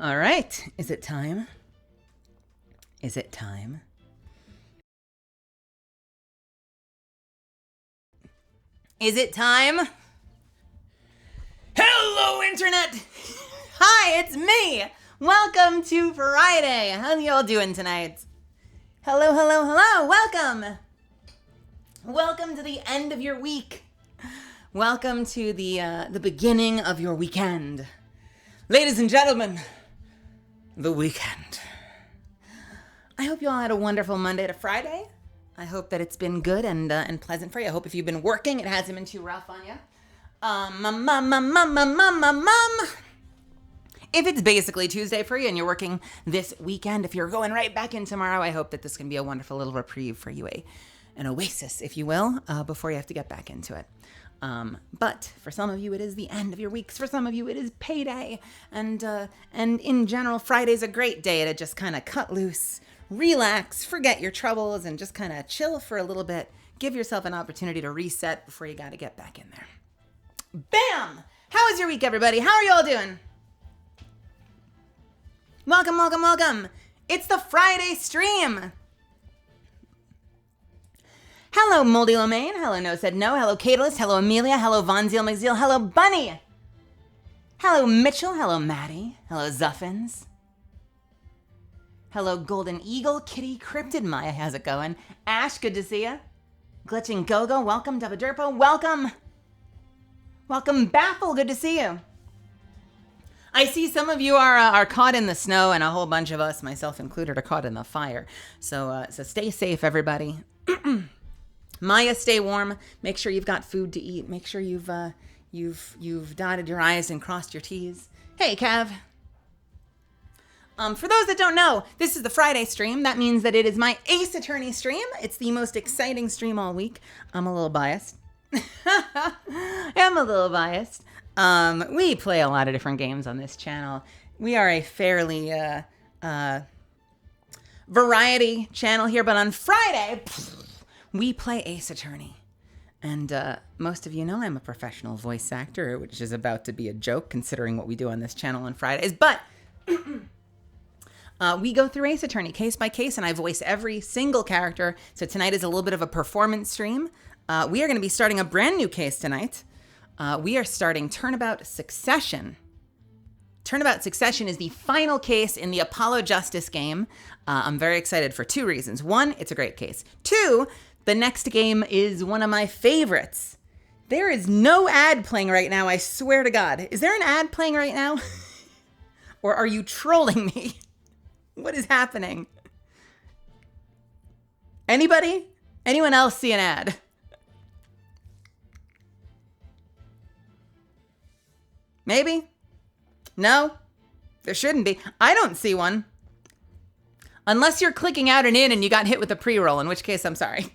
All right. Is it time? Is it time? Is it time? Hello, Internet! Hi, it's me! Welcome to Friday. How y'all doing tonight? Hello, hello, hello. Welcome. Welcome to the end of your week. Welcome to the beginning of your weekend. Ladies and gentlemen, the weekend. I hope you all had a wonderful Monday to Friday. I hope that it's been good and pleasant for you. I hope if you've been working, it hasn't been too rough on you. If it's basically Tuesday for you and you're working this weekend, if you're going right back in tomorrow, I hope that this can be a wonderful little reprieve for you, an oasis, if you will, before you have to get back into it. But for some of you, it is the end of your weeks. For some of you, it is payday. And in general, Friday's a great day to just kind of cut loose, relax, forget your troubles, and just kind of chill for a little bit. Give yourself an opportunity to reset before you got to get back in there. Bam! How was your week, everybody? How are you all doing? Welcome, welcome, welcome. It's the Friday stream. Hello, Moldy Lomain. Hello, No Said No. Hello, Catalyst. Hello, Amelia. Hello, Von Zeal McZeal. Hello, Bunny. Hello, Mitchell. Hello, Maddie. Hello, Zuffins. Hello, Golden Eagle. Kitty Cryptid. Maya, how's it going? Ash, good to see you. Glitching Gogo, welcome. Dubba Derpo, welcome. Welcome, Baffle, good to see you. I see some of you are caught in the snow, and a whole bunch of us, myself included, are caught in the fire. So stay safe, everybody. Maya, stay warm. Make sure you've got food to eat. Make sure you've dotted your I's and crossed your T's. Hey, Kev. For those that don't know, this is the Friday stream. That means that it is my Ace Attorney stream. It's the most exciting stream all week. I'm a little biased. I'm a little biased. We play a lot of different games on this channel. We are a fairly variety channel here, but on Friday, we play Ace Attorney. And most of you know I'm a professional voice actor, which is about to be a joke considering what we do on this channel on Fridays. But we go through Ace Attorney case by case, and I voice every single character. So tonight is a little bit of a performance stream. We are going to be starting a brand new case tonight. We are starting Turnabout Succession. Turnabout Succession is the final case in the Apollo Justice game. I'm very excited for two reasons. One, it's a great case. Two, the next game is one of my favorites. There is no ad playing right now, I swear to God. Is there an ad playing right now? Or are you trolling me? What is happening? Anybody? Anyone else see an ad? Maybe? No? There shouldn't be. I don't see one. Unless you're clicking out and in and you got hit with a pre-roll, in which case I'm sorry.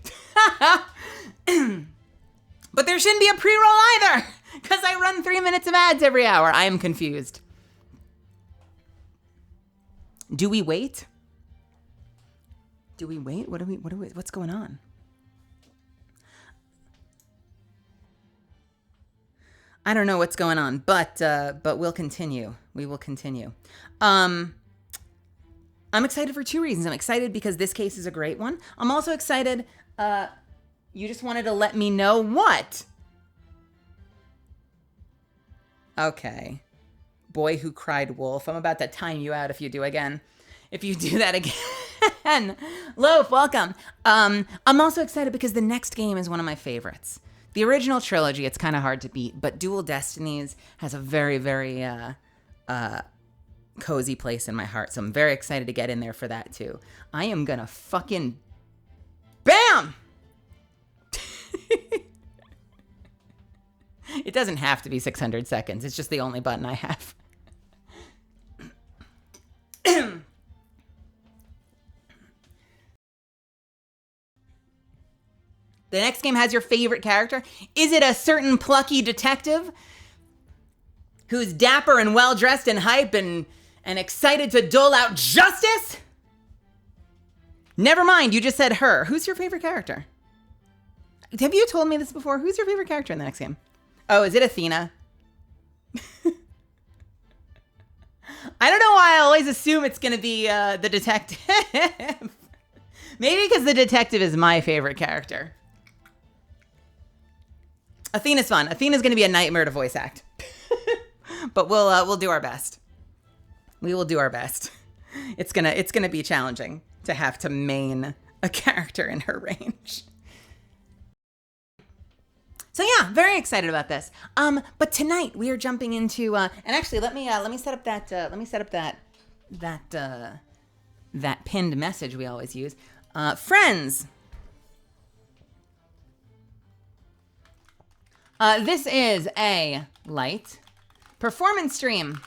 But there shouldn't be a pre-roll either, because I run 3 minutes of ads every hour. I am confused. Do we wait? Do we wait? What's going on? I don't know what's going on, but we'll continue. We will continue. I'm excited for two reasons. I'm excited because this case is a great one. I'm also excited. You just wanted to let me know what? Okay. Boy who cried wolf. I'm about to time you out if you do again. If you do that again. Loaf, welcome. I'm also excited because the next game is one of my favorites. The original trilogy, it's kind of hard to beat, but Dual Destinies has a very, very cozy place in my heart, so I'm very excited to get in there for that too. I am gonna fucking BAM! It doesn't have to be 600 seconds. It's just the only button I have. The next game has your favorite character. Is it a certain plucky detective who's dapper and well-dressed and hype and excited to dole out justice? Never mind, you just said her. Who's your favorite character? Have you told me this before? Who's your favorite character in the next game? Oh, is it Athena? I don't know why I always assume it's going to be the detective. Maybe because the detective is my favorite character. Athena's fun. Athena's going to be a nightmare to voice act. But we'll do our best. We will do our best. It's gonna be challenging to have to main a character in her range. So yeah, very excited about this. But tonight we are jumping into and actually let me set up that pinned message we always use. Friends. This is a light performance stream.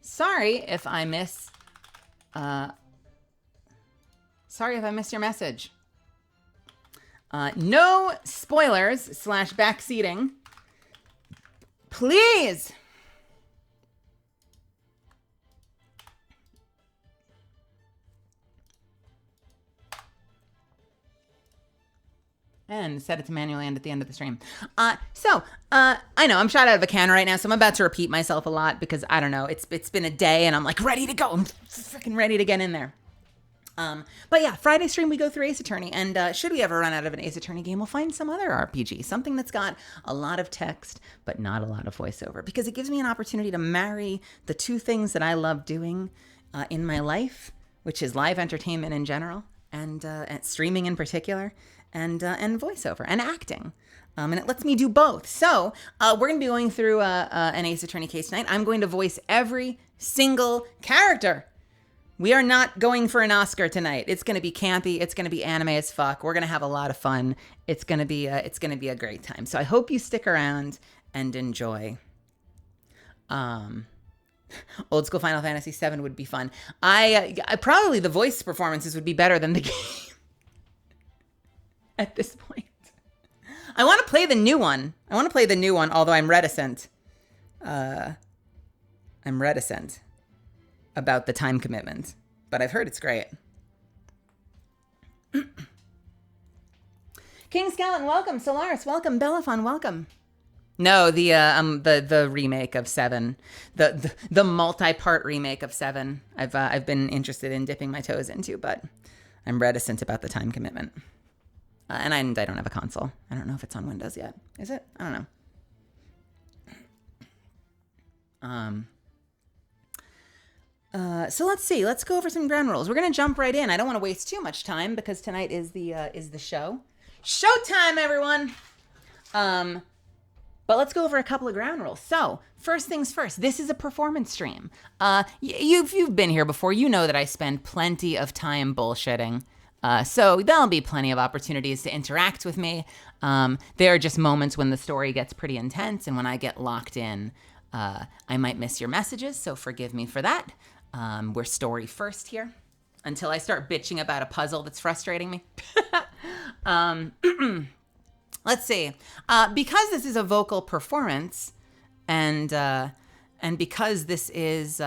Sorry if I miss your message. No spoilers / backseating. Please. And set it to manually end at the end of the stream. I know I'm shot out of a can right now, so I'm about to repeat myself a lot because I don't know. It's been a day and I'm like ready to go. I'm freaking ready to get in there. But yeah, Friday stream we go through Ace Attorney, and should we ever run out of an Ace Attorney game, we'll find some other RPG, something that's got a lot of text but not a lot of voiceover, because it gives me an opportunity to marry the two things that I love doing in my life, which is live entertainment in general and streaming in particular. And voiceover and acting. And it lets me do both. So we're going to be going through an Ace Attorney case tonight. I'm going to voice every single character. We are not going for an Oscar tonight. It's going to be campy. It's going to be anime as fuck. We're going to have a lot of fun. It's going to be a great time. So I hope you stick around and enjoy. Old school Final Fantasy VII would be fun. I probably the voice performances would be better than the game. At this point, I want to play the new one. Although I'm reticent. I'm reticent about the time commitment, but I've heard it's great. King Skeleton, welcome. Solaris, welcome. Bellafon, welcome. No, the remake of 7, the multi-part remake of 7. I've been interested in dipping my toes into, but I'm reticent about the time commitment. And I don't have a console. I don't know if it's on Windows yet. Is it? I don't know. So let's see. Let's go over some ground rules. We're gonna jump right in. I don't want to waste too much time because tonight is the show. Showtime, everyone. But let's go over a couple of ground rules. So first things first. This is a performance stream. You've been here before. You know that I spend plenty of time bullshitting. So there'll be plenty of opportunities to interact with me. There are just moments when the story gets pretty intense and when I get locked in, I might miss your messages, so forgive me for that. We're story first here until I start bitching about a puzzle that's frustrating me. Let's see. Because this is a vocal performance and because this is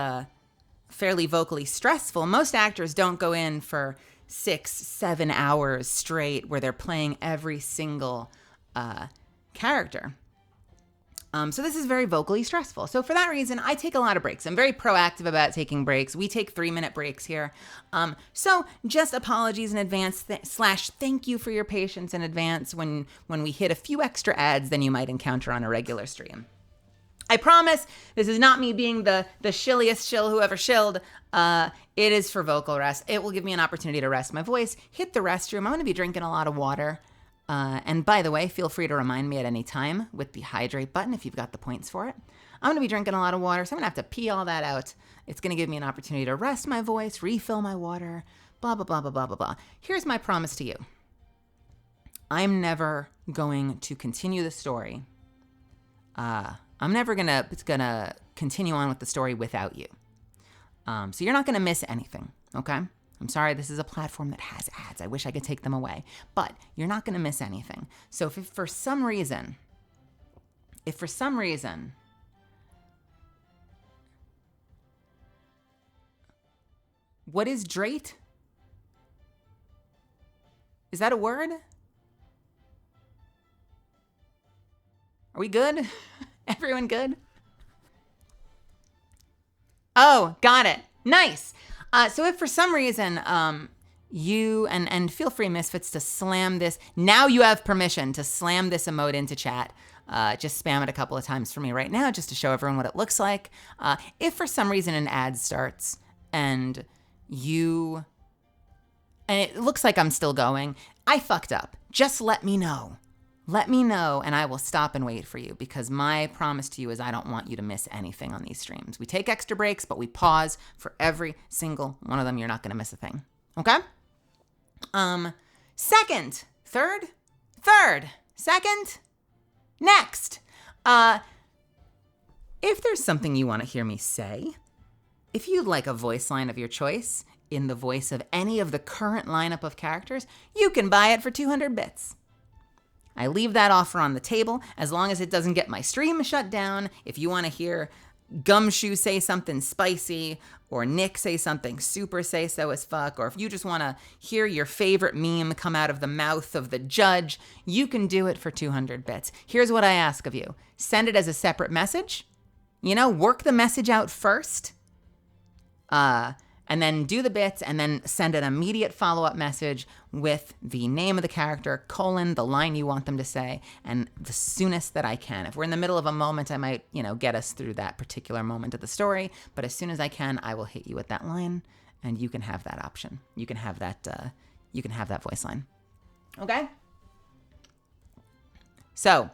fairly vocally stressful, most actors don't go in for 6-7 hours straight where they're playing every single character. So this is very vocally stressful. So for that reason, I take a lot of breaks. I'm very proactive about taking breaks. We take 3-minute breaks here. So just apologies in advance / thank you for your patience in advance when we hit a few extra ads than you might encounter on a regular stream. I promise this is not me being the shilliest shill who ever shilled. It is for vocal rest. It will give me an opportunity to rest my voice, hit the restroom. I'm going to be drinking a lot of water. And by the way, feel free to remind me at any time with the hydrate button if you've got the points for it. I'm going to be drinking a lot of water, so I'm going to have to pee all that out. It's going to give me an opportunity to rest my voice, refill my water, blah, blah, blah, blah, blah, blah, blah. Here's my promise to you. I'm never going to continue the story. I'm never gonna continue on with the story without you. So you're not gonna miss anything, okay? I'm sorry, this is a platform that has ads. I wish I could take them away, but you're not gonna miss anything. So if for some reason, what is drate? Is that a word? Are we good? Everyone good? Oh, got it. Nice. So if for some reason you, and feel free, Misfits, to slam this. Now you have permission to slam this emote into chat. Just spam it a couple of times for me right now just to show everyone what it looks like. If for some reason an ad starts and it looks like I'm still going, I fucked up. Just let me know. Let me know, and I will stop and wait for you, because my promise to you is I don't want you to miss anything on these streams. We take extra breaks, but we pause for every single one of them. You're not going to miss a thing. Okay? Second, next. If there's something you want to hear me say, if you'd like a voice line of your choice in the voice of any of the current lineup of characters, you can buy it for 200 bits. I leave that offer on the table as long as it doesn't get my stream shut down. If you want to hear Gumshoe say something spicy, or Nick say something super say-so as fuck, or if you just want to hear your favorite meme come out of the mouth of the judge, you can do it for 200 bits. Here's what I ask of you. Send it as a separate message. Work the message out first. And then do the bits, and then send an immediate follow-up message with the name of the character, the line you want them to say, and the soonest that I can. If we're in the middle of a moment, I might, get us through that particular moment of the story, but as soon as I can, I will hit you with that line, and you can have that option. You can have that voice line. Okay? So,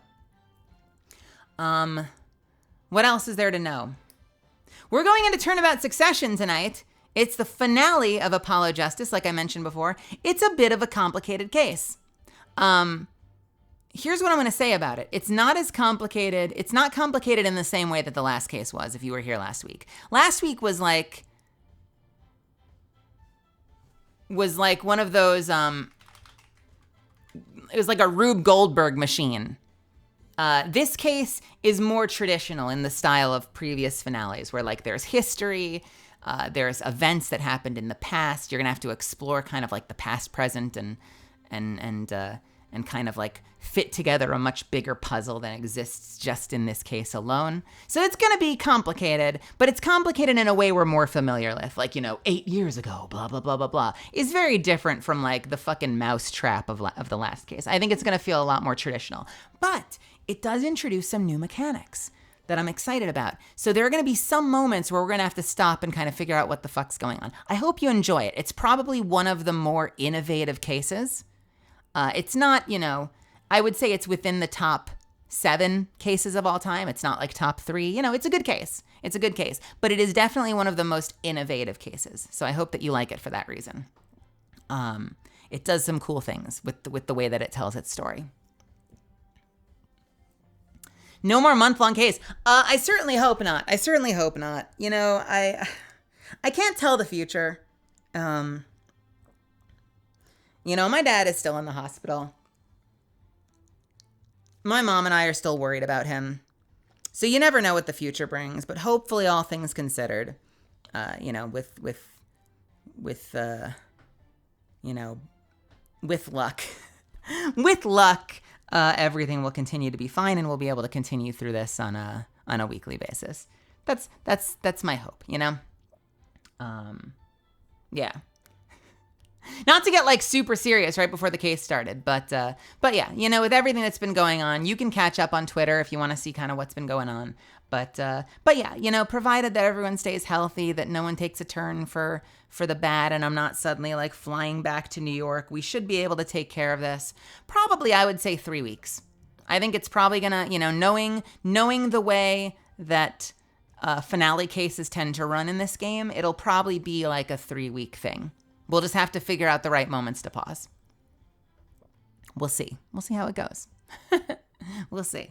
what else is there to know? We're going into Turnabout Succession tonight. It's the finale of Apollo Justice, like I mentioned before. It's a bit of a complicated case. Here's what I'm going to say about it. It's not as complicated. It's not complicated in the same way that the last case was, if you were here last week. Last week was like one of those, it was like a Rube Goldberg machine. This case is more traditional in the style of previous finales, where like there's history, there's events that happened in the past. You're gonna have to explore kind of like the past, present, and kind of like fit together a much bigger puzzle than exists just in this case alone. So it's gonna be complicated, but it's complicated in a way we're more familiar with. Like, 8 years ago, blah, blah, blah, blah, blah, is very different from like the fucking mousetrap of the last case. I think it's gonna feel a lot more traditional, but it does introduce some new mechanics that I'm excited about. So there are going to be some moments where we're going to have to stop and kind of figure out what the fuck's going on. I hope you enjoy it. It's probably one of the more innovative cases. It's not, I would say it's within the top 7 cases of all time. It's not like top 3. It's a good case. It's a good case. But it is definitely one of the most innovative cases. So I hope that you like it for that reason. It does some cool things with the way that it tells its story. No more month-long case. I certainly hope not. I can't tell the future. My dad is still in the hospital. My mom and I are still worried about him. So you never know what the future brings, but hopefully, all things considered, with luck, everything will continue to be fine, and we'll be able to continue through this on a weekly basis. That's my hope, Yeah. Not to get like super serious right before the case started, but yeah, with everything that's been going on, you can catch up on Twitter if you want to see kind of what's been going on. But yeah, provided that everyone stays healthy, that no one takes a turn for the bad, and I'm not suddenly like flying back to New York, we should be able to take care of this. Probably, I would say 3 weeks. I think it's probably gonna, knowing the way that finale cases tend to run in this game, it'll probably be like a 3-week thing. We'll just have to figure out the right moments to pause. We'll see. We'll see how it goes. We'll see.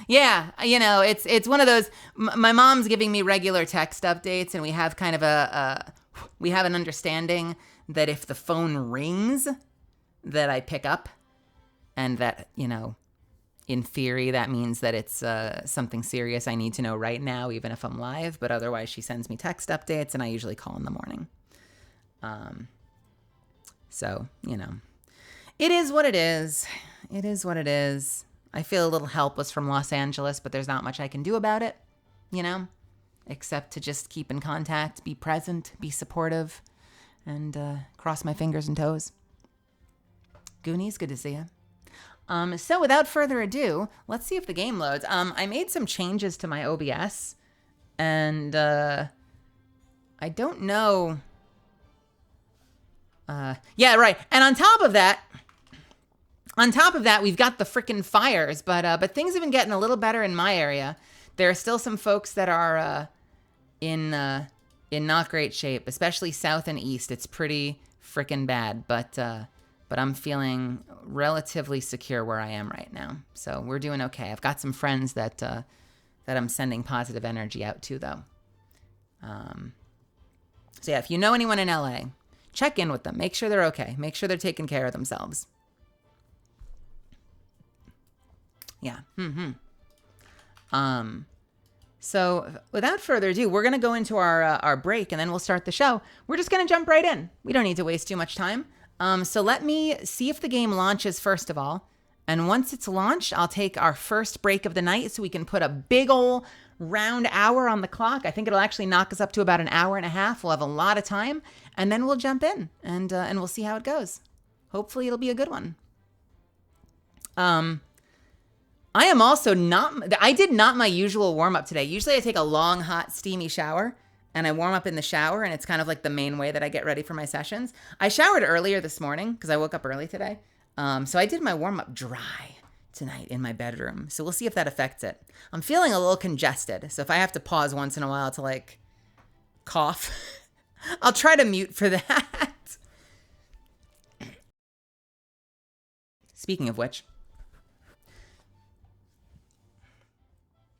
Yeah, it's one of those, my mom's giving me regular text updates, and we have kind of we have an understanding that if the phone rings, that I pick up, and that, in theory, that means that it's something serious I need to know right now, even if I'm live, but otherwise she sends me text updates, and I usually call in the morning. So, it is what it is. It is what it is. I feel a little helpless from Los Angeles, but there's not much I can do about it, except to just keep in contact, be present, be supportive, and cross my fingers and toes. Goonies, good to see you. So without further ado, let's see if the game loads. I made some changes to my OBS, and I don't know. Yeah, right. And on top of that, we've got the frickin' fires. But things have been getting a little better in my area. There are still some folks that are in not great shape, especially south and east. It's pretty frickin' bad. But I'm feeling relatively secure where I am right now. So we're doing okay. I've got some friends that I'm sending positive energy out to, though. So yeah, if you know anyone in LA, check in with them. Make sure they're okay. Make sure they're taking care of themselves. Yeah. So without further ado, we're going to go into our break, and then we'll start the show. We're just going to jump right in. We don't need to waste too much time. So let me see if the game launches first of all. And once it's launched, I'll take our first break of the night so we can put a big ol' round hour on the clock. I think it'll actually knock us up to about an hour and a half. We'll have a lot of time, and then we'll jump in and we'll see how it goes. Hopefully it'll be a good one. I am also I did not my usual warm up today. Usually I take a long, hot, steamy shower and I warm up in the shower, and it's kind of like the main way that I get ready for my sessions. I showered earlier this morning because I woke up early today. So I did my warm up dry tonight in my bedroom. So we'll see if that affects it. I'm feeling a little congested. So if I have to pause once in a while to like cough, I'll try to mute for that. Speaking of which,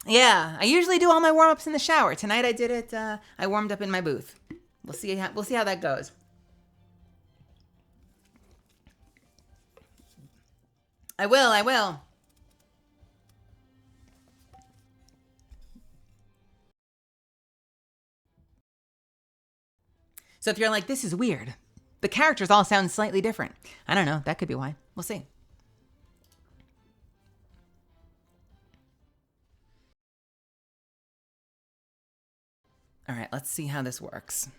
yeah, I usually do all my warm-ups in the shower. Tonight I did it, I warmed up in my booth. We'll see how that goes. I will. So if you're like, this is weird, the characters all sound slightly different. I don't know, that could be why. We'll see. All right, let's see how this works.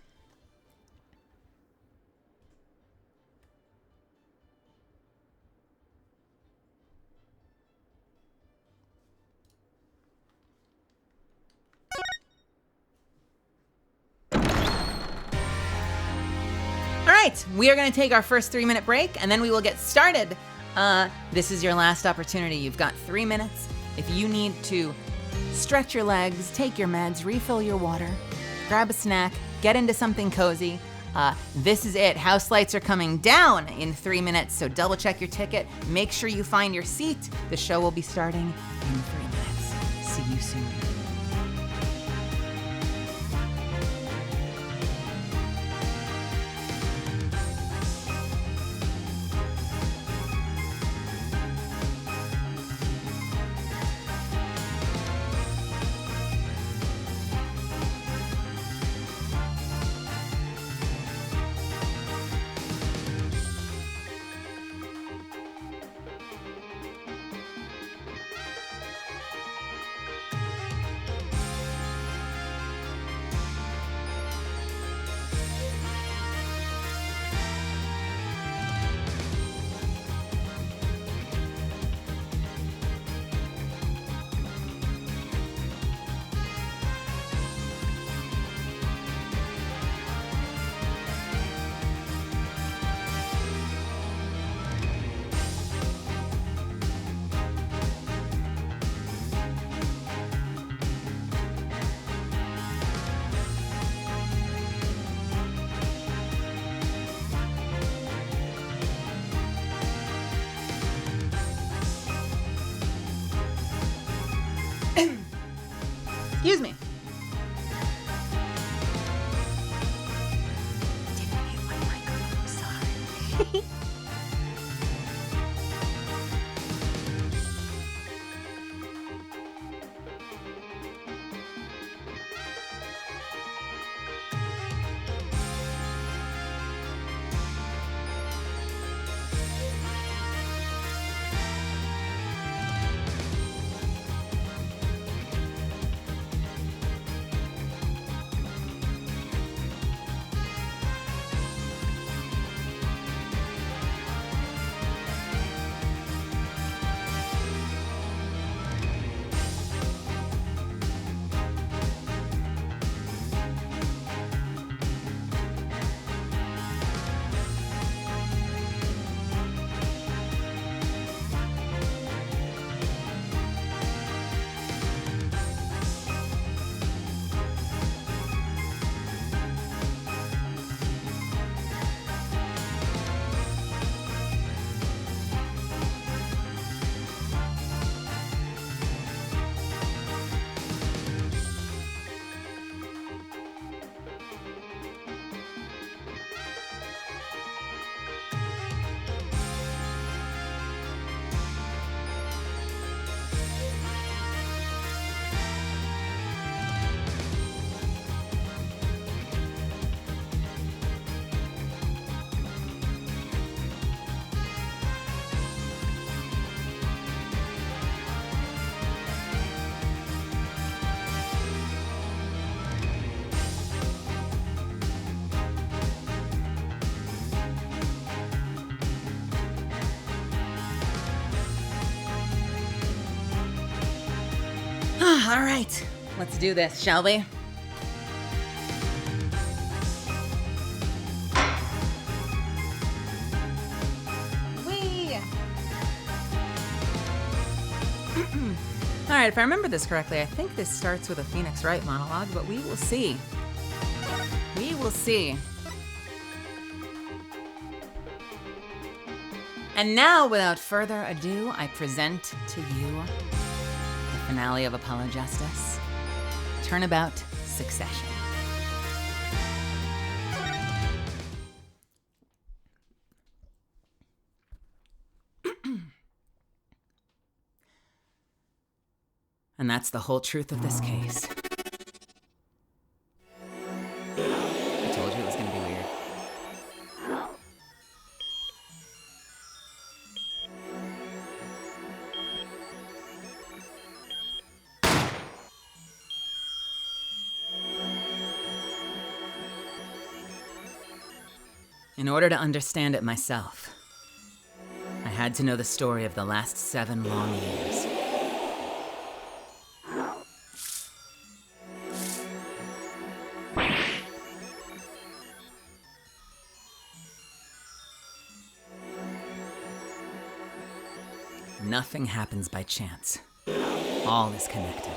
All right, we are going to take our first 3-minute break, and then we will get started. This is your last opportunity. You've got 3 minutes. If you need to stretch your legs, take your meds, refill your water, grab a snack, get into something cozy, this is it. House lights are coming down in 3 minutes, so double check your ticket. Make sure you find your seat. The show will be starting in 3 minutes. See you soon. Excuse me. Didn't hit my microphone, sorry. All right, let's do this, shall we? All right, if I remember this correctly, I think this starts with a Phoenix Wright monologue, but we will see. We will see. And now, without further ado, I present to you the finale of Apollo Justice, Turnabout Succession. And that's the whole truth of this case. I told you it was going to be weird. In order to understand it myself, I had to know the story of the last 7 long years. Nothing happens by chance. All is connected.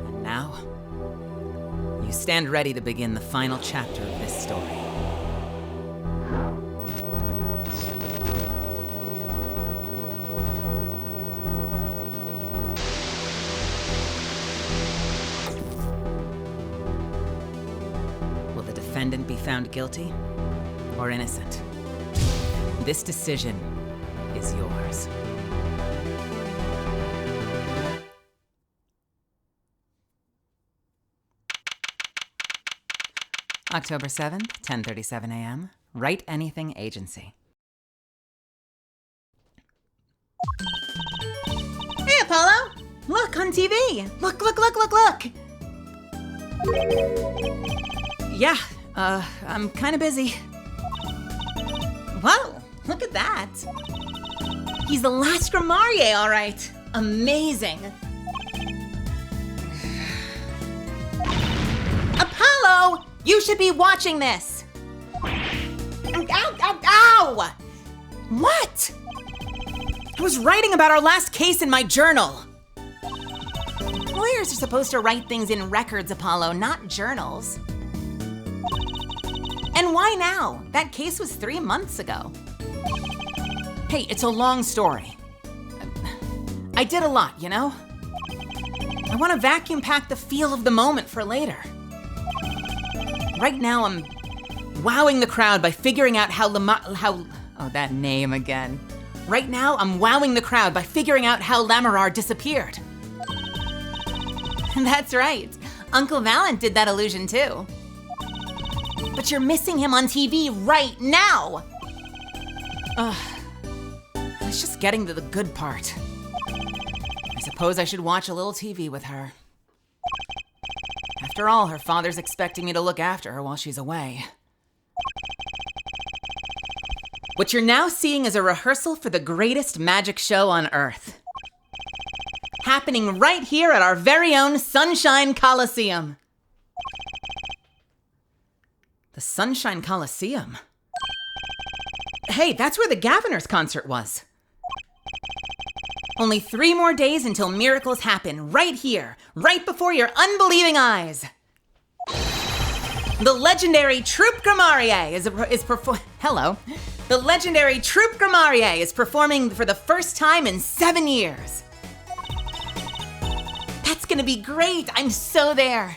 And now, you stand ready to begin the final chapter of this story. Defendant be found guilty or innocent? This decision is yours. October 7th, 10:37 a.m. Write Anything Agency. Hey, Apollo! Look on TV! Look, look, look, look, look! Yeah, I'm kind of busy. Whoa, look at that. He's the last Gramarye, all right. Amazing. Apollo, you should be watching this. Ow, ow, ow! What? I was writing about our last case in my journal. Lawyers are supposed to write things in records, Apollo, not journals. And why now? That case was 3 months ago. Hey, it's a long story. I did a lot, you know? I want to vacuum pack the feel of the moment for later. Right now, I'm wowing the crowd by figuring out oh, that name again. Right now, I'm wowing the crowd by figuring out how Lamarar disappeared. That's right. Uncle Valent did that illusion too. But you're missing him on TV right now! I was just getting to the good part. I suppose I should watch a little TV with her. After all, her father's expecting me to look after her while she's away. What you're now seeing is a rehearsal for the greatest magic show on Earth. Happening right here at our very own Sunshine Coliseum. The Sunshine Coliseum? Hey, that's where the Gaviners concert was. Only 3 more days until miracles happen right here, right before your unbelieving eyes. The legendary Troupe Gramarye The legendary Troupe Gramarye is performing for the first time in 7 years. That's gonna be great. I'm so there.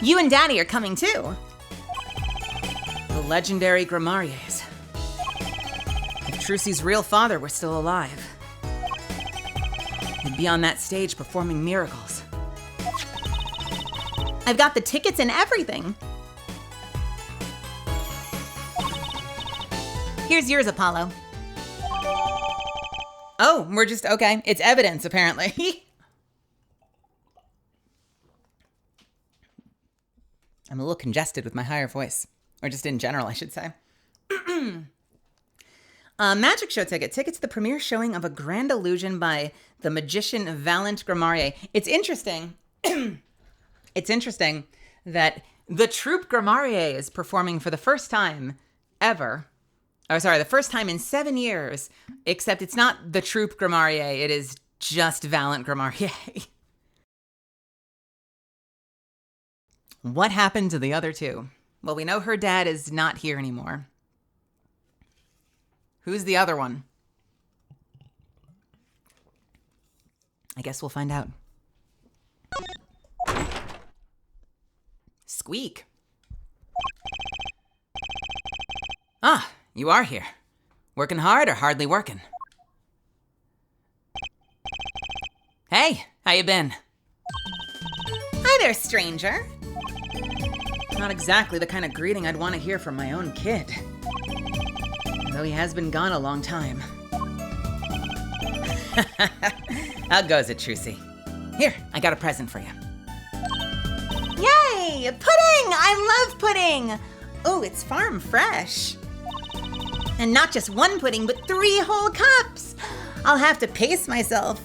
You and Daddy are coming too. The legendary Gramaryes. If Trucy's real father were still alive, he'd be on that stage performing miracles. I've got the tickets and everything. Here's yours, Apollo. Oh, we're just, okay. It's evidence, apparently. I'm a little congested with my higher voice. Or just in general, I should say. Magic show ticket. Ticket to the premiere showing of A Grand Illusion by the magician Valent Grimarier. It's interesting. It's interesting that the troupe Grimarier is performing for the first time ever. The first time in 7 years. Except it's not the troupe Grimarier. It is just Valent Grimarier. What happened to the other two? Well, we know her dad is not here anymore. Who's the other one? I guess we'll find out. Squeak. Ah, you are here. Working hard or hardly working? Hey, how you been? Hi there, stranger. Not exactly the kind of greeting I'd want to hear from my own kid. Though he has been gone a long time. How goes it, Trucy? Here, I got a present for you. Yay! Pudding! I love pudding! Oh, it's farm fresh. And not just one pudding, but 3 whole cups! I'll have to pace myself.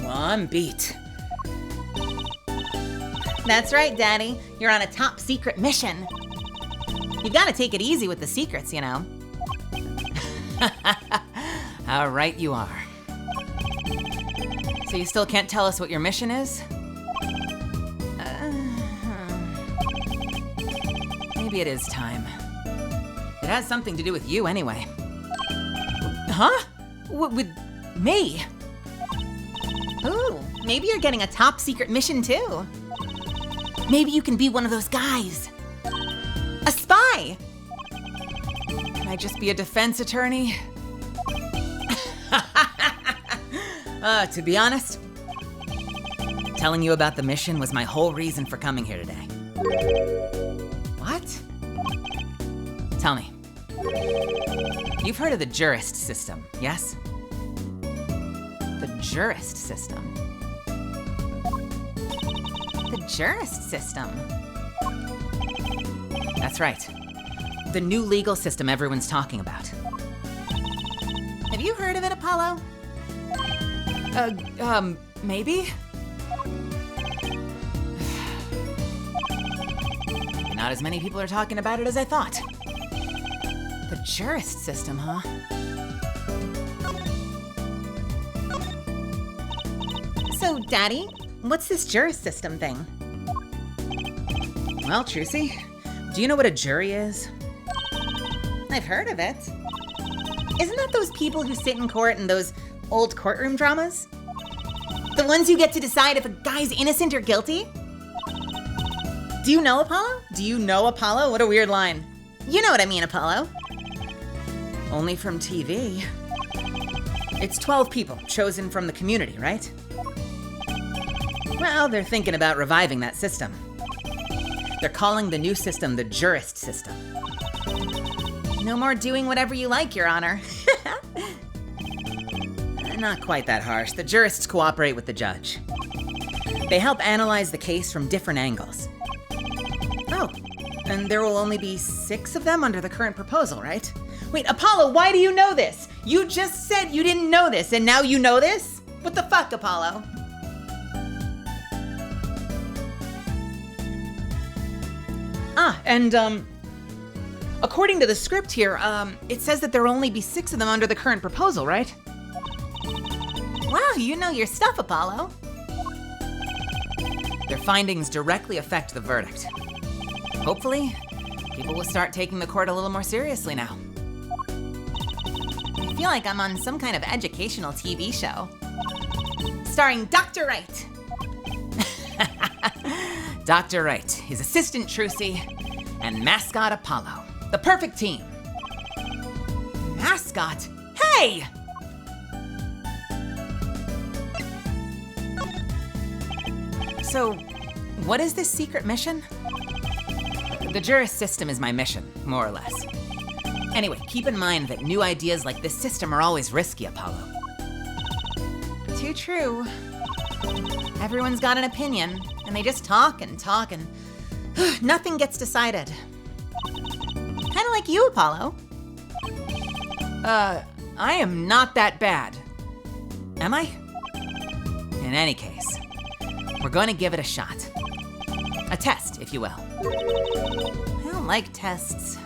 Well, I'm beat. That's right, Daddy. You're on a top secret mission. You gotta take it easy with the secrets, you know. How right you are. So you still can't tell us what your mission is? Maybe it is time. It has something to do with you anyway. Huh? With me? Ooh, maybe you're getting a top secret mission too. Maybe you can be one of those guys. A spy! Can I just be a defense attorney? To be honest, telling you about the mission was my whole reason for coming here today. What? Tell me. You've heard of the jurist system, yes? The jurist system. The jurist system. That's right. The new legal system everyone's talking about. Have you heard of it, Apollo? Maybe? Not as many people are talking about it as I thought. The jurist system, huh? So, Daddy, what's this jurist system thing? Well, Trucy, do you know what a jury is? I've heard of it. Isn't that those people who sit in court in those old courtroom dramas? The ones who get to decide if a guy's innocent or guilty? Do you know Apollo? Do you know Apollo? What a weird line. You know what I mean, Apollo. Only from TV. It's 12 people chosen from the community, right? Well, they're thinking about reviving that system. They're calling the new system the jurist system. No more doing whatever you like, Your Honor. Not quite that harsh. The jurists cooperate with the judge. They help analyze the case from different angles. Oh, and there will only be 6 of them under the current proposal, right? Wait, Apollo, why do you know this? You just said you didn't know this, and now you know this? What the fuck, Apollo? According to the script here, it says that there will only be 6 of them under the current proposal, right? Wow, you know your stuff, Apollo. Their findings directly affect the verdict. Hopefully, people will start taking the court a little more seriously now. I feel like I'm on some kind of educational TV show. Starring Dr. Wright. Dr. Wright, his assistant Trucy, and mascot Apollo. The perfect team. Mascot? Hey! So, what is this secret mission? The jurist system is my mission, more or less. Anyway, keep in mind that new ideas like this system are always risky, Apollo. Too true. Everyone's got an opinion, and they just talk and talk, and nothing gets decided. Kind of like you, Apollo. I am not that bad. Am I? In any case, we're going to give it a shot. A test, if you will. I don't like tests.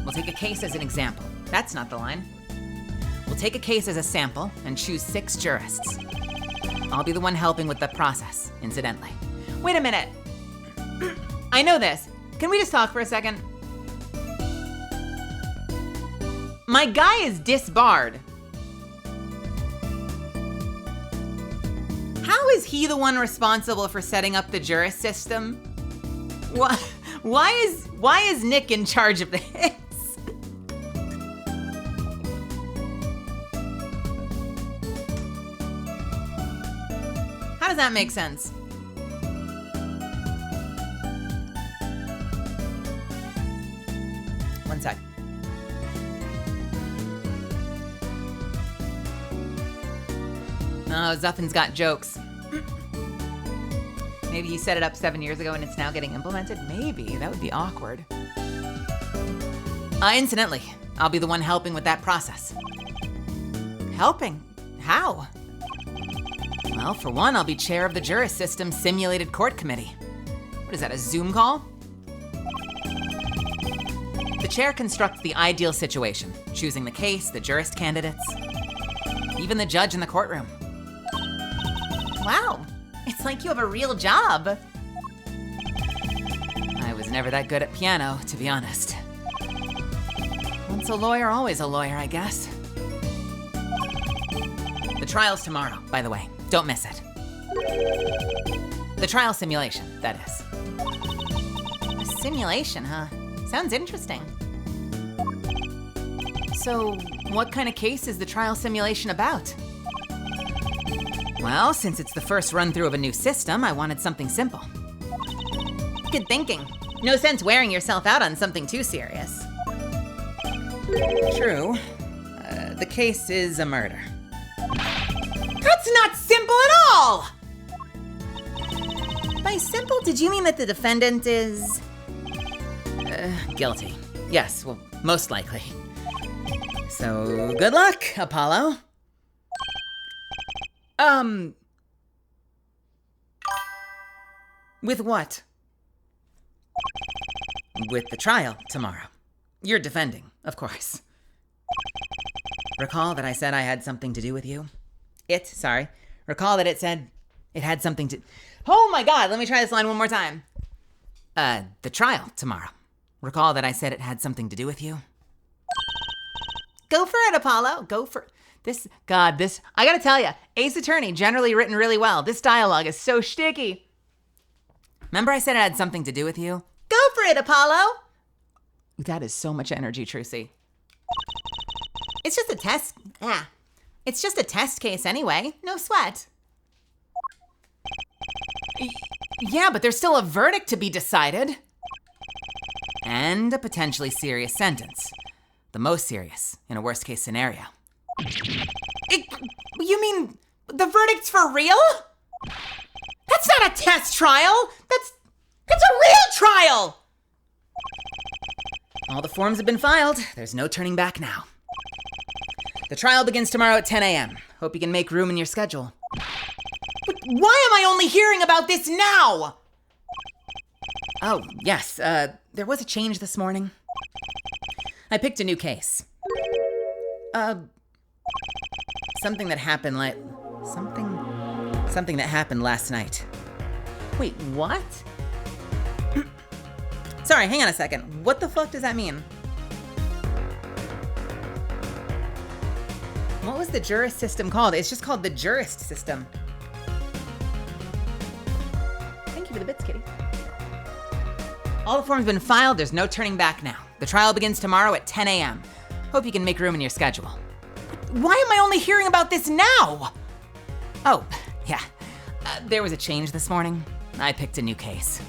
We'll take a case as an example. That's not the line. We'll take a case as a sample and choose 6 jurists. I'll be the one helping with the process, incidentally. Wait a minute. I know this. Can we just talk for a second? My guy is disbarred. How is he the one responsible for setting up the jurist system? Why is Nick in charge of this? How does that make sense? One sec. Oh, Zuffin's got jokes. Maybe he set it up 7 years ago and it's now getting implemented? Maybe. That would be awkward. Incidentally, I'll be the one helping with that process. Helping? How? Well, for one, I'll be chair of the Jurist System Simulated Court Committee. What is that, a Zoom call? The chair constructs the ideal situation, choosing the case, the jurist candidates, even the judge in the courtroom. Wow, it's like you have a real job. I was never that good at piano, to be honest. Once a lawyer, always a lawyer, I guess. The trial's tomorrow, by the way. Don't miss it. The trial simulation, that is. A simulation, huh? Sounds interesting. So, what kind of case is the trial simulation about? Well, since it's the first run-through of a new system, I wanted something simple. Good thinking. No sense wearing yourself out on something too serious. True. The case is a murder. That's not simple at all! By simple, did you mean that the defendant is... guilty. Yes, well, most likely. So, good luck, Apollo. With what? With the trial tomorrow. You're defending, of course. Recall that I said I had something to do with you? Recall that it said it had something to... Oh my God, let me try this line one more time. The trial tomorrow. Recall that I said it had something to do with you? Go for it, Apollo. Go for this. God, this... I gotta tell you, Ace Attorney, generally written really well. This dialogue is so shticky. Remember I said it had something to do with you? Go for it, Apollo. That is so much energy, Trucy. It's just a test. It's just a test case anyway. No sweat. Yeah, but there's still a verdict to be decided. And a potentially serious sentence. The most serious in a worst case scenario. You mean the verdict's for real? That's not a test trial. That's a real trial. All the forms have been filed. There's no turning back now. The trial begins tomorrow at 10 a.m. Hope you can make room in your schedule. But why am I only hearing about this now? Oh, yes, there was a change this morning. I picked a new case. Something that happened something that happened last night. Wait, what? Sorry, hang on a second. What the fuck does that mean? What was the jurist system called? It's just called the jurist system. Thank you for the bits, Kitty. All the forms have been filed. There's no turning back now. The trial begins tomorrow at 10 a.m. Hope you can make room in your schedule. Why am I only hearing about this now? Oh, yeah. There was a change this morning. I picked a new case.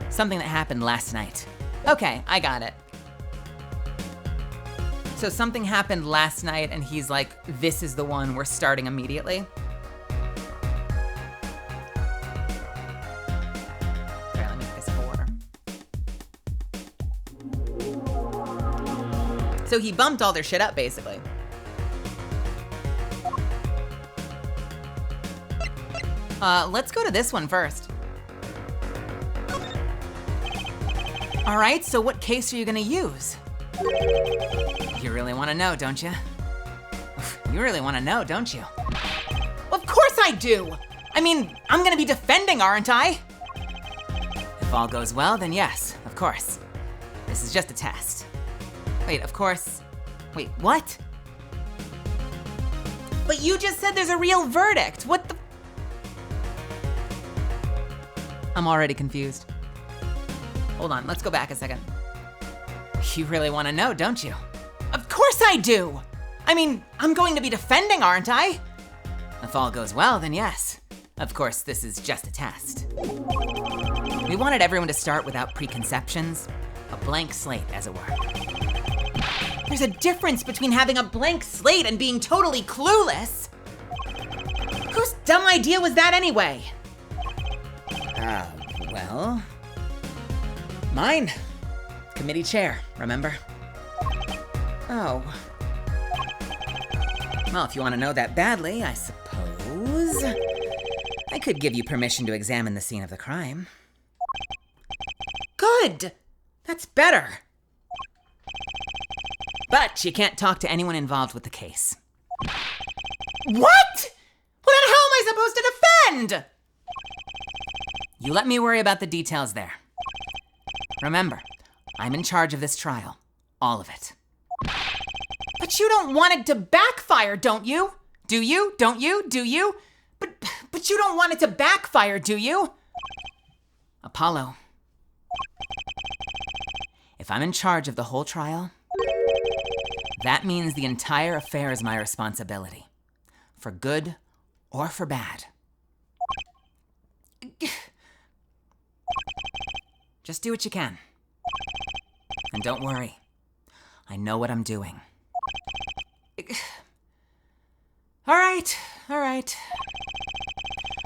Something that happened last night. Okay, I got it. So something happened last night and he's like, this is the one we're starting immediately. Sorry, let me make this order. So he bumped all their shit up, basically. Let's go to this one first. All right, so what case are you gonna use? You really wanna know, don't you? You really wanna know, don't you? Of course I do! I mean, I'm gonna be defending, aren't I? If all goes well, then yes, of course. This is just a test. Wait, of course. Wait, what? But you just said there's a real verdict. What the? I'm already confused. Hold on, let's go back a second. You really want to know, don't you? Of course I do! I mean, I'm going to be defending, aren't I? If all goes well, then yes. Of course, this is just a test. We wanted everyone to start without preconceptions, a blank slate, as it were. There's a difference between having a blank slate and being totally clueless. Whose dumb idea was that anyway? Well, mine. Committee chair, remember? Oh. Well, if you want to know that badly, I suppose I could give you permission to examine the scene of the crime. Good! That's better. But you can't talk to anyone involved with the case. What? Well, then how am I supposed to defend? You let me worry about the details there. Remember, I'm in charge of this trial. All of it. But you don't want it to backfire, don't you? Do you? Don't you? Do you? But you don't want it to backfire, do you? Apollo. If I'm in charge of the whole trial, that means the entire affair is my responsibility. For good or for bad. Just do what you can. And don't worry. I know what I'm doing. All right.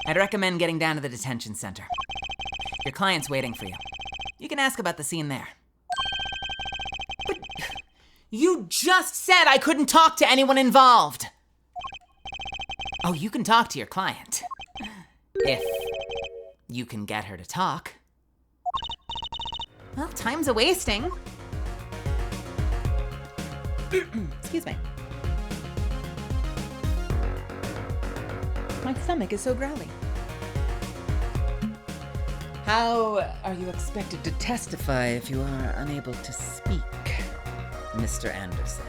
I'd recommend getting down to the detention center. Your client's waiting for you. You can ask about the scene there. But you just said I couldn't talk to anyone involved. Oh, you can talk to your client. If you can get her to talk. Well, time's a-wasting. Excuse me. My stomach is so growly. How are you expected to testify if you are unable to speak, Mr. Anderson?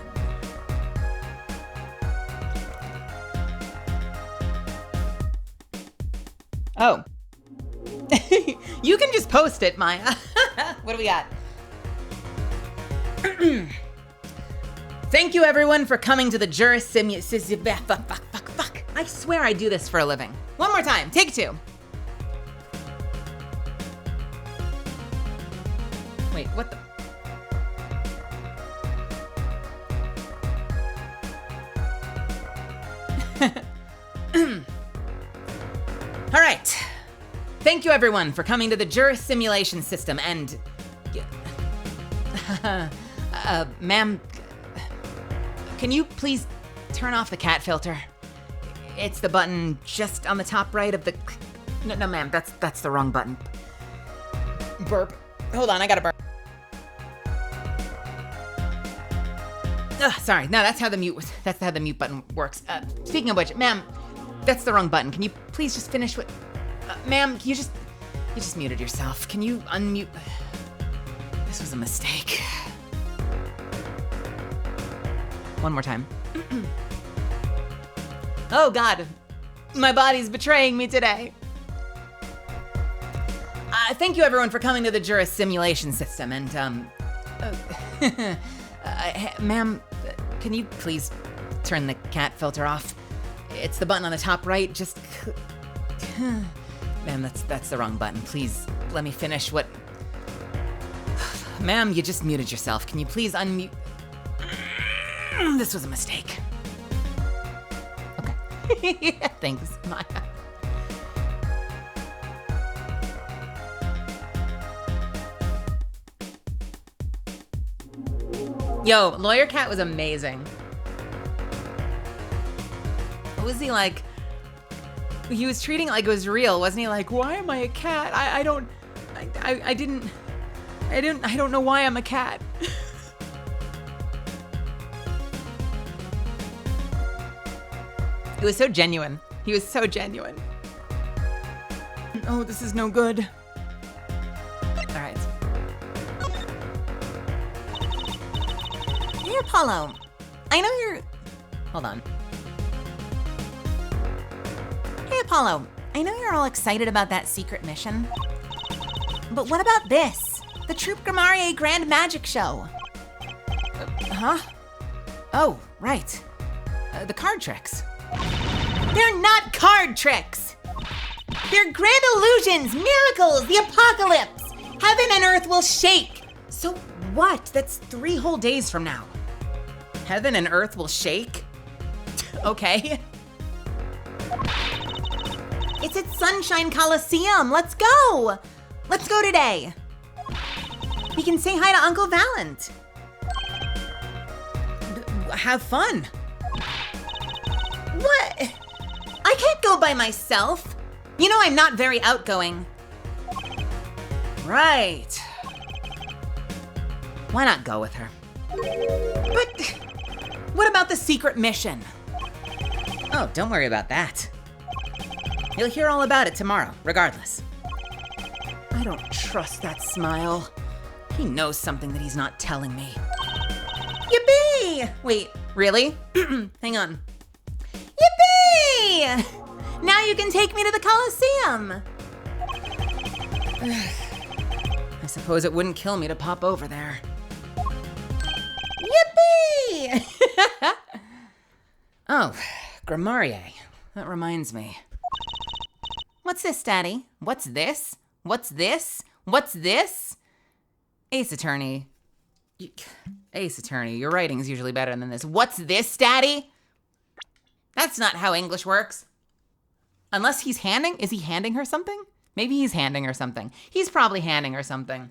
Oh. You can just post it, Maya. What do we got? Thank you, everyone, for coming to the Fuck. I swear I do this for a living. One more time. Take two. Wait, what the? All right. Thank you, everyone, for coming to the jury simulation system and... ma'am, can you please turn off the cat filter? It's the button just on the top right of the... No, ma'am, that's the wrong button. Burp. Hold on, I gotta burp. Sorry, no, that's how the mute button works. Speaking of which, ma'am, that's the wrong button. Can you please just finish what... ma'am, you just muted yourself. Can you unmute? This was a mistake. One more time. Oh God, my body's betraying me today. Thank you, everyone, for coming to the jury simulation system. And ma'am, can you please turn the cat filter off? It's the button on the top right. Just, ma'am, that's the wrong button. Please let me finish what. Ma'am, you just muted yourself. Can you please unmute? This was a mistake. Okay. Thanks, Maya. Yo, Lawyer Cat was amazing. What was he like? He was treating it like it was real, wasn't he? Like, why am I a cat? I don't know why I'm a cat. It was so genuine. He was so genuine. Oh, this is no good. All right. Hey, Apollo. I know you're... Hold on. Hey, Apollo. I know you're all excited about that secret mission. But what about this? The Troupe Grammarier Grand Magic Show. Huh? Oh, right. The card tricks. They're not card tricks! They're grand illusions, miracles, the apocalypse! Heaven and earth will shake! So what? That's 3 whole days from now. Heaven and earth will shake? Okay. It's at Sunshine Coliseum. Let's go! Let's go today. We can say hi to Uncle Valent. Have fun. What? I can't go by myself. You know I'm not very outgoing. Right. Why not go with her? But what about the secret mission? Oh, don't worry about that. You'll hear all about it tomorrow, regardless. I don't trust that smile. He knows something that he's not telling me. Yippee! Wait, really? Hang on. Yippee! Now you can take me to the Coliseum. I suppose it wouldn't kill me to pop over there. Yippee! Oh, Grammarier. That reminds me. What's this, Daddy? What's this? What's this? What's this? Ace Attorney. Ace Attorney, your writing's usually better than this. What's this, Daddy? That's not how English works. Unless he's handing, is he handing her something? Maybe he's handing her something. He's probably handing her something.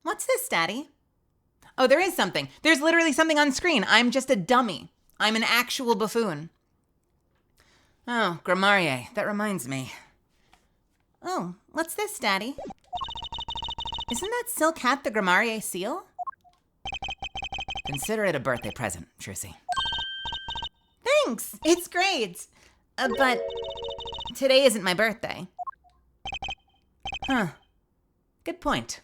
What's this, Daddy? Oh, there is something. There's literally something on screen. I'm just a dummy. I'm an actual buffoon. Oh, Grammarier, that reminds me. Oh, what's this, Daddy? Isn't that silk hat the Grammarier seal? Consider it a birthday present, Trucy. Thanks, it's great. But today isn't my birthday. Huh, good point.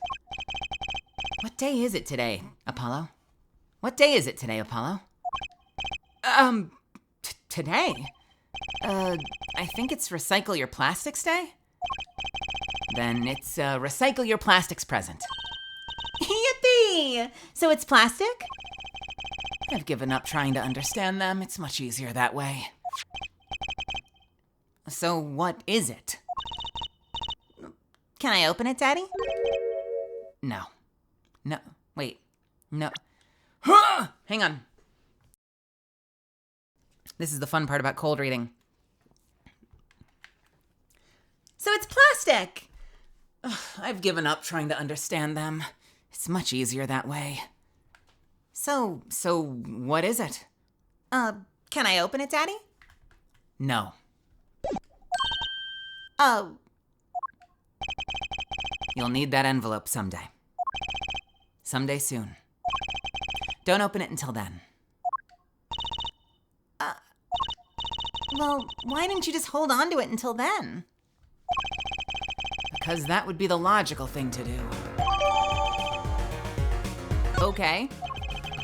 What day is it today, Apollo? What day is it today, Apollo? Today? I think it's Recycle Your Plastics Day? Then it's Recycle Your Plastics present. Yippee! So it's plastic? I've given up trying to understand them. It's much easier that way. So what is it? Can I open it, Daddy? No. No. Wait. No. Hang on. This is the fun part about cold reading. So it's plastic! Ugh, I've given up trying to understand them. It's much easier that way. So what is it? Can I open it, Daddy? No. Oh. You'll need that envelope someday. Someday soon. Don't open it until then. Well, why didn't you just hold on to it until then? Because that would be the logical thing to do. Okay.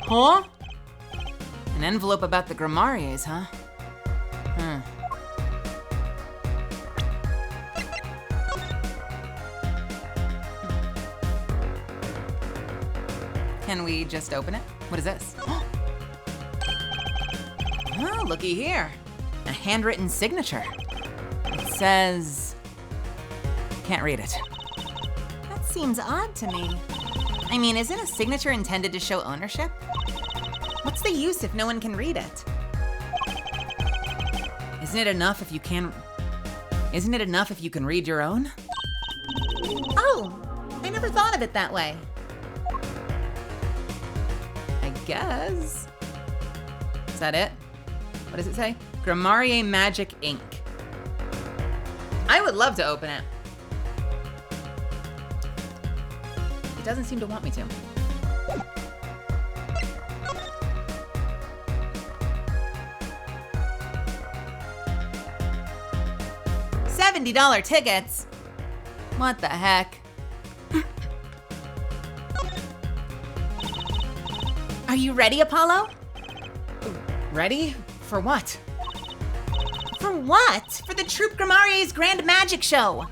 Huh? An envelope about the Grammariers, huh? Can we just open it? What is this? Oh, looky here. A handwritten signature. It says... Can't read it. That's seems odd to me. I mean, isn't a signature intended to show ownership? What's the use if no one can read it? Isn't it enough if you can read your own? Oh, I never thought of it that way. I guess. Is that it? What does it say? Grammarier Magic Ink. I would love to open it. It doesn't seem to want me to. $70 tickets? What the heck? Are you ready, Apollo? Ready? For what? For what? For the Troupe Grammarier's Grand Magic Show.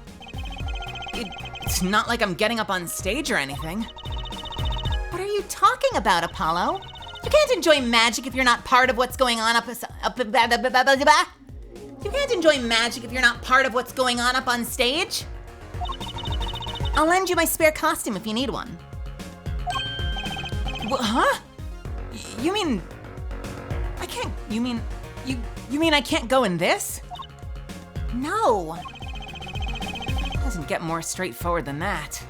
It's not like I'm getting up on stage or anything. What are you talking about, Apollo? You can't enjoy magic if you're not part of what's going on You can't enjoy magic if you're not part of what's going on up on stage. I'll lend you my spare costume if you need one. Huh? You mean I can't? You mean I can't go in this? No. Doesn't get more straightforward than that.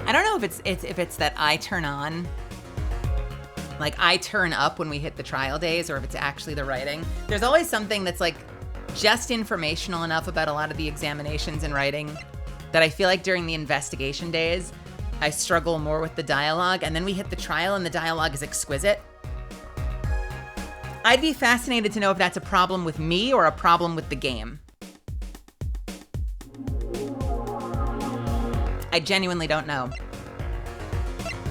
I don't know if it's that I turn on, like I turn up when we hit the trial days, or if it's actually the writing. There's always something that's like just informational enough about a lot of the examinations and writing that I feel like during the investigation days, I struggle more with the dialogue, and then we hit the trial and the dialogue is exquisite. I'd be fascinated to know if that's a problem with me or a problem with the game. I genuinely don't know.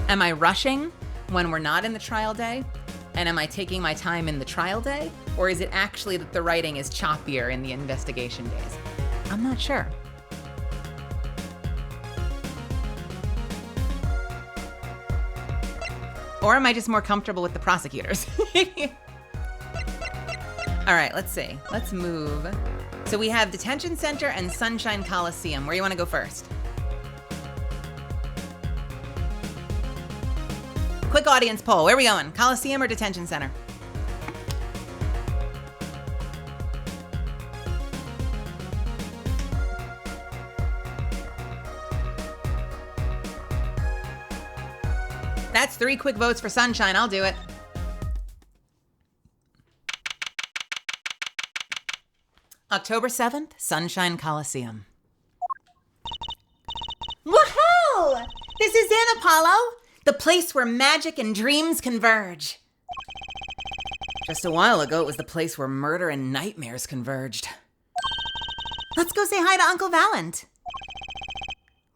Am I rushing when we're not in the trial day? And am I taking my time in the trial day? Or is it actually that the writing is choppier in the investigation days? I'm not sure. Or am I just more comfortable with the prosecutors? All right, let's see. Let's move. So we have Detention Center and Sunshine Coliseum. Where do you want to go first? Quick audience poll. Where are we going? Coliseum or Detention Center? That's 3 quick votes for Sunshine. I'll do it. October 7th, Sunshine Coliseum. Woohoo! This is it, Apollo! The place where magic and dreams converge. Just a while ago, it was the place where murder and nightmares converged. Let's go say hi to Uncle Valent.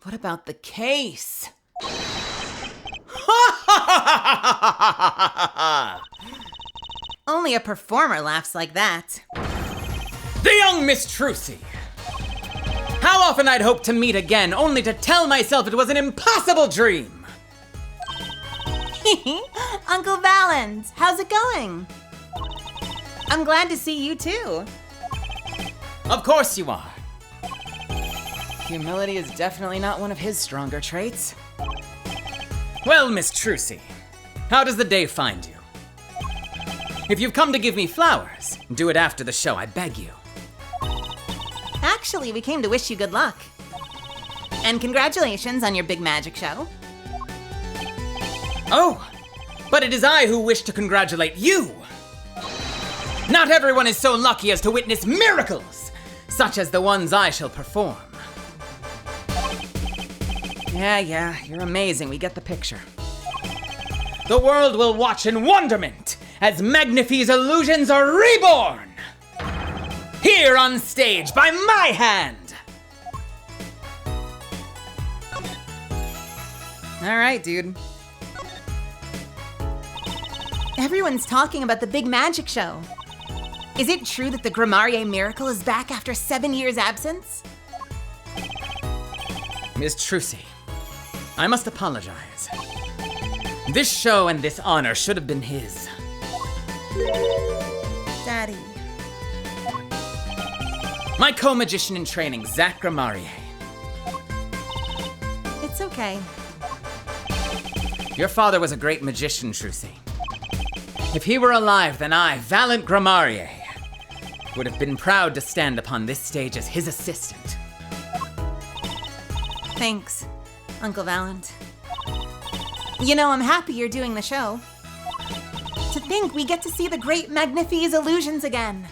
What about the case? Only a performer laughs like that. The young Miss Trucy! How often I'd hoped to meet again, only to tell myself it was an impossible dream! Uncle Valent, how's it going? I'm glad to see you too. Of course you are. Humility is definitely not one of his stronger traits. Well, Miss Trucy, how does the day find you? If you've come to give me flowers, do it after the show, I beg you. Actually, we came to wish you good luck. And congratulations on your big magic show. Oh, but it is I who wish to congratulate you. Not everyone is so lucky as to witness miracles, such as the ones I shall perform. Yeah, you're amazing. We get the picture. The world will watch in wonderment as Magnifie's illusions are reborn. Here on stage by my hand. All right, dude. Everyone's talking about the big magic show. Is it true that the Grammarier miracle is back after 7 years' absence? Miss Trucy, I must apologize. This show and this honor should have been his. Daddy. My co-magician in training, Zach Grammarier. It's okay. Your father was a great magician, Trucy. If he were alive, then I, Valiant Grammarier, would have been proud to stand upon this stage as his assistant. Thanks, Uncle Valent. You know, I'm happy you're doing the show. To think we get to see the great Magnifi's illusions again.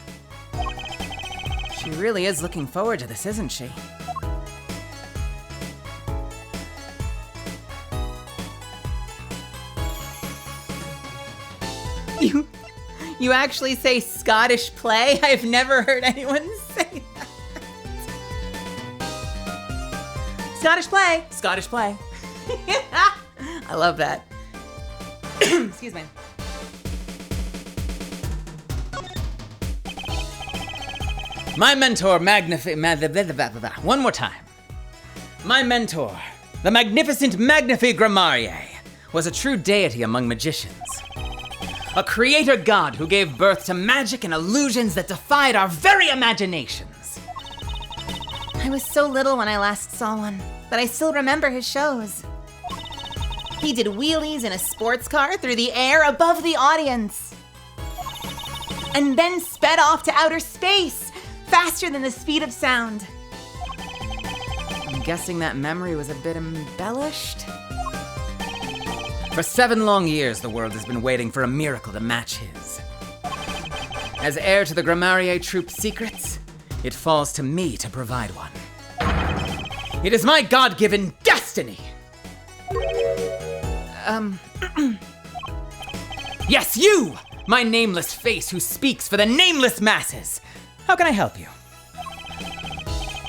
She really is looking forward to this, isn't she? You actually say Scottish play? I've never heard anyone say that. Scottish play. Scottish play. I love that. Excuse me. My mentor, one more time. My mentor, the magnificent Magnifi Grammarier, was a true deity among magicians. A creator god who gave birth to magic and illusions that defied our very imaginations. I was so little when I last saw one, but I still remember his shows. He did wheelies in a sports car through the air above the audience. And then sped off to outer space, faster than the speed of sound. I'm guessing that memory was a bit embellished. For 7 long years, the world has been waiting for a miracle to match his. As heir to the Grammarier Troupe's secrets, it falls to me to provide one. It is my God-given destiny! Yes, you! My nameless face who speaks for the nameless masses! How can I help you?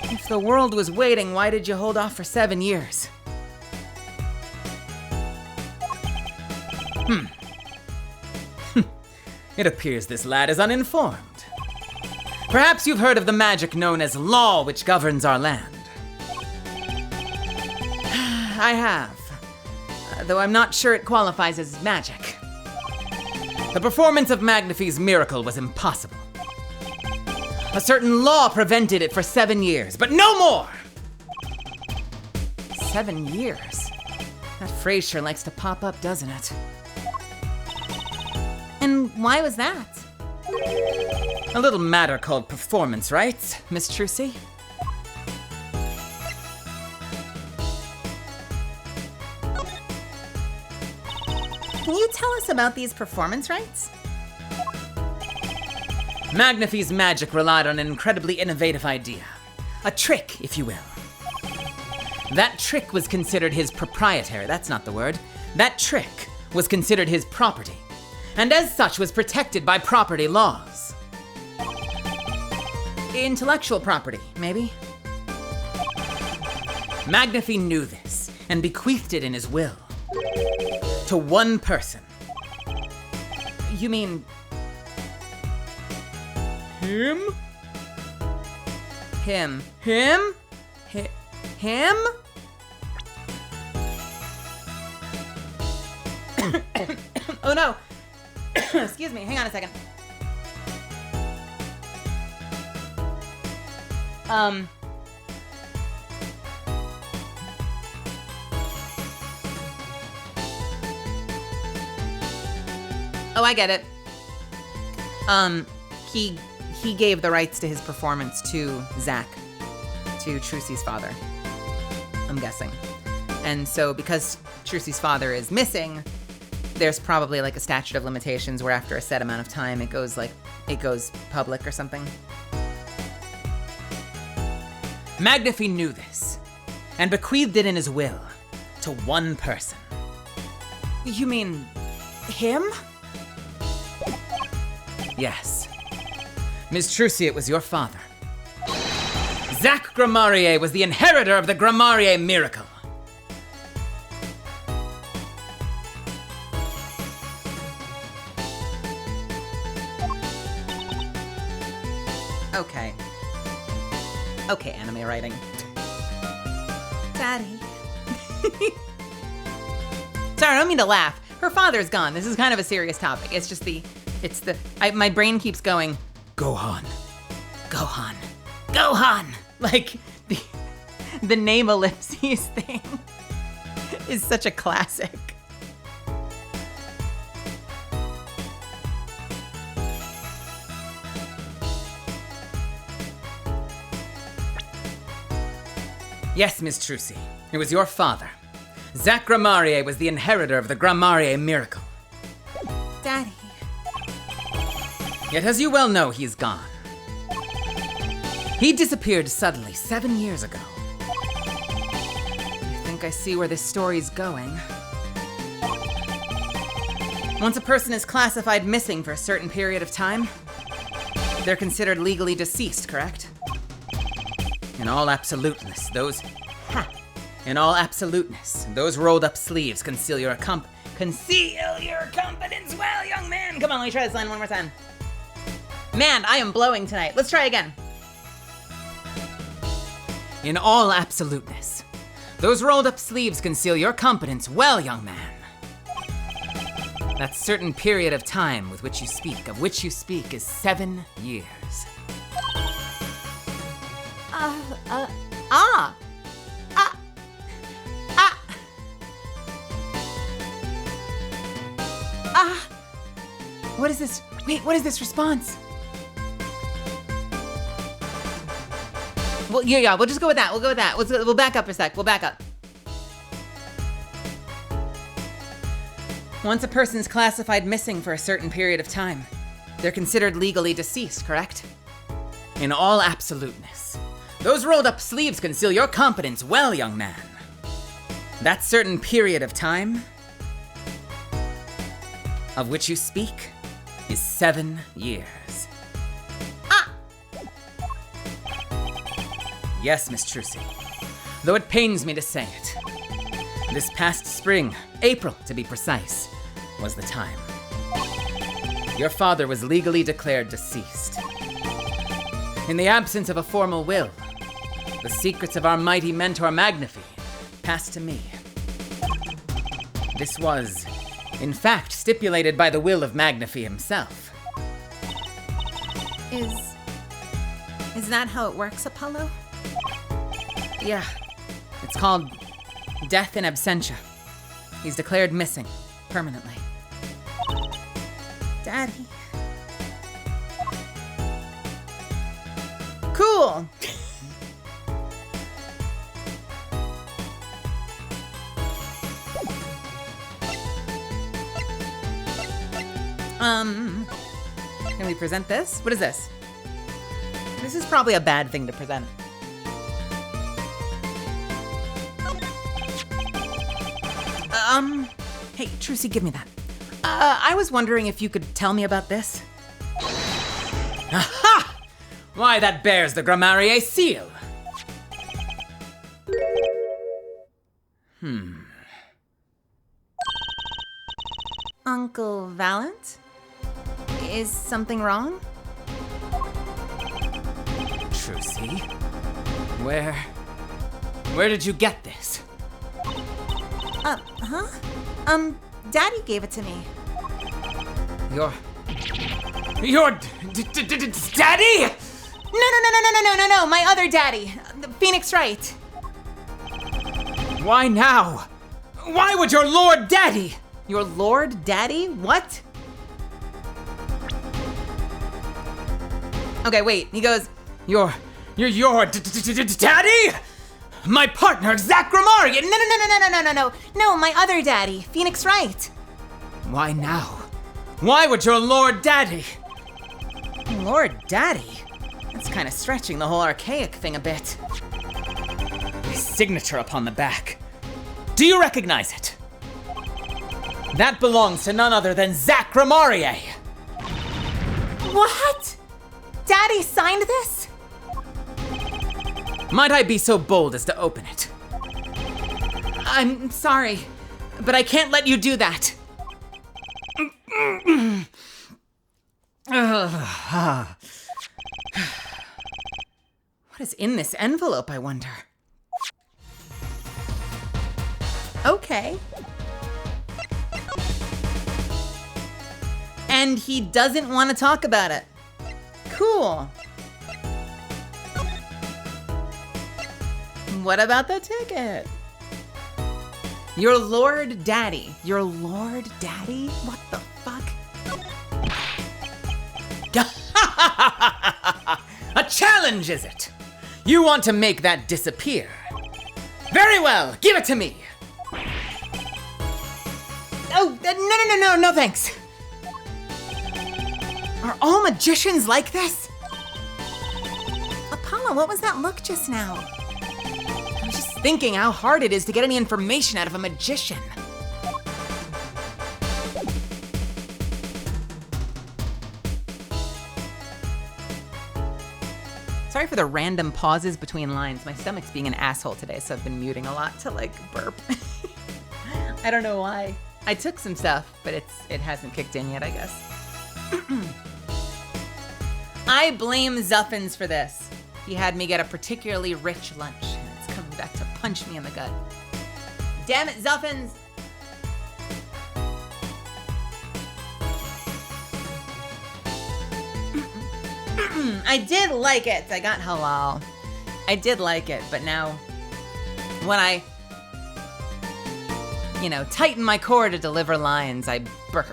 If the world was waiting, why did you hold off for 7 years? It appears this lad is uninformed. Perhaps you've heard of the magic known as law which governs our land. I have, though I'm not sure it qualifies as magic. The performance of Magnifi's miracle was impossible. A certain law prevented it for 7 years, but no more! 7 years? That phrase sure likes to pop up, doesn't it? And why was that? A little matter called performance rights, Miss Trucy. Can you tell us about these performance rights? Magnifi's magic relied on an incredibly innovative idea. A trick, if you will. That trick was considered his proprietary, that's not the word. That trick was considered his property, and as such was protected by property laws. Intellectual property, maybe? Magnifi knew this and bequeathed it in his will. To one person. You mean... Him? Him? Him? Him? Oh no! Excuse me, hang on a second. Oh, I get it. He gave the rights to his performance to Zach, to Trucy's father, I'm guessing. And so because Trucy's father is missing, there's probably like a statute of limitations where after a set amount of time it goes public or something. Magnifi knew this and bequeathed it in his will to one person. You mean him? Yes. Miss Trucy, it was your father. Zach Grammarier was the inheritor of the Grammarier miracle. Okay. Okay, anime writing. Daddy. Sorry, I don't mean to laugh. Her father's gone. This is kind of a serious topic. My brain keeps going, Gohan, Gohan, Gohan! Like, the name ellipses thing is such a classic. Yes, Miss Trucy. It was your father. Zac Grammarier was the inheritor of the Grammarier miracle. Daddy. Yet as you well know, he's gone. He disappeared suddenly 7 years ago. I think I see where this story's going. Once a person is classified missing for a certain period of time, they're considered legally deceased, correct? In all absoluteness, those rolled up sleeves conceal your competence well, young man. Come on, let me try this line one more time. Man, I am blowing tonight. Let's try again. In all absoluteness, those rolled up sleeves conceal your competence well, young man. That certain period of time of which you speak, is 7 years. What is this? Wait, what is this response? Well, yeah, we'll just go with that. We'll go with that. We'll back up a sec. We'll back up. Once a person's classified missing for a certain period of time, they're considered legally deceased, correct? In all absoluteness, those rolled up sleeves conceal your competence well, young man. That certain period of time of which you speak is 7 years. Yes, Miss Trucy, though it pains me to say it. This past spring, April to be precise, was the time. Your father was legally declared deceased. In the absence of a formal will, the secrets of our mighty mentor Magnifi passed to me. This was, in fact, stipulated by the will of Magnifi himself. Is that how it works, Apollo? Yeah, it's called death in absentia. He's declared missing, permanently. Daddy. Cool. Can we present this? What is this? This is probably a bad thing to present. Hey, Trucy, give me that. I was wondering if you could tell me about this. Aha! Why, that bears the Grammarier seal. Uncle Valent? Is something wrong? Trucy? Where did you get this? Daddy gave it to me. Your daddy? No, my other daddy, the Phoenix Wright. Why now? Why would your lord daddy? Your lord daddy? What? Okay, wait, he goes, Your daddy? My partner, Zac Grammarier. No, my other daddy, Phoenix Wright. Why now? Why would your lord daddy? Lord daddy? That's kind of stretching the whole archaic thing a bit. His signature upon the back. Do you recognize it? That belongs to none other than Zac Grammarier. What? Daddy signed this? Might I be so bold as to open it? I'm sorry, but I can't let you do that. What is in this envelope, I wonder? Okay. And he doesn't want to talk about it. Cool. What about the ticket? Your Lord Daddy. Your Lord Daddy? What the fuck? A challenge, is it? You want to make that disappear? Very well, give it to me. Oh, no, thanks. Are all magicians like this? Apollo, what was that look just now? I was just thinking how hard it is to get any information out of a magician. Sorry for the random pauses between lines. My stomach's being an asshole today, so I've been muting a lot to like burp. I don't know why. I took some stuff, but it hasn't kicked in yet, I guess. I blame Zuffins for this. He had me get a particularly rich lunch, and it's coming back to punch me in the gut. Damn it, Zuffins! I did like it. I got halal. I did like it, but now when I, tighten my core to deliver lines, I burp.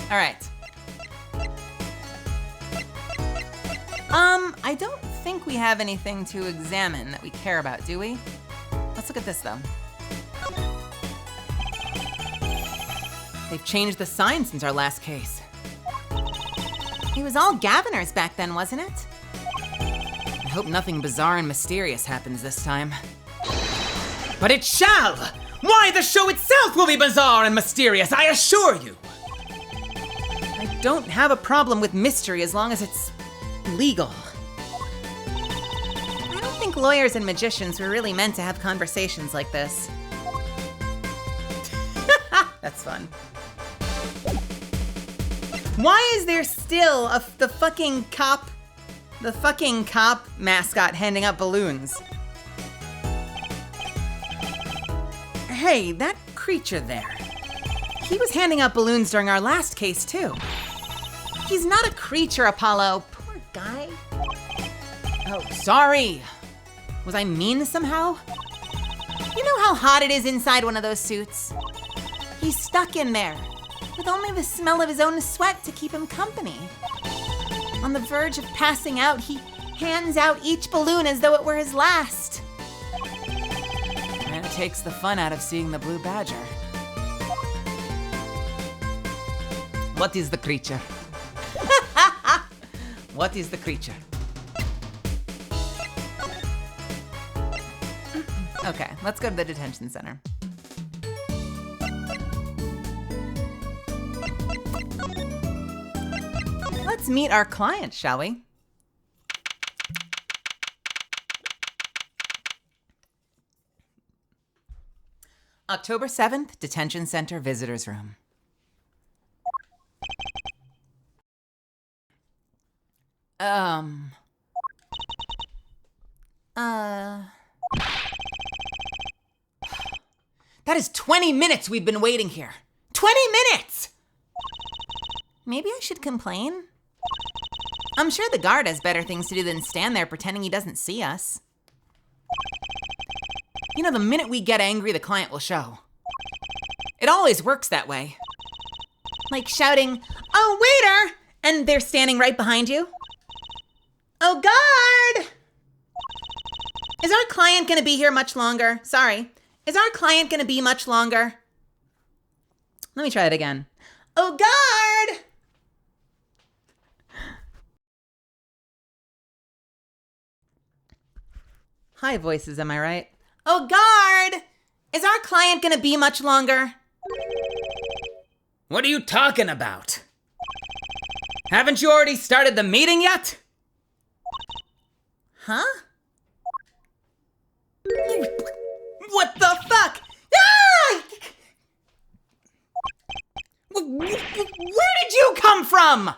All right. I don't think we have anything to examine that we care about, do we? Let's look at this, though. They've changed the sign since our last case. It was all Gaviner's back then, wasn't it? I hope nothing bizarre and mysterious happens this time. But it shall! Why, the show itself will be bizarre and mysterious, I assure you! I don't have a problem with mystery as long as it's legal. I don't think lawyers and magicians were really meant to have conversations like this. That's fun. Why is there still the fucking cop mascot handing out balloons? Hey, that creature there. He was handing out balloons during our last case, too. He's not a creature, Apollo. Poor guy. Oh, sorry. Was I mean somehow? You know how hot it is inside one of those suits? He's stuck in there, with only the smell of his own sweat to keep him company. On the verge of passing out, he hands out each balloon as though it were his last. And it takes the fun out of seeing the blue badger. What is the creature? What is the creature? Okay, let's go to the detention center. Let's meet our client, shall we? October 7th, Detention Center Visitors Room. That is 20 minutes we've been waiting here. 20 minutes! Maybe I should complain? I'm sure the guard has better things to do than stand there pretending he doesn't see us. You know, the minute we get angry, the client will show. It always works that way. Like shouting, "Oh, waiter!" and they're standing right behind you. "Oh, guard! Is our client gonna be here much longer? Sorry. Is our client gonna be much longer?" Let me try it again. "Oh, guard!" High voices, am I right? "Oh, guard! Is our client gonna be much longer?" What are you talking about? Haven't you already started the meeting yet? Huh? What the fuck? Ah! Where did you come from?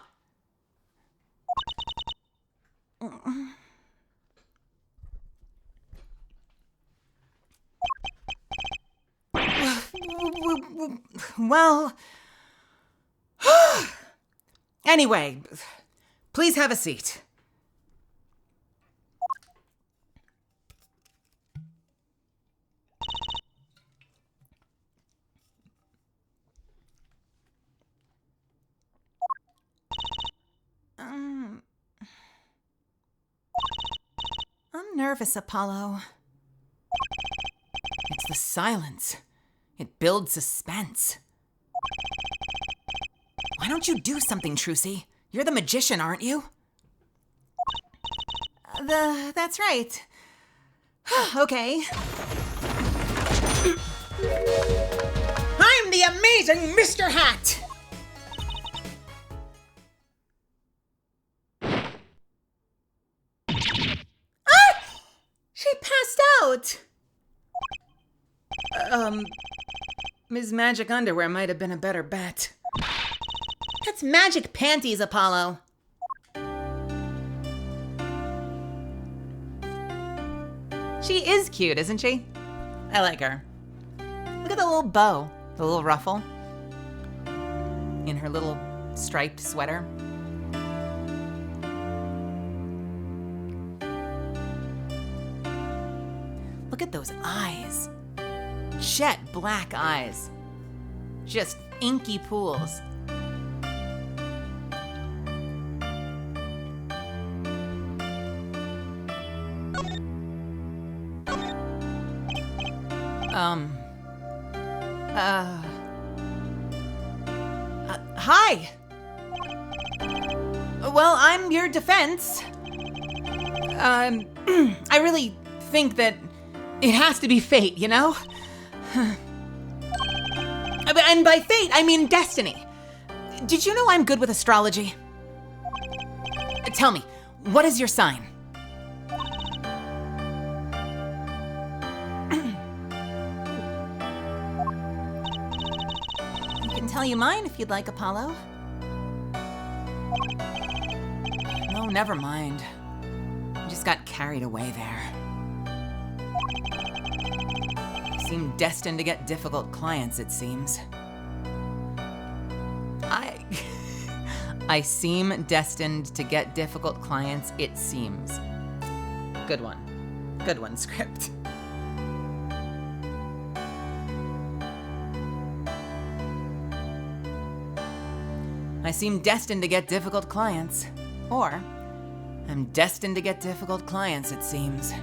Well, anyway, Please have a seat. I'm nervous, Apollo. It's the silence. It builds suspense. Why don't you do something, Trucy? You're the magician, aren't you? That's right. Okay. I'm the amazing Mr. Hat! She passed out! Ms. Magic Underwear might have been a better bet. That's magic panties, Apollo. She is cute, isn't she? I like her. Look at the little bow, the little ruffle in her little striped sweater. Look at those eyes. Jet black eyes. Just inky pools. Hi. Well, I'm your defense. I really think that it has to be fate, you know? And by fate, I mean destiny. Did you know I'm good with astrology? Tell me, what is your sign? I can tell you mine if you'd like, Apollo. No, never mind. I just got carried away there. Seem destined to get difficult clients, it seems. I seem destined to get difficult clients, it seems. Good one. Good one, script. I seem destined to get difficult clients. Or, I'm destined to get difficult clients, it seems.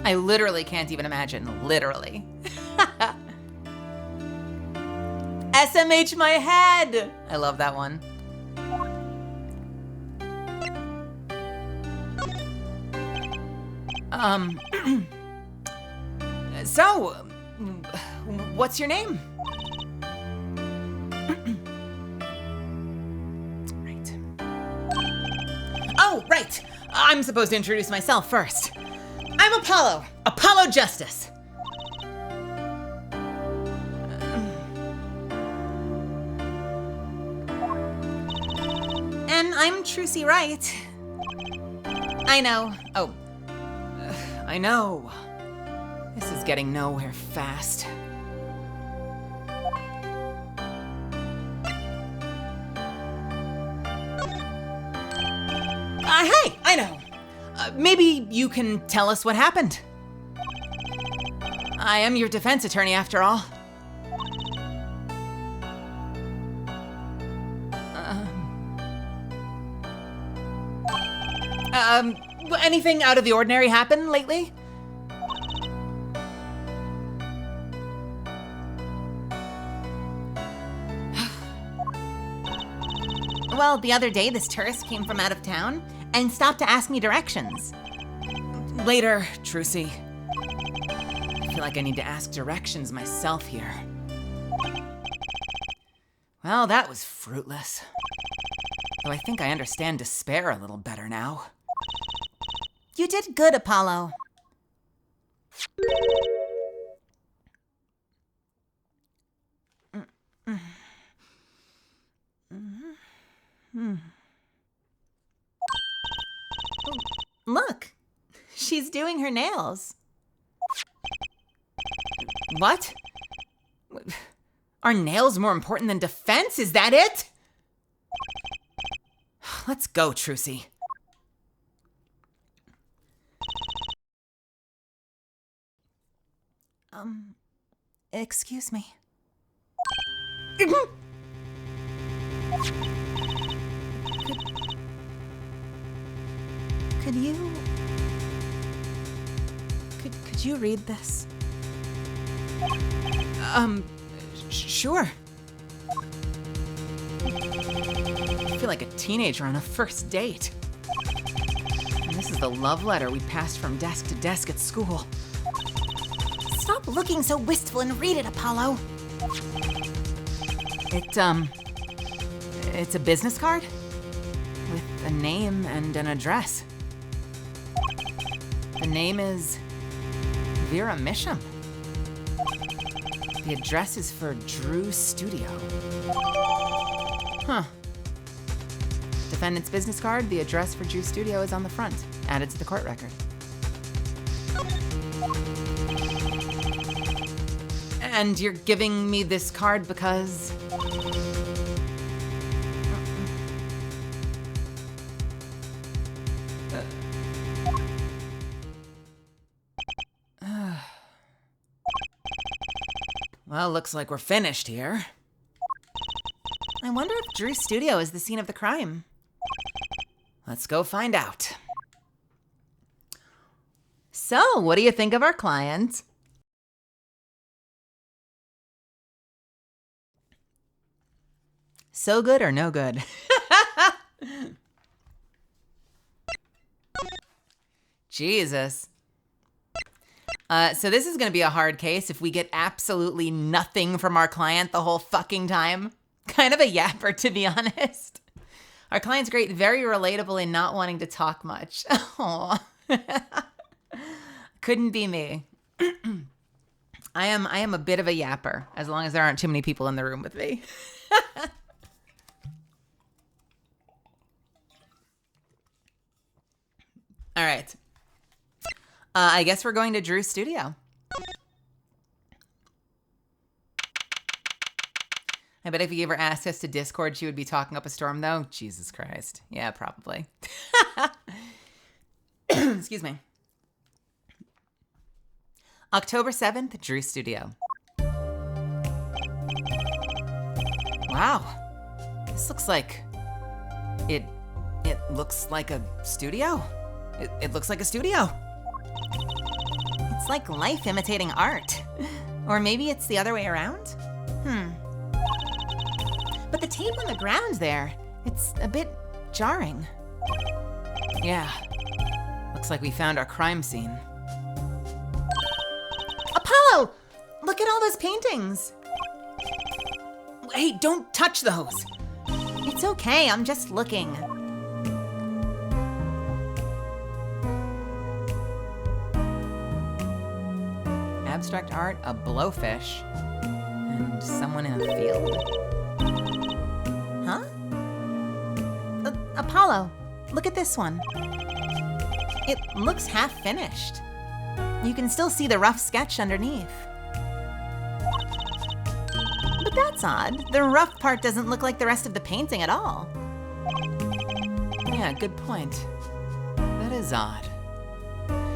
I literally can't even imagine. Literally. SMH my head! I love that one. So, what's your name? Right. Oh, right. I'm supposed to introduce myself first. I'm Apollo. Apollo Justice. And I'm Trucy Wright. I know. Oh. I know. This is getting nowhere fast. Hey, I know. Maybe you can tell us what happened. I am your defense attorney, after all. Anything out of the ordinary happen lately? Well, the other day, this tourist came from out of town and stopped to ask me directions. Later, Trucy. I feel like I need to ask directions myself here. Well, that was fruitless. Though I think I understand despair a little better now. You did good, Apollo. Look, she's doing her nails. What? Are nails more important than defense? Is that it? Let's go, Trucy. Excuse me. Could you... Could you read this? Sure. I feel like a teenager on a first date. And this is the love letter we passed from desk to desk at school. Stop looking so wistful and read it, Apollo. It's a business card with a name and an address. The name is Vera Misham. The address is for Drew Studio. Huh. Defendant's business card, the address for Drew Studio is on the front, added to the court record. And you're giving me this card because... Well, looks like we're finished here. I wonder if Drew Studio is the scene of the crime. Let's go find out. So, what do you think of our client? So good or no good? Jesus. So this is going to be a hard case if we get absolutely nothing from our client the whole fucking time. Kind of a yapper, to be honest. Our client's great, very relatable in not wanting to talk much. Aw. Couldn't be me. I am a bit of a yapper, as long as there aren't too many people in the room with me. All right. I guess we're going to Drew's studio. I bet if you gave her access to Discord, she would be talking up a storm, though. Jesus Christ. Yeah, probably. Excuse me. October 7th, Drew Studio. Wow. This looks like... It looks like a studio. It looks like a studio. It's like life imitating art. Or maybe it's the other way around? But the tape on the ground there, it's a bit jarring. Yeah. Looks like we found our crime scene. Apollo! Look at all those paintings. Hey, don't touch those. It's okay, I'm just looking. Abstract art, a blowfish, and someone in a field. Huh? Apollo, look at this one. It looks half finished. You can still see the rough sketch underneath. But that's odd. The rough part doesn't look like the rest of the painting at all. Yeah, good point. That is odd.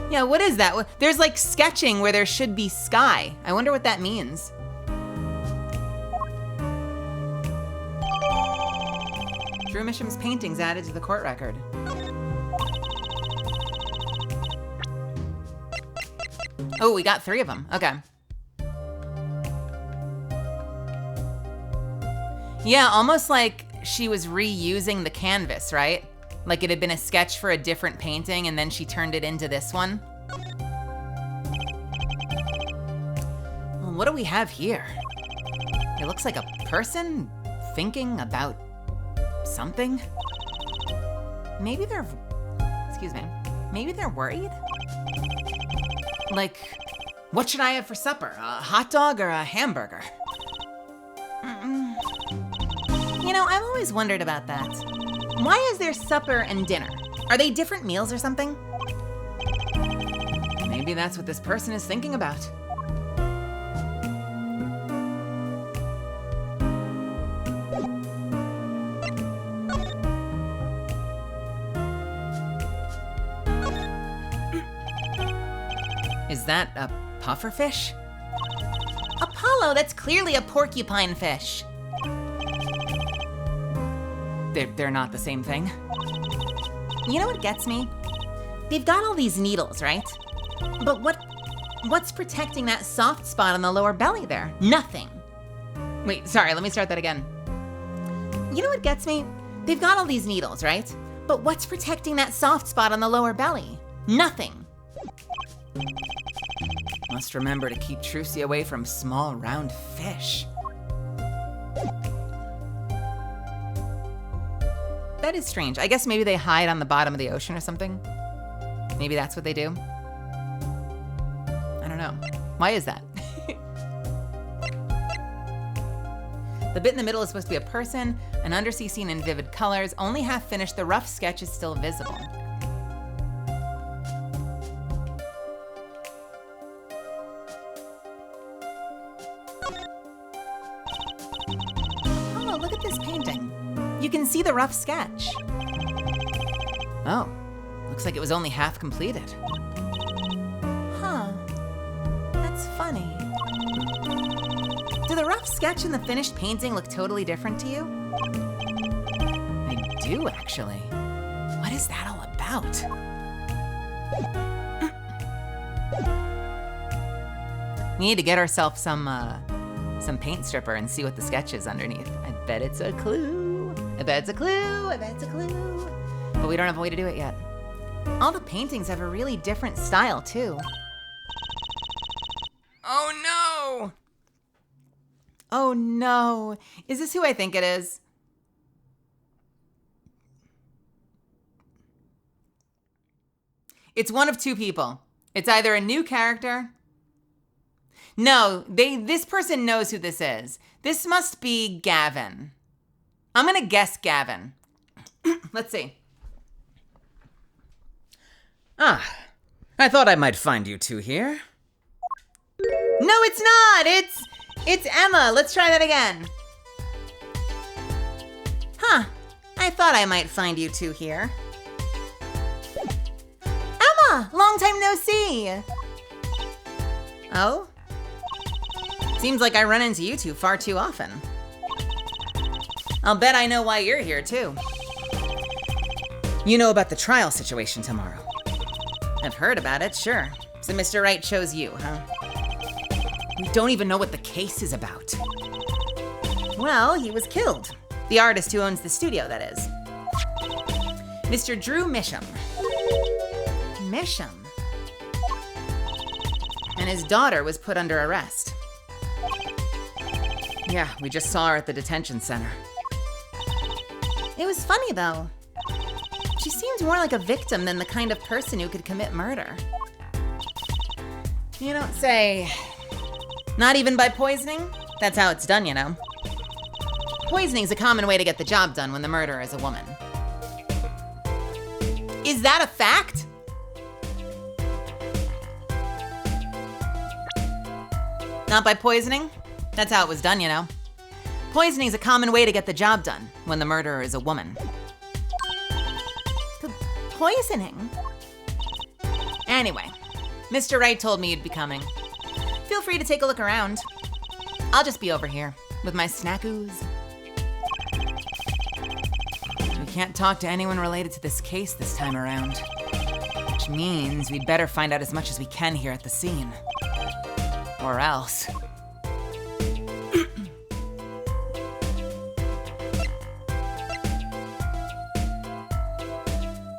Yeah, what is that? There's like sketching where there should be sky. I wonder what that means. Drew Misham's paintings added to the court record. Oh, we got 3 of them. Okay. Yeah, almost like she was reusing the canvas, right? Like it had been a sketch for a different painting and then she turned it into this one. Well, what do we have here? It looks like a person thinking about something. Maybe they're, excuse me, maybe they're worried? Like, what should I have for supper? A hot dog or a hamburger? You know, I've always wondered about that. Why is there supper and dinner? Are they different meals or something? Maybe that's what this person is thinking about. Is that a pufferfish? Apollo, that's clearly a porcupine fish. They're not the same thing. You know what gets me? They've got all these needles, right? But what's protecting that soft spot on the lower belly there? Nothing. Wait, sorry, let me start that again. You know what gets me? They've got all these needles, right? But what's protecting that soft spot on the lower belly? Nothing. Must remember to keep Trucy away from small, round fish. That is strange. I guess maybe they hide on the bottom of the ocean or something. Maybe that's what they do. I don't know. Why is that? The bit in the middle is supposed to be a person, an undersea scene in vivid colors, only half finished, the rough sketch is still visible. Oh, look at this painting. You can see the rough sketch. Oh, looks like it was only half completed. Huh, that's funny. Do the rough sketch and the finished painting look totally different to you? I do, actually. What is that all about? We need to get ourselves some paint stripper and see what the sketch is underneath. I bet it's a clue. I bet it's a clue. I bet it's a clue. But we don't have a way to do it yet. All the paintings have a really different style, too. Oh, no! Oh no, is this who I think it is? It's one of two people. It's either a new character. No, this person knows who this is. This must be Gavin. I'm gonna guess Gavin. Let's see. Ah, I thought I might find you two here. No, it's not. It's Emma. Let's try that again. Huh. I thought I might find you two here. Emma! Long time no see. Oh? Seems like I run into you two far too often. I'll bet I know why you're here, too. You know about the trial situation tomorrow. I've heard about it, sure. So Mr. Wright chose you, huh? We don't even know what the case is about. Well, he was killed. The artist who owns the studio, that is. Mr. Drew Misham. Misham? And his daughter was put under arrest. Yeah, we just saw her at the detention center. It was funny, though. She seemed more like a victim than the kind of person who could commit murder. You don't say. Not even by poisoning? That's how it's done, you know. Poisoning's a common way to get the job done when the murderer is a woman. Is that a fact? Not by poisoning? That's how it was done, you know. Poisoning's a common way to get the job done when the murderer is a woman. The poisoning? Anyway, Mr. Wright told me you'd be coming. Feel free to take a look around. I'll just be over here with my snackoos. We can't talk to anyone related to this case this time around, which means we'd better find out as much as we can here at the scene. Or else.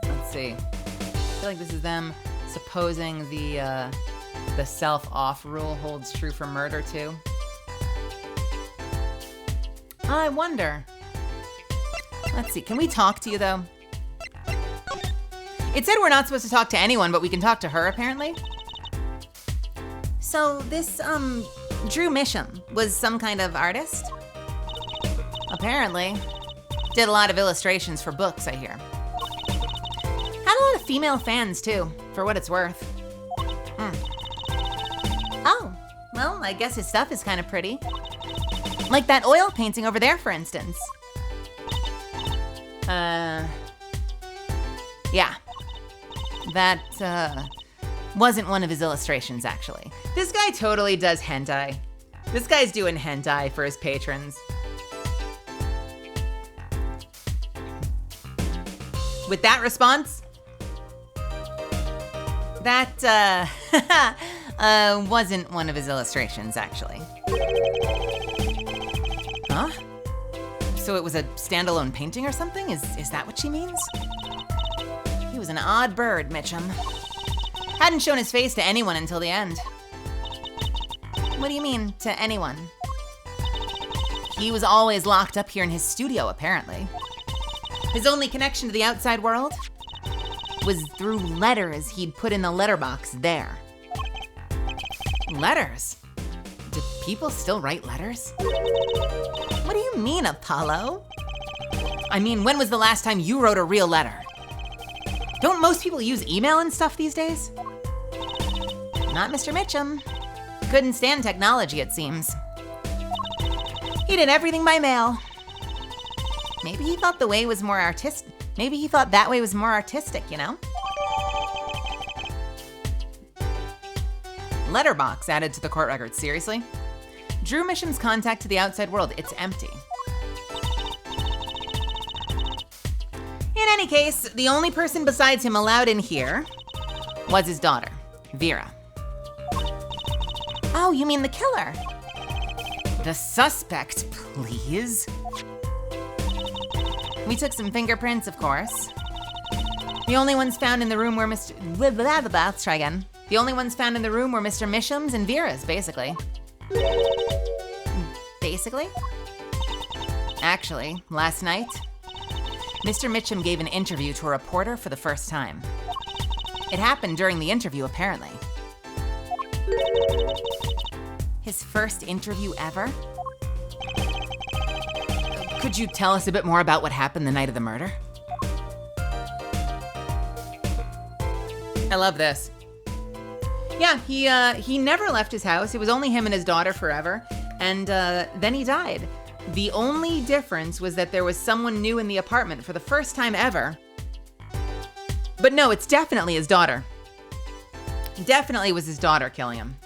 Let's see. I feel like this is them supposing the self-off rule holds true for murder too. I wonder. Let's see, can we talk to you though? It said we're not supposed to talk to anyone, but we can talk to her apparently. So this, Drew Misham was some kind of artist? Apparently. Did a lot of illustrations for books, I hear. Had a lot of female fans too, for what it's worth. Oh, well, I guess his stuff is kind of pretty. Like that oil painting over there, for instance. Yeah. That, Wasn't one of his illustrations, actually. This guy totally does hentai. This guy's doing hentai for his patrons. With that response, that wasn't one of his illustrations, actually. Huh? So it was a standalone painting or something? Is that what she means? He was an odd bird, Mitchum. Hadn't shown his face to anyone until the end. What do you mean, to anyone? He was always locked up here in his studio, apparently. His only connection to the outside world was through letters he'd put in the letterbox there. Letters? Do people still write letters? What do you mean, Apollo? I mean, when was the last time you wrote a real letter? Don't most people use email and stuff these days? Not Mr. Mitchum. Couldn't stand technology, it seems. He did everything by mail. Maybe he thought the way was more artistic. Maybe he thought that way was more artistic, you know? Letterbox added to the court record, seriously? Drew Mitchum's contact to the outside world, it's empty. In any case, the only person besides him allowed in here was his daughter, Vera. Oh, you mean the killer? The suspect, please. We took some fingerprints, of course. The only ones found in the room were Mr. Let's try again. The only ones found in the room were Mr. Mitchum's and Vera's, basically. Basically? Actually, last night, Mr. Mitchum gave an interview to a reporter for the first time. It happened during the interview, apparently. His first interview ever? Could you tell us a bit more about what happened the night of the murder? I love this. Yeah, he never left his house. It was only him and his daughter forever. And then he died. The only difference was that there was someone new in the apartment for the first time ever. But no, it's definitely his daughter. Definitely was his daughter killing him.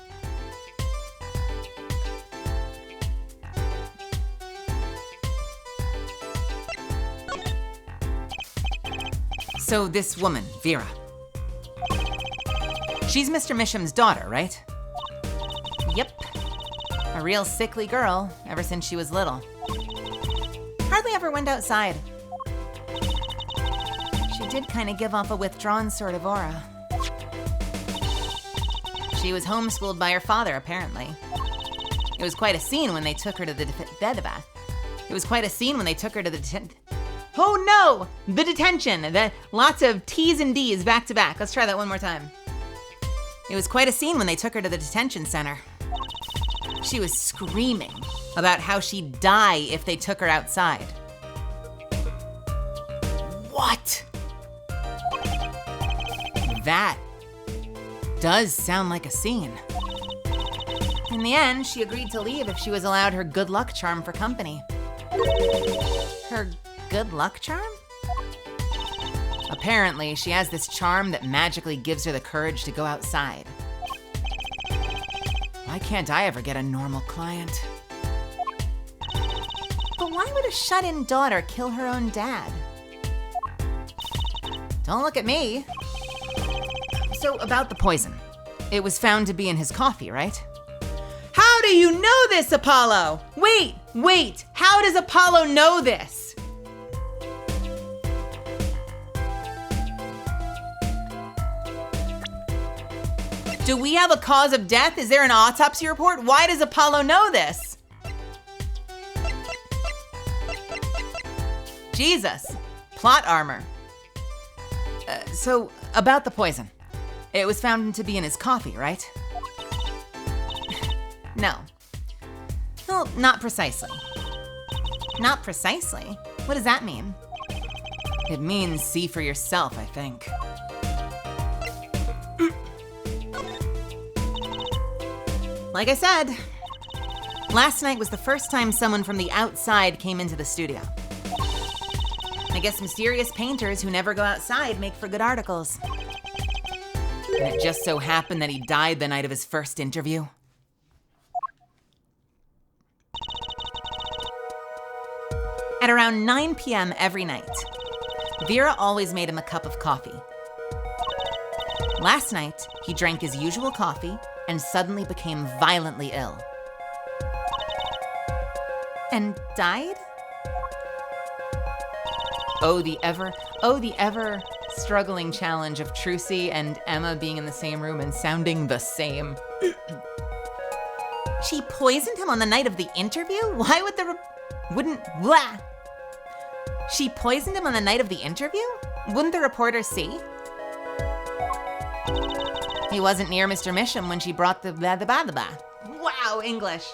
So this woman, Vera. She's Mr. Mitchum's daughter, right? Yep. A real sickly girl ever since she was little. Hardly ever went outside. She did kind of give off a withdrawn sort of aura. She was homeschooled by her father, apparently. It was quite a scene when they took her to the Oh no! The detention! Lots of T's and D's back to back. Let's try that one more time. It was quite a scene when they took her to the detention center. She was screaming about how she'd die if they took her outside. What? That does sound like a scene. In the end, she agreed to leave if she was allowed her good luck charm for company. Her good luck charm? Apparently, she has this charm that magically gives her the courage to go outside. Why can't I ever get a normal client? But why would a shut-in daughter kill her own dad? Don't look at me. So, about the poison. It was found to be in his coffee, right? How do you know this, Apollo? Wait, how does Apollo know this? Do we have a cause of death? Is there an autopsy report? Why does Apollo know this? Jesus, plot armor. So, about the poison. It was found to be in his coffee, right? No. Well, not precisely. Not precisely? What does that mean? It means see for yourself, I think. Like I said, last night was the first time someone from the outside came into the studio. I guess mysterious painters who never go outside make for good articles. And it just so happened that he died the night of his first interview. At around 9 p.m. every night, Vera always made him a cup of coffee. Last night, he drank his usual coffee and suddenly became violently ill. And died? Oh, the ever struggling challenge of Trucy and Emma being in the same room and sounding the same. She poisoned him on the night of the interview? Why would blah. She poisoned him on the night of the interview? Wouldn't the reporter see? He wasn't near Mr. Misham when she brought the blah. Wow, English.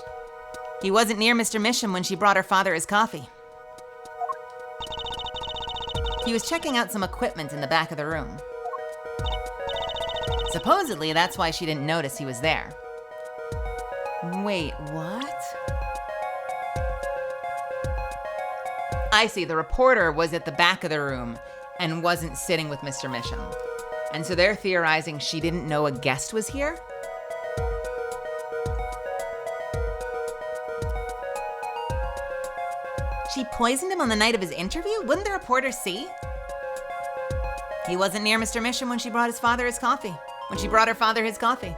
He wasn't near Mr. Misham when she brought her father his coffee. He was checking out some equipment in the back of the room. Supposedly, that's why she didn't notice he was there. Wait, what? I see, the reporter was at the back of the room and wasn't sitting with Mr. Misham. And so they're theorizing she didn't know a guest was here? She poisoned him on the night of his interview? Wouldn't the reporter see? He wasn't near Mr. Misham when she brought his father his coffee. When she brought her father his coffee.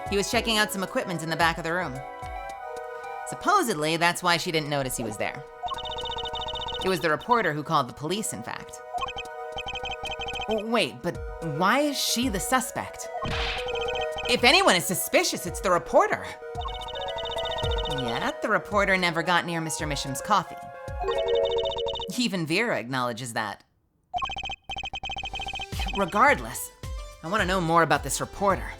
He was checking out some equipment in the back of the room. Supposedly, that's why she didn't notice he was there. It was the reporter who called the police, in fact. Wait, but why is she the suspect? If anyone is suspicious, it's the reporter. Yet, the reporter never got near Mr. Misham's coffee. Even Vera acknowledges that. Regardless, I want to know more about this reporter.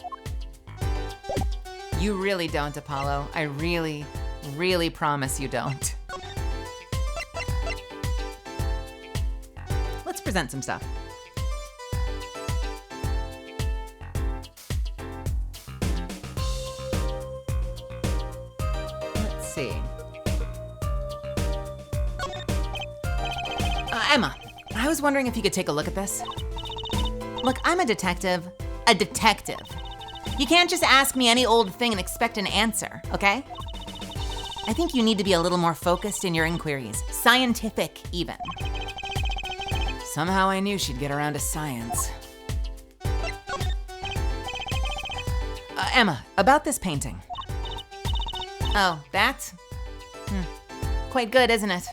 You really don't, Apollo. I really, really promise you don't. Let's present some stuff. Let's see. Emma, I was wondering if you could take a look at this. Look, I'm a detective. A detective. You can't just ask me any old thing and expect an answer, okay? I think you need to be a little more focused in your inquiries. Scientific, even. Somehow I knew she'd get around to science. Emma, about this painting. Oh, that? Quite good, isn't it?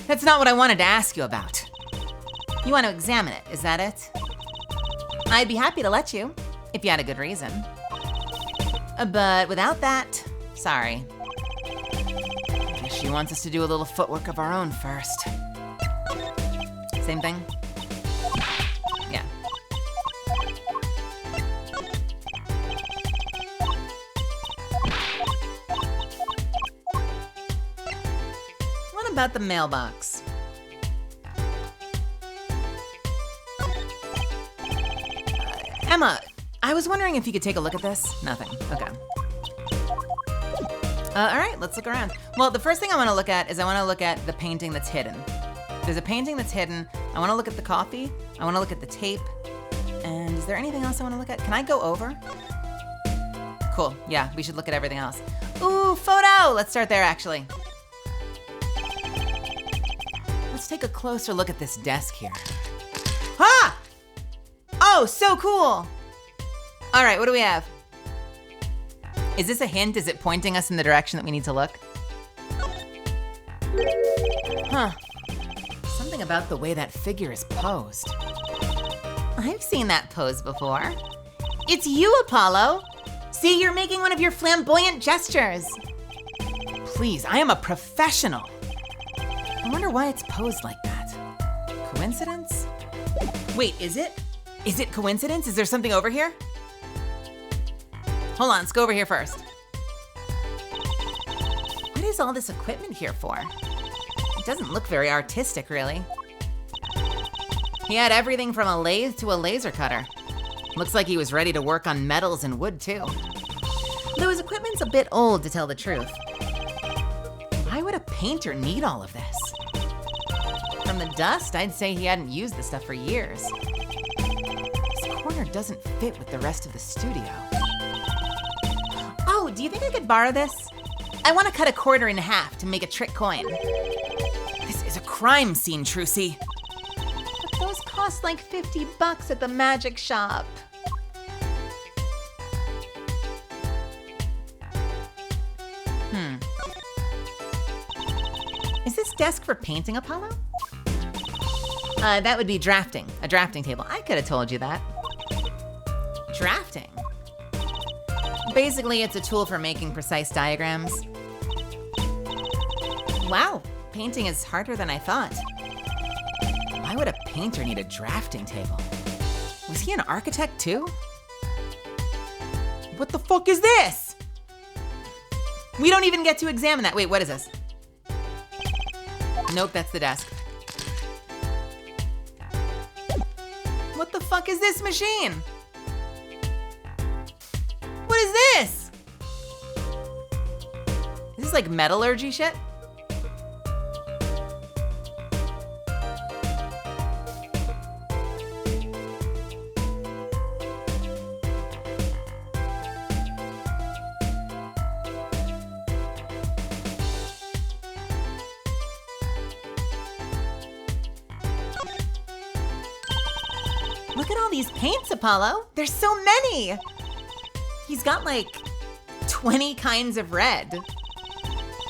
That's not what I wanted to ask you about. You want to examine it, is that it? I'd be happy to let you, if you had a good reason. But without that, sorry. Guess she wants us to do a little footwork of our own first. Same thing? Yeah. What about the mailbox? Emma, I was wondering if you could take a look at this. Nothing. Okay. All right, let's look around. Well, the first thing I want to look at is I want to look at the painting that's hidden. There's a painting that's hidden. I want to look at the coffee. I want to look at the tape. And is there anything else I want to look at? Can I go over? Cool. Yeah, we should look at everything else. Ooh, photo! Let's start there, actually. Let's take a closer look at this desk here. Ha! Oh, so cool! All right, what do we have? Is this a hint? Is it pointing us in the direction that we need to look? Huh. Something about the way that figure is posed. I've seen that pose before. It's you, Apollo! See, you're making one of your flamboyant gestures. Please, I am a professional. I wonder why it's posed like that. Coincidence? Wait, is it? Is it coincidence? Is there something over here? Hold on, let's go over here first. What is all this equipment here for? It doesn't look very artistic, really. He had everything from a lathe to a laser cutter. Looks like he was ready to work on metals and wood, too. Though his equipment's a bit old, to tell the truth. Why would a painter need all of this? From the dust, I'd say he hadn't used this stuff for years. This corner corner doesn't fit with the rest of the studio. Oh, do you think I could borrow this? I want to cut a quarter in half to make a trick coin. This is a crime scene, Trucy. But those cost like $50 at the magic shop. Is this desk for painting, Apollo? That would be drafting, a drafting table. I could have told you that. Drafting? Basically, it's a tool for making precise diagrams. Wow, painting is harder than I thought. Why would a painter need a drafting table? Was he an architect too? What the fuck is this? We don't even get to examine that. Wait, what is this? Nope, that's the desk. What the fuck is this machine? What is this? Is this like metallurgy shit? Look at all these paints, Apollo. There's so many. He's got like 20 kinds of red.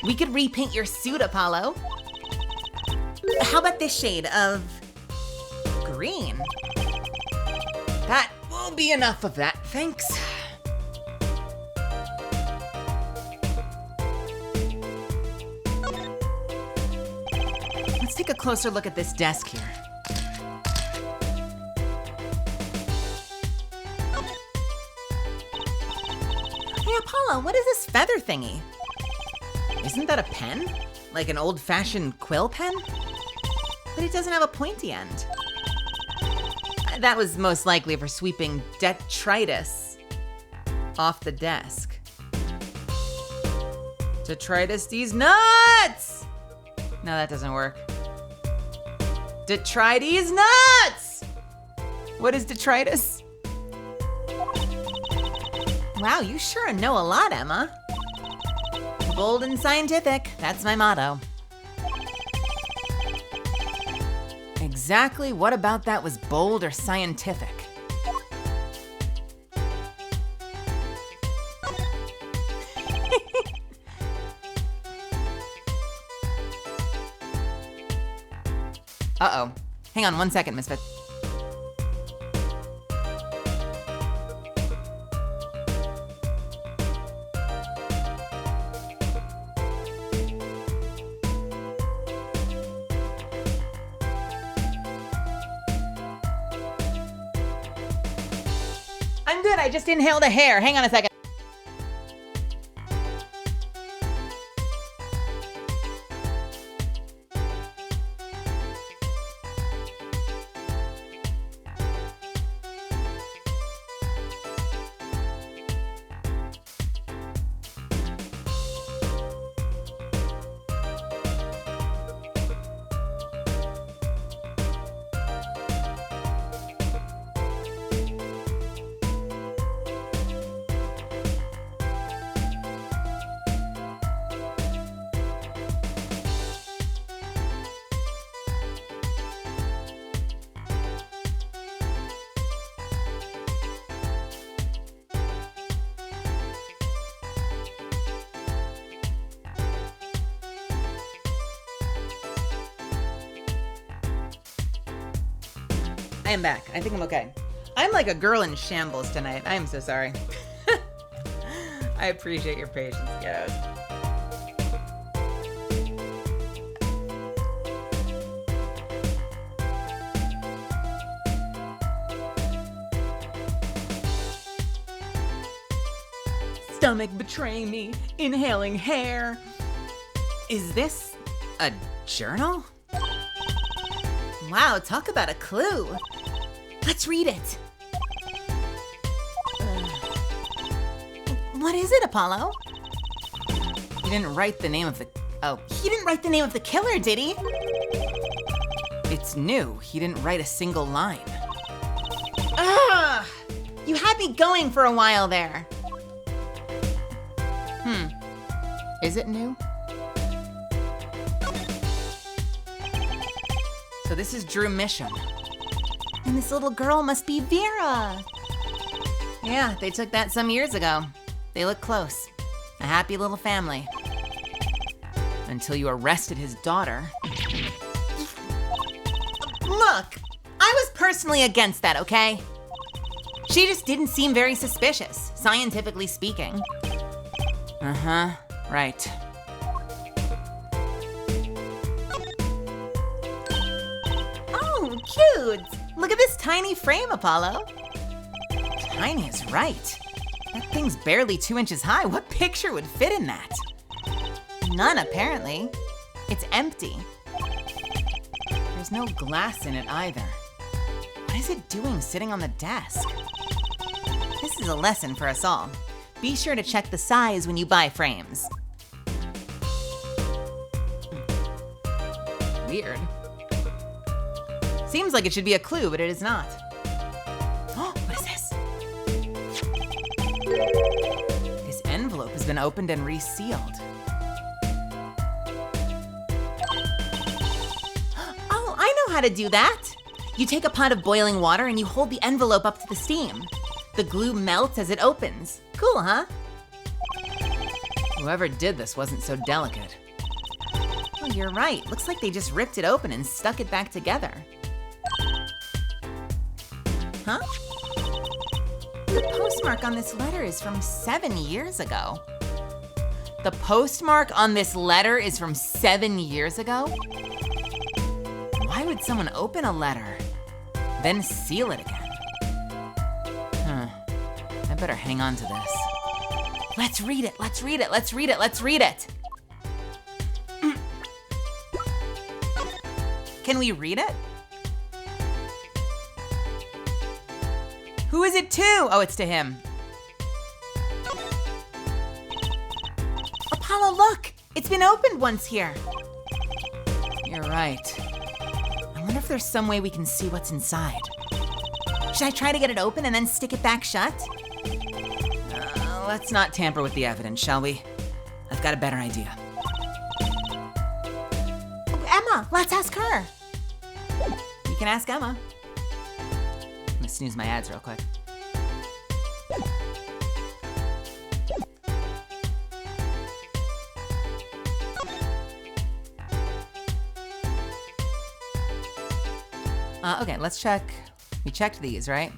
We could repaint your suit, Apollo. How about this shade of green? That will be enough of that, thanks. Let's take a closer look at this desk here. Hey, Apollo, what is this feather thingy? Isn't that a pen? Like an old-fashioned quill pen? But it doesn't have a pointy end. That was most likely for sweeping detritus off the desk. Detritus these nuts! No, that doesn't work. Detritus nuts! What is detritus? Wow, you sure know a lot, Emma. Bold and scientific, that's my motto. Exactly what about that was bold or scientific? Uh-oh. Hang on 1 second, Misfit. I'm good, I just inhaled a hair. Hang on a second. I am back. I think I'm okay. I'm like a girl in shambles tonight. I am so sorry. I appreciate your patience, kiddos. Stomach betray me, inhaling hair. Is this a journal? Wow, talk about a clue. Let's read it. What is it, Apollo? He didn't write the name of the... Oh, he didn't write the name of the killer, did he? It's new. He didn't write a single line. Ah! You had me going for a while there. Is it new? So this is Drew Misham. And this little girl must be Vera. Yeah, they took that some years ago. They look close. A happy little family. Until you arrested his daughter. Look, I was personally against that, okay? She just didn't seem very suspicious, scientifically speaking. Right. Oh, cute! Look at this tiny frame, Apollo. Tiny is right. That thing's barely 2 inches high. What picture would fit in that? None, apparently. It's empty. There's no glass in it either. What is it doing sitting on the desk? This is a lesson for us all. Be sure to check the size when you buy frames. Weird. Seems like it should be a clue, but it is not. Oh, what is this? This envelope has been opened and resealed. Oh, I know how to do that. You take a pot of boiling water and you hold the envelope up to the steam. The glue melts as it opens. Cool, huh? Whoever did this wasn't so delicate. Oh, you're right. Looks like they just ripped it open and stuck it back together. Huh? The postmark on this letter is from 7 years ago. The postmark on this letter is from 7 years ago? Why would someone open a letter, then seal it again? I better hang on to this. Let's read it, let's read it, let's read it, let's read it. Can we read it? Who is it to? Oh, it's to him. Apollo, look! It's been opened once here. You're right. I wonder if there's some way we can see what's inside. Should I try to get it open and then stick it back shut? Let's not tamper with the evidence, shall we? I've got a better idea. Emma, let's ask her. You can ask Emma. I'm gonna snooze my ads real quick. Okay, let's check. We checked these, right?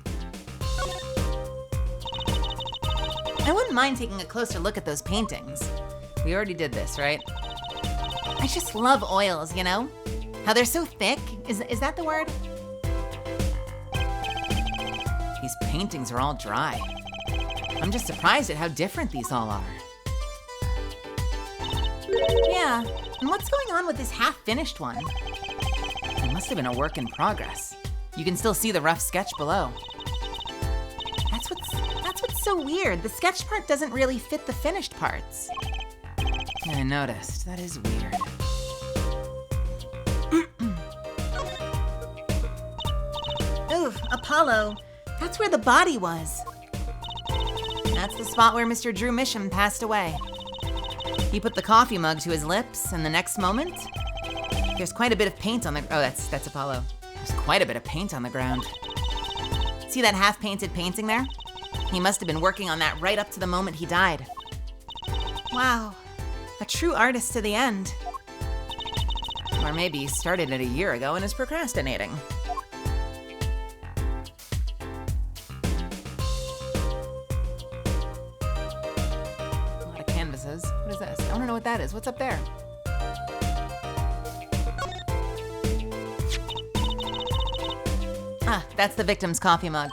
I wouldn't mind taking a closer look at those paintings. We already did this, right? I just love oils, you know? How they're so thick. Is that the word? These paintings are all dry. I'm just surprised at how different these all are. Yeah, and what's going on with this half-finished one? It must have been a work in progress. You can still see the rough sketch below. That's what's so weird. The sketch part doesn't really fit the finished parts. Yeah, I noticed. That is weird. Ooh, Apollo. That's where the body was. That's the spot where Mr. Drew Misham passed away. He put the coffee mug to his lips, and the next moment, there's quite a bit of paint on the... Oh, that's Apollo. There's quite a bit of paint on the ground. See that half-painted painting there? He must have been working on that right up to the moment he died. Wow, a true artist to the end. Or maybe he started it a year ago and is procrastinating. A lot of canvases. What is this? I want to know what that is. What's up there? Ah, that's the victim's coffee mug.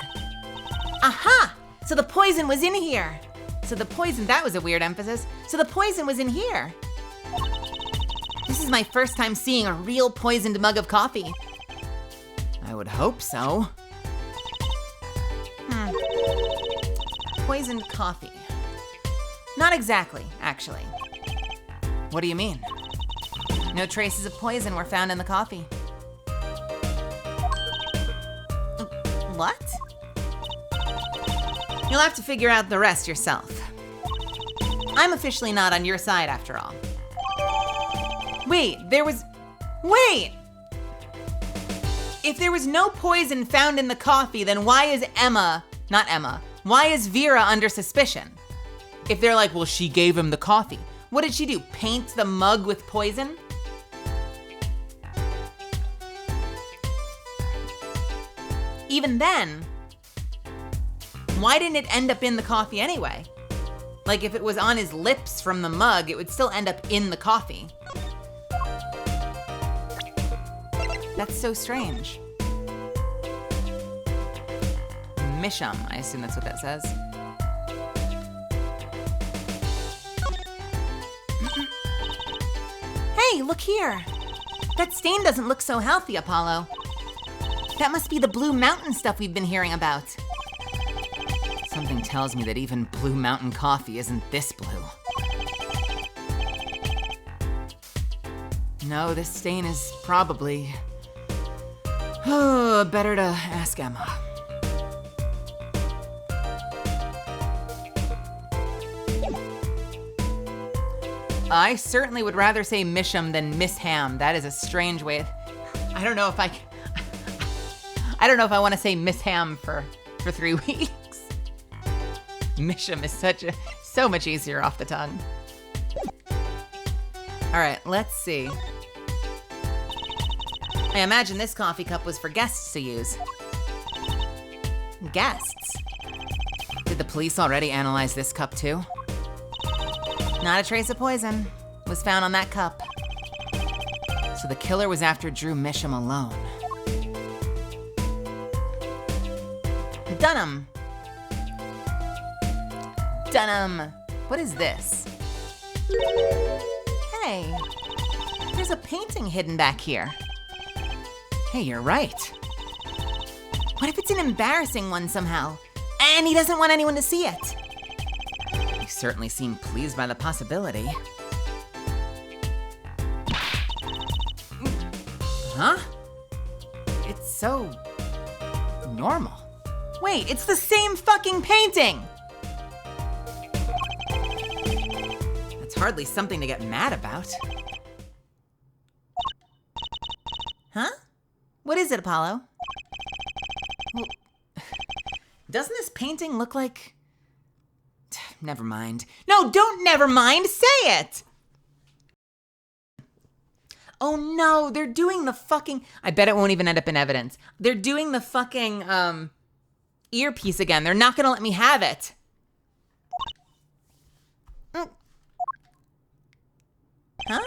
Aha! So the poison was in here. That was a weird emphasis. So the poison was in here. This is my first time seeing a real poisoned mug of coffee. I would hope so. Poisoned coffee. Not exactly, actually. What do you mean? No traces of poison were found in the coffee. What? You'll have to figure out the rest yourself. I'm officially not on your side after all. Wait! If there was no poison found in the coffee, then why is why is Vera under suspicion? If they're like, well, she gave him the coffee. What did she do? Paint the mug with poison? Even then, why didn't it end up in the coffee anyway? Like if it was on his lips from the mug, it would still end up in the coffee. That's so strange. Misham, I assume that's what that says. Hey, look here. That stain doesn't look so healthy, Apollo. That must be the Blue Mountain stuff we've been hearing about. Something tells me that even Blue Mountain coffee isn't this blue. No, this stain is probably... better to ask Emma. I certainly would rather say Misham than Miss Ham. That is a strange way. I don't know if I want to say Miss Ham for 3 weeks. Misham is so much easier off the tongue. All right, let's see. I imagine this coffee cup was for guests to use. Guests? Did the police already analyze this cup too? Not a trace of poison was found on that cup. So the killer was after Drew Misham alone. Dunham. What is this? Hey, there's a painting hidden back here. Hey, you're right. What if it's an embarrassing one somehow, and he doesn't want anyone to see it? You certainly seem pleased by the possibility. Huh? It's so normal. Wait, it's the same fucking painting! That's hardly something to get mad about. Huh? What is it, Apollo? Well, doesn't this painting look like... Never mind. No, don't never mind! Say it! Oh no, they're doing the fucking... I bet it won't even end up in evidence. They're doing the fucking, earpiece again. They're not gonna let me have it. Huh?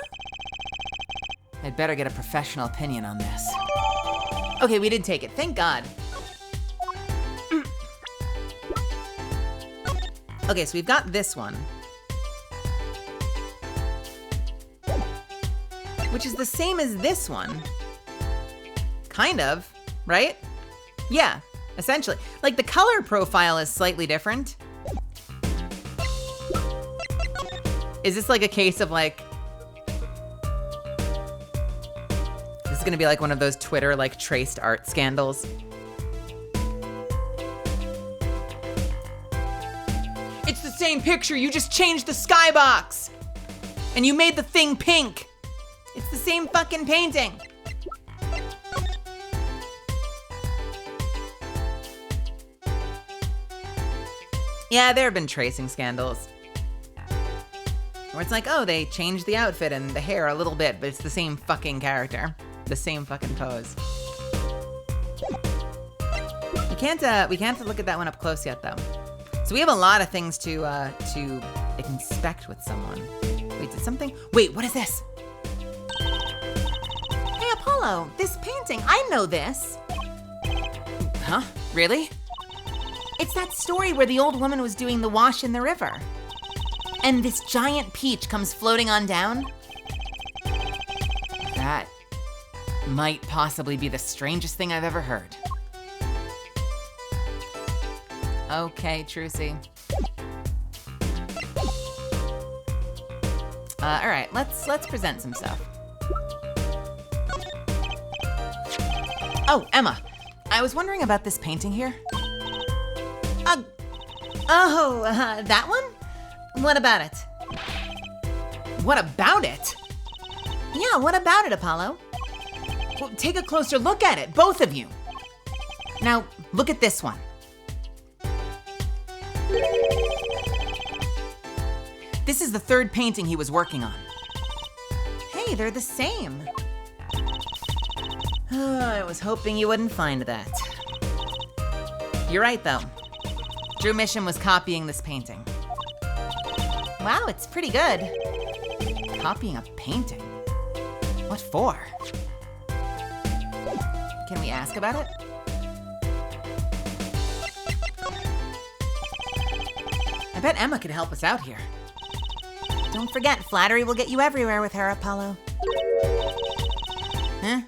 I'd better get a professional opinion on this. Okay, we did take it. Thank God. Okay, so we've got this one. Which is the same as this one. Kind of, right? Yeah, essentially. Like the color profile is slightly different. Is this like a case of like... This is gonna be like one of those Twitter like traced art scandals. It's the same picture, you just changed the skybox! And you made the thing pink! It's the same fucking painting! Yeah, there have been tracing scandals. Where it's like, oh, they changed the outfit and the hair a little bit, but it's the same fucking character. The same fucking pose. We can't look at that one up close yet, though. So we have a lot of things to inspect with someone. Wait, did something? Wait, what is this? Hey, Apollo, this painting, I know this. Huh? Really? It's that story where the old woman was doing the wash in the river. And this giant peach comes floating on down. That might possibly be the strangest thing I've ever heard. Okay, Trucy. All right, let's present some stuff. Oh, Emma, I was wondering about this painting here. Oh, that one? What about it? What about it? Yeah, what about it, Apollo? Well, take a closer look at it, both of you. Now, look at this one. This is the third painting he was working on. Hey, they're the same. Oh, I was hoping you wouldn't find that. You're right, though. Drew Misham was copying this painting. Wow, it's pretty good. Copying a painting? What for? Can we ask about it? I bet Emma could help us out here. Don't forget, flattery will get you everywhere with her, Apollo. Huh?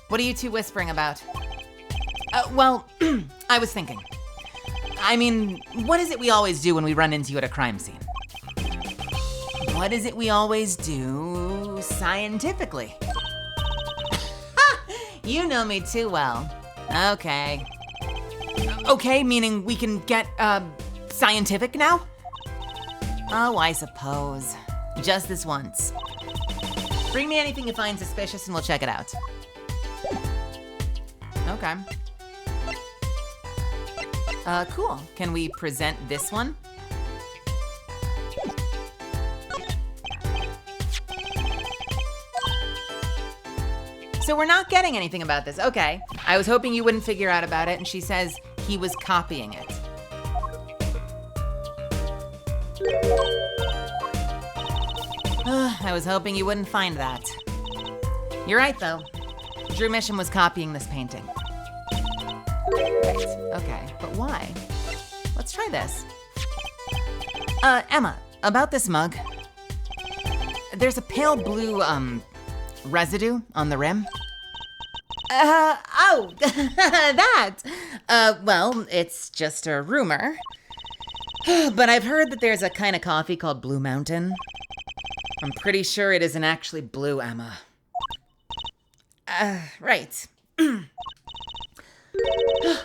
What are you two whispering about? Well, I was thinking. I mean, what is it we always do when we run into you at a crime scene? What is it we always do scientifically? You know me too well. Okay. Okay, meaning we can get, scientific now? Oh, I suppose. Just this once. Bring me anything you find suspicious and we'll check it out. Okay. Cool. Can we present this one? So we're not getting anything about this. Okay. I was hoping you wouldn't figure out about it, and she says he was copying it. I was hoping you wouldn't find that. You're right, though. Drew Misham was copying this painting. Right, okay, but why? Let's try this. Emma, about this mug. There's a pale blue, residue on the rim. Oh, that. Well, it's just a rumor. But I've heard that there's a kind of coffee called Blue Mountain. I'm pretty sure it isn't actually blue, Emma. Right.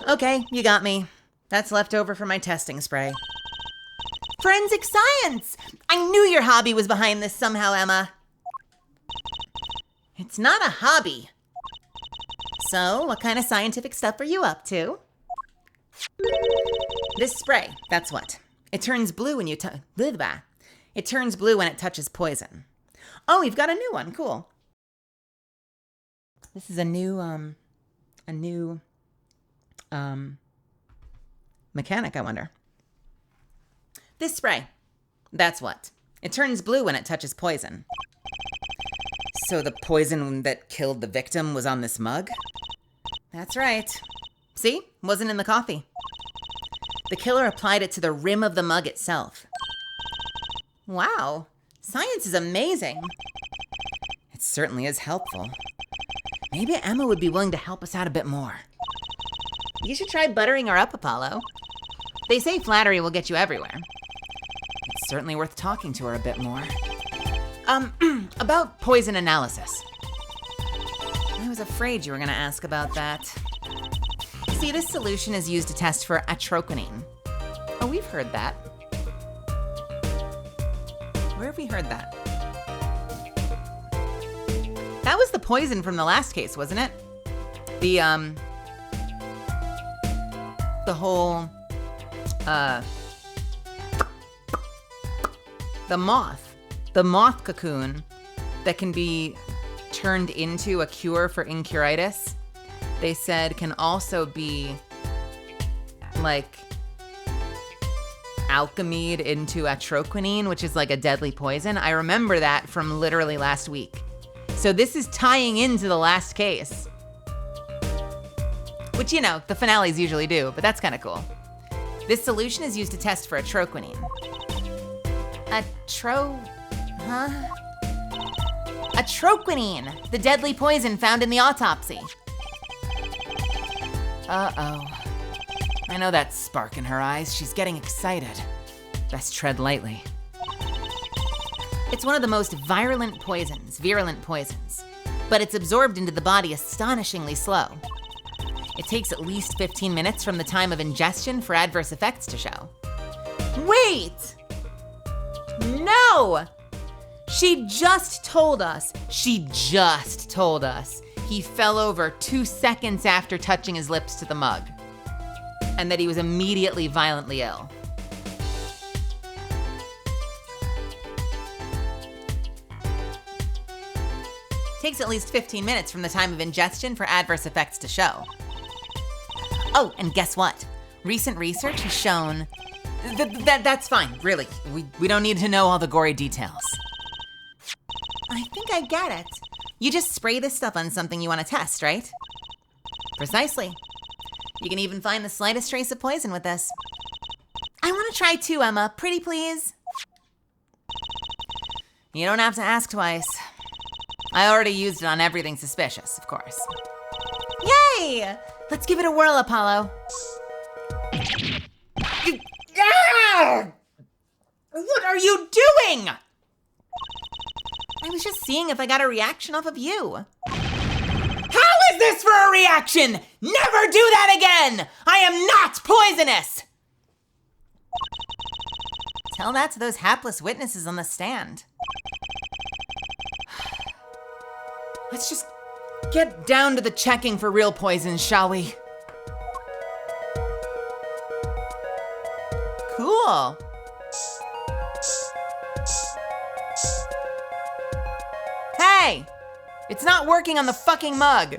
Okay, you got me. That's left over from my testing spray. Forensic science! I knew your hobby was behind this somehow, Emma. It's not a hobby. So, what kind of scientific stuff are you up to? This spray, that's what. It turns blue when you It turns blue when it touches poison. Oh, you've got a new one. Cool. This is a new mechanic, I wonder. This spray, that's what. It turns blue when it touches poison. So the poison that killed the victim was on this mug? That's right. See? Wasn't in the coffee. The killer applied it to the rim of the mug itself. Wow. Science is amazing. It certainly is helpful. Maybe Emma would be willing to help us out a bit more. You should try buttering her up, Apollo. They say flattery will get you everywhere. It's certainly worth talking to her a bit more. About poison analysis. I was afraid you were going to ask about that. See, this solution is used to test for atroquinine. Oh, we've heard that. Where have we heard that? That was the poison from the last case, wasn't it? The whole, the moth cocoon that can be turned into a cure for incuritis, they said can also be like alchemied into atroquinine, which is like a deadly poison. I remember that from literally last week. So this is tying into the last case. Which, you know, the finales usually do, but that's kind of cool. This solution is used to test for atroquinine. Atroquinine, the deadly poison found in the autopsy. Uh-oh. I know that spark in her eyes. She's getting excited. Best tread lightly. It's one of the most virulent poisons, but it's absorbed into the body astonishingly slow. It takes at least 15 minutes from the time of ingestion for adverse effects to show. Wait! No! She just told us he fell over 2 seconds after touching his lips to the mug, and that he was immediately violently ill. Takes at least 15 minutes from the time of ingestion for adverse effects to show. Oh, and guess what? Recent research has shown that's fine, really. We don't need to know all the gory details. I think I get it. You just spray this stuff on something you want to test, right? Precisely. You can even find the slightest trace of poison with this. I want to try too, Emma. Pretty please. You don't have to ask twice. I already used it on everything suspicious, of course. Yay! Let's give it a whirl, Apollo. What are you doing? I was just seeing if I got a reaction off of you. How is this for a reaction? Never do that again! I am not poisonous! Tell that to those hapless witnesses on the stand. Let's just get down to the checking for real poisons, shall we? Cool. Hey! It's not working on the fucking mug.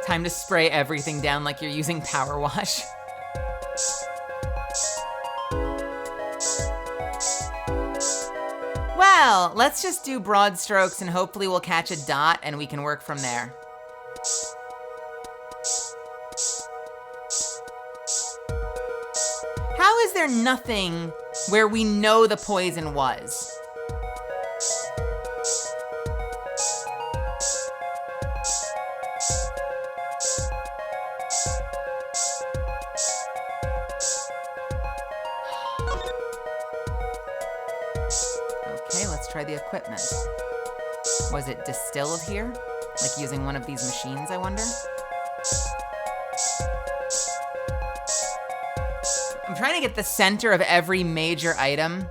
Time to spray everything down like you're using power wash. Well, let's just do broad strokes and hopefully we'll catch a dot and we can work from there. How is there nothing where we know the poison was? Okay, let's try the equipment. Was it distilled here? Like using one of these machines, I wonder? I'm trying to get the center of every major item.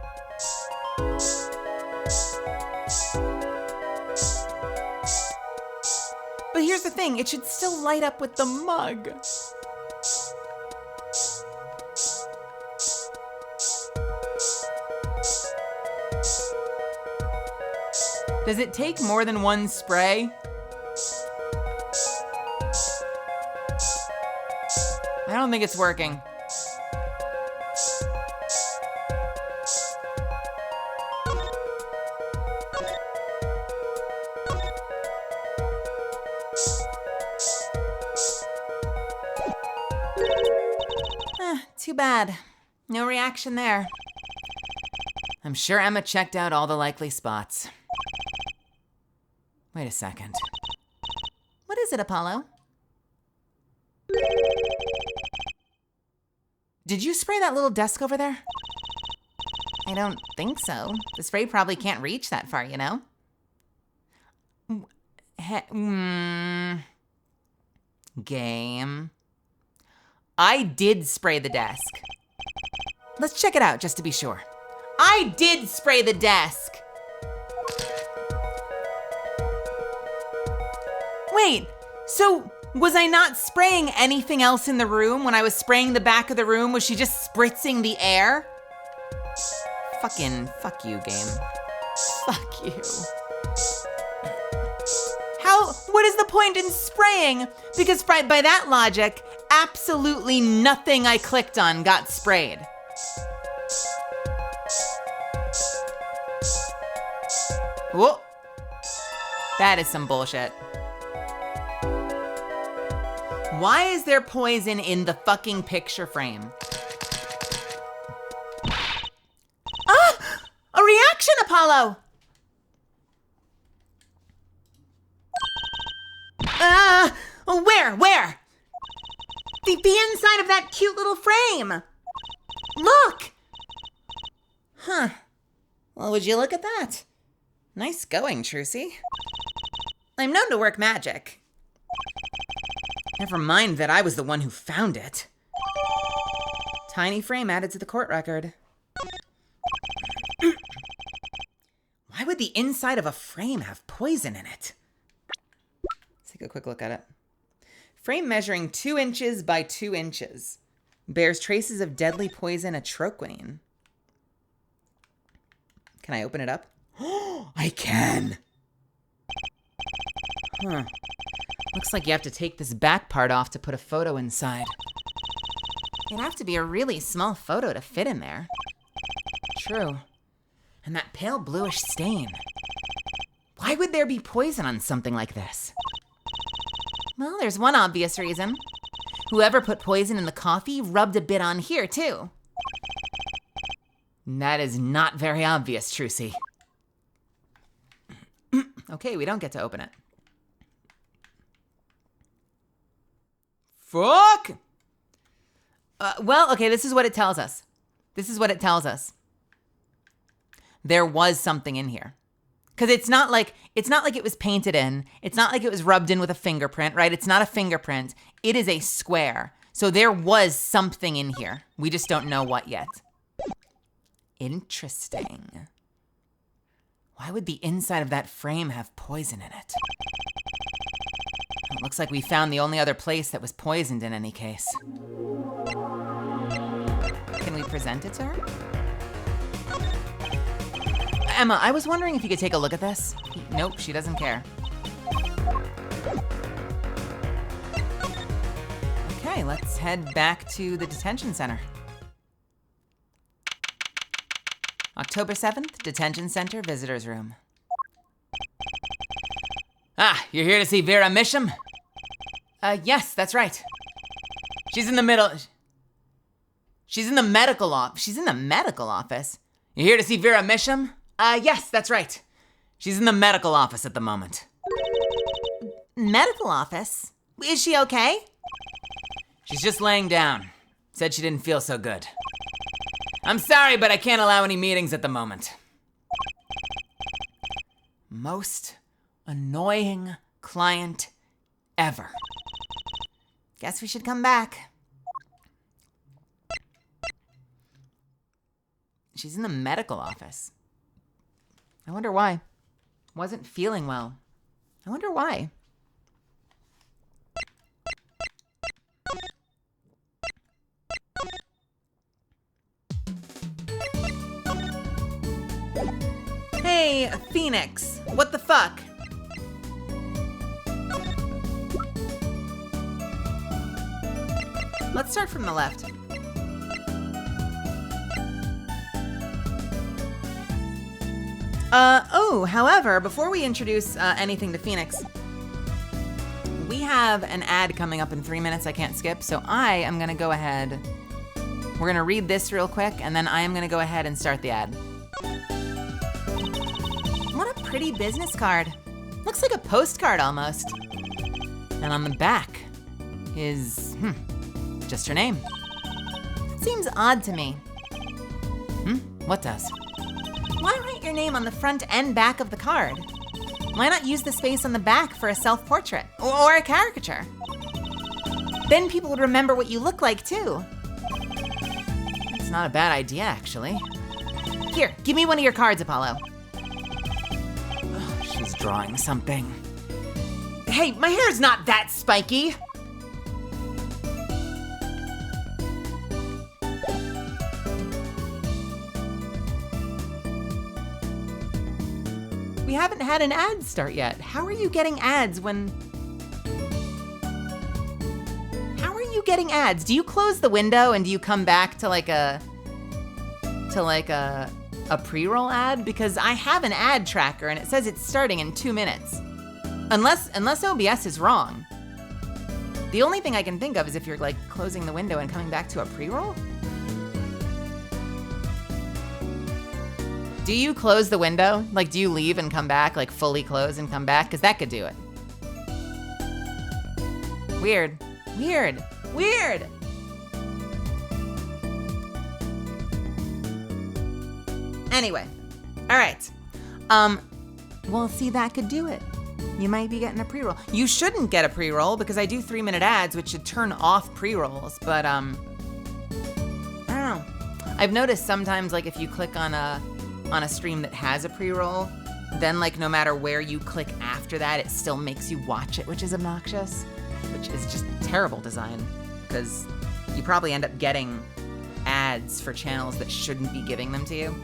But here's the thing, it should still light up with the mug. Does it take more than one spray? I don't think it's working. Too bad. No reaction there. I'm sure Emma checked out all the likely spots. Wait a second. What is it, Apollo? Did you spray that little desk over there? I don't think so. The spray probably can't reach that far, you know? Game. I did spray the desk. Let's check it out just to be sure. I did spray the desk. Wait, so was I not spraying anything else in the room when I was spraying the back of the room? Was she just spritzing the air? Fuck you, game. Fuck you. What is the point in spraying? Because by that logic, absolutely nothing I clicked on got sprayed. Whoa. That is some bullshit. Why is there poison in the fucking picture frame? Ah! A reaction, Apollo! Where? The inside of that cute little frame. Look! Huh. Well, would you look at that? Nice going, Trucy. I'm known to work magic. Never mind that I was the one who found it. Tiny frame added to the court record. Why would the inside of a frame have poison in it? Let's take a quick look at it. Frame measuring 2 inches by 2 inches. Bears traces of deadly poison atroquinine. Can I open it up? I can! Huh. Looks like you have to take this back part off to put a photo inside. It'd have to be a really small photo to fit in there. True. And that pale bluish stain. Why would there be poison on something like this? Well, there's one obvious reason. Whoever put poison in the coffee rubbed a bit on here, too. That is not very obvious, Trucy. Okay, we don't get to open it. Fuck! Well, okay, this is what it tells us. There was something in here. Because it's not like it was painted in. It's not like it was rubbed in with a fingerprint, right? It's not a fingerprint. It is a square. So there was something in here. We just don't know what yet. Interesting. Why would the inside of that frame have poison in it? It looks like we found the only other place that was poisoned in any case. Can we present it to her? Emma, I was wondering if you could take a look at this. Nope, she doesn't care. Okay, let's head back to the detention center. October 7th, detention center, visitor's room. Ah, you're here to see Vera Misham? Yes, that's right. She's in the medical office. You're here to see Vera Misham? Yes, that's right. She's in the medical office at the moment. Medical office? Is she okay? She's just laying down. Said she didn't feel so good. I'm sorry, but I can't allow any meetings at the moment. Most annoying client ever. Guess we should come back. She's in the medical office. I wonder why. Wasn't feeling well. I wonder why. Hey, Phoenix. What the fuck? Let's start from the left. However, before we introduce anything to Phoenix, we have an ad coming up in 3 minutes I can't skip, so I am gonna go ahead. We're gonna read this real quick, and then I am gonna go ahead and start the ad. What a pretty business card. Looks like a postcard almost. And on the back is, just her name. Seems odd to me. What does? Why write your name on the front and back of the card? Why not use the space on the back for a self-portrait or a caricature? Then people would remember what you look like too. That's not a bad idea, actually. Here, give me one of your cards, Apollo. Ugh, she's drawing something. Hey, my hair's not that spiky. We haven't had an ad start yet. How are you getting ads when... How are you getting ads? Do you close the window and do you come back to like a pre-roll ad? Because I have an ad tracker and it says it's starting in 2 minutes. Unless OBS is wrong. The only thing I can think of is if you're like closing the window and coming back to a pre-roll. Do you close the window? Like, do you leave and come back, like fully close and come back? Because that could do it. Weird. Weird. Weird. Anyway, All right. Well, see, that could do it. You might be getting a pre-roll. You shouldn't get a pre-roll because I do 3-minute ads, which should turn off pre-rolls. But I don't know. I've noticed sometimes, like, if you click on a stream that has a pre-roll, then, like, no matter where you click after that, it still makes you watch it, which is obnoxious, which is just terrible design, because you probably end up getting ads for channels that shouldn't be giving them to you.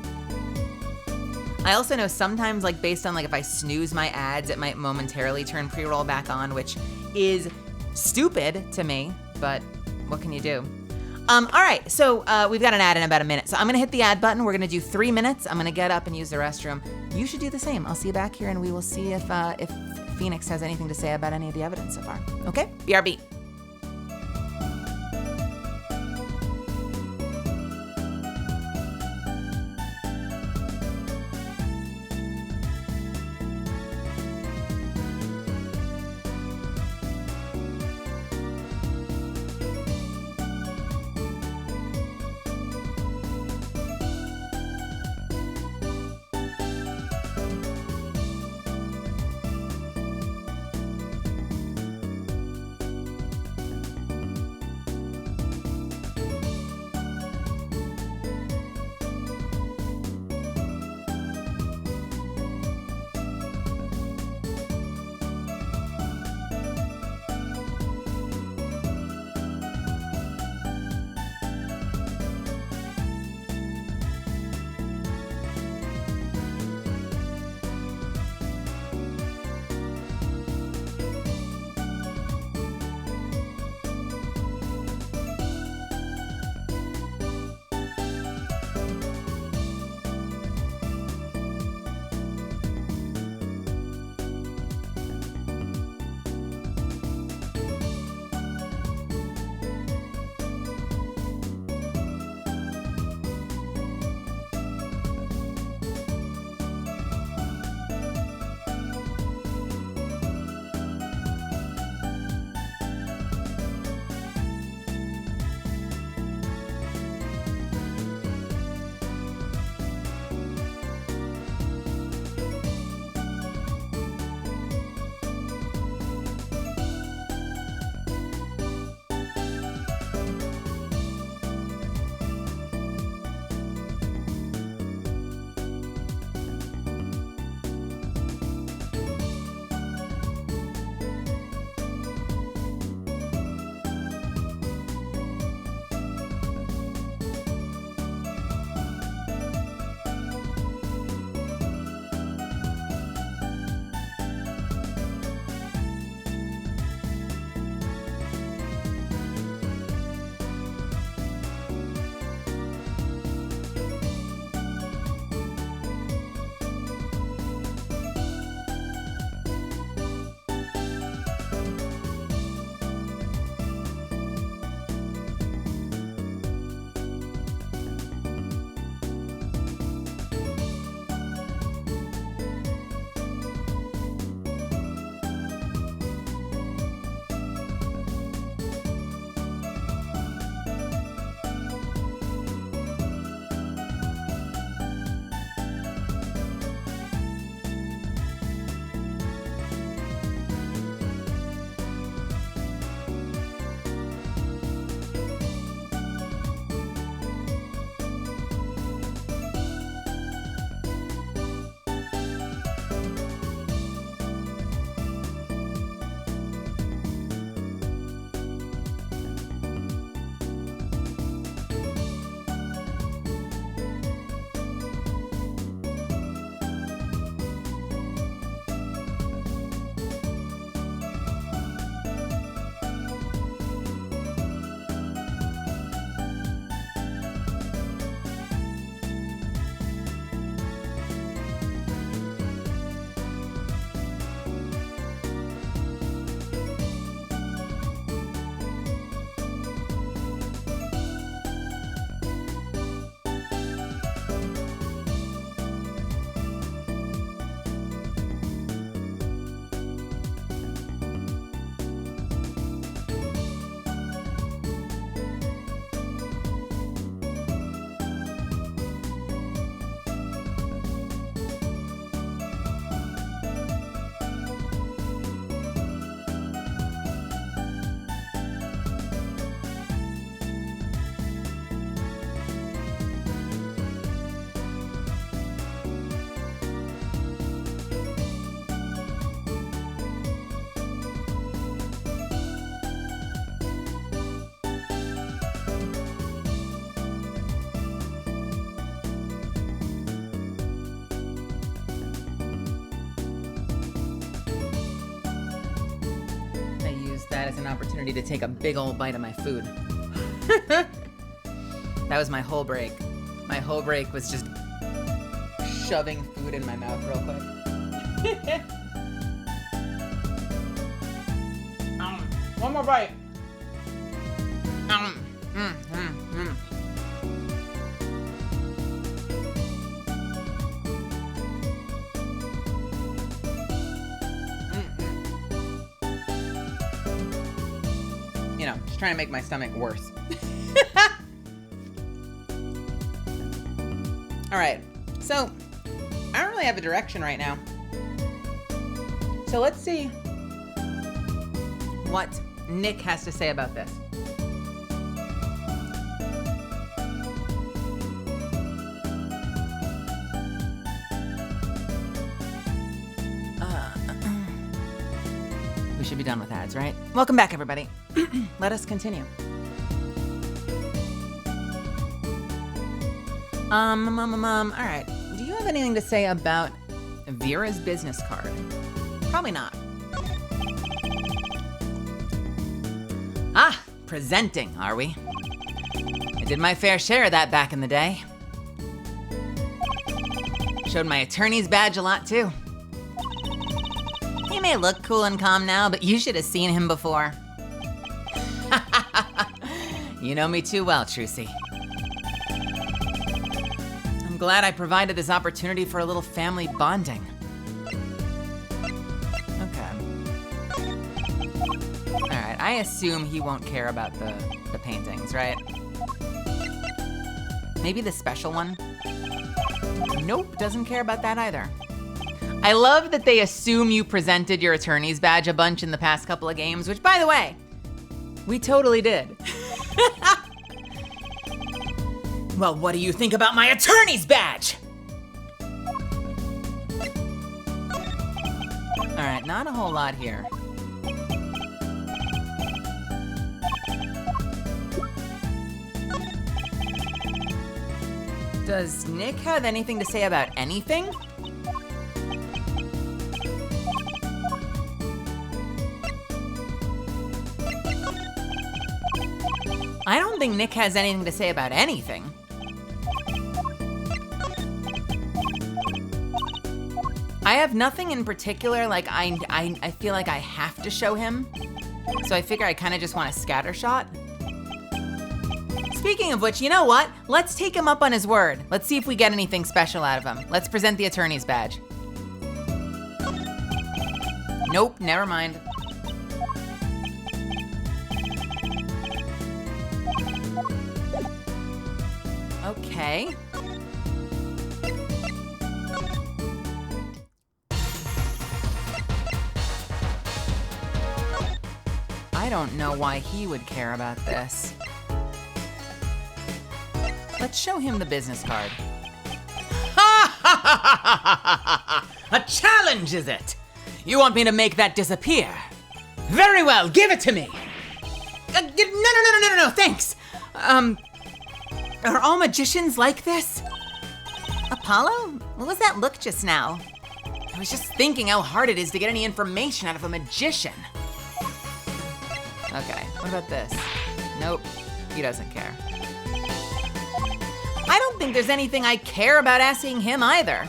I also know sometimes, like, based on, like, if I snooze my ads, it might momentarily turn pre-roll back on, which is stupid to me, but what can you do? All right, so we've got an ad in about a minute. So I'm gonna hit the ad button. We're gonna do 3 minutes. I'm gonna get up and use the restroom. You should do the same. I'll see you back here and we will see if Phoenix has anything to say about any of the evidence so far. Okay, BRB. that as an opportunity to take a big old bite of my food. That was my whole break. My whole break was just shoving food in my mouth real quick. One more bite. You know, just trying to make my stomach worse. All right, so I don't really have a direction right now. So let's see what Nick has to say about this. We should be done with ads, right? Welcome back, everybody. Let us continue. All right. Do you have anything to say about Vera's business card? Probably not. Ah, presenting, are we? I did my fair share of that back in the day. Showed my attorney's badge a lot, too. He may look cool and calm now, but you should have seen him before. You know me too well, Trucy. I'm glad I provided this opportunity for a little family bonding. Okay. All right, I assume he won't care about the paintings, right? Maybe the special one? Nope, doesn't care about that either. I love that they assume you presented your attorney's badge a bunch in the past couple of games, which, by the way, we totally did. Well, what do you think about my attorney's badge? All right, not a whole lot here. Does Nick have anything to say about anything? I don't think Nick has anything to say about anything. I have nothing in particular, like I feel like I have to show him. So I figure I kind of just want a scattershot. Speaking of which, you know what? Let's take him up on his word. Let's see if we get anything special out of him. Let's present the attorney's badge. Nope, never mind. Okay. I don't know why he would care about this. Let's show him the business card. Ha ha ha ha ha! A challenge, is it? You want me to make that disappear? Very well, give it to me. No, thanks. Are all magicians like this? Apollo? What was that look just now? I was just thinking how hard it is to get any information out of a magician. Okay, what about this? Nope, he doesn't care. I don't think there's anything I care about asking him either.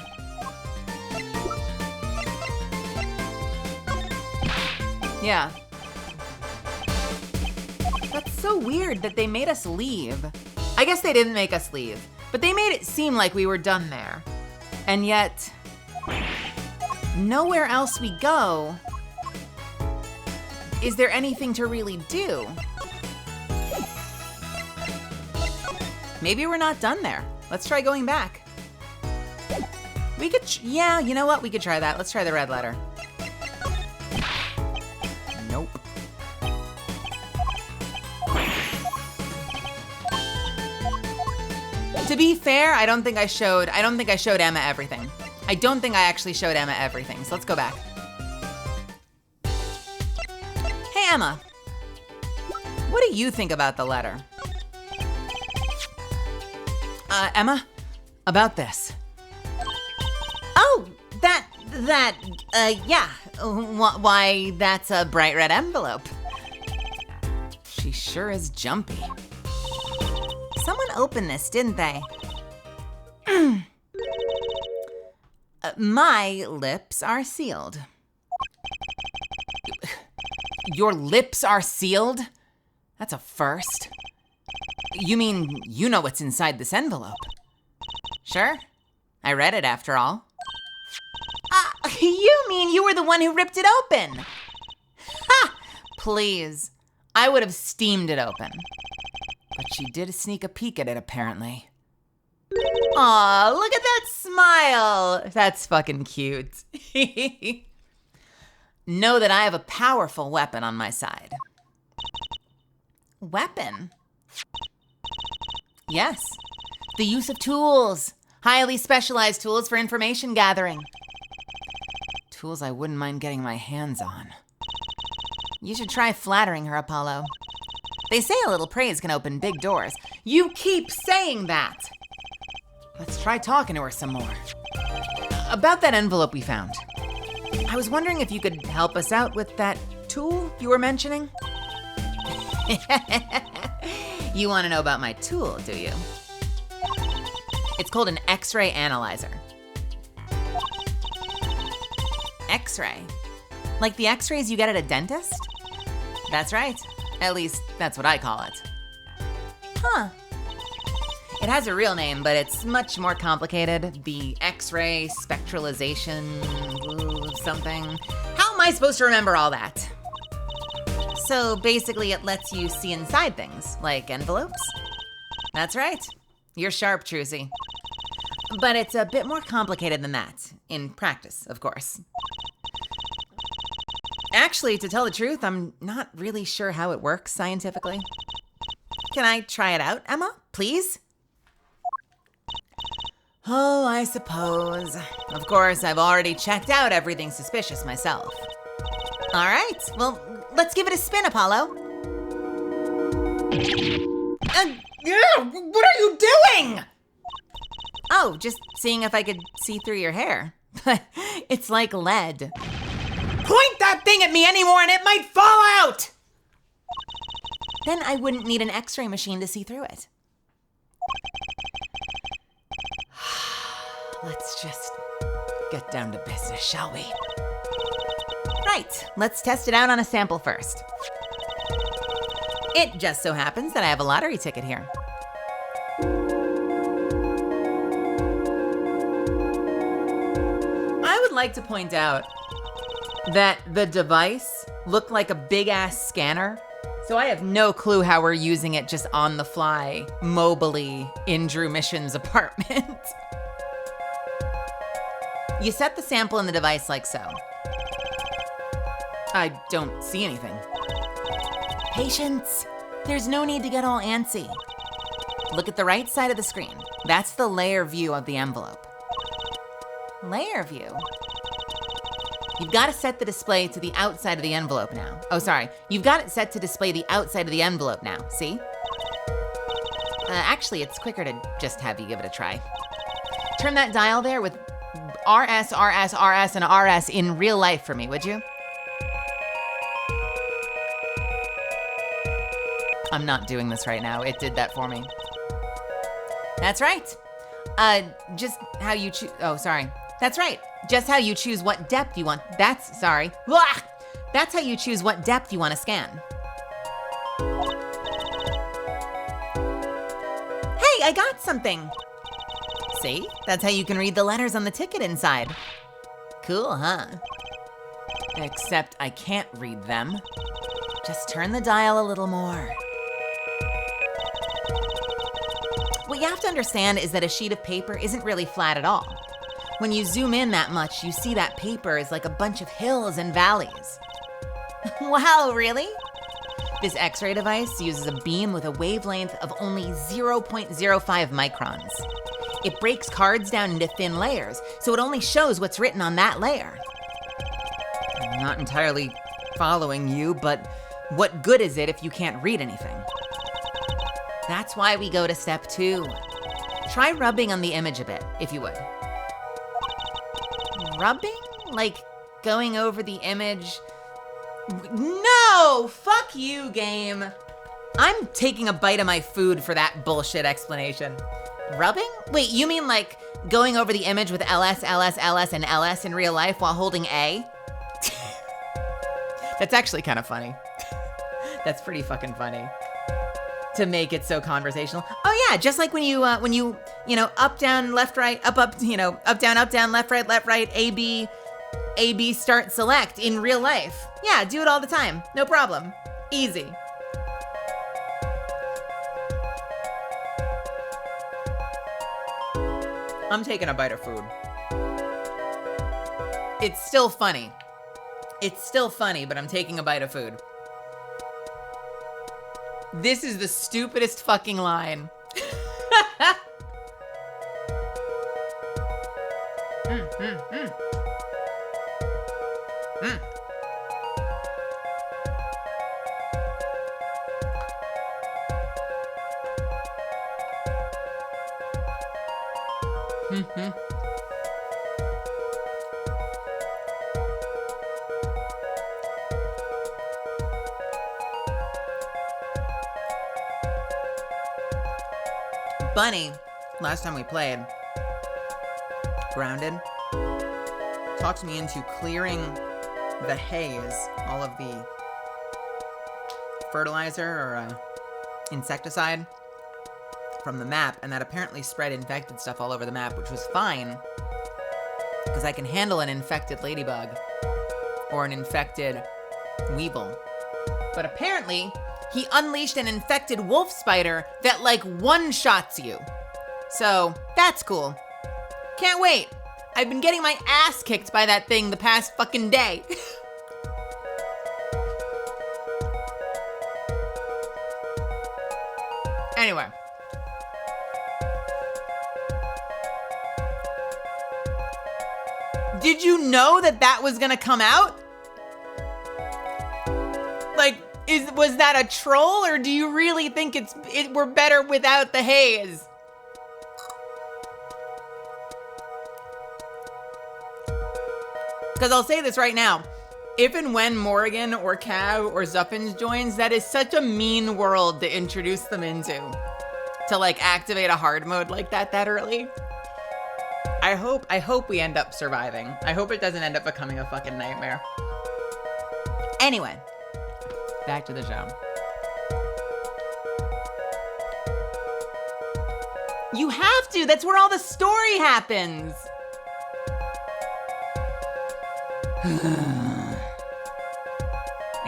Yeah. That's so weird that they made us leave. I guess they didn't make us leave, but they made it seem like we were done there. And yet, nowhere else we go. Is there anything to really do? Maybe we're not done there. Let's try going back. We could, yeah, you know what? We could try that. Let's try the red letter. Nope. To be fair, I don't think I showed Emma everything. I don't think I actually showed Emma everything, so let's go back. Hey, Emma. What do you think about the letter? Emma, about this. Oh, yeah. Why, that's a bright red envelope. sure is jumpy. Someone opened this, didn't they? My lips are sealed. Your lips are sealed? That's a first. You mean you know what's inside this envelope? Sure. I read it after all. You mean you were the one who ripped it open? Ha! Please. I would have steamed it open. But she did sneak a peek at it, apparently. Aw, look at that smile. That's fucking cute. Know that I have a powerful weapon on my side. Weapon? Yes. The use of tools. Highly specialized tools for information gathering. Tools I wouldn't mind getting my hands on. You should try flattering her, Apollo. They say a little praise can open big doors. You keep saying that. Let's try talking to her some more. About that envelope we found. I was wondering if you could help us out with that tool you were mentioning? You want to know about my tool, do you? It's called an X-ray analyzer. X-ray? Like the X-rays you get at a dentist? That's right. At least, that's what I call it. Huh. It has a real name, but it's much more complicated. The X-ray spectralization something. How am I supposed to remember all that? So basically it lets you see inside things, like envelopes. That's right. You're sharp, Trucy. But it's a bit more complicated than that, in practice, of course. Actually, to tell the truth, I'm not really sure how it works scientifically. Can I try it out, Emma? Please? Oh, I suppose. Of course, I've already checked out everything suspicious myself. All right, well, let's give it a spin, Apollo. What are you doing? Oh, just seeing if I could see through your hair. It's like lead. Point that thing at me anymore and it might fall out! Then I wouldn't need an X-ray machine to see through it. Let's just get down to business, shall we? Right, let's test it out on a sample first. It just so happens that I have a lottery ticket here. I would like to point out that the device looked like a big-ass scanner, so I have no clue how we're using it just on the fly, mobily, in Drew Mission's apartment. You set the sample in the device like so. I don't see anything. Patience! There's no need to get all antsy. Look at the right side of the screen. That's the layer view of the envelope. Layer view? You've got to set the display to the outside of the envelope now. Oh, sorry. You've got it set to display the outside of the envelope now, see? Actually, it's quicker to just have you give it a try. Turn that dial there with RS, RS, RS, and RS in real life for me, would you? I'm not doing this right now. It did that for me. That's right. Just how you choose. Oh, sorry. That's right. Just how you choose what depth you want. That's how you choose what depth you want to scan. Hey, I got something. See? That's how you can read the letters on the ticket inside. Cool, huh? Except I can't read them. Just turn the dial a little more. What you have to understand is that a sheet of paper isn't really flat at all. When you zoom in that much, you see that paper is like a bunch of hills and valleys. Wow, really? This X-ray device uses a beam with a wavelength of only 0.05 microns. It breaks cards down into thin layers, so it only shows what's written on that layer. I'm not entirely following you, but what good is it if you can't read anything? That's why we go to step 2. Try rubbing on the image a bit, if you would. Rubbing? Like going over the image? No! Fuck you, game. I'm taking a bite of my food for that bullshit explanation. Rubbing? Wait, you mean like going over the image with LS, LS, LS, and LS in real life while holding A? That's actually kind of funny. That's pretty fucking funny. To make it so conversational. Oh yeah, just like when you up, down, left, right, up, up, up, down, left, right, A, B, start, select in real life. Yeah, do it all the time. No problem. Easy. I'm taking a bite of food. It's still funny. It's still funny, but I'm taking a bite of food. This is the stupidest fucking line. Bunny, last time we played, grounded, talked me into clearing the haze, all of the fertilizer or insecticide from the map, and that apparently spread infected stuff all over the map, which was fine, because I can handle an infected ladybug or an infected weevil. But apparently, he unleashed an infected wolf spider that like one-shots you. So, that's cool. Can't wait. I've been getting my ass kicked by that thing the past fucking day. Anyway. Did you know that that was gonna come out? Like, was that a troll, or do you really think we're better without the haze? Because I'll say this right now. If and when Morrigan or Cav or Zuffins joins, that is such a mean world to introduce them into. To like activate a hard mode like that early. I hope we end up surviving. I hope it doesn't end up becoming a fucking nightmare. Anyway, back to the show. You have to, that's where all the story happens. I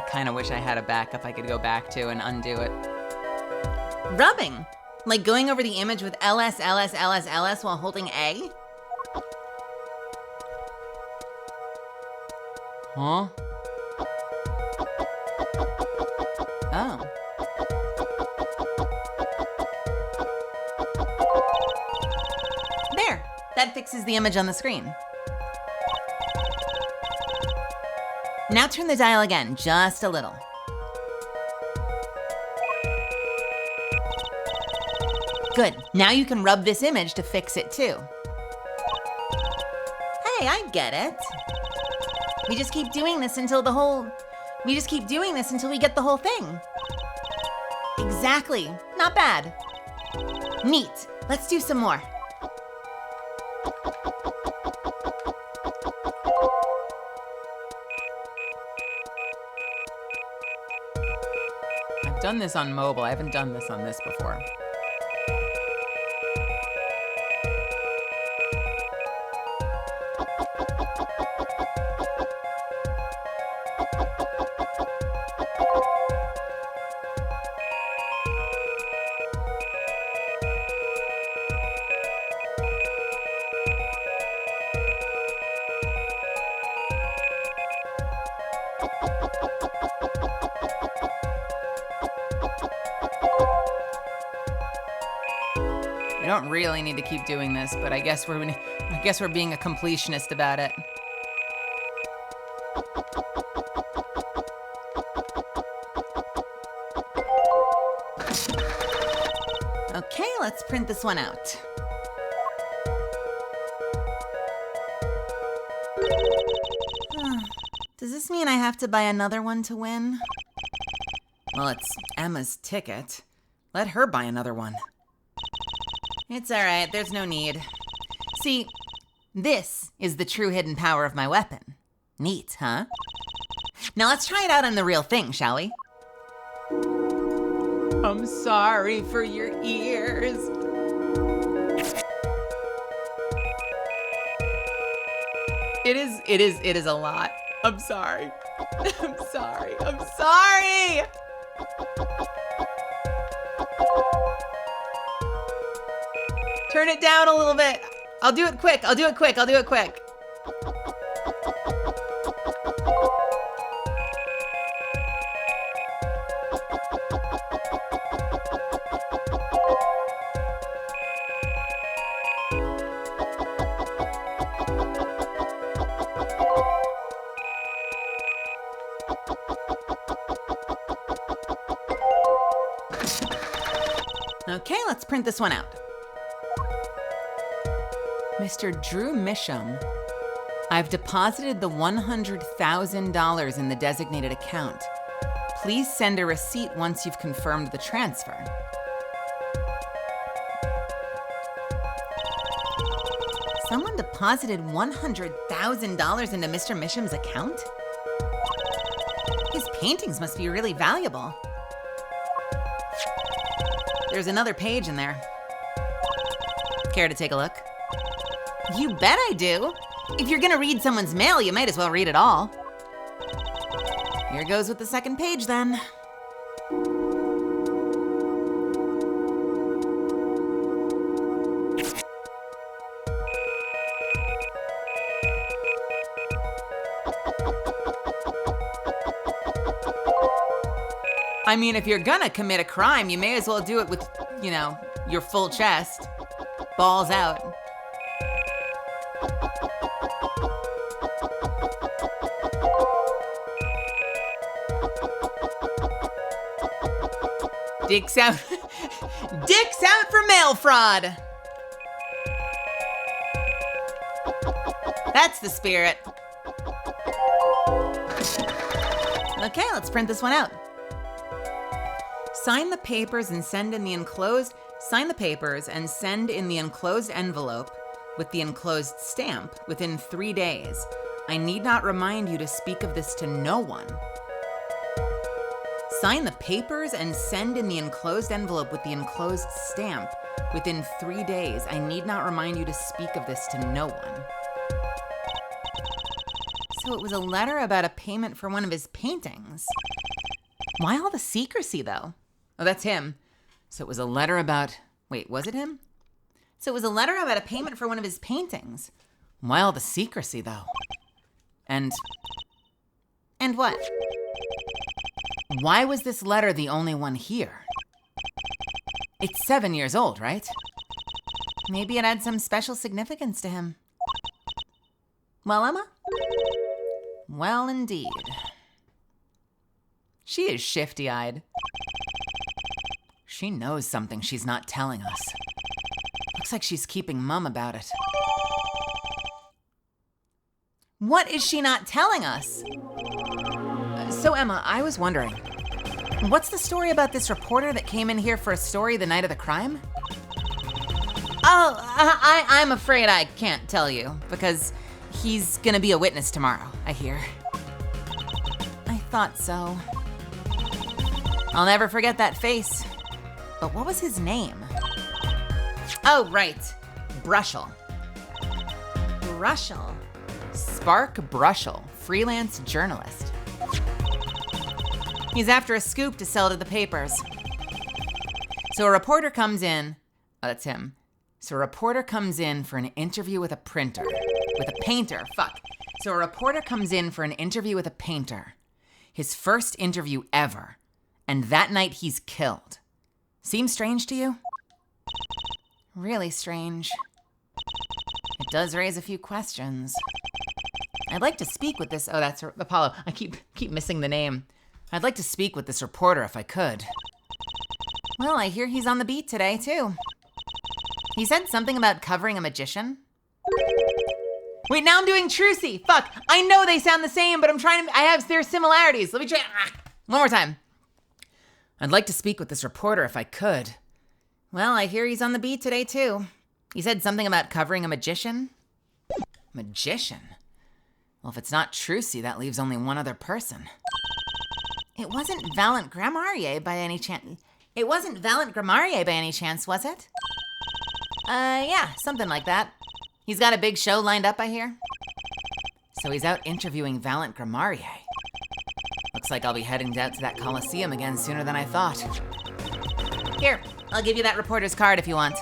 kind of wish I had a backup I could go back to and undo it. Rubbing. Like going over the image with LS, LS, LS, LS while holding A? Huh? Oh. There. That fixes the image on the screen. Now turn the dial again, just a little. Good. Now you can rub this image to fix it too. Hey, I get it. We just keep doing this until we get the whole thing. Exactly. Not bad. Neat. Let's do some more. I've done this on mobile. I haven't done this on this before. I don't really need to keep doing this, but I guess we're being a completionist about it. Okay, let's print this one out. Does this mean I have to buy another one to win? Well, it's Emma's ticket. Let her buy another one. It's all right. There's no need. See, this is the true hidden power of my weapon. Neat, huh? Now let's try it out on the real thing, shall we? I'm sorry for your ears. It is a lot. I'm sorry. I'm sorry. I'm sorry. Turn it down a little bit. I'll do it quick. Okay, let's print this one out. Mr. Drew Misham, I've deposited the $100,000 in the designated account. Please send a receipt once you've confirmed the transfer. Someone deposited $100,000 into Mr. Misham's account? His paintings must be really valuable. There's another page in there. Care to take a look? You bet I do. If you're gonna read someone's mail, you might as well read it all. Here goes with the second page then. I mean, if you're gonna commit a crime, you may as well do it with, your full chest. Balls out. Dicks out. Dicks out for mail fraud. That's the spirit. Okay, let's print this one out. Sign the papers and send in the enclosed envelope with the enclosed stamp within 3 days. I need not remind you to speak of this to no one. Sign the papers and send in the enclosed envelope with the enclosed stamp within 3 days. I need not remind you to speak of this to no one. So it was a letter about a payment for one of his paintings. Why all the secrecy, though? Oh, that's him. So it was a letter about... Wait, was it him? So it was a letter about a payment for one of his paintings. Why all the secrecy, though? And what? Why was this letter the only one here? It's 7 years old, right? Maybe it had some special significance to him. Well, Emma? Well, indeed. She is shifty-eyed. She knows something she's not telling us. Looks like she's keeping mum about it. What is she not telling us? So, Emma, I was wondering, what's the story about this reporter that came in here for a story the night of the crime? Oh, I'm afraid I can't tell you, because he's gonna be a witness tomorrow, I hear. I thought so. I'll never forget that face. But what was his name? Oh, right. Brushel. Brushel. Spark Brushel, freelance journalist. He's after a scoop to sell to the papers. So a reporter comes in. Oh, that's him. So a reporter comes in for an interview with a printer. With a painter, fuck. So a reporter comes in for an interview with a painter. His first interview ever. And that night he's killed. Seems strange to you? Really strange. It does raise a few questions. I'd like to speak with this... Oh, that's Apollo. I keep missing the name. I'd like to speak with this reporter if I could. Well, I hear he's on the beat today, too. He said something about covering a magician. Wait, now I'm doing Trucy. Fuck. I know they sound the same, but I'm trying to... there's similarities. Let me try... One more time. I'd like to speak with this reporter if I could. Well, I hear he's on the beat today, too. He said something about covering a magician. Magician? Well, if it's not Trucy, that leaves only one other person. It wasn't Valant Grammarier by any chance. It wasn't Valant Grammarier by any chance, was it? Yeah, something like that. He's got a big show lined up, I hear. So he's out interviewing Valant Grammarier. Looks like I'll be heading out to that Coliseum again sooner than I thought. Here, I'll give you that reporter's card if you want.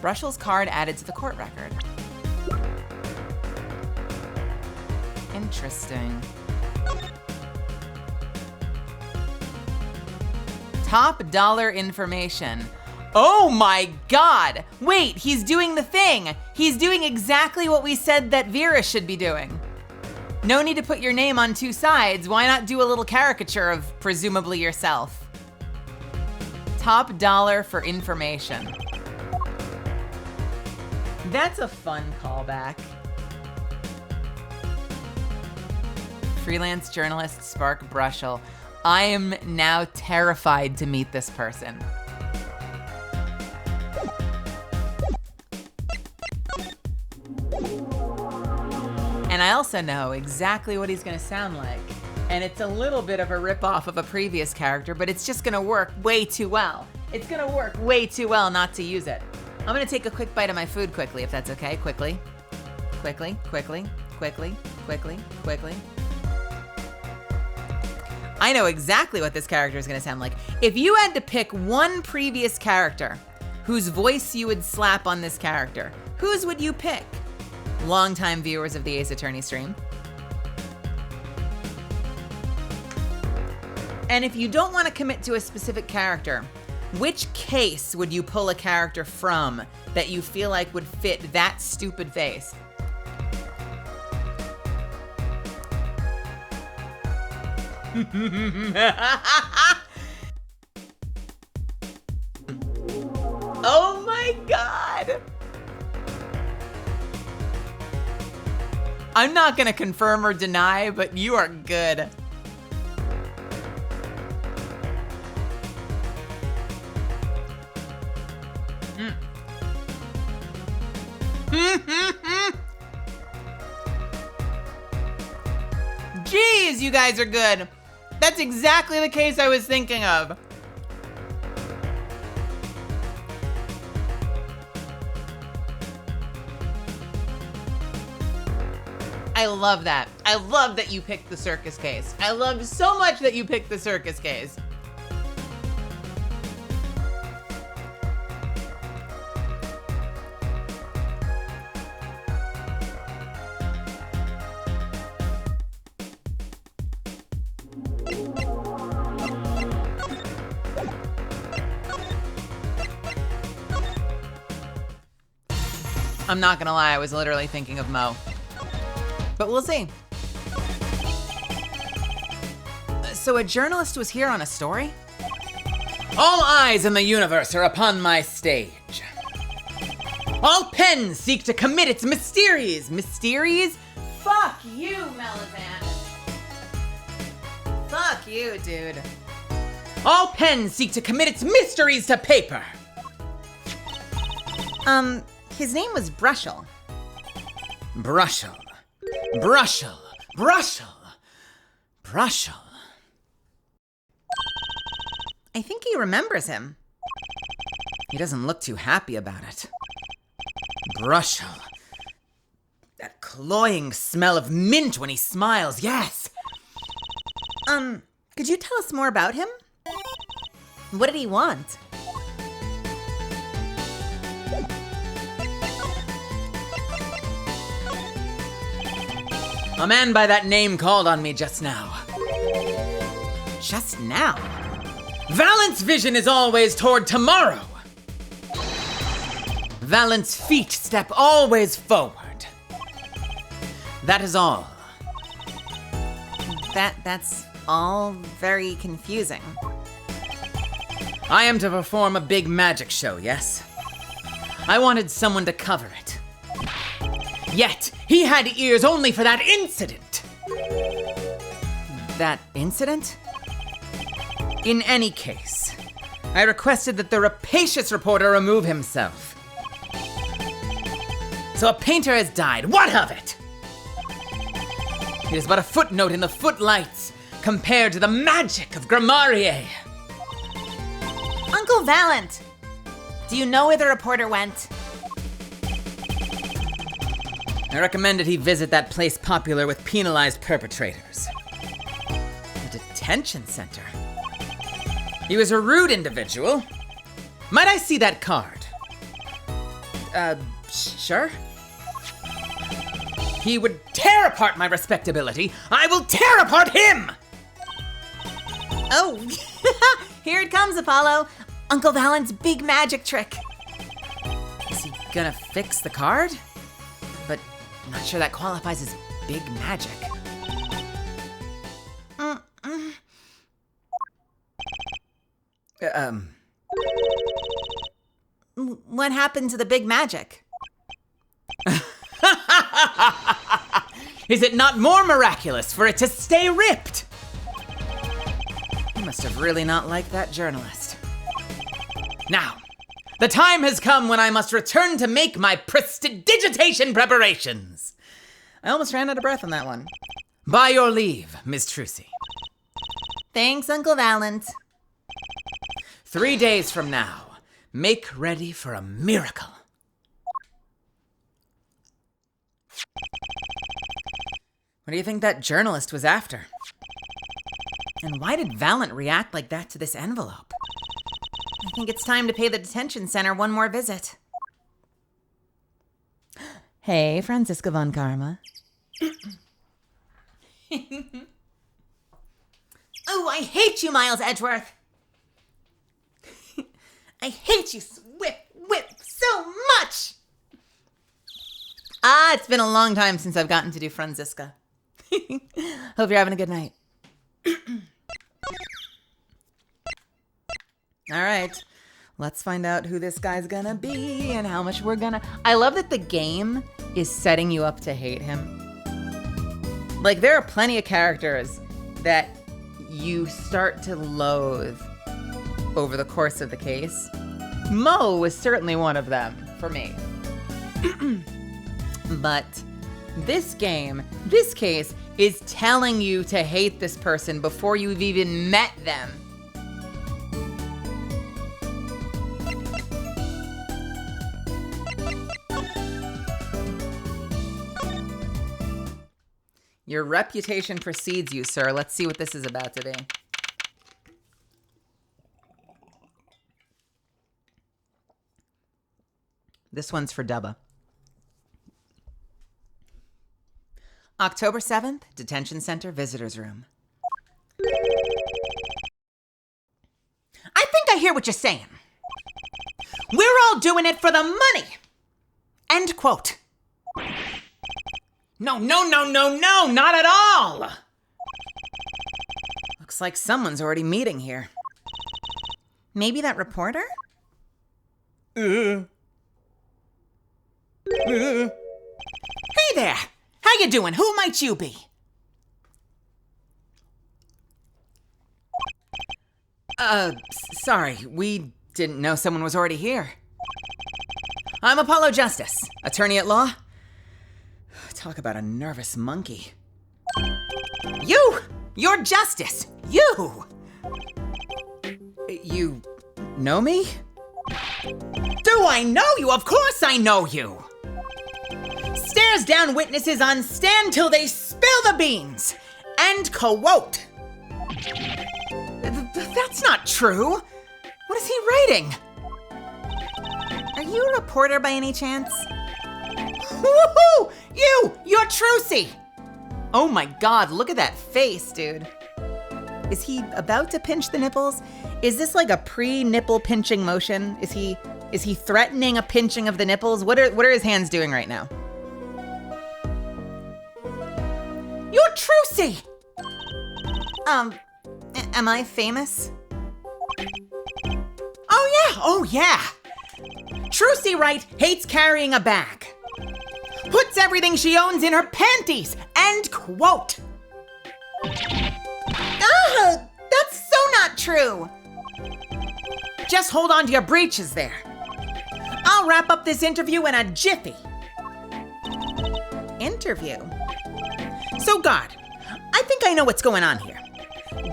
Brushell's card added to the court record. Interesting. Top dollar information. Oh my god! Wait, he's doing the thing! He's doing exactly what we said that Vera should be doing. No need to put your name on two sides. Why not do a little caricature of presumably yourself? Top dollar for information. That's a fun callback. Freelance journalist Spark Brushell. I am now terrified to meet this person. And I also know exactly what he's gonna sound like. And it's a little bit of a ripoff of a previous character, but it's just gonna work way too well. It's gonna work way too well not to use it. I'm gonna take a quick bite of my food quickly, if that's okay. Quickly. Quickly, quickly, quickly, quickly, quickly. I know exactly what this character is gonna sound like. If you had to pick one previous character whose voice you would slap on this character, whose would you pick? Longtime viewers of the Ace Attorney stream. And if you don't want to commit to a specific character, which case would you pull a character from that you feel like would fit that stupid face? Oh my god! I'm not gonna confirm or deny, but you are good. Jeez, you guys are good. That's exactly the case I was thinking of. I love that. I love that you picked the circus case. I love so much that you picked the circus case. I'm not gonna lie, I was literally thinking of Mo. But we'll see. So a journalist was here on a story? All eyes in the universe are upon my stage. All pens seek to commit its mysteries. Mysteries? Fuck you, Melizan. Fuck you, dude. All pens seek to commit its mysteries to paper. His name was Brushell. Brushell. Brushell. Brushell. Brushell. I think he remembers him. He doesn't look too happy about it. Brushell. That cloying smell of mint when he smiles, yes. Could you tell us more about him? What did he want? A man by that name called on me just now. Just now? Valant's vision is always toward tomorrow. Valant's feet step always forward. That is all. That's all very confusing. I am to perform a big magic show, yes? I wanted someone to cover it. Yet, he had ears only for that incident. That incident? In any case, I requested that the rapacious reporter remove himself. So a painter has died. What of it? It is but a footnote in the footlights compared to the magic of Grammarier. Uncle Valent, do you know where the reporter went? I recommended he visit that place popular with penalized perpetrators. The detention center. He was a rude individual. Might I see that card? Sure. He would tear apart my respectability. I will tear apart him! Oh, here it comes, Apollo. Uncle Valent's big magic trick. Is he gonna fix the card? But I'm not sure that qualifies as big magic. What happened to the big magic? Is it not more miraculous for it to stay ripped? You must have really not liked that journalist. Now, the time has come when I must return to make my prestidigitation preparations. I almost ran out of breath on that one. By your leave, Miss Trucy. Thanks, Uncle Valent. 3 days from now, make ready for a miracle. What do you think that journalist was after? And why did Valent react like that to this envelope? I think it's time to pay the detention center one more visit. Hey, Franziska von Karma. Oh, I hate you, Miles Edgeworth. I hate you, Whip, so much. It's been a long time since I've gotten to do Franziska. Hope you're having a good night. All right, let's find out who this guy's gonna be and how much we're gonna... I love that the game is setting you up to hate him. Like, there are plenty of characters that you start to loathe over the course of the case. Mo was certainly one of them for me. But this case is telling you to hate this person before you've even met them. Your reputation precedes you, sir. Let's see what this is about to be. This one's for Dubba. October 7th, Detention Center Visitors Room. I think I hear what you're saying. We're all doing it for the money. End quote. No, not at all! Looks like someone's already meeting here. Maybe that reporter? Hey there! How you doing? Who might you be? Sorry, we didn't know someone was already here. I'm Apollo Justice, attorney at law. Talk about a nervous monkey. You're Justice! You! You know me? Do I know you? Of course I know you! Stares down witnesses on stand till they spill the beans. End quote. That's not true. What is he writing? Are you a reporter by any chance? Woohoo! You're Trucy! Oh my god, look at that face, dude. Is he about to pinch the nipples? Is this like a pre-nipple pinching motion? Is he threatening a pinching of the nipples? What are his hands doing right now? You're Trucy! Am I famous? Oh yeah! Trucy Wright hates carrying a bag. Puts everything she owns in her panties. End quote. That's so not not true. Just hold on to your breeches there. I'll wrap up this interview in a jiffy. Interview? So, guard, I think I know what's going on here.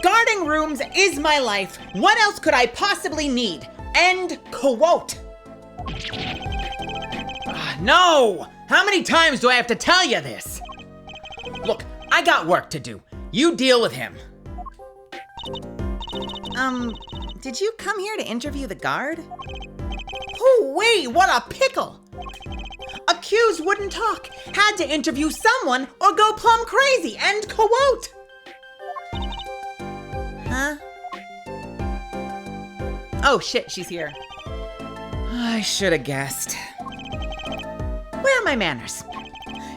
Guarding rooms is my life. What else could I possibly need? End quote. No! How many times do I have to tell you this? Look, I got work to do. You deal with him. Did you come here to interview the guard? Hoo-wee, what a pickle! Accused wouldn't talk. Had to interview someone or go plumb crazy. End quote. Huh? Oh shit, she's here. I should have guessed. Where are my manners?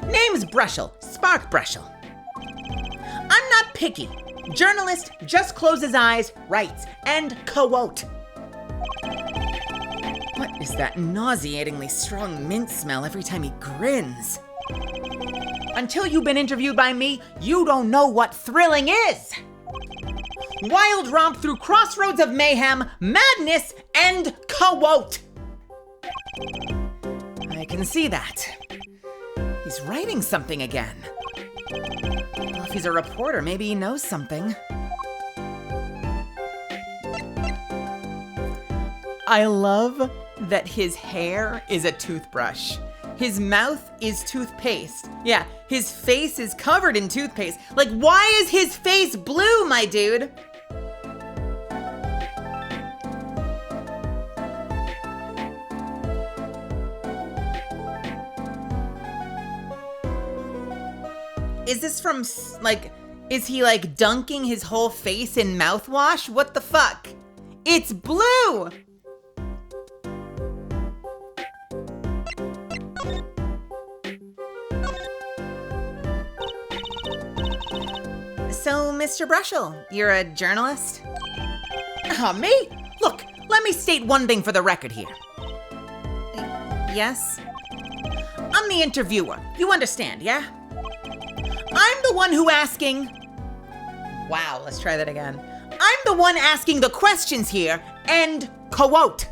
Name's Brushel, Spark Brushel. I'm not picky. Journalist just closes eyes, writes, end quote. What is that nauseatingly strong mint smell every time he grins? Until you've been interviewed by me, you don't know what thrilling is. Wild romp through crossroads of mayhem, madness, end quote. I can see that. He's writing something again. Well, if he's a reporter, maybe he knows something. I love that his hair is a toothbrush. His mouth is toothpaste. Yeah, his face is covered in toothpaste. Like, why is his face blue, my dude? Is this from, like, is he, like, dunking his whole face in mouthwash? What the fuck? It's blue! So, Mr. Brushel, you're a journalist? Me? Look, let me state one thing for the record here. Yes? I'm the interviewer. You understand, yeah? I'm the one who asking... Wow, let's try that again. I'm the one asking the questions here, end quote.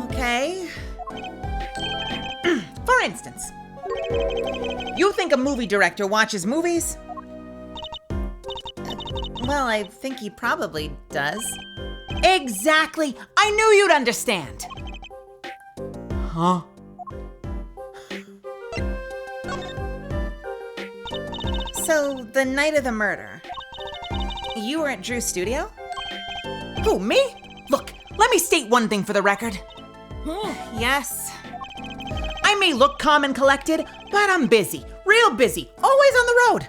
Okay. For instance, you think a movie director watches movies? Well, I think he probably does. Exactly. I knew you'd understand. Huh? So, the night of the murder, you were at Drew's studio? Who, me? Look, let me state one thing for the record. Yes. I may look calm and collected, but I'm busy, real busy, always on the road.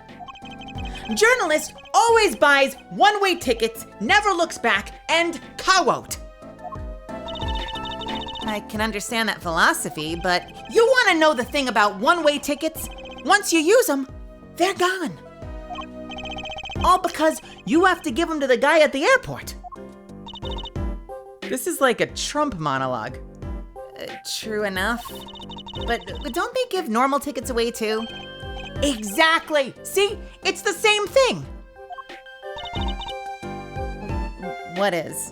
Journalist always buys one-way tickets, never looks back, and quote. I can understand that philosophy, but You want to know the thing about one-way tickets? Once you use them, they're gone. All because you have to give them to the guy at the airport. this is like a Trump monologue. True enough. But don't they give normal tickets away too? Exactly. See, it's the same thing. What is?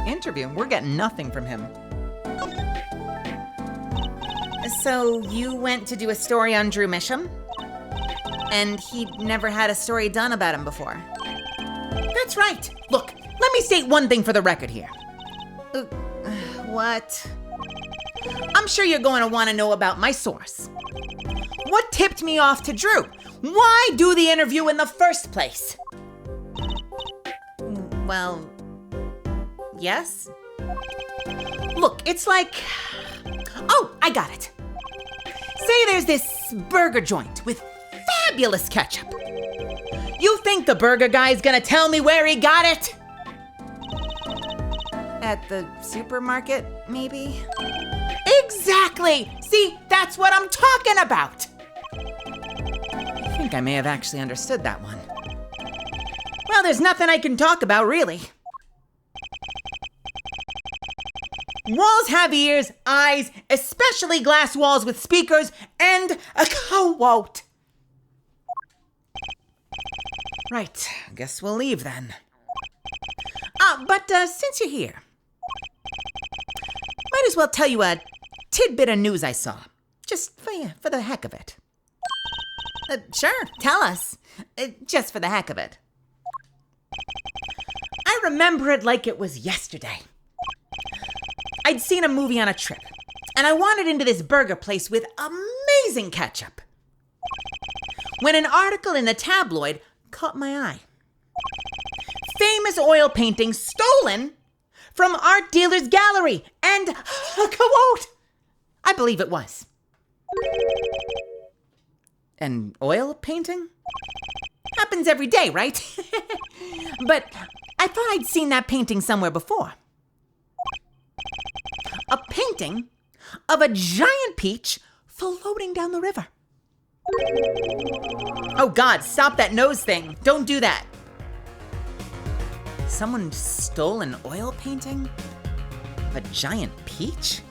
Interview. We're getting nothing from him. So you went to do a story on Drew Misham? And he'd never had a story done about him before. That's right. Look, let me state one thing for the record here. What? I'm sure you're going to want to know about my source. What tipped me off to Drew? Why do the interview in the first place? Well, yes? Look, it's like... Oh, I got it. Say there's this burger joint with fabulous ketchup. You think the burger guy's gonna tell me where he got it? At the supermarket, maybe? Exactly! See, that's what I'm talking about! I think I may have actually understood that one. Well, there's nothing I can talk about, really. Walls have ears, eyes, especially glass walls with speakers, and a quote. Right, guess we'll leave then. But since you're here, might as well tell you a tidbit of news I saw. Just for the heck of it. Sure, tell us. Just for the heck of it. I remember it like it was yesterday. I'd seen a movie on a trip, and I wandered into this burger place with amazing ketchup, when an article in the tabloid caught my eye. Famous oil painting stolen from art dealer's gallery, and a quote. I believe it was. An oil painting? Happens every day, right? But I thought I'd seen that painting somewhere before. A painting of a giant peach floating down the river. Oh God, stop that nose thing. Don't do that. Someone stole an oil painting of a giant peach?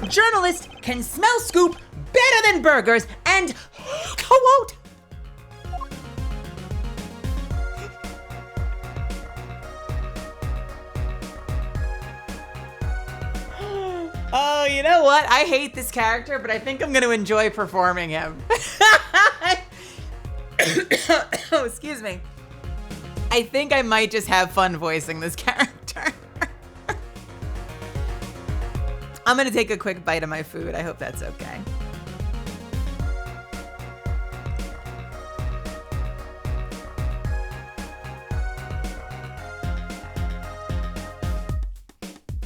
Journalists can smell scoop better than burgers, and quote. Oh, you know what? I hate this character, but I think I'm going to enjoy performing him. Oh, excuse me. I think I might just have fun voicing this character. I'm going to take a quick bite of my food. I hope that's okay.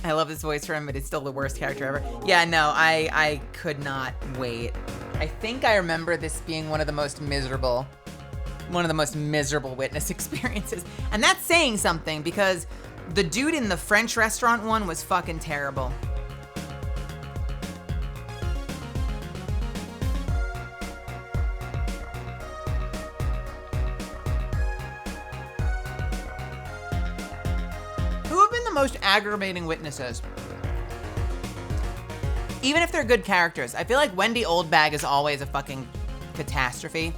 I love his voice for him, but it's still the worst character ever. Yeah, no, I could not wait. I think I remember this being one of the most miserable witness experiences. And that's saying something, because the dude in the French restaurant one was fucking terrible. Who have been the most aggravating witnesses? Even if they're good characters, I feel like Wendy Oldbag is always a fucking catastrophe.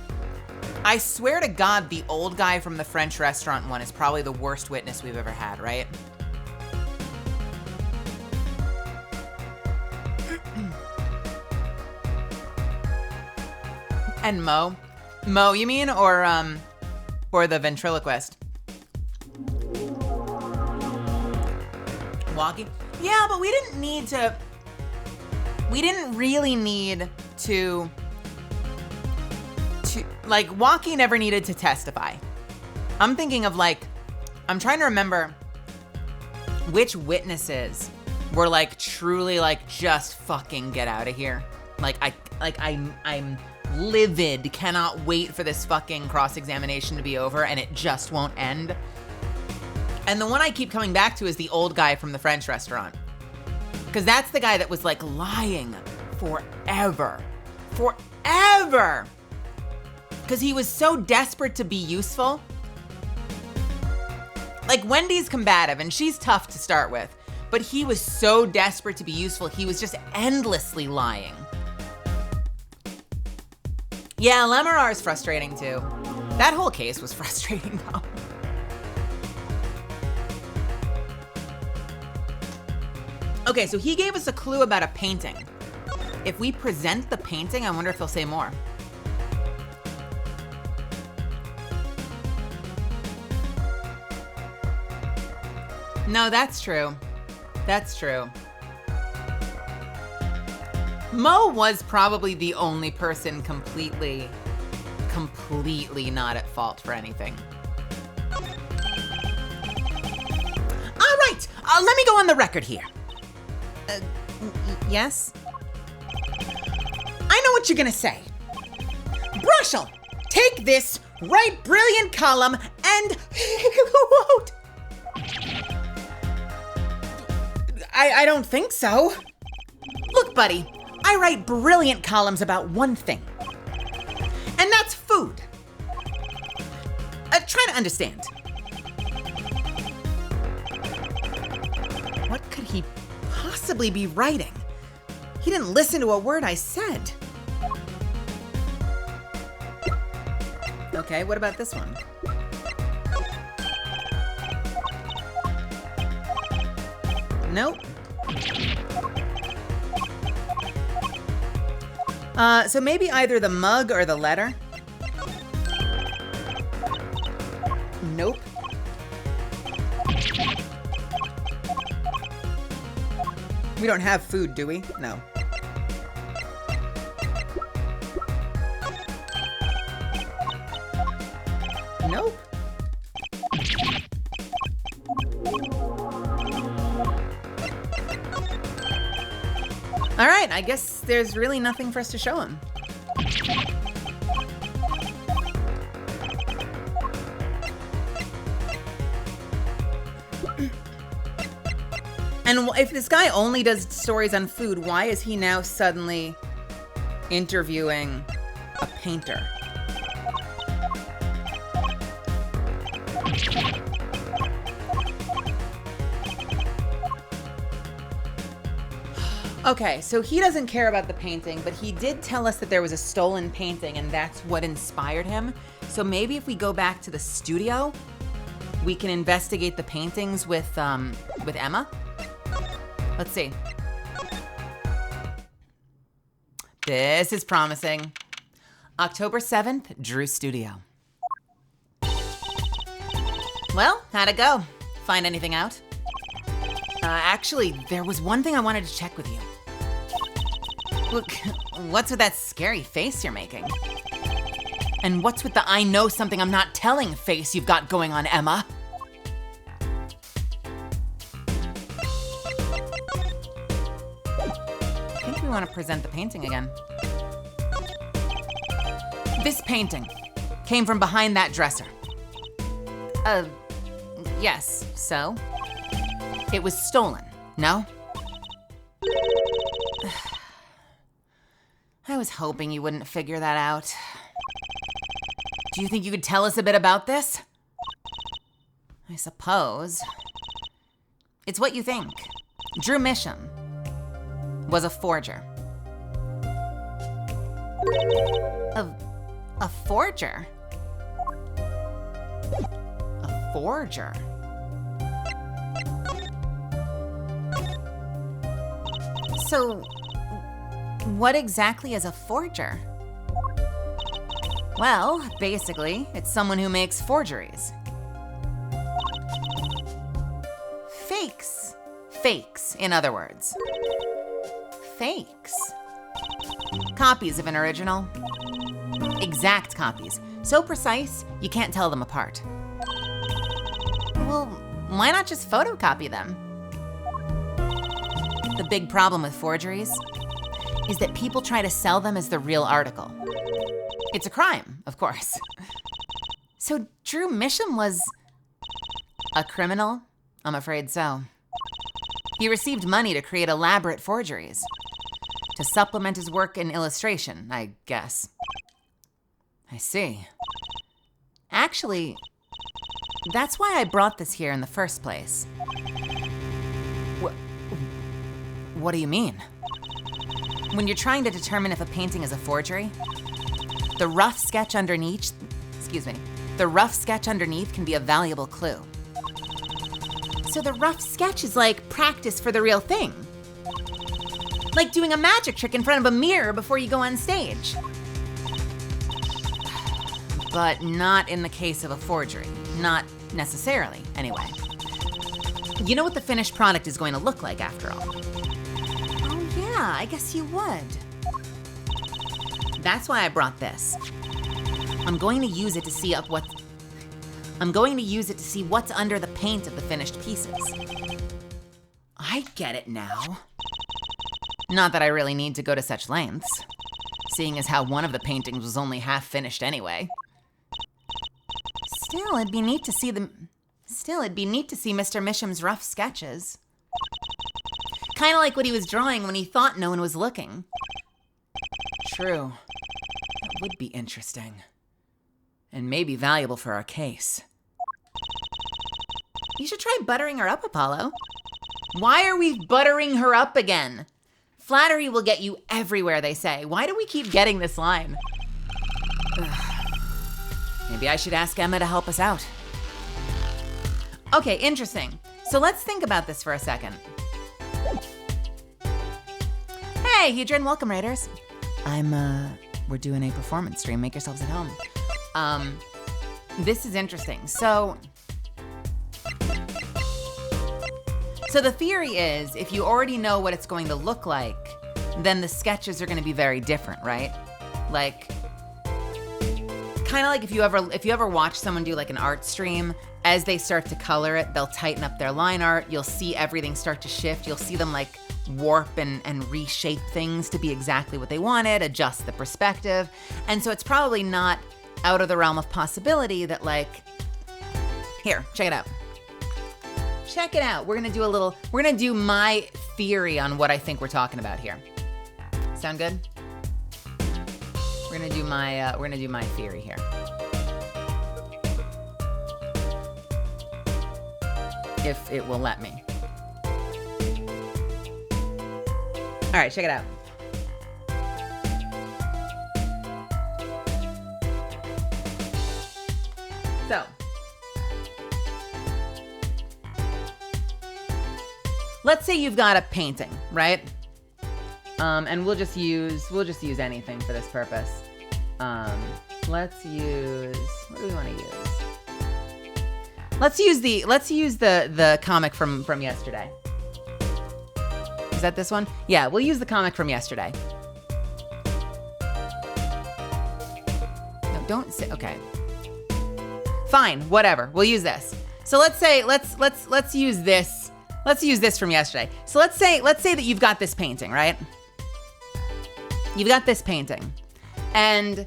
I swear to God, the old guy from the French restaurant one is probably the worst witness we've ever had, right? And Mo? Mo, you mean? Or the ventriloquist? Walkie? Yeah, but we didn't really need to like, Walkie never needed to testify. I'm thinking of I'm trying to remember which witnesses were truly just fucking get out of here. I'm livid, cannot wait for this fucking cross-examination to be over, and it just won't end. And the one I keep coming back to is the old guy from the French restaurant. Because that's the guy that was lying forever. Forever! Because he was so desperate to be useful. Wendy's combative, and she's tough to start with. But he was so desperate to be useful, he was just endlessly lying. Yeah, Lemurar is frustrating too. That whole case was frustrating though. Okay, so he gave us a clue about a painting. If we present the painting, I wonder if he'll say more. No, that's true. That's true. Mo was probably the only person completely not at fault for anything. All right, let me go on the record here. Yes? I know what you're gonna say. Brushel, take this, write brilliant column, and quote. I don't think so. Look, buddy, I write brilliant columns about one thing, and that's food. Try to understand. What could he possibly be writing? He didn't listen to a word I said. Okay, what about this one? Nope. So maybe either the mug or the letter. Nope. We don't have food, do we? No. Nope. All right, I guess there's really nothing for us to show him. And if this guy only does stories on food, why is he now suddenly interviewing a painter? Okay, so he doesn't care about the painting, but he did tell us that there was a stolen painting and that's what inspired him. So maybe if we go back to the studio, we can investigate the paintings with Emma. Let's see. This is promising. October 7th, Drew Studio. Well, how'd it go? Find anything out? Actually, there was one thing I wanted to check with you. Look, what's with that scary face you're making? And what's with the I know something I'm not telling face you've got going on, Emma? I think we want to present the painting again. This painting came from behind that dresser. Yes, so? It was stolen, no? I was hoping you wouldn't figure that out. Do you think you could tell us a bit about this? I suppose. It's what you think. Drew Misham was a forger. A forger? A forger? So, what exactly is a forger? Well, basically, it's someone who makes forgeries. Fakes. Fakes, in other words. Fakes. Copies of an original. Exact copies. So precise, you can't tell them apart. Well, why not just photocopy them? The big problem with forgeries is that people try to sell them as the real article. It's a crime, of course. So Drew Misham was a criminal? I'm afraid so. He received money to create elaborate forgeries, to supplement his work in illustration, I guess. I see. Actually, that's why I brought this here in the first place. What do you mean? When you're trying to determine if a painting is a forgery, the rough sketch underneath can be a valuable clue. So the rough sketch is like practice for the real thing. Like doing a magic trick in front of a mirror before you go on stage. But not in the case of a forgery. Not necessarily, anyway. You know what the finished product is going to look like after all. Oh yeah, I guess you would. That's why I brought this. I'm going to use it to see what's under the paint of the finished pieces. I get it now. Not that I really need to go to such lengths, seeing as how one of the paintings was only half finished anyway. Still, it'd be neat to see Mr. Misham's rough sketches. Kind of like what he was drawing when he thought no one was looking. True. That would be interesting. And maybe valuable for our case. You should try buttering her up, Apollo. Why are we buttering her up again? Flattery will get you everywhere, they say. Why do we keep getting this line? Ugh. Maybe I should ask Emma to help us out. Okay, interesting. So let's think about this for a second. Hey, Hedron, welcome, Raiders. We're doing a performance stream. Make yourselves at home. This is interesting. So the theory is, if you already know what it's going to look like, then the sketches are going to be very different, right? Like, kind of like if you ever watch someone do like an art stream, as they start to color it, they'll tighten up their line art. You'll see everything start to shift. You'll see them like warp and reshape things to be exactly what they wanted, adjust the perspective. And so it's probably not out of the realm of possibility that like, here, check it out. Check it out. We're gonna do my theory on what I think we're talking about here. Sound good? We're gonna do my theory here. If it will let me. All right, check it out. So, let's say you've got a painting, right? And we'll just use anything for this purpose. Let's use, what do we want to use? Let's use the comic from yesterday. Is that this one? Yeah, we'll use the comic from yesterday. No, don't say, okay. Fine, whatever. We'll use this. So let's use this. Let's use this from yesterday. So let's say that you've got this painting, right? You've got this painting, and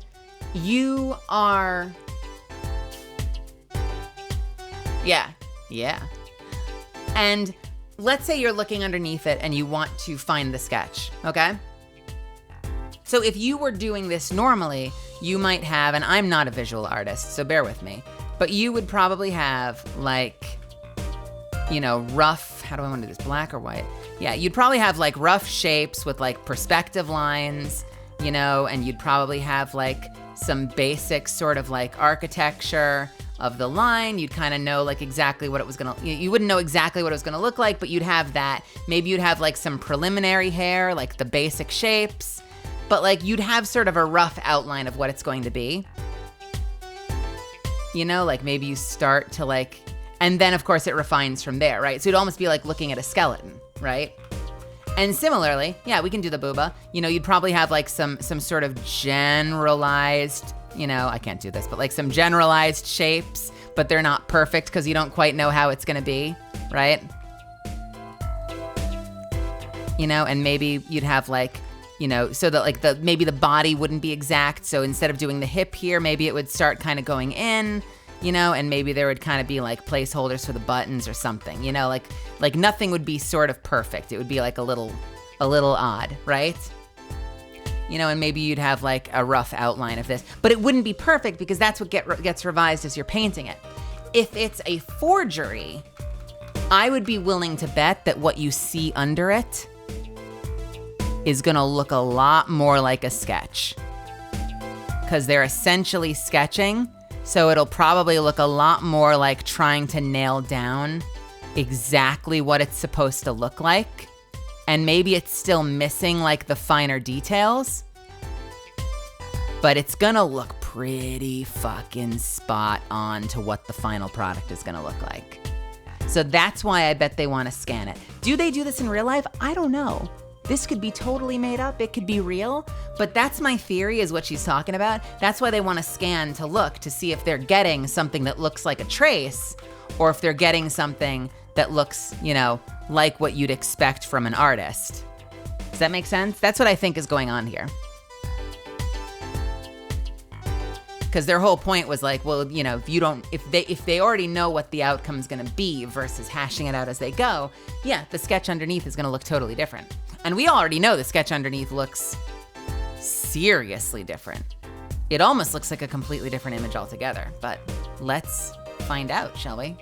you are, yeah. And let's say you're looking underneath it and you want to find the sketch, okay? So if you were doing this normally, you might have, and I'm not a visual artist, so bear with me, but you would probably have like, you know, rough, how do I want to do this, black or white? Yeah, you'd probably have like rough shapes with like perspective lines, you know, and you'd probably have like some basic sort of like architecture of the line. You'd kind of know like exactly what it was gonna, you wouldn't know exactly what it was gonna look like, but you'd have that. Maybe you'd have like some preliminary hair, like the basic shapes, but like you'd have sort of a rough outline of what it's going to be. You know, like maybe you start to like, and then of course it refines from there, right? So it'd almost be like looking at a skeleton, right? And similarly, yeah, we can do the booba. You know, you'd probably have like some sort of generalized, you know, I can't do this, but like some generalized shapes, but they're not perfect because you don't quite know how it's gonna be, right? You know, and maybe you'd have like, you know, so that like maybe the body wouldn't be exact. So instead of doing the hip here, maybe it would start kind of going in, you know, and maybe there would kind of be like placeholders for the buttons or something, you know, like nothing would be sort of perfect. It would be like a little odd, right? You know, and maybe you'd have like a rough outline of this, but it wouldn't be perfect because that's what gets revised as you're painting it. If it's a forgery, I would be willing to bet that what you see under it is gonna look a lot more like a sketch because they're essentially sketching. So it'll probably look a lot more like trying to nail down exactly what it's supposed to look like. And maybe it's still missing like the finer details, but it's gonna look pretty fucking spot on to what the final product is gonna look like. So that's why I bet they wanna scan it. Do they do this in real life? I don't know. This could be totally made up, it could be real, but that's my theory is what she's talking about. That's why they want to scan to look to see if they're getting something that looks like a trace or if they're getting something that looks, you know, like what you'd expect from an artist. Does that make sense? That's what I think is going on here. Because their whole point was like, well, you know, if they already know what the outcome's gonna be versus hashing it out as they go, yeah, the sketch underneath is gonna look totally different. And we already know the sketch underneath looks seriously different. It almost looks like a completely different image altogether, but let's find out, shall we?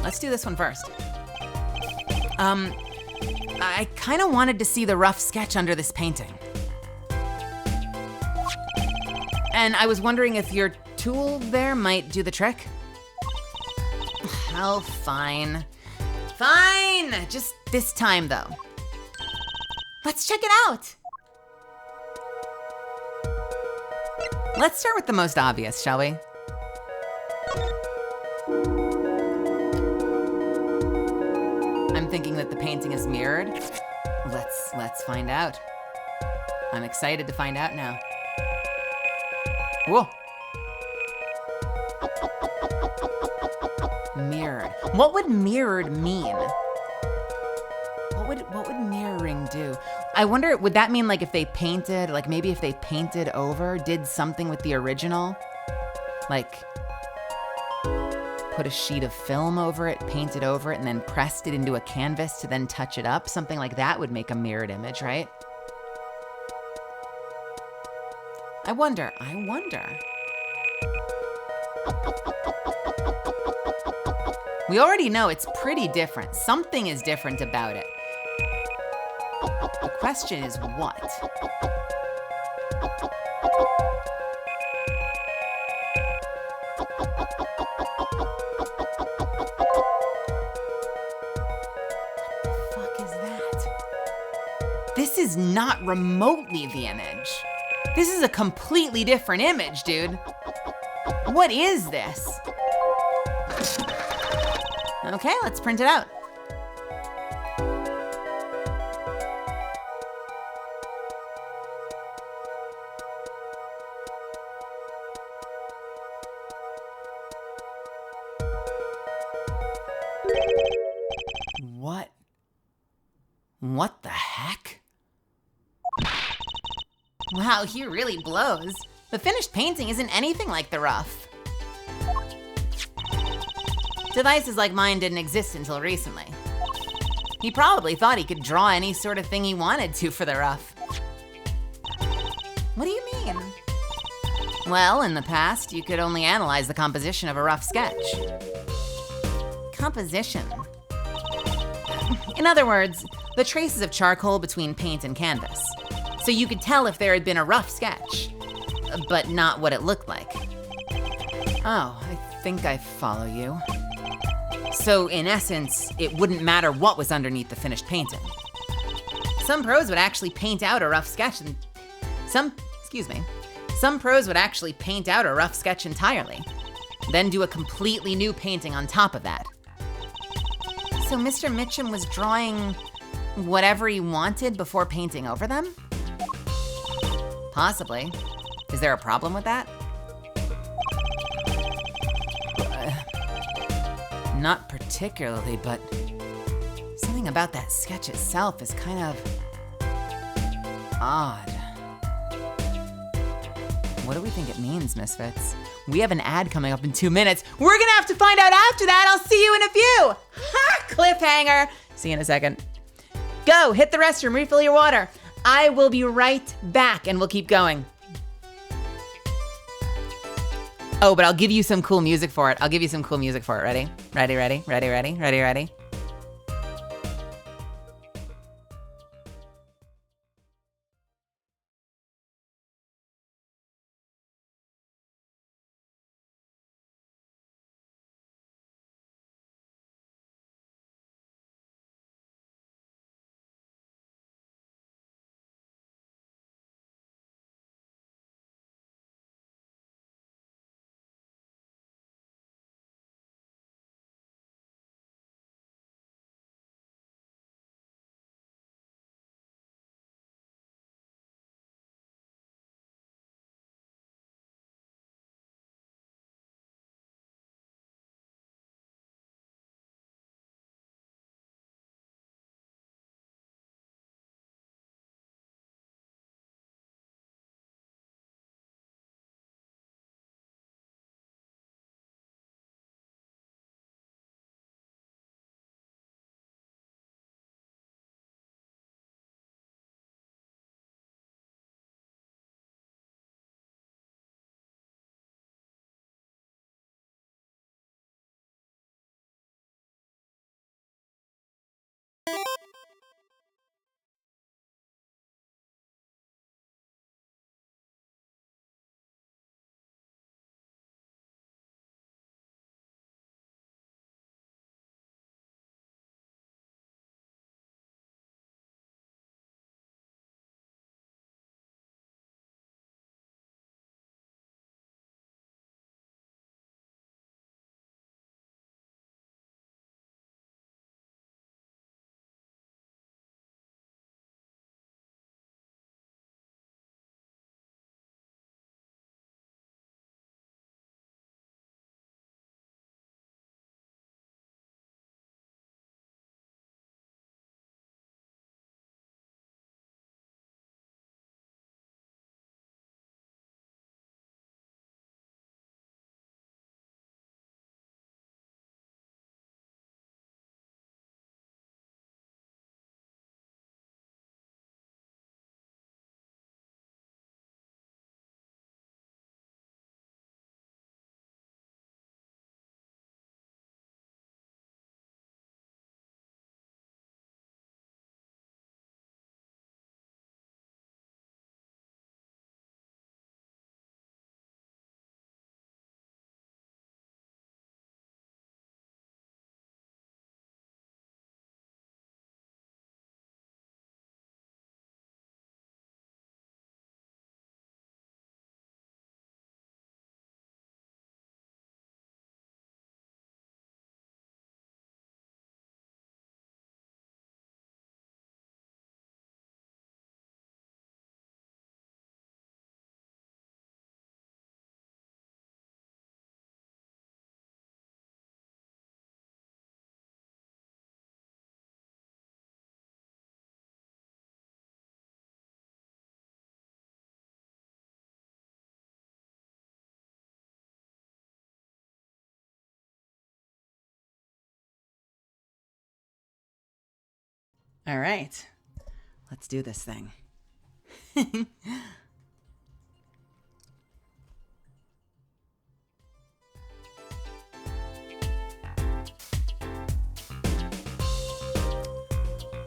Let's do this one first. I kind of wanted to see the rough sketch under this painting. And I was wondering if your tool there might do the trick? Oh, fine. Fine! Just this time, though. Let's check it out! Let's start with the most obvious, shall we? I'm thinking that the painting is mirrored. Let's find out. I'm excited to find out now. Whoa. Mirrored. What would mirrored mean? What would mirroring do? I wonder, would that mean like if they painted, like maybe if they painted over, did something with the original? Like put a sheet of film over it, painted over it, and then pressed it into a canvas to then touch it up? Something like that would make a mirrored image, right? I wonder. We already know it's pretty different. Something is different about it. The question is what? What the fuck is that? This is not remotely the image. This is a completely different image, dude. What is this? Okay, let's print it out. What the heck? Wow, he really blows. The finished painting isn't anything like the rough. Devices like mine didn't exist until recently. He probably thought he could draw any sort of thing he wanted to for the rough. What do you mean? Well, in the past, you could only analyze the composition of a rough sketch. Composition? In other words, the traces of charcoal between paint and canvas. So you could tell if there had been a rough sketch, but not what it looked like. Oh, I think I follow you. So in essence, it wouldn't matter what was underneath the finished painting. Some pros would actually paint out a rough sketch and some pros would actually paint out a rough sketch entirely, then do a completely new painting on top of that. So Mr. Mitchum was drawing whatever he wanted before painting over them? Possibly. Is there a problem with that? Not particularly, but something about that sketch itself is kind of odd. What do we think it means, Misfits? We have an ad coming up in 2 minutes. We're gonna have to find out after that. I'll see you in a few. Ha! Cliffhanger. See you in a second. Go, hit the restroom, refill your water. I will be right back and we'll keep going. Oh, but I'll give you some cool music for it. Ready? Ready? All right. Let's do this thing.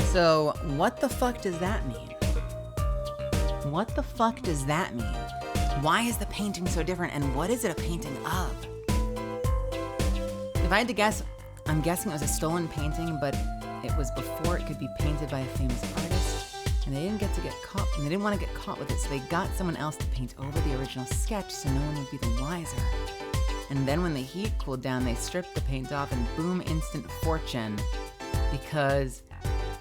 So, what the fuck does that mean? What the fuck does that mean? Why is the painting so different, and what is it a painting of? If I had to guess, I'm guessing it was a stolen painting, but it was before it could be painted by a famous artist, and they didn't want to get caught with it, so they got someone else to paint over the original sketch so no one would be the wiser. And then when the heat cooled down, they stripped the paint off and boom, instant fortune, because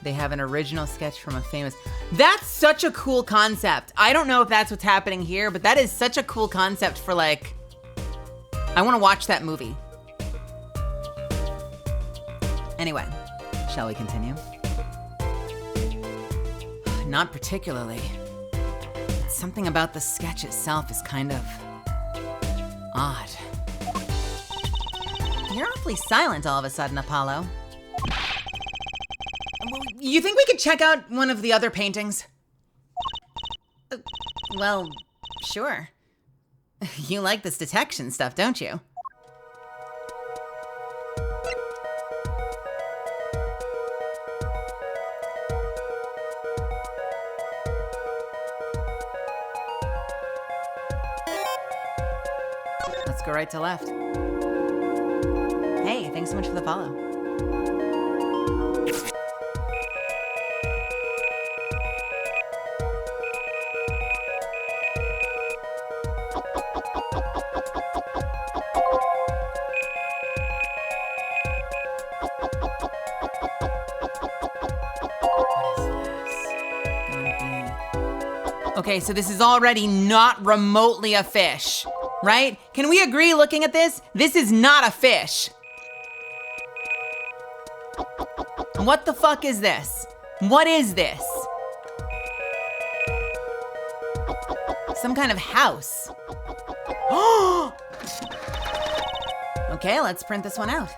they have an original sketch from a famous... That's such a cool concept. I don't know if that's what's happening here, but that is such a cool concept for like... I want to watch that movie. Anyway, shall we continue? Not particularly. Something about the sketch itself is kind of... odd. You're awfully silent all of a sudden, Apollo. You think we could check out one of the other paintings? Well, sure. You like this detection stuff, don't you? Let's go right to left. Hey, thanks so much for the follow. Okay, so this is already not remotely a fish, right? Can we agree looking at this? This is not a fish. What the fuck is this? What is this? Some kind of house. Okay, let's print this one out.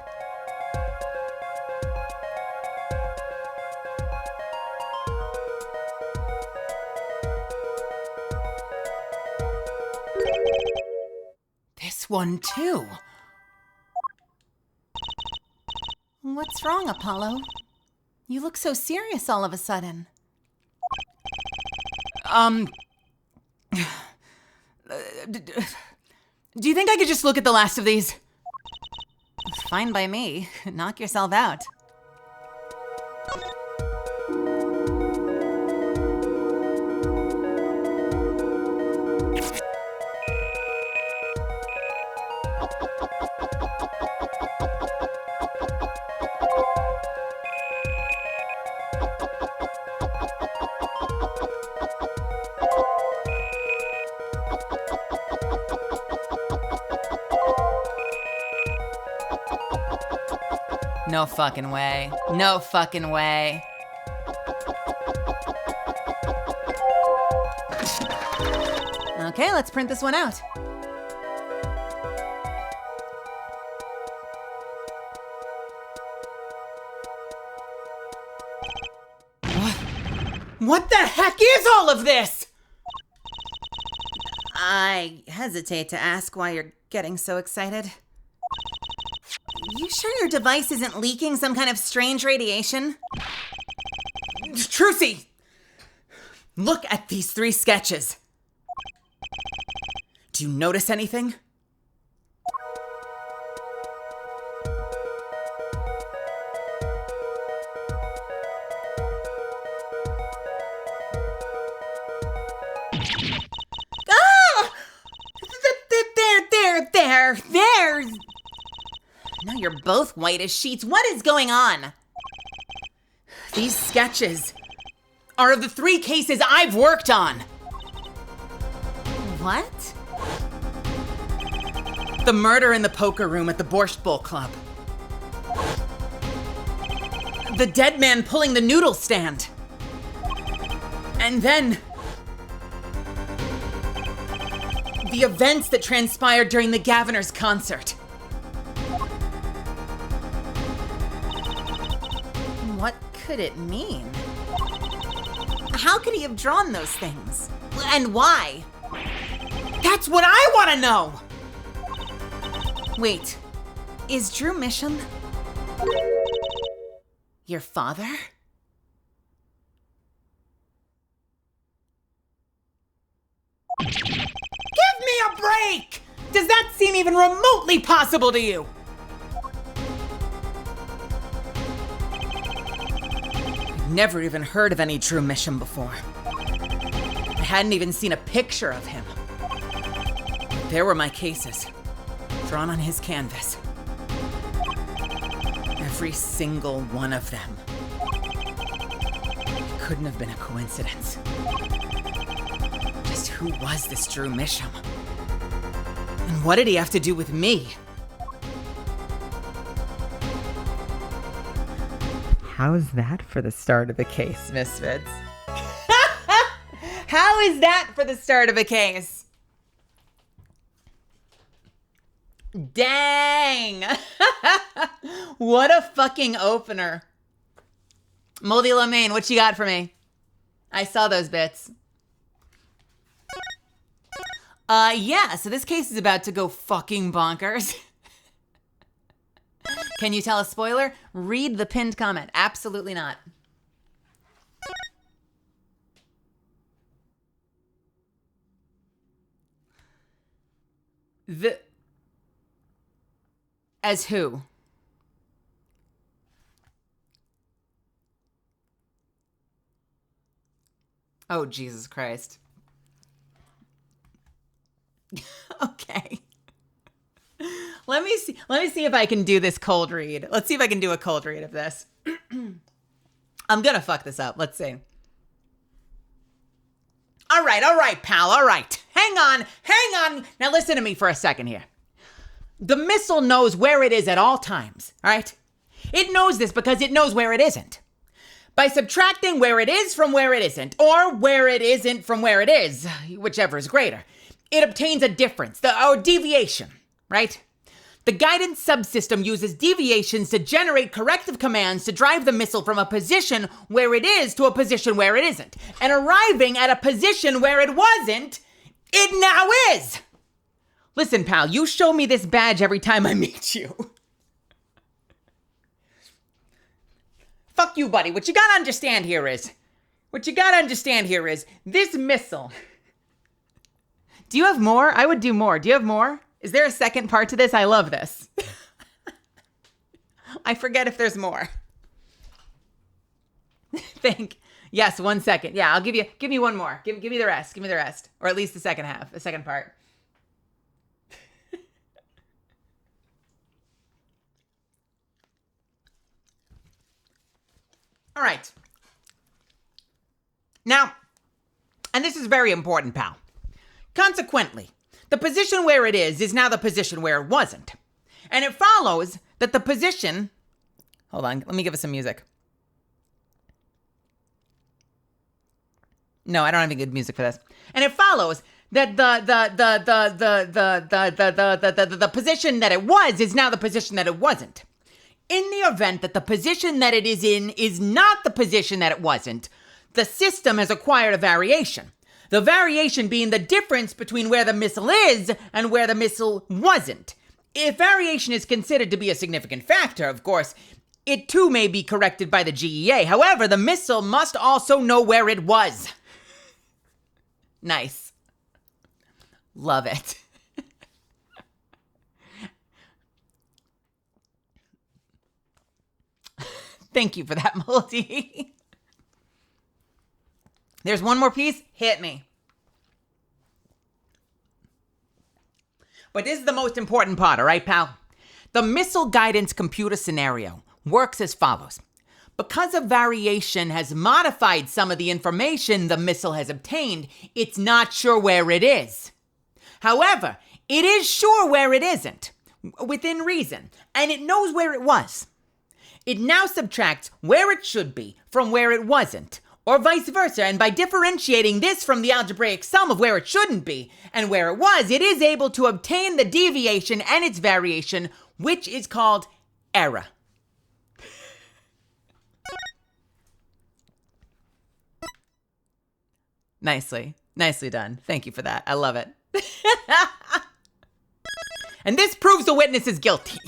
This one too. What's wrong, Apollo? You look so serious all of a sudden. Do you think I could just look at the last of these? Fine by me. Knock yourself out. No fucking way. No fucking way. Okay, let's print this one out. What the heck is all of this? I hesitate to ask why you're getting so excited. You sure your device isn't leaking some kind of strange radiation? Trucy! Look at these 3 sketches. Do you notice anything? Ah! There! Now you're both white as sheets. What is going on? These sketches are the 3 cases I've worked on. What? The murder in the poker room at the Borscht Bowl Club. The dead man pulling the noodle stand. And then the events that transpired during the Gaviners concert. What could it mean? How could he have drawn those things? And why? That's what I want to know! Wait, is Drew Misham your father? Give me a break! Does that seem even remotely possible to you? I've never even heard of any Drew Misham before. I hadn't even seen a picture of him. There were my cases, drawn on his canvas. Every single one of them. It couldn't have been a coincidence. Just who was this Drew Misham? And what did he have to do with me? How's that for the start of the case, Misfits? How is that for the start of a case? Dang! What a fucking opener. Moldy Lamaine, what you got for me? I saw those bits. Yeah, so this case is about to go fucking bonkers. Can you tell a spoiler? Read the pinned comment. Absolutely not. As who? Oh, Jesus Christ. Okay. Let me see if I can do this cold read. Let's see if I can do a cold read of this. I'm gonna fuck this up. Let's see. All right, pal. All right. Hang on. Now listen to me for a second here. The missile knows where it is at all times, all right? It knows this because it knows where it isn't. By subtracting where it is from where it isn't, or where it isn't from where it is, whichever is greater, it obtains a difference, or deviation, right? The guidance subsystem uses deviations to generate corrective commands to drive the missile from a position where it is to a position where it isn't. And arriving at a position where it wasn't, it now is. Listen, pal, you show me this badge every time I meet you. Fuck you, buddy. What you gotta understand here is this missile. Do you have more? I would do more. Do you have more? Is there a second part to this? I love this. I forget if there's more. Yes, 1 second. Yeah, give me one more. Give me the rest. Give me the rest. Or at least the second half, the second part. All right. Now, and this is very important, pal. Consequently, the position where it is now the position where it wasn't. And it follows that the position... Hold on, let me give us some music. No, I don't have any good music for this. And it follows that the position that it was is now the position that it wasn't. In the event that the position that it is in is not the position that it wasn't, the system has acquired a variation. The variation being the difference between where the missile is and where the missile wasn't. If variation is considered to be a significant factor, of course, it too may be corrected by the GEA. However, the missile must also know where it was. Nice. Love it. Thank you for that, Moldy. There's one more piece. Hit me. But this is the most important part, all right, pal? The missile guidance computer scenario works as follows. Because a variation has modified some of the information the missile has obtained, it's not sure where it is. However, it is sure where it isn't, within reason, and it knows where it was. It now subtracts where it should be from where it wasn't, or vice versa, and by differentiating this from the algebraic sum of where it shouldn't be and where it was, it is able to obtain the deviation and its variation, which is called error. Nicely done. Thank you for that. I love it. And this proves the witness is guilty.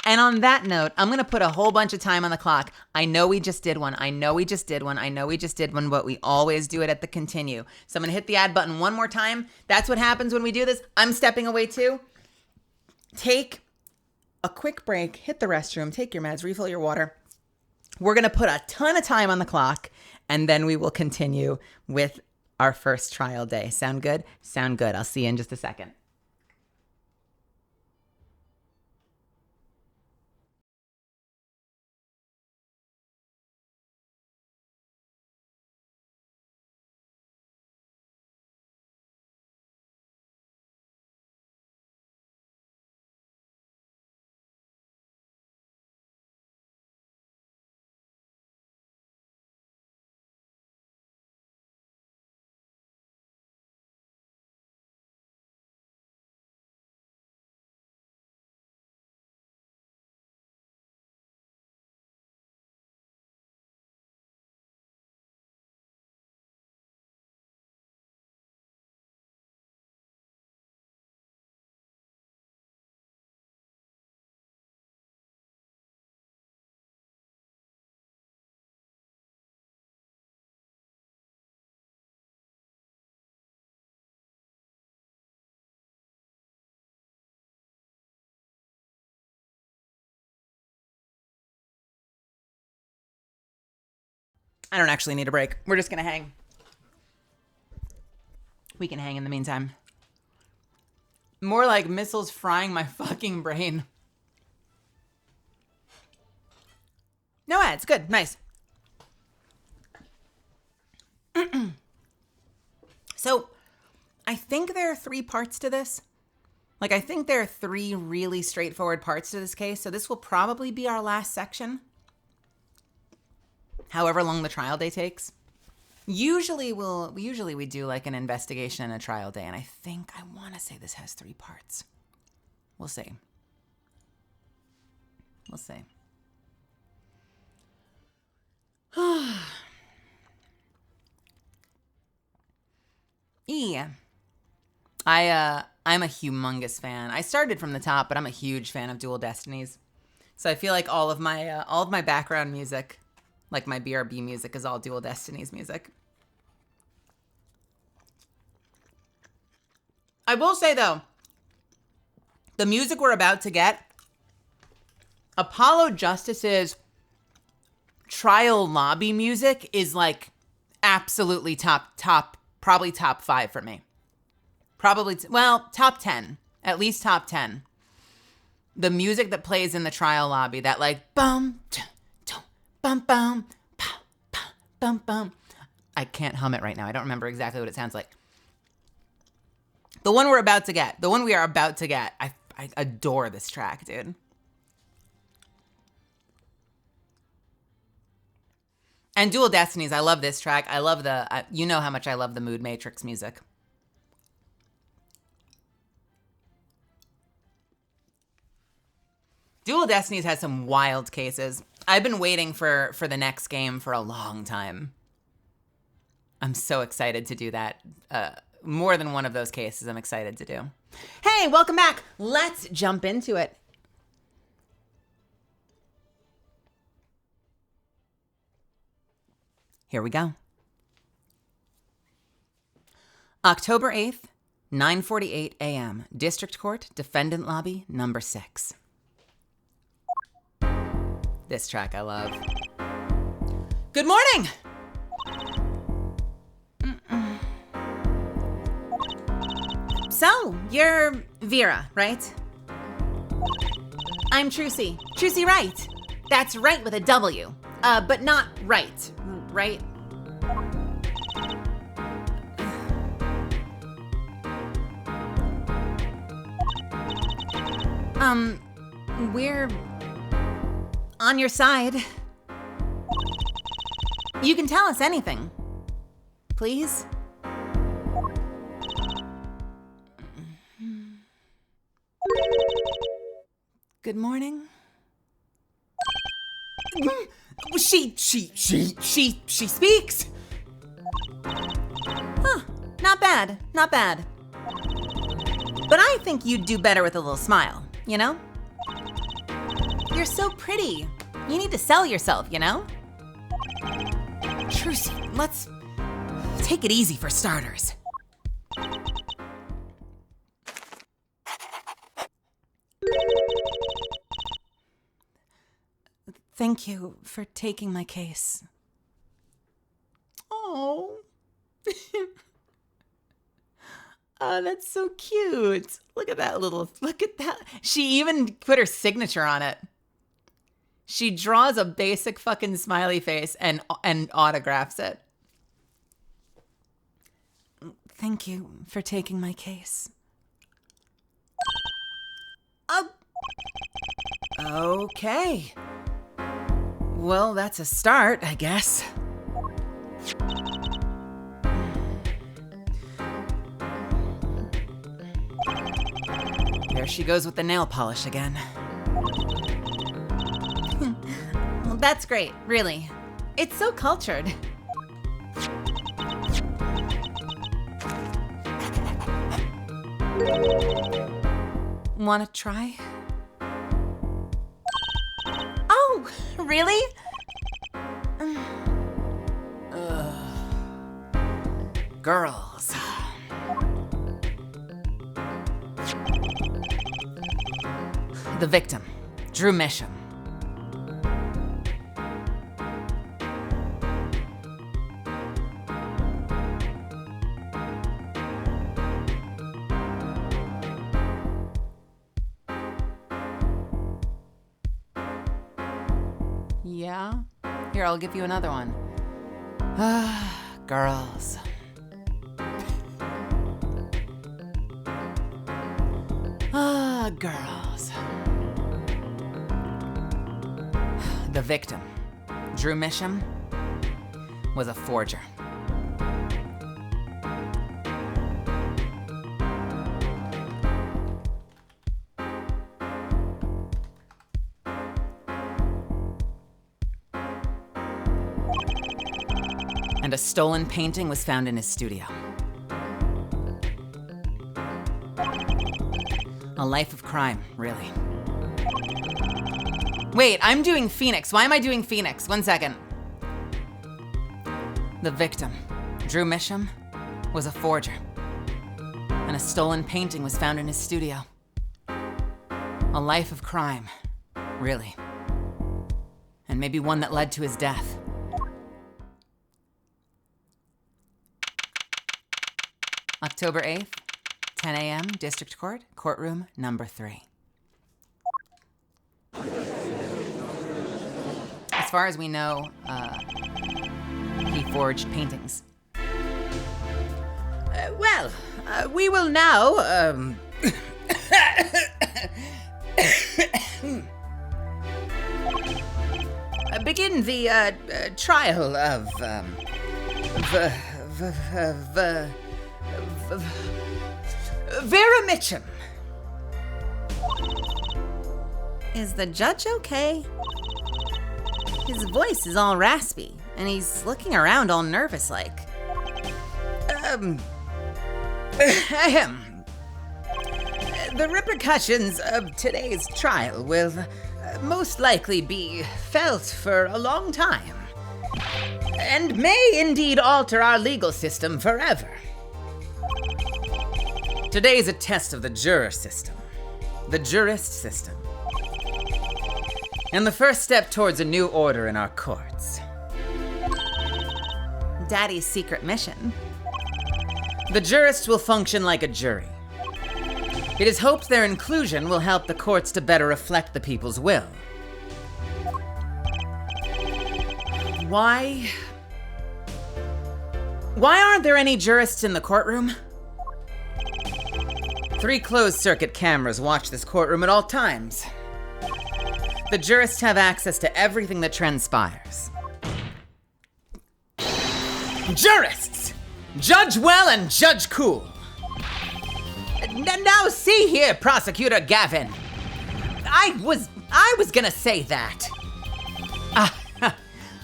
And on that note, I'm going to put a whole bunch of time on the clock. I know we just did one, but we always do it at the continue. So I'm going to hit the add button one more time. That's what happens when we do this. I'm stepping away too. Take a quick break, hit the restroom, take your meds, refill your water. We're going to put a ton of time on the clock, and then we will continue with our first trial day. Sound good? Sound good. I'll see you in just a second. I don't actually need a break. We're just going to hang. We can hang in the meantime. More like missiles frying my fucking brain. No ads. Good. Nice. So, I think there are 3 parts to this. I think there are 3 really straightforward parts to this case. So this will probably be our last section. However long the trial day takes. Usually we do like an investigation and a trial day, and I want to say this has 3 parts. We'll see. I'm a humongous fan. I started from the top, but I'm a huge fan of Dual Destinies. So I feel like all of my background music, like my BRB music, is all Dual Destinies music. I will say though, the music we're about to get, Apollo Justice's trial lobby music is like absolutely probably top 5 for me. Top 10, at least top 10. The music that plays in the trial lobby, that like bum, bum, bum, bum, bum. I can't hum it right now. I don't remember exactly what it sounds like. The one we are about to get, I adore this track, dude. And Dual Destinies, I love this track. I love you know how much I love the Mood Matrix music. Dual Destinies has some wild cases. I've been waiting for the next game for a long time. I'm so excited to do that. More than one of those cases I'm excited to do. Hey, welcome back. Let's jump into it. Here we go. October 8th, 9:48 a.m. District Court, Defendant Lobby, number 6. This track I love. Good morning! So, you're Vera, right? I'm Trucy. Trucy Wright. That's right with a W. But not right. Right? We're on your side. You can tell us anything. Please? Good morning. She speaks. Huh, not bad, not bad. But I think you'd do better with a little smile, you know? You're so pretty. You need to sell yourself, you know? Trucy, let's take it easy for starters. Thank you for taking my case. Oh. Oh, that's so cute. Look at that. She even put her signature on it. She draws a basic fucking smiley face and autographs it. Thank you for taking my case. Okay. Well, that's a start, I guess. There she goes with the nail polish again. Well, that's great, really. It's so cultured. Wanna try? Oh, really? Girls. The victim, Drew Misham. Yeah? Here, I'll give you another one. Girls. Girls. The victim, Drew Misham, was a forger. And a stolen painting was found in his studio. A life of crime, really. Wait, I'm doing Phoenix. Why am I doing Phoenix? 1 second. The victim, Drew Misham, was a forger. And a stolen painting was found in his studio. A life of crime, really. And maybe one that led to his death. October 8th, 10 a.m., District Court, courtroom number 3. As far as we know, he forged paintings. We will now, begin the, trial of, Vera Mitchum. Is the judge okay? His voice is all raspy, and he's looking around all nervous-like. The repercussions of today's trial will most likely be felt for a long time, and may indeed alter our legal system forever. Today's a test of the juror system, the jurist system, and the first step towards a new order in our courts. Daddy's secret mission. The jurists will function like a jury. It is hoped their inclusion will help the courts to better reflect the people's will. Why aren't there any jurists in the courtroom? 3 closed-circuit cameras watch this courtroom at all times. The jurists have access to everything that transpires. Jurists! Judge well and judge cool. Now see here, Prosecutor Gavin. I was gonna say that.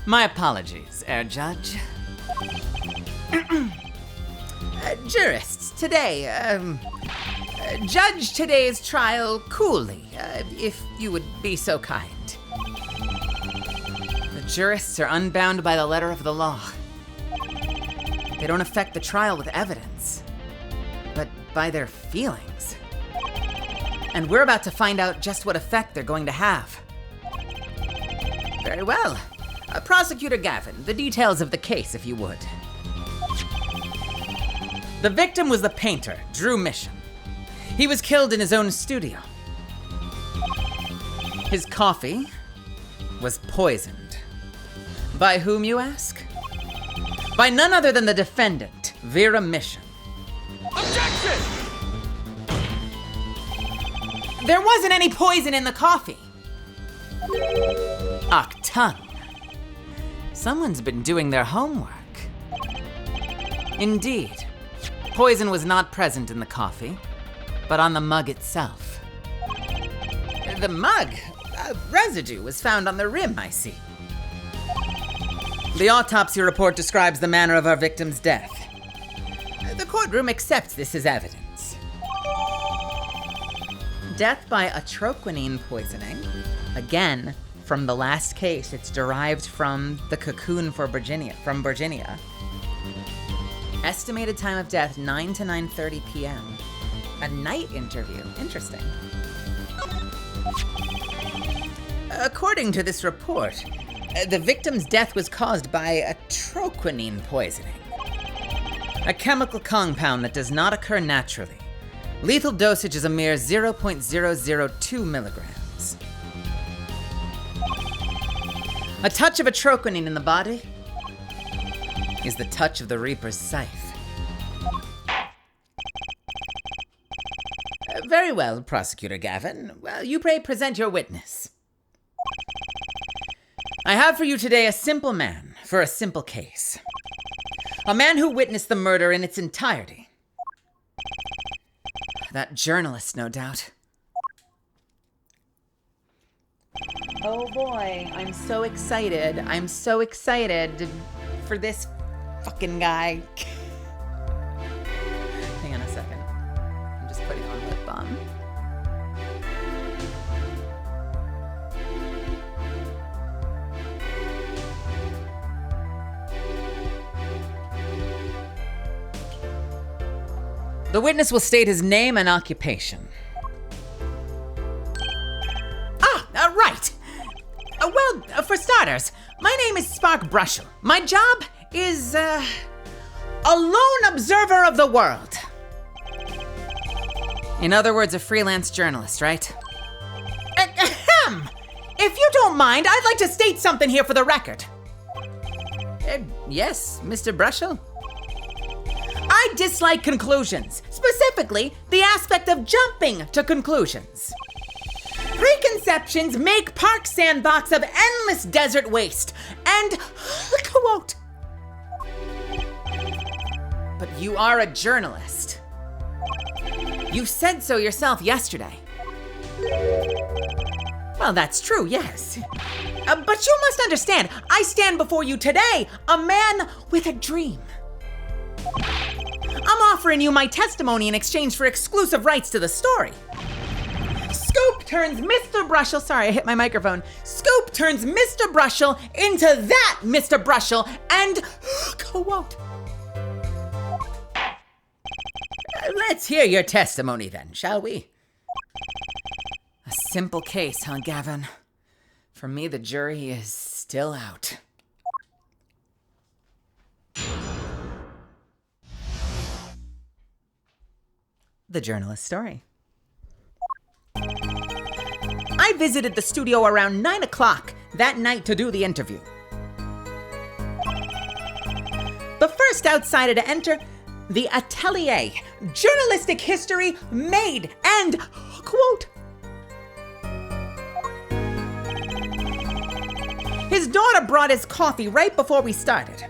My apologies, Air Judge. Jurists, today, judge today's trial coolly, if you would be so kind. The jurists are unbound by the letter of the law. They don't affect the trial with evidence, but by their feelings. And we're about to find out just what effect they're going to have. Very well. Prosecutor Gavin, the details of the case, if you would. The victim was the painter, Drew Mission. He was killed in his own studio. His coffee was poisoned. By whom, you ask? By none other than the defendant, Vera Mission. Objection! There wasn't any poison in the coffee. Tongue. Someone's been doing their homework. Indeed, poison was not present in the coffee, but on the mug itself. The mug? Residue was found on the rim, I see. The autopsy report describes the manner of our victim's death. The courtroom accepts this as evidence. Death by atroquinine poisoning. Again, from the last case, it's derived from the cocoon from Virginia. Estimated time of death, 9 to 9:30 p.m. A night interview. Interesting. According to this report, the victim's death was caused by atroquinine poisoning. A chemical compound that does not occur naturally. Lethal dosage is a mere 0.002 milligrams. A touch of atroquinine in the body is the touch of the Reaper's scythe. Very well, Prosecutor Gavin. Well, you pray present your witness. I have for you today a simple man for a simple case. A man who witnessed the murder in its entirety. That journalist, no doubt. Oh boy, I'm so excited. I'm so excited for this fucking guy. Hang on a second. I'm just putting on lip balm. The witness will state his name and occupation. Right. Well, for starters, my name is Spark Brushel. My job is, a lone observer of the world. In other words, a freelance journalist, right? Ahem! If you don't mind, I'd like to state something here for the record. Yes, Mr. Brushel? I dislike conclusions, specifically the aspect of jumping to conclusions. Preconceptions make Park Sandbox of endless desert waste, and quote. But you are a journalist. You said so yourself yesterday. Well, that's true, yes. But you must understand, I stand before you today, a man with a dream. I'm offering you my testimony in exchange for exclusive rights to the story. Scoop turns Mr. Brushel, sorry, I hit my microphone. Scoop turns Mr. Brushel into that Mr. Brushel, and quote. Let's hear your testimony then, shall we? A simple case, huh, Gavin? For me, the jury is still out. The journalist's story. I visited the studio around 9 o'clock that night to do the interview. The first outsider to enter the atelier, journalistic history made, and quote. His daughter brought his coffee right before we started.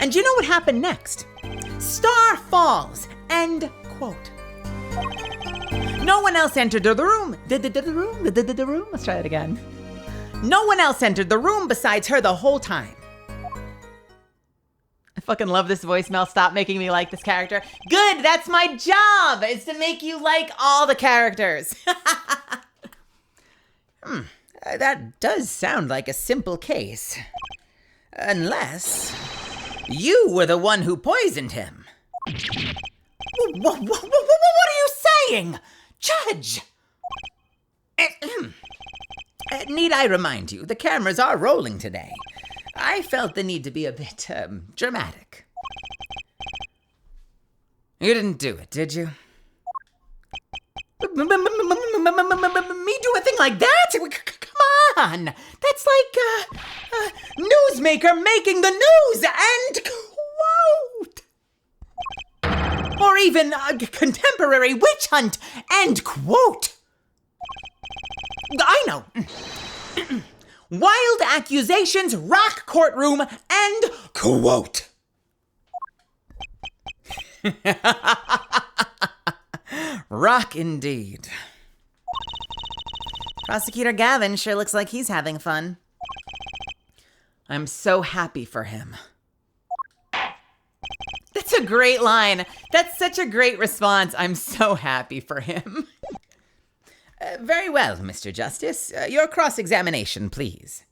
And you know what happened next? Star falls, end quote. No one else entered the room. The room. Let's try that again. No one else entered the room besides her the whole time. I fucking love this voicemail. Stop making me like this character. Good, that's my job, is to make you like all the characters. That does sound like a simple case. Unless you were the one who poisoned him. What are you saying? Judge! Need I remind you, the cameras are rolling today. I felt the need to be a bit, dramatic. You didn't do it, did you? Me do a thing like that? Come on! That's like a newsmaker making the news and quote! Or even a contemporary witch hunt and quote! I know! Wild accusations, rock courtroom, and quote! Rock indeed. Prosecutor Gavin sure looks like he's having fun. I'm so happy for him. That's a great line. That's such a great response. I'm so happy for him. Very well, Mr. Justice. Your cross-examination, please.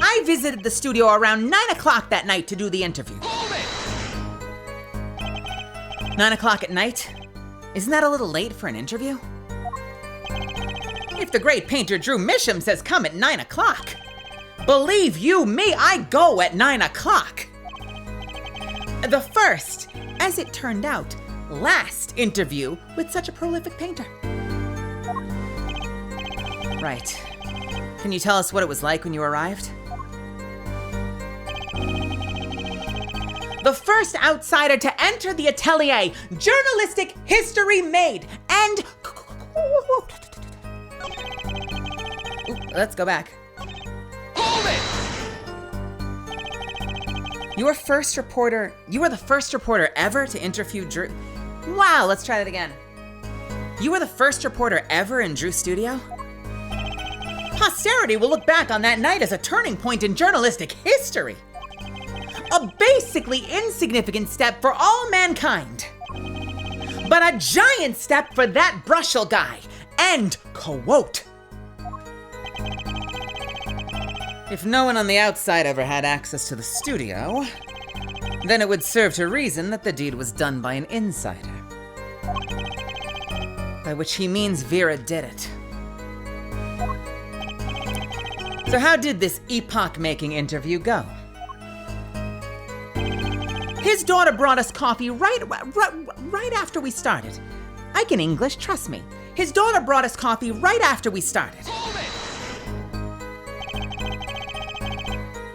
I visited the studio around 9 o'clock that night to do the interview. Hold it! 9 o'clock at night? Isn't that a little late for an interview? If the great painter Drew Misham says come at 9 o'clock, believe you me, I go at 9 o'clock. The first, as it turned out, last interview with such a prolific painter. Right. Can you tell us what it was like when you arrived? The first outsider to enter the atelier, journalistic history made, and... Let's go back. Hold it! You were the first reporter ever to interview Drew. Wow, let's try that again. You were the first reporter ever in Drew's studio? Posterity will look back on that night as a turning point in journalistic history. A basically insignificant step for all mankind. But a giant step for that Brushel guy. And quote. If no one on the outside ever had access to the studio, then it would serve to reason that the deed was done by an insider. By which he means Vera did it. So how did this epoch-making interview go? His daughter brought us coffee right after we started. I can English, trust me. His daughter brought us coffee right after we started. Hold it!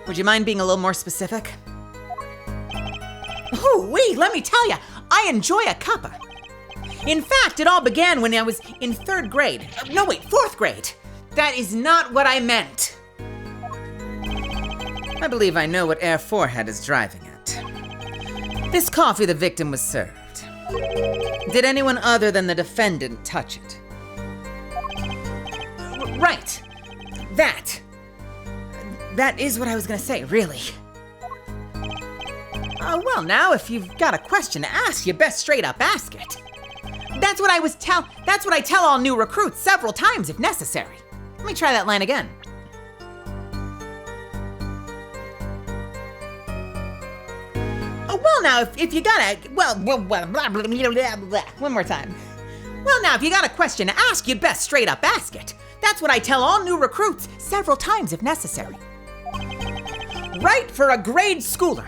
Would you mind being a little more specific? Ooh-wee, let me tell you, I enjoy a cuppa. In fact, it all began when I was in 3rd grade. No, wait, 4th grade. That is not what I meant. I believe I know what Air 4 Head is driving at. This coffee the victim was served. Did anyone other than the defendant touch it? Right. That is what I was gonna say, really. Well, now, if you've got a question to ask, you best straight up ask it. That's what I tell all new recruits several times if necessary. Let me try that line again. Well, now, if you got one more time. Well, now, if you got a question to ask, you'd best straight up ask it. That's what I tell all new recruits several times if necessary. Write for a grade schooler.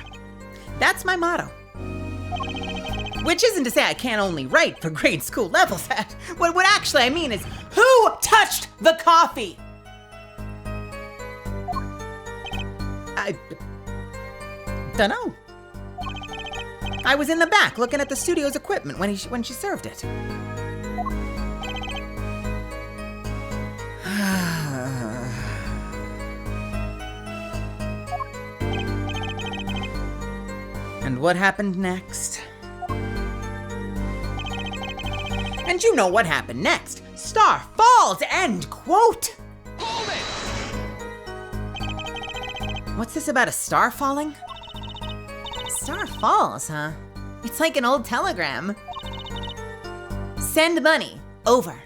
That's my motto. Which isn't to say I can't only write for grade school levels. What actually I mean is, who touched the coffee? I don't know. I was in the back looking at the studio's equipment when she served it. And what happened next? you know what happened next. Star falls, end quote. Hold it! What's this about a star falling? Star falls, huh? It's like an old telegram. Send money. Over.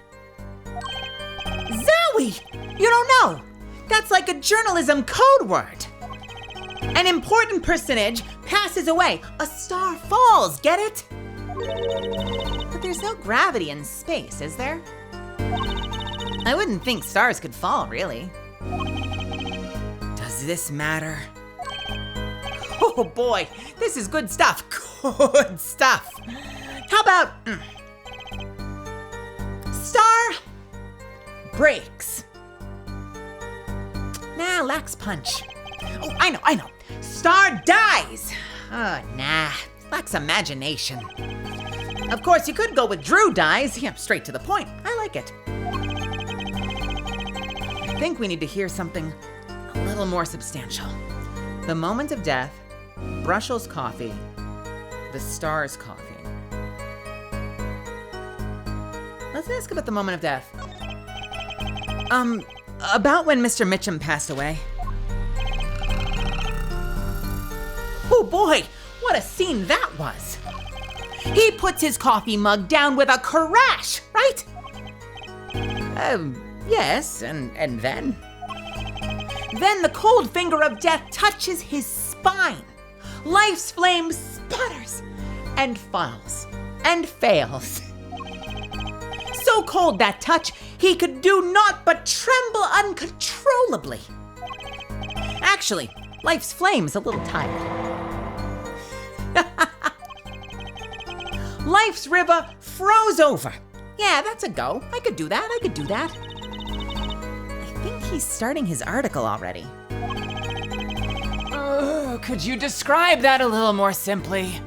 Zowie! You don't know. That's like a journalism code word. An important personage passes away. A star falls, get it? But there's no gravity in space, is there? I wouldn't think stars could fall, really. Does this matter? Oh boy, this is good stuff. Good stuff. How about star breaks? Nah, lacks punch. Oh, I know. Star dies. Oh, nah, lacks imagination. Of course, you could go with Drew dies. Yeah, straight to the point. I like it. I think we need to hear something a little more substantial. The moment of death, Brushel's coffee, the star's coffee. Let's ask about the moment of death. About when Mr. Mitchum passed away. Oh boy, what a scene that was. He puts his coffee mug down with a crash, right? Yes, and then? Then the cold finger of death touches his spine. Life's flame sputters and falls and fails. So cold that touch, he could do naught but tremble uncontrollably. Actually, life's flame's a little tired. Life's river froze over. Yeah, that's a go. I could do that. I think he's starting his article already. Could you describe that a little more simply?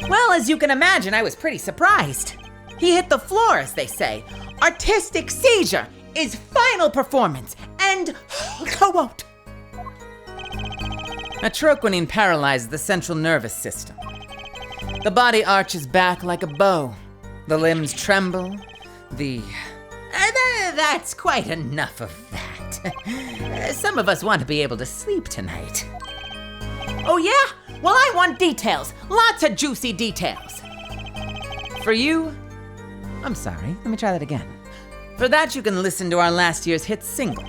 Well, as you can imagine, I was pretty surprised. He hit the floor, as they say. Artistic seizure is final performance. And quote. Atroquinine paralyzes the central nervous system. The body arches back like a bow. The limbs tremble. That's quite enough of that. Some of us want to be able to sleep tonight. Oh yeah? Well, I want details. Lots of juicy details. For you, I'm sorry, let me try that again. for that you can listen to our last year's hit single,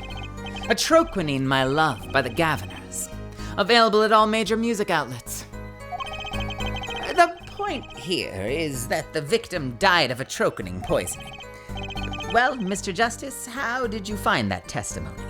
Atroquinine, My Love by the Governors. Available at all major music outlets. The point here is that the victim died of atroquinine poisoning. Well, Mr. Justice, how did you find that testimony?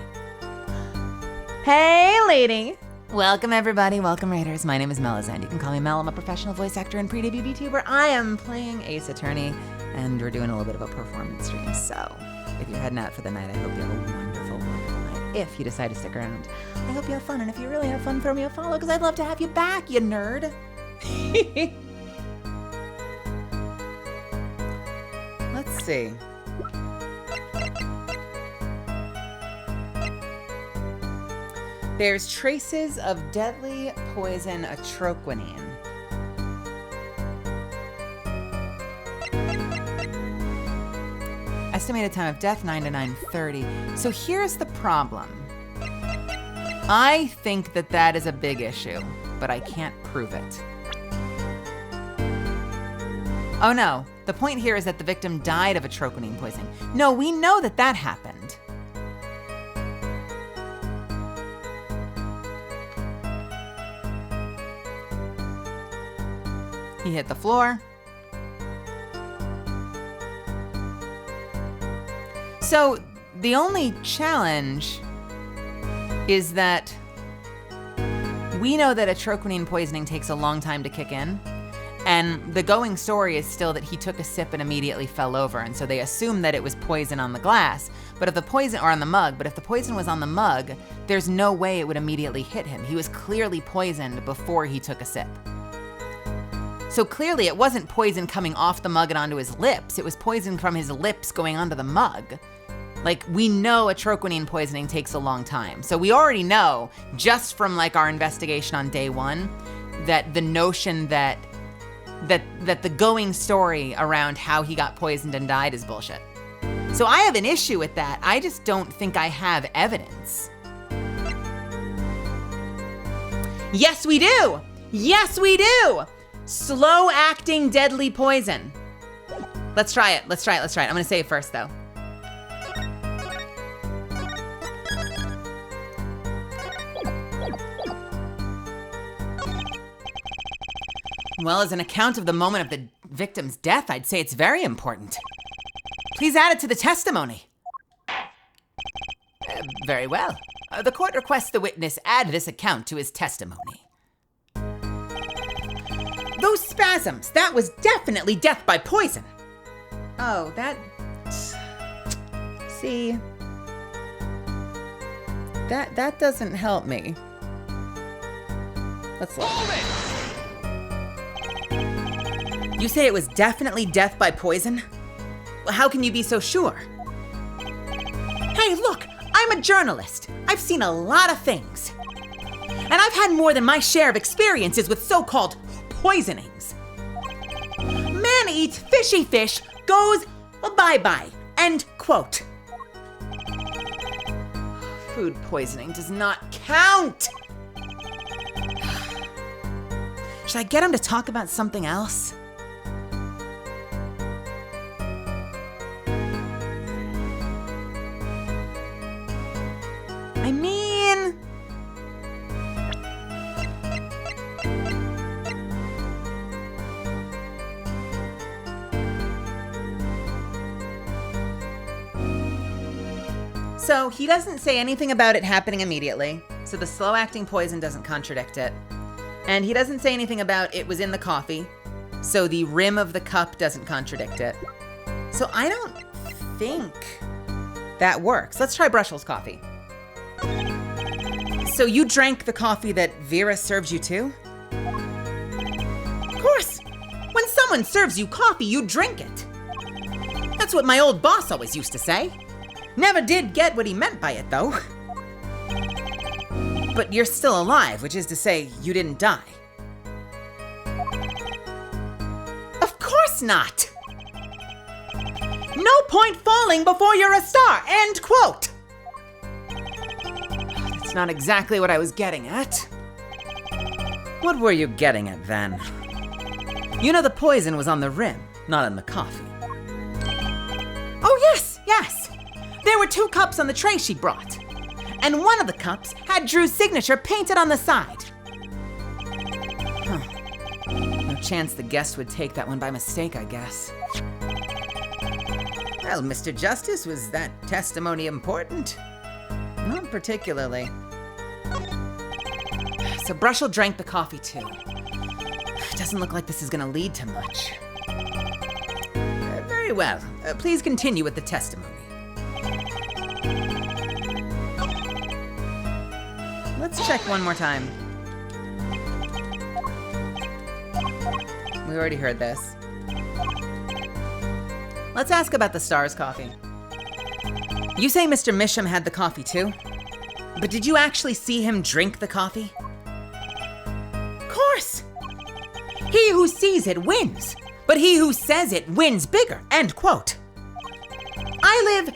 Hey, lady. Welcome, everybody. Welcome, Raiders. My name is Melizand. You can call me Mel. I'm a professional voice actor and pre-debut VTuber. I am playing Ace Attorney, and we're doing a little bit of a performance stream. So, if you're heading out for the night, I hope you have a wonderful, wonderful night. If you decide to stick around, I hope you have fun. And if you really have fun, throw me a follow, because I'd love to have you back, you nerd. Let's see. There's traces of deadly poison atroquinine. Estimated time of death 9 to 9:30. So here's the problem. I think that is a big issue, but I can't prove it. Oh no, the point here is that the victim died of atroquinine poisoning. No, we know that happened. He hit the floor. So the only challenge is that we know that atroquinine poisoning takes a long time to kick in. And the going story is still that he took a sip and immediately fell over. And so they assume that it was poison on the glass, but if the poison, or on the mug, but if the poison was on the mug, there's no way it would immediately hit him. He was clearly poisoned before he took a sip. So clearly it wasn't poison coming off the mug and onto his lips. It was poison from his lips going onto the mug. Like, we know atroquinine poisoning takes a long time. So we already know, just from like our investigation on day one, that the notion that that the going story around how he got poisoned and died is bullshit. So I have an issue with that. I just don't think I have evidence. Yes, we do. Yes, we do. Slow acting deadly poison. Let's try it. Let's try it. I'm gonna say it first though. Well, as an account of the moment of the victim's death, I'd say it's very important. Please add it to the testimony. Very well. The court requests the witness add this account to his testimony. Those spasms, that was definitely death by poison. Oh, that... See... That doesn't help me. Let's look. You say it was definitely death by poison? Well, how can you be so sure? Hey, look, I'm a journalist. I've seen a lot of things. And I've had more than my share of experiences with so-called poisonings. Man eats fishy fish, goes bye-bye. End quote. Food poisoning does not count. Should I get him to talk about something else? I mean... So he doesn't say anything about it happening immediately, so the slow-acting poison doesn't contradict it. And he doesn't say anything about it was in the coffee, so the rim of the cup doesn't contradict it. So I don't think that works. Let's try Brushell's coffee. So you drank the coffee that Vera served you too? Of course. When someone serves you coffee, you drink it. That's what my old boss always used to say. Never did get what he meant by it, though. But you're still alive, which is to say, you didn't die. Of course not! No point falling before you're a star, end quote! That's not exactly what I was getting at. What were you getting at then? You know the poison was on the rim, not in the coffee. Oh, yes, yes! There were 2 cups on the tray she brought. And one of the cups had Drew's signature painted on the side. Huh. No chance the guest would take that one by mistake, I guess. Well, Mr. Justice, was that testimony important? Not particularly. So Brushell drank the coffee too. Doesn't look like this is gonna lead to much. Very well. Please continue with the testimony. Let's check one more time. We already heard this. Let's ask about the Stars coffee. You say Mr. Misham had the coffee too? But did you actually see him drink the coffee? Of course! He who sees it wins, but he who says it wins bigger, end quote. I live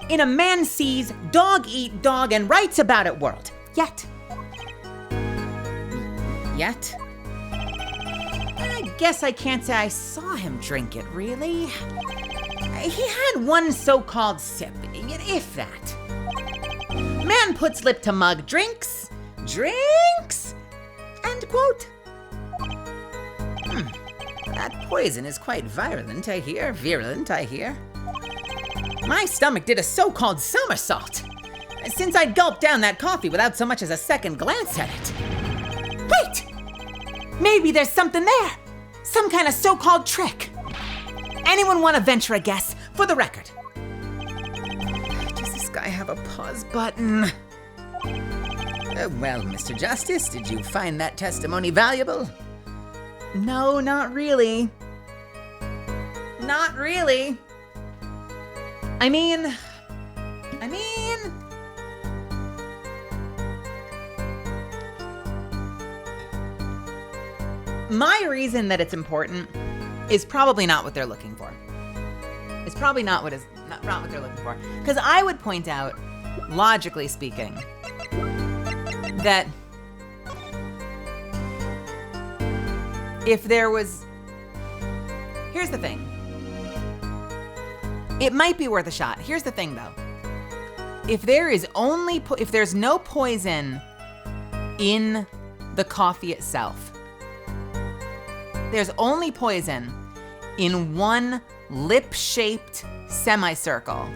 in a man sees, dog eat dog, and writes about it world. Yet? I guess I can't say I saw him drink it, really. He had one so-called sip, if that. Man puts lip to mug, drinks, end quote. That poison is quite virulent, I hear. My stomach did a so-called somersault, since I gulped down that coffee without so much as a second glance at it. Wait! Maybe there's something there. Some kind of so-called trick. Anyone want to venture a guess for the record? Does this guy have a pause button? Well, Mr. Justice, did you find that testimony valuable? No, not really. Not really. I mean... my reason that it's important is probably not what they're looking for. It's probably not what they're looking for. Because I would point out, logically speaking, that if there was... Here's the thing. It might be worth a shot. Here's the thing, though. If there's no poison in the coffee itself, there's only poison in one lip-shaped semicircle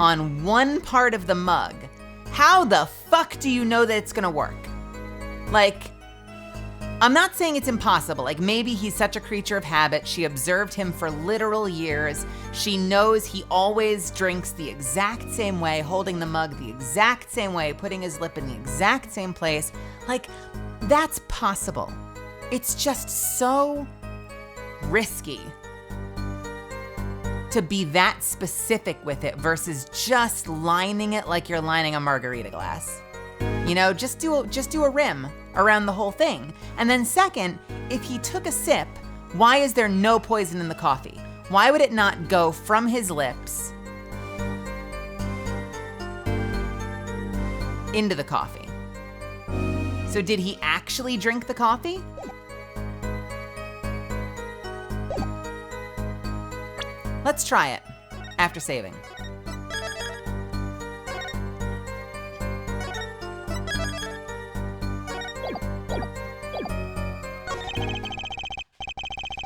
on one part of the mug, how the fuck do you know that it's gonna work? Like, I'm not saying it's impossible. Like, maybe he's such a creature of habit. She observed him for literal years. She knows he always drinks the exact same way, holding the mug the exact same way, putting his lip in the exact same place. Like, that's possible. It's just so risky to be that specific with it versus just lining it like you're lining a margarita glass. You know, just do a rim around the whole thing. And then second, if he took a sip, why is there no poison in the coffee? Why would it not go from his lips into the coffee? So did he actually drink the coffee? Let's try it after saving.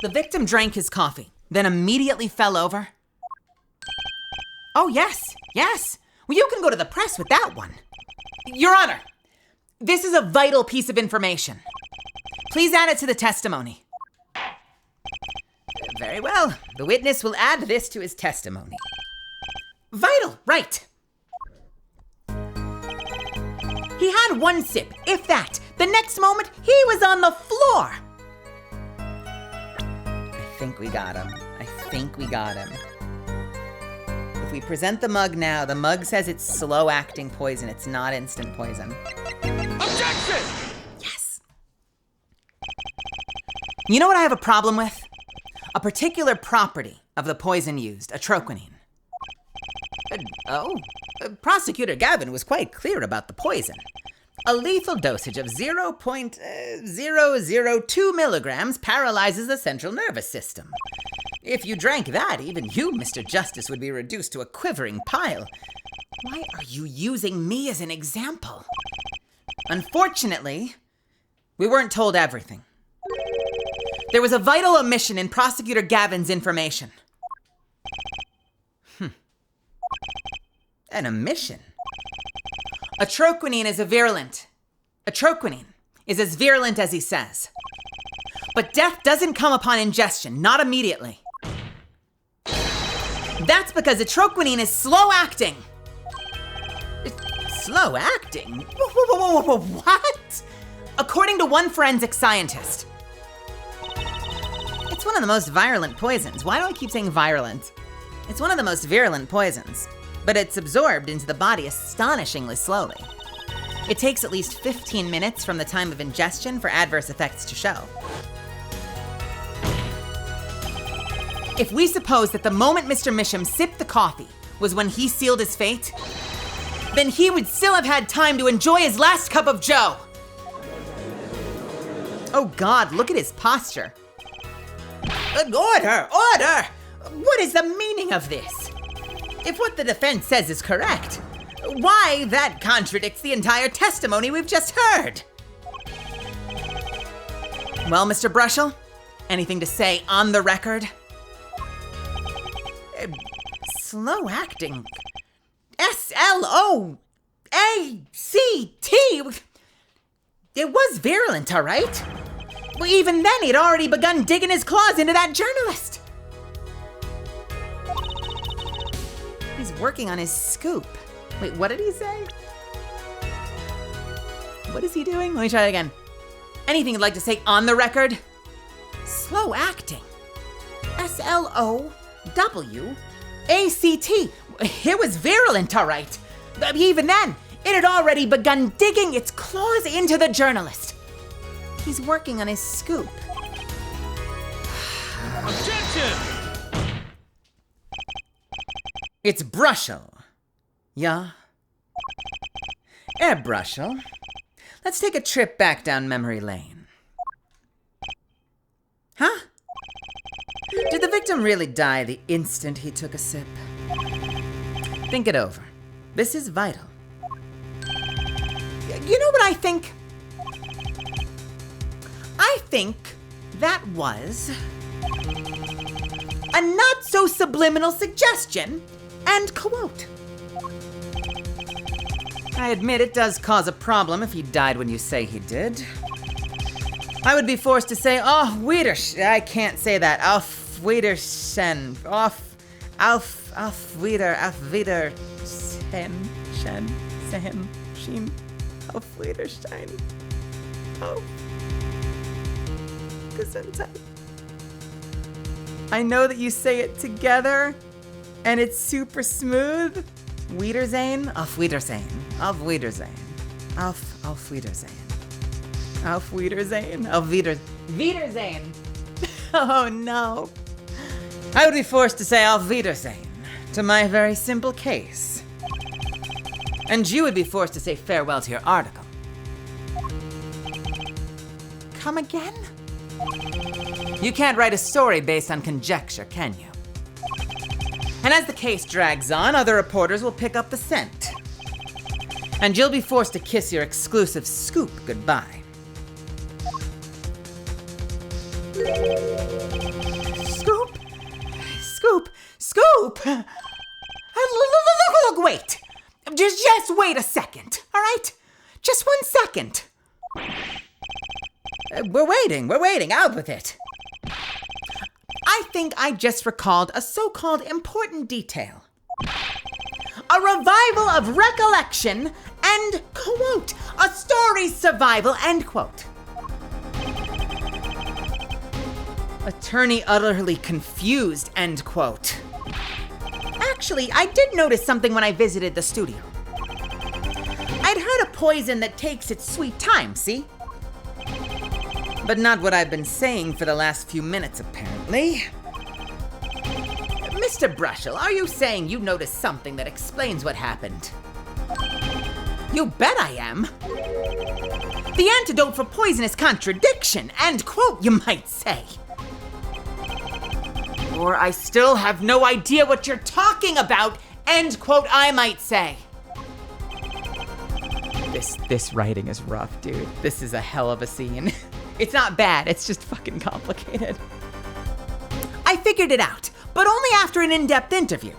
The victim drank his coffee, then immediately fell over. Oh, yes. Well, you can go to the press with that one. Your Honor, this is a vital piece of information. Please add it to the testimony. Very well. The witness will add this to his testimony. Vital, right. He had one sip, if that. The next moment, he was on the floor. I think we got him. If we present the mug now, the mug says it's slow-acting poison. It's not instant poison. Objection! Yes. You know what I have a problem with? A particular property of the poison used, atroquinine. Prosecutor Gavin was quite clear about the poison. A lethal dosage of 0.002 milligrams paralyzes the central nervous system. If you drank that, even you, Mr. Justice, would be reduced to a quivering pile. Why are you using me as an example? Unfortunately, we weren't told everything. There was a vital omission in Prosecutor Gavin's information. An omission? Atroquinine is as virulent as he says. But death doesn't come upon ingestion, not immediately. That's because atroquinine is slow-acting. Slow-acting? What? According to one forensic scientist. It's one of the most virulent poisons. Why do I keep saying virulent? It's one of the most virulent poisons, but it's absorbed into the body astonishingly slowly. It takes at least 15 minutes from the time of ingestion for adverse effects to show. If we suppose that the moment Mr. Misham sipped the coffee was when he sealed his fate, then he would still have had time to enjoy his last cup of joe. Oh God, look at his posture. Order! What is the meaning of this? If what the defense says is correct, why, that contradicts the entire testimony we've just heard. Well, Mr. Brushel, anything to say on the record? Slow-acting. SLOACT. It was virulent, all right? Well, even then, he'd already begun digging his claws into that journalist. He's working on his scoop. Wait, what did he say? What is he doing? Let me try that again. Anything you'd like to say on the record? Slow acting. SLOWACT. It was virulent, all right. Even then, it had already begun digging its claws into the journalist. He's working on his scoop. Objection! It's Brushel. Yeah? Brushel. Let's take a trip back down memory lane. Huh? Did the victim really die the instant he took a sip? Think it over. This is vital. You know what I think? I think that was a not so subliminal suggestion and quote. I admit it does cause a problem if he died when you say he did. I would be forced to say, oh, I can't say that. Auf Wiedersehen. Auf Wiedersehen. Auf Wiedersehen. Auf Gesundheit. I know that you say it together, and it's super smooth. Wiedersehen? Auf Wiedersehen. Auf Wiedersehen. Auf Wiedersehen. Auf Wiedersehen. Auf Wiedersehen. Oh no. I would be forced to say Auf Wiedersehen to my very simple case. And you would be forced to say farewell to your article. Come again? You can't write a story based on conjecture, can you? And as the case drags on, other reporters will pick up the scent. And you'll be forced to kiss your exclusive scoop goodbye. Scoop? Scoop! Look, wait! Just wait a second, all right? Just 1 second. We're waiting, out with it. I think I just recalled a so-called important detail. A revival of recollection and, quote, a story's survival, end quote. Attorney utterly confused, end quote. Actually, I did notice something when I visited the studio. I'd heard a poison that takes its sweet time, see? But not what I've been saying for the last few minutes, apparently. Mr. Brushel, are you saying you noticed something that explains what happened? You bet I am. The antidote for poisonous contradiction, end quote, you might say. Or I still have no idea what you're talking about, end quote, I might say. This writing is rough, dude. This is a hell of a scene. It's not bad, it's just fucking complicated. I figured it out, but only after an in-depth interview.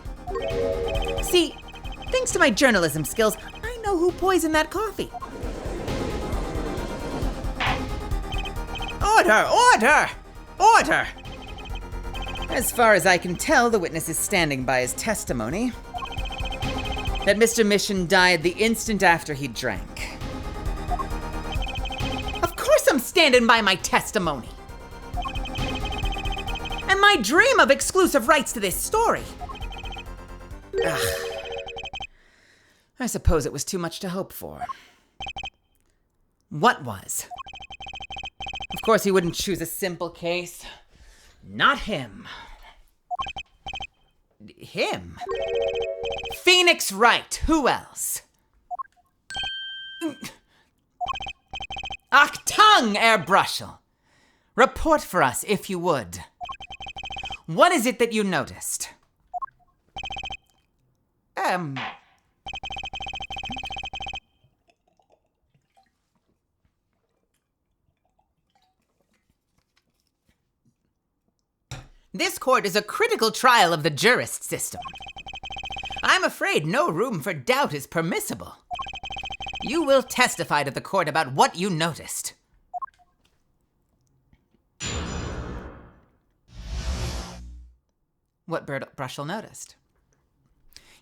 See, thanks to my journalism skills, I know who poisoned that coffee. Order! As far as I can tell, the witness is standing by his testimony that Mr. Mission died the instant after he drank. Of course I'm standing by my testimony. And my dream of exclusive rights to this story. I suppose it was too much to hope for. What was? Of course he wouldn't choose a simple case. Not him. Him? Phoenix Wright. Who else? Achtung, Herr Brushel. Report for us, if you would. What is it that you noticed? This court is a critical trial of the jurist system. I'm afraid no room for doubt is permissible. You will testify to the court about what you noticed. What Brushel noticed.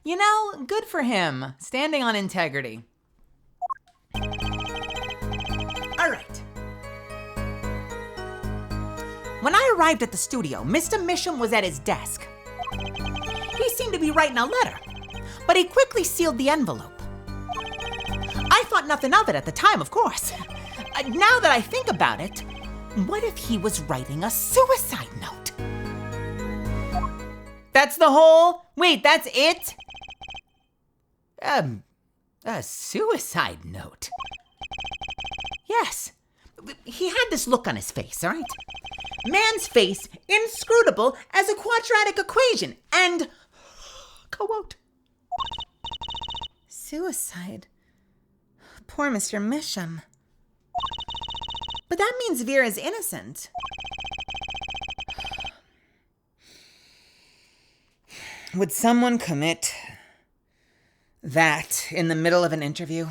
You know, good for him, standing on integrity. All right. When I arrived at the studio, Mr. Misham was at his desk. He seemed to be writing a letter, but he quickly sealed the envelope. I thought nothing of it at the time, of course. Now that I think about it, what if he was writing a suicide note? That's the whole? Wait, that's it? A suicide note. Yes. He had this look on his face, all right? Man's face inscrutable as a quadratic equation. And, quote, Suicide. Poor Mr. Misham. But that means Vera's innocent. Would someone commit that in the middle of an interview?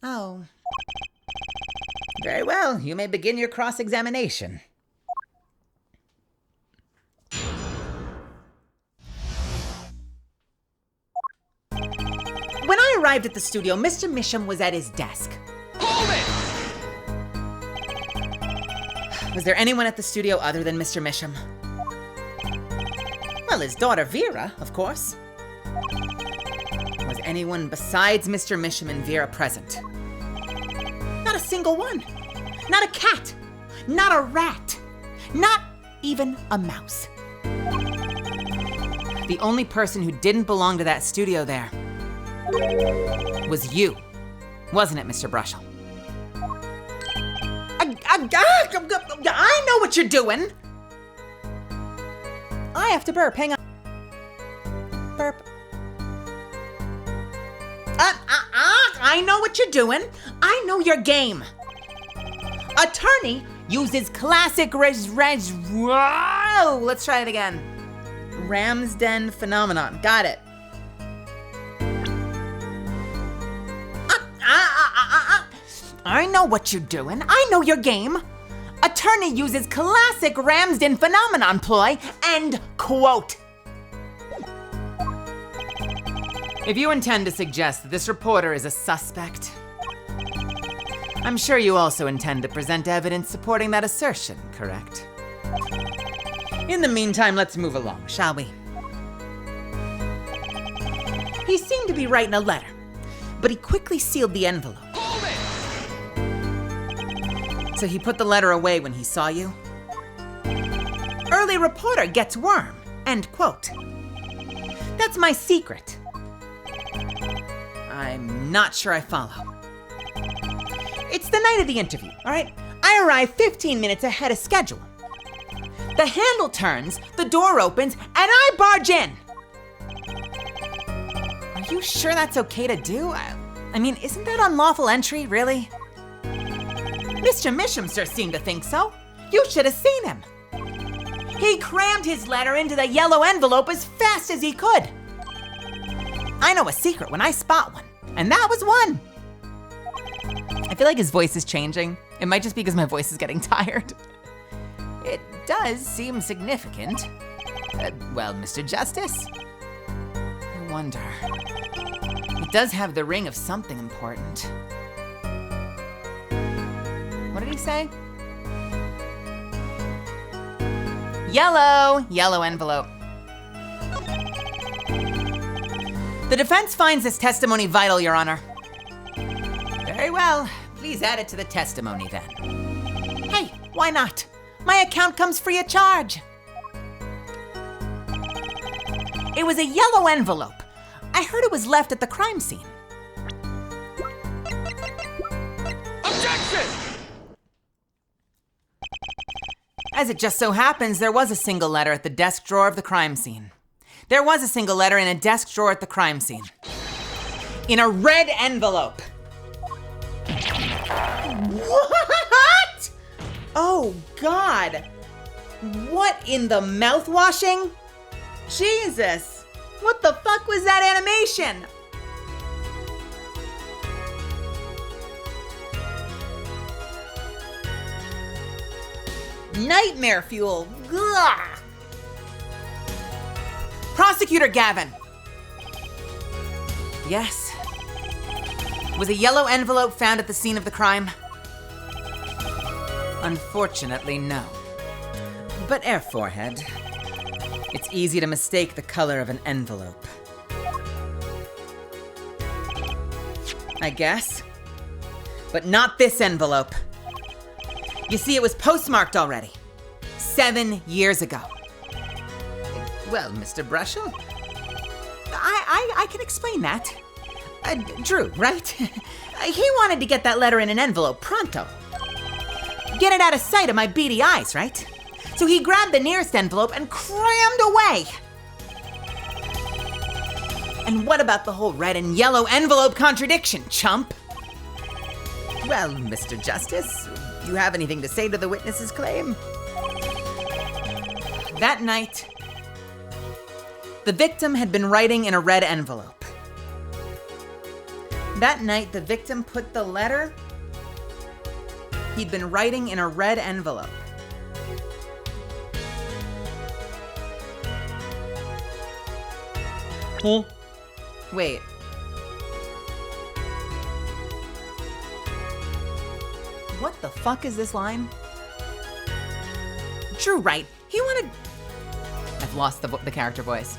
Oh. Very well, you may begin your cross-examination. When I arrived at the studio, Mr. Misham was at his desk. Hold it! Was there anyone at the studio other than Mr. Misham? Well, his daughter Vera, of course. Was anyone besides Mr. Misham and Vera present? Not a single one. Not a cat. Not a rat. Not even a mouse. The only person who didn't belong to that studio there was you, wasn't it, Mr. Brushel? I know what you're doing. I have to burp. Hang on. Burp. I know what you're doing. I know your game. Attorney uses classic Whoa! Let's try it again. Ramsden phenomenon. Got it. I know what you're doing. I know your game. Attorney uses classic Ramsden phenomenon ploy and quote. If you intend to suggest that this reporter is a suspect, I'm sure you also intend to present evidence supporting that assertion, correct? In the meantime, let's move along, shall we? He seemed to be writing a letter, but he quickly sealed the envelope. Hold it! So he put the letter away when he saw you? Early reporter gets worm, end quote. That's my secret. I'm not sure I follow. It's the night of the interview, all right? I arrive 15 minutes ahead of schedule. The handle turns, the door opens, and I barge in. Are you sure that's okay to do? I mean, isn't that unlawful entry, really? Mr. Misham sir seemed to think so. You should have seen him. He crammed his letter into the yellow envelope as fast as he could. I know a secret when I spot one, and that was one. I feel like his voice is changing. It might just be because my voice is getting tired. It does seem significant. Well, Mr. Justice? I wonder. It does have the ring of something important. What did he say? Yellow envelope. The defense finds this testimony vital, Your Honor. Very well. Please add it to the testimony then. Hey, why not? My account comes free of charge. It was a yellow envelope. I heard it was left at the crime scene. Objection! As it just so happens, there was a single letter at the desk drawer of the crime scene. There was a single letter in a desk drawer at the crime scene. In a red envelope. What? Oh, God. What in the mouthwashing? Jesus. What the fuck was that animation? Nightmare fuel. Ugh. Prosecutor Gavin. Yes. Was a yellow envelope found at the scene of the crime? Unfortunately, no. But Air Forehead, it's easy to mistake the color of an envelope. I guess. But not this envelope. You see, it was postmarked already. 7 years ago. Well, Mr. Brushel, I can explain that. Drew, right? He wanted to get that letter in an envelope pronto. Get it out of sight of my beady eyes, right? So he grabbed the nearest envelope and crammed away. And what about the whole red and yellow envelope contradiction, chump? Well, Mr. Justice, do you have anything to say to the witness's claim? That night, the victim had been writing in a red envelope. That night, the victim put the letter he'd been writing in a red envelope. Huh? Wait. What the fuck is this line? Drew, right? He wanted... I've lost the character voice.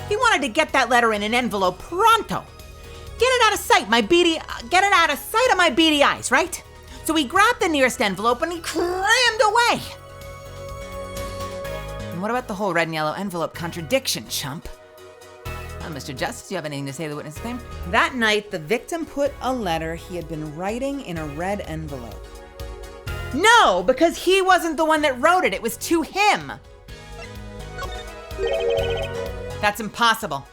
He wanted to get that letter in an envelope pronto. Get it out of sight, get it out of sight of my beady eyes, right? So he grabbed the nearest envelope and he crammed away. And what about the whole red and yellow envelope contradiction, chump? Mr. Justice, do you have anything to say to the witness's claim? That night, the victim put a letter he had been writing in a red envelope. No, because he wasn't the one that wrote it. It was to him. That's impossible.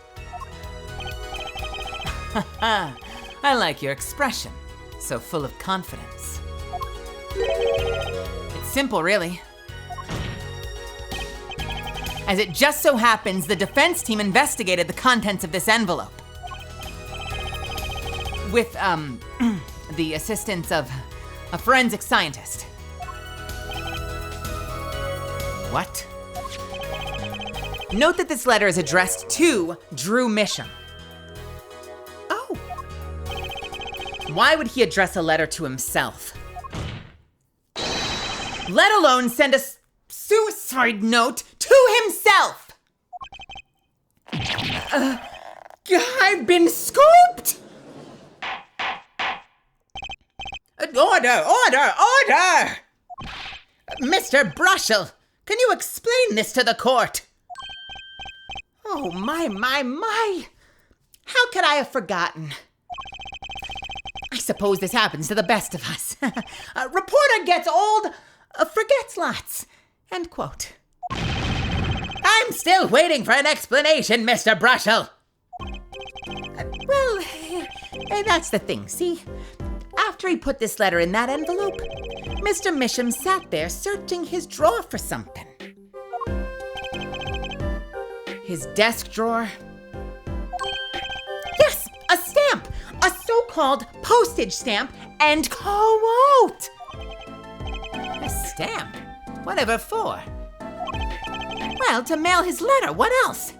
I like your expression. So full of confidence. It's simple, really. As it just so happens, the defense team investigated the contents of this envelope. With, the assistance of a forensic scientist. What? Note that this letter is addressed to Drew Misham. Oh. Why would he address a letter to himself? Let alone send a suicide note to himself! I've been scooped! Order! Mr. Brushel, can you explain this to the court? Oh, my. How could I have forgotten? I suppose this happens to the best of us. A reporter gets old, forgets lots. End quote. I'm still waiting for an explanation, Mr. Brushel. Well, that's the thing, see? After he put this letter in that envelope, Mr. Misham sat there searching his drawer for something. His desk drawer? Yes, a stamp! A so-called postage stamp and quote! A stamp? Whatever for? Well, to mail his letter, what else?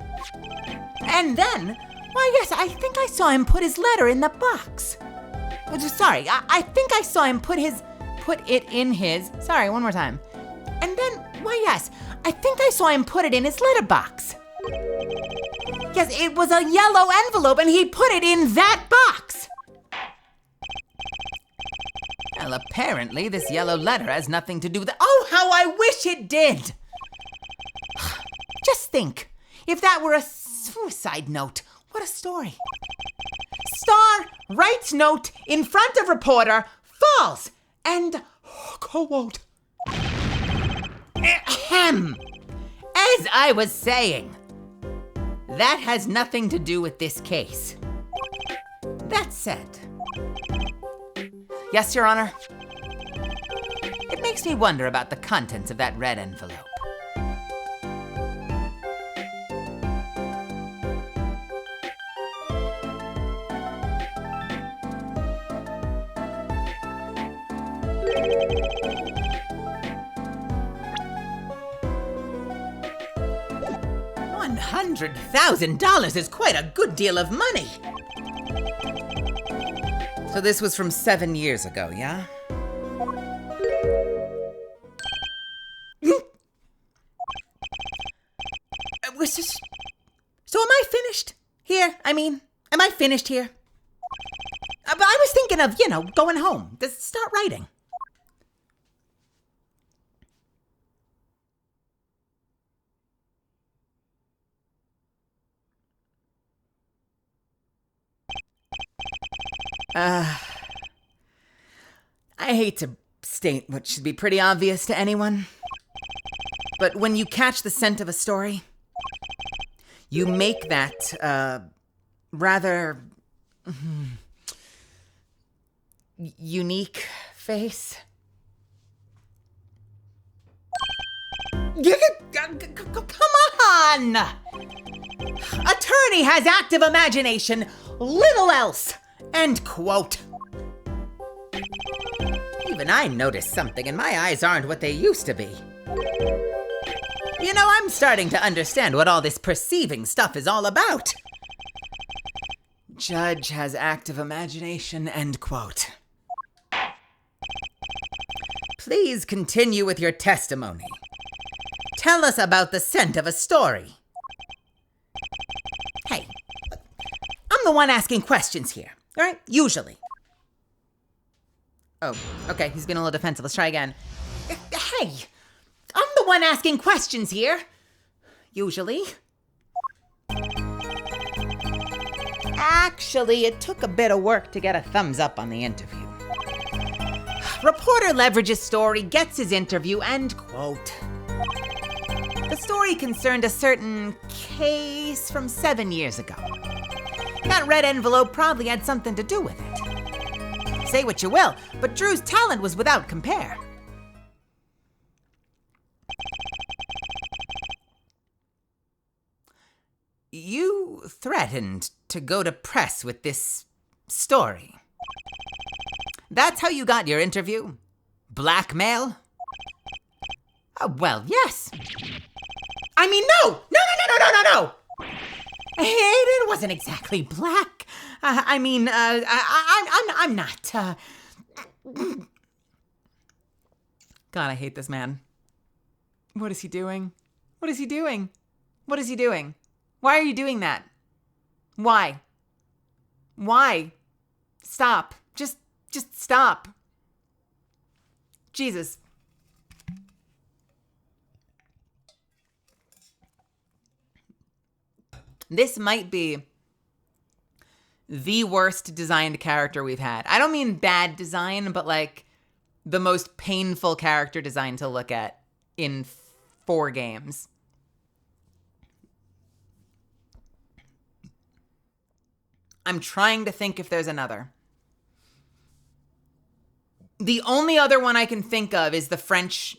And then, why yes, I think I saw him put his letter in the box. Sorry, I think I saw him put it in his, sorry, one more time. And then, why yes, I think I saw him put it in his letterbox. Yes, it was a yellow envelope and he put it in that box. Well, apparently this yellow letter has nothing to do with it. Oh, how I wish it did! Just think, if that were a suicide note, what a story. Star writes note in front of reporter, falls, and quote. Ahem. As I was saying, that has nothing to do with this case. That said, yes, Your Honor, it makes me wonder about the contents of that red envelope. $100,000 is quite a good deal of money. So this was from 7 years ago, yeah? So am I finished here? Am I finished here? But I was thinking of, going home. Just start writing. I hate to state what should be pretty obvious to anyone, but when you catch the scent of a story, you make that, rather unique face. Come on! Attorney has active imagination, little else. End quote. Even I noticed something, and my eyes aren't what they used to be. You know, I'm starting to understand what all this perceiving stuff is all about. Judge has active imagination, end quote. Please continue with your testimony. Tell us about the scent of a story. Hey, I'm the one asking questions here, all right? Usually. Oh, okay, he's being a little defensive. Let's try again. Hey, I'm the one asking questions here. Usually. Actually, it took a bit of work to get a thumbs up on the interview. Reporter leverages story, gets his interview, end quote. The story concerned a certain case from 7 years ago. That red envelope probably had something to do with it. Say what you will, but Drew's talent was without compare. You threatened to go to press with this story. That's how you got your interview? Blackmail? Oh, well, yes. I mean, no! It wasn't exactly black. I'm not. God, I hate this man. What is he doing? What is he doing? What is he doing? Why are you doing that? Why? Why? Stop. Just stop. Jesus. This might be the worst designed character we've had. I don't mean bad design, but like the most painful character design to look at in 4 games. I'm trying to think if there's another. The only other one I can think of is the French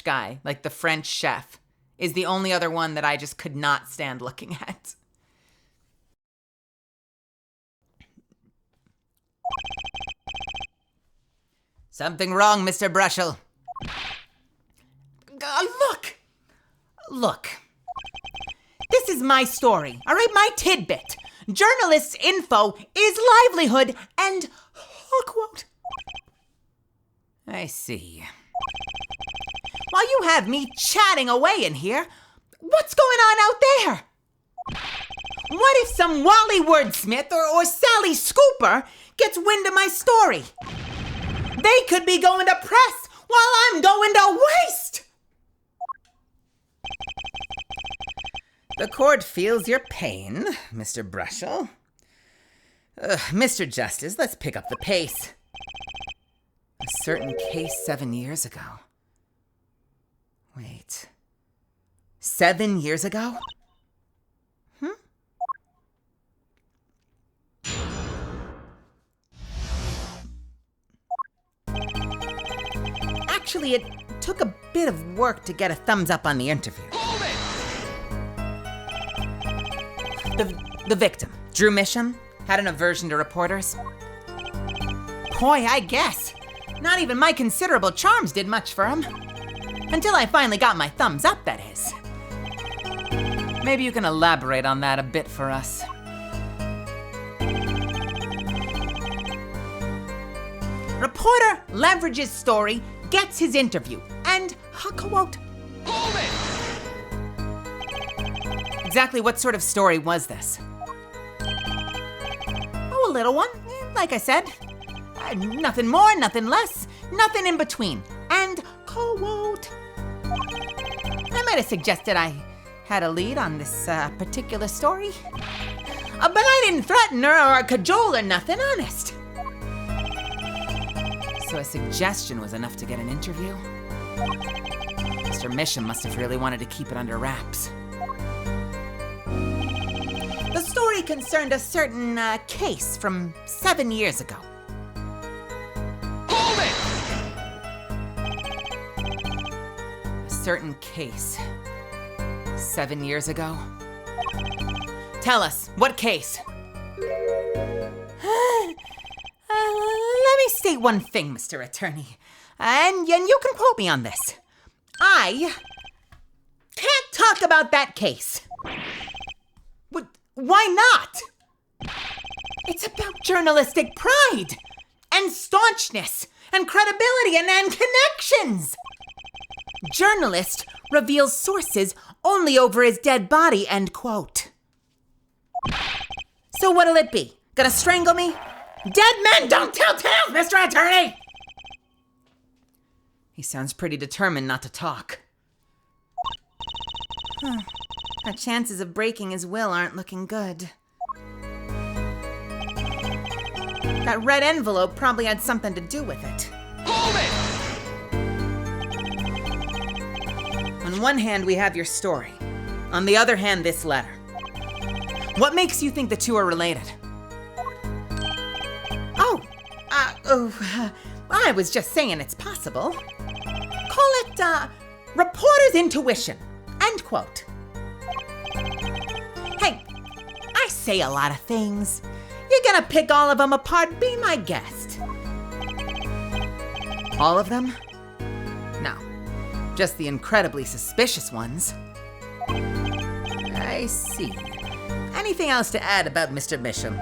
guy, like the French chef, is the only other one that I just could not stand looking at. Something wrong, Mr. Brushel. Look. This is my story, all right? My tidbit. Journalist's info is livelihood and quote. I see. While you have me chatting away in here, what's going on out there? What if some Wally Wordsmith or Sally Scooper gets wind of my story? They could be going to press while I'm going to waste. The court feels your pain, Mr. Brushel. Mr. Justice, let's pick up the pace. A certain case 7 years ago. Wait. 7 years ago? Actually, it took a bit of work to get a thumbs up on the interview. Hold it! The victim, Drew Misham, had an aversion to reporters. Boy, I guess. Not even my considerable charms did much for him. Until I finally got my thumbs up, that is. Maybe you can elaborate on that a bit for us. Reporter leverages story, gets his interview, and quote. Hold it! Exactly what sort of story was this? Oh, a little one, like I said. Nothing more, nothing less, nothing in between. And quote. I might have suggested I had a lead on this particular story. But I didn't threaten her or cajole or nothing, honest. So a suggestion was enough to get an interview? Mr. Misham must have really wanted to keep it under wraps. The story concerned a certain case from 7 years ago. Hold it! A certain case. 7 years ago? Tell us, what case? Let me state one thing, Mr. Attorney, and you can quote me on this. I can't talk about that case. Why not? It's about journalistic pride and staunchness and credibility and connections. Journalist reveals sources only over his dead body, end quote. So what'll it be? Gonna strangle me? Dead men don't tell tales, Mr. Attorney! He sounds pretty determined not to talk. Our chances of breaking his will aren't looking good. That red envelope probably had something to do with it. Hold it! On one hand, we have your story. On the other hand, this letter. What makes you think the two are related? I was just saying it's possible. Call it, reporter's intuition, end quote. Hey, I say a lot of things. You're gonna pick all of them apart, be my guest. All of them? No. Just the incredibly suspicious ones. I see. Anything else to add about Mr. Misham?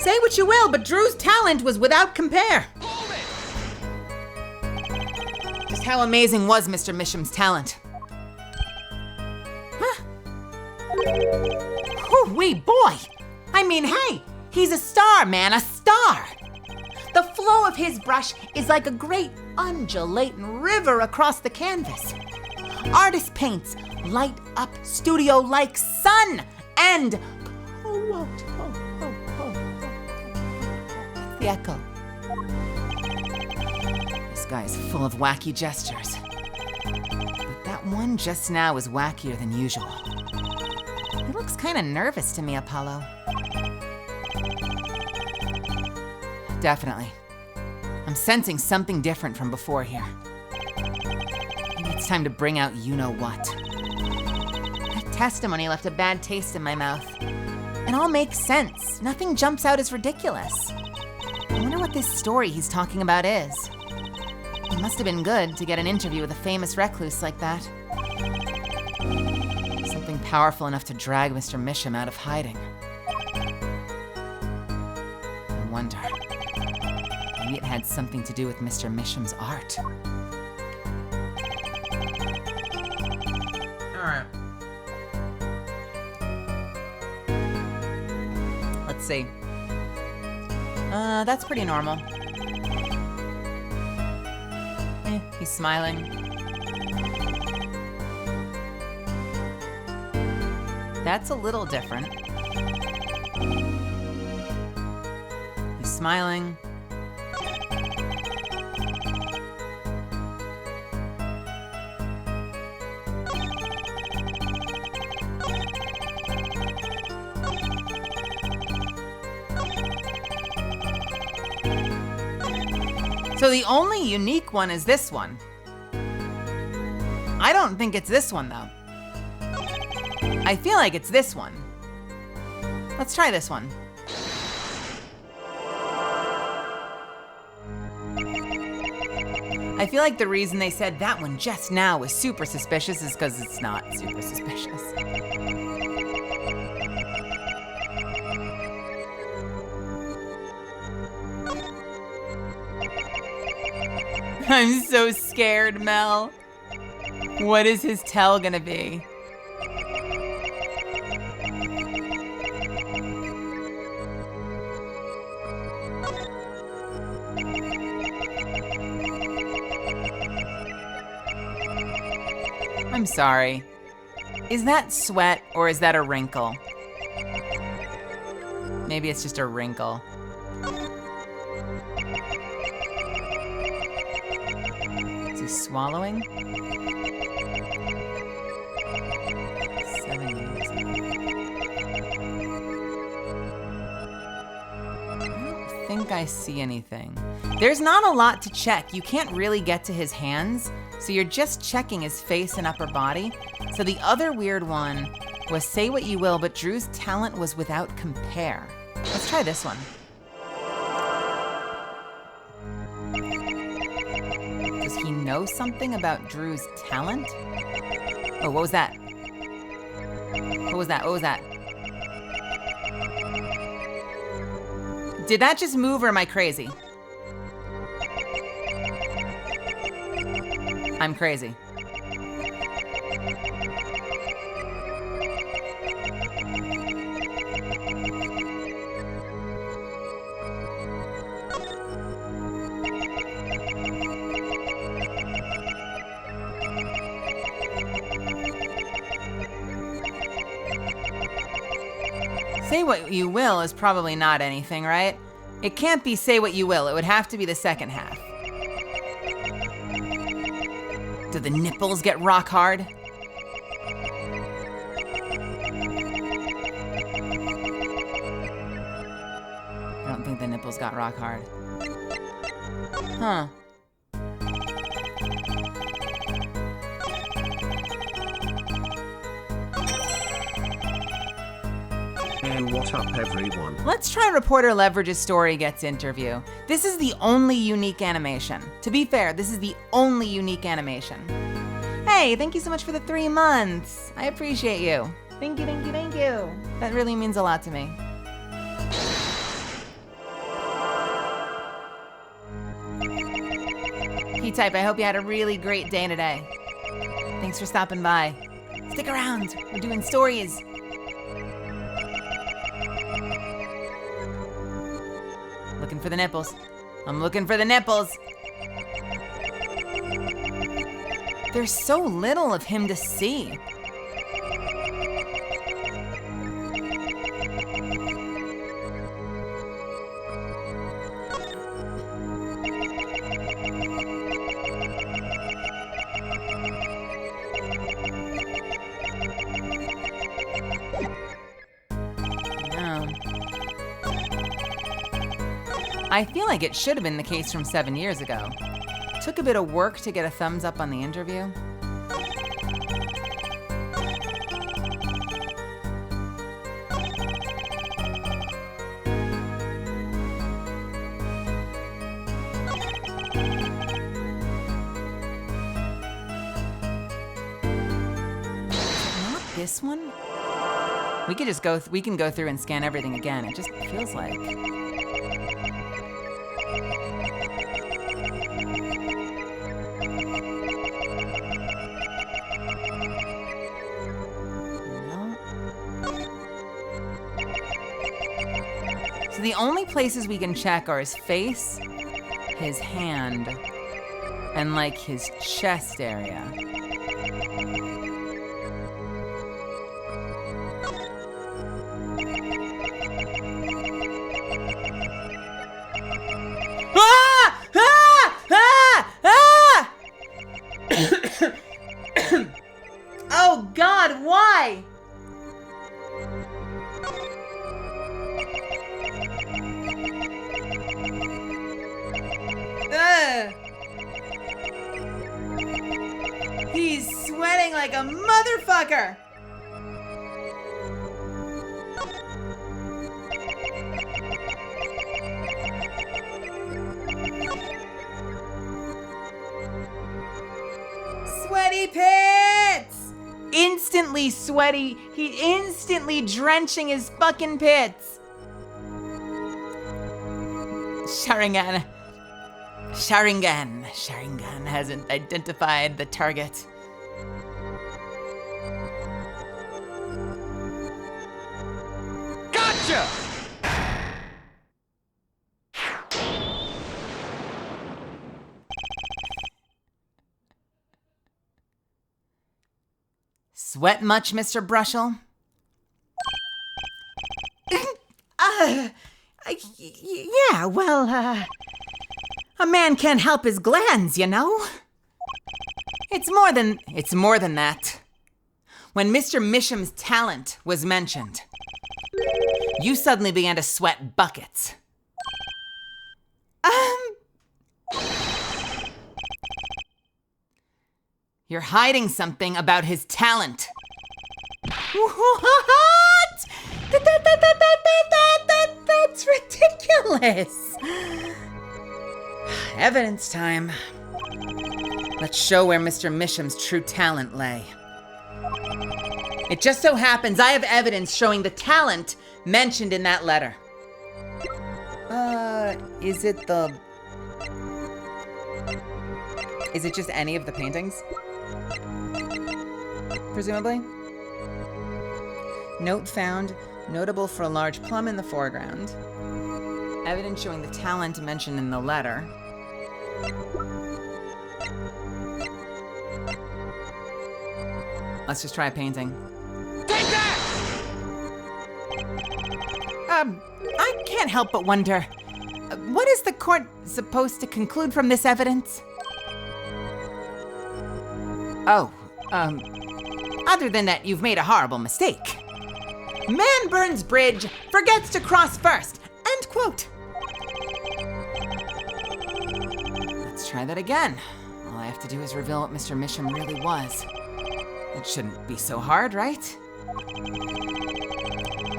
Say what you will, but Drew's talent was without compare. Hold it! Just how amazing was Mr. Misham's talent? Wee boy! I mean, hey, he's a star, man, a star! The flow of his brush is like a great undulating river across the canvas. Artist paints light up studio-like sun and... the echo. This guy's full of wacky gestures. But that one just now was wackier than usual. He looks kind of nervous to me, Apollo. Definitely. I'm sensing something different from before here. Maybe it's time to bring out you-know-what. That testimony left a bad taste in my mouth. It all makes sense. Nothing jumps out as ridiculous. I wonder what this story he's talking about is. It must have been good to get an interview with a famous recluse like that. Something powerful enough to drag Mr. Misham out of hiding. I wonder, maybe it had something to do with Mr. Misham's art. Alright. Let's see. That's pretty normal. He's smiling. That's a little different. He's smiling. So the only unique one is this one. I don't think it's this one, though. I feel like it's this one. Let's try this one. I feel like the reason they said that one just now was super suspicious is because it's not super suspicious. I'm so scared, Mel. What is his tell gonna be? I'm sorry. Is that sweat or is that a wrinkle? Maybe it's just a wrinkle. he swallowing? 7 years ago. I don't think I see anything. There's not a lot to check. You can't really get to his hands, so you're just checking his face and upper body. So the other weird one was say what you will, but Drew's talent was without compare. Let's try this one. Does he know something about Drew's talent? Oh, what was that? What was that? What was that? Did that just move or am I crazy? I'm crazy. Say what you will is probably not anything, right? It can't be say what you will. It would have to be the second half. Do the nipples get rock hard? I don't think the nipples got rock hard. Huh. Hey, what up, everyone? Let's try reporter leverages story gets interview. This is the only unique animation. To be fair, this is the only unique animation. Hey, thank you so much for the 3 months. I appreciate you. Thank you, thank you, thank you. That really means a lot to me. P-Type, I hope you had a really great day today. Thanks for stopping by. Stick around, we're doing stories. Looking for the nipples. I'm looking for the nipples. There's so little of him to see. I feel like it should have been the case from 7 years ago. Took a bit of work to get a thumbs up on the interview. Not this one? We could just go, we can go through and scan everything again. It just feels like. So the only places we can check are his face, his hand, and like his chest area. Ah! Ah! Ah! Ah! Oh God, why? He's sweating like a motherfucker. Sweaty pits! Instantly sweaty. He instantly drenching his fucking pits. Sharingan. Sharingan hasn't identified the target. Gotcha! Sweat much, Mr. Brushel? Yeah, well, a man can't help his glands, you know? It's more than that. When Mr. Misham's talent was mentioned, you suddenly began to sweat buckets. You're hiding something about his talent. What? That's ridiculous. Evidence time. Let's show where Mr. Misham's true talent lay. It just so happens I have evidence showing the talent mentioned in that letter. Is it just any of the paintings? Presumably? Note found, notable for a large plum in the foreground. Evidence showing the talent mentioned in the letter. Let's just try a painting. Take that! I can't help but wonder, what is the court supposed to conclude from this evidence? Other than that you've made a horrible mistake. Man burns bridge, forgets to cross first. End quote. Let's try that again. All I have to do is reveal what Mr. Misham really was. It shouldn't be so hard, right?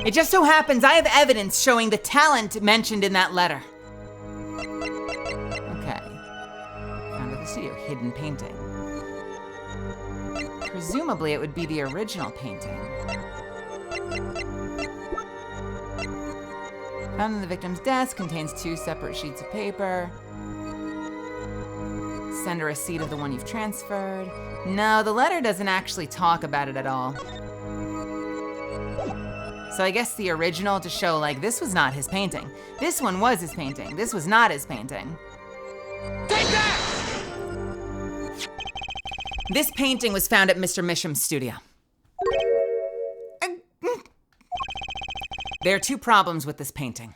It just so happens I have evidence showing the talent mentioned in that letter. Okay. Found at the studio, hidden painting. Presumably it would be the original painting. Found in the victim's desk, contains 2 separate sheets of paper. Send a receipt of the one you've transferred. No, the letter doesn't actually talk about it at all. So I guess the original to show, like, this was not his painting. This one was his painting. This was not his painting. Take that! This painting was found at Mr. Misham's studio. There are 2 problems with this painting.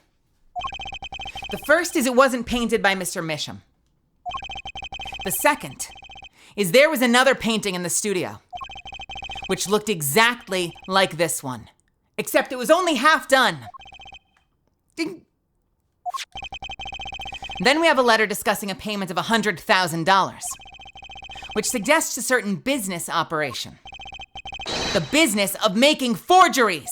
The first is it wasn't painted by Mr. Misham. The second is there was another painting in the studio, which looked exactly like this one, except it was only half done. Ding. Then we have a letter discussing a payment of $100,000, which suggests a certain business operation. The business of making forgeries.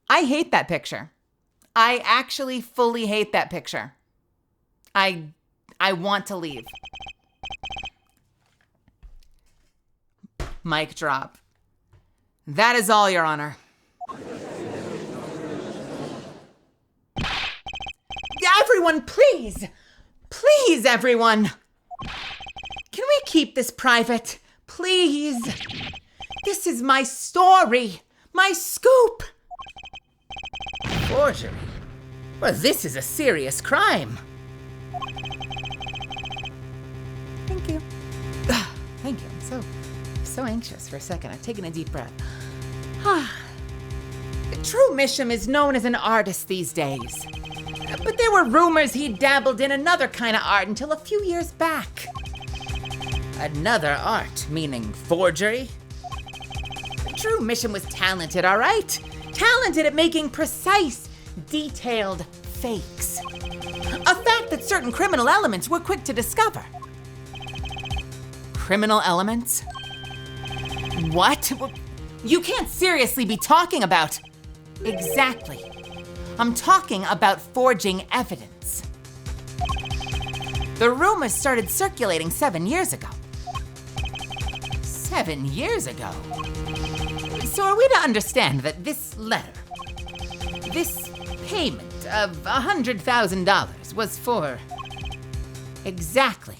I hate that picture. I actually fully hate that picture. I want to leave. Mic drop. That is all, Your Honor. Everyone, please! Please, everyone! Can we keep this private? Please! This is my story! My scoop! Forgery? Well, this is a serious crime. Thank you. Thank you. I'm so anxious for a second. I've taken a deep breath. True Misham is known as an artist these days. But there were rumors he dabbled in another kind of art until a few years back. Another art, meaning forgery? True Misham was talented, all right? Talented at making precise, detailed fakes. A fact that certain criminal elements were quick to discover. Criminal elements? What? You can't seriously be talking about... Exactly. I'm talking about forging evidence. The rumors started circulating 7 years ago. 7 years ago? So are we to understand that this letter, this payment of $100,000 was for exactly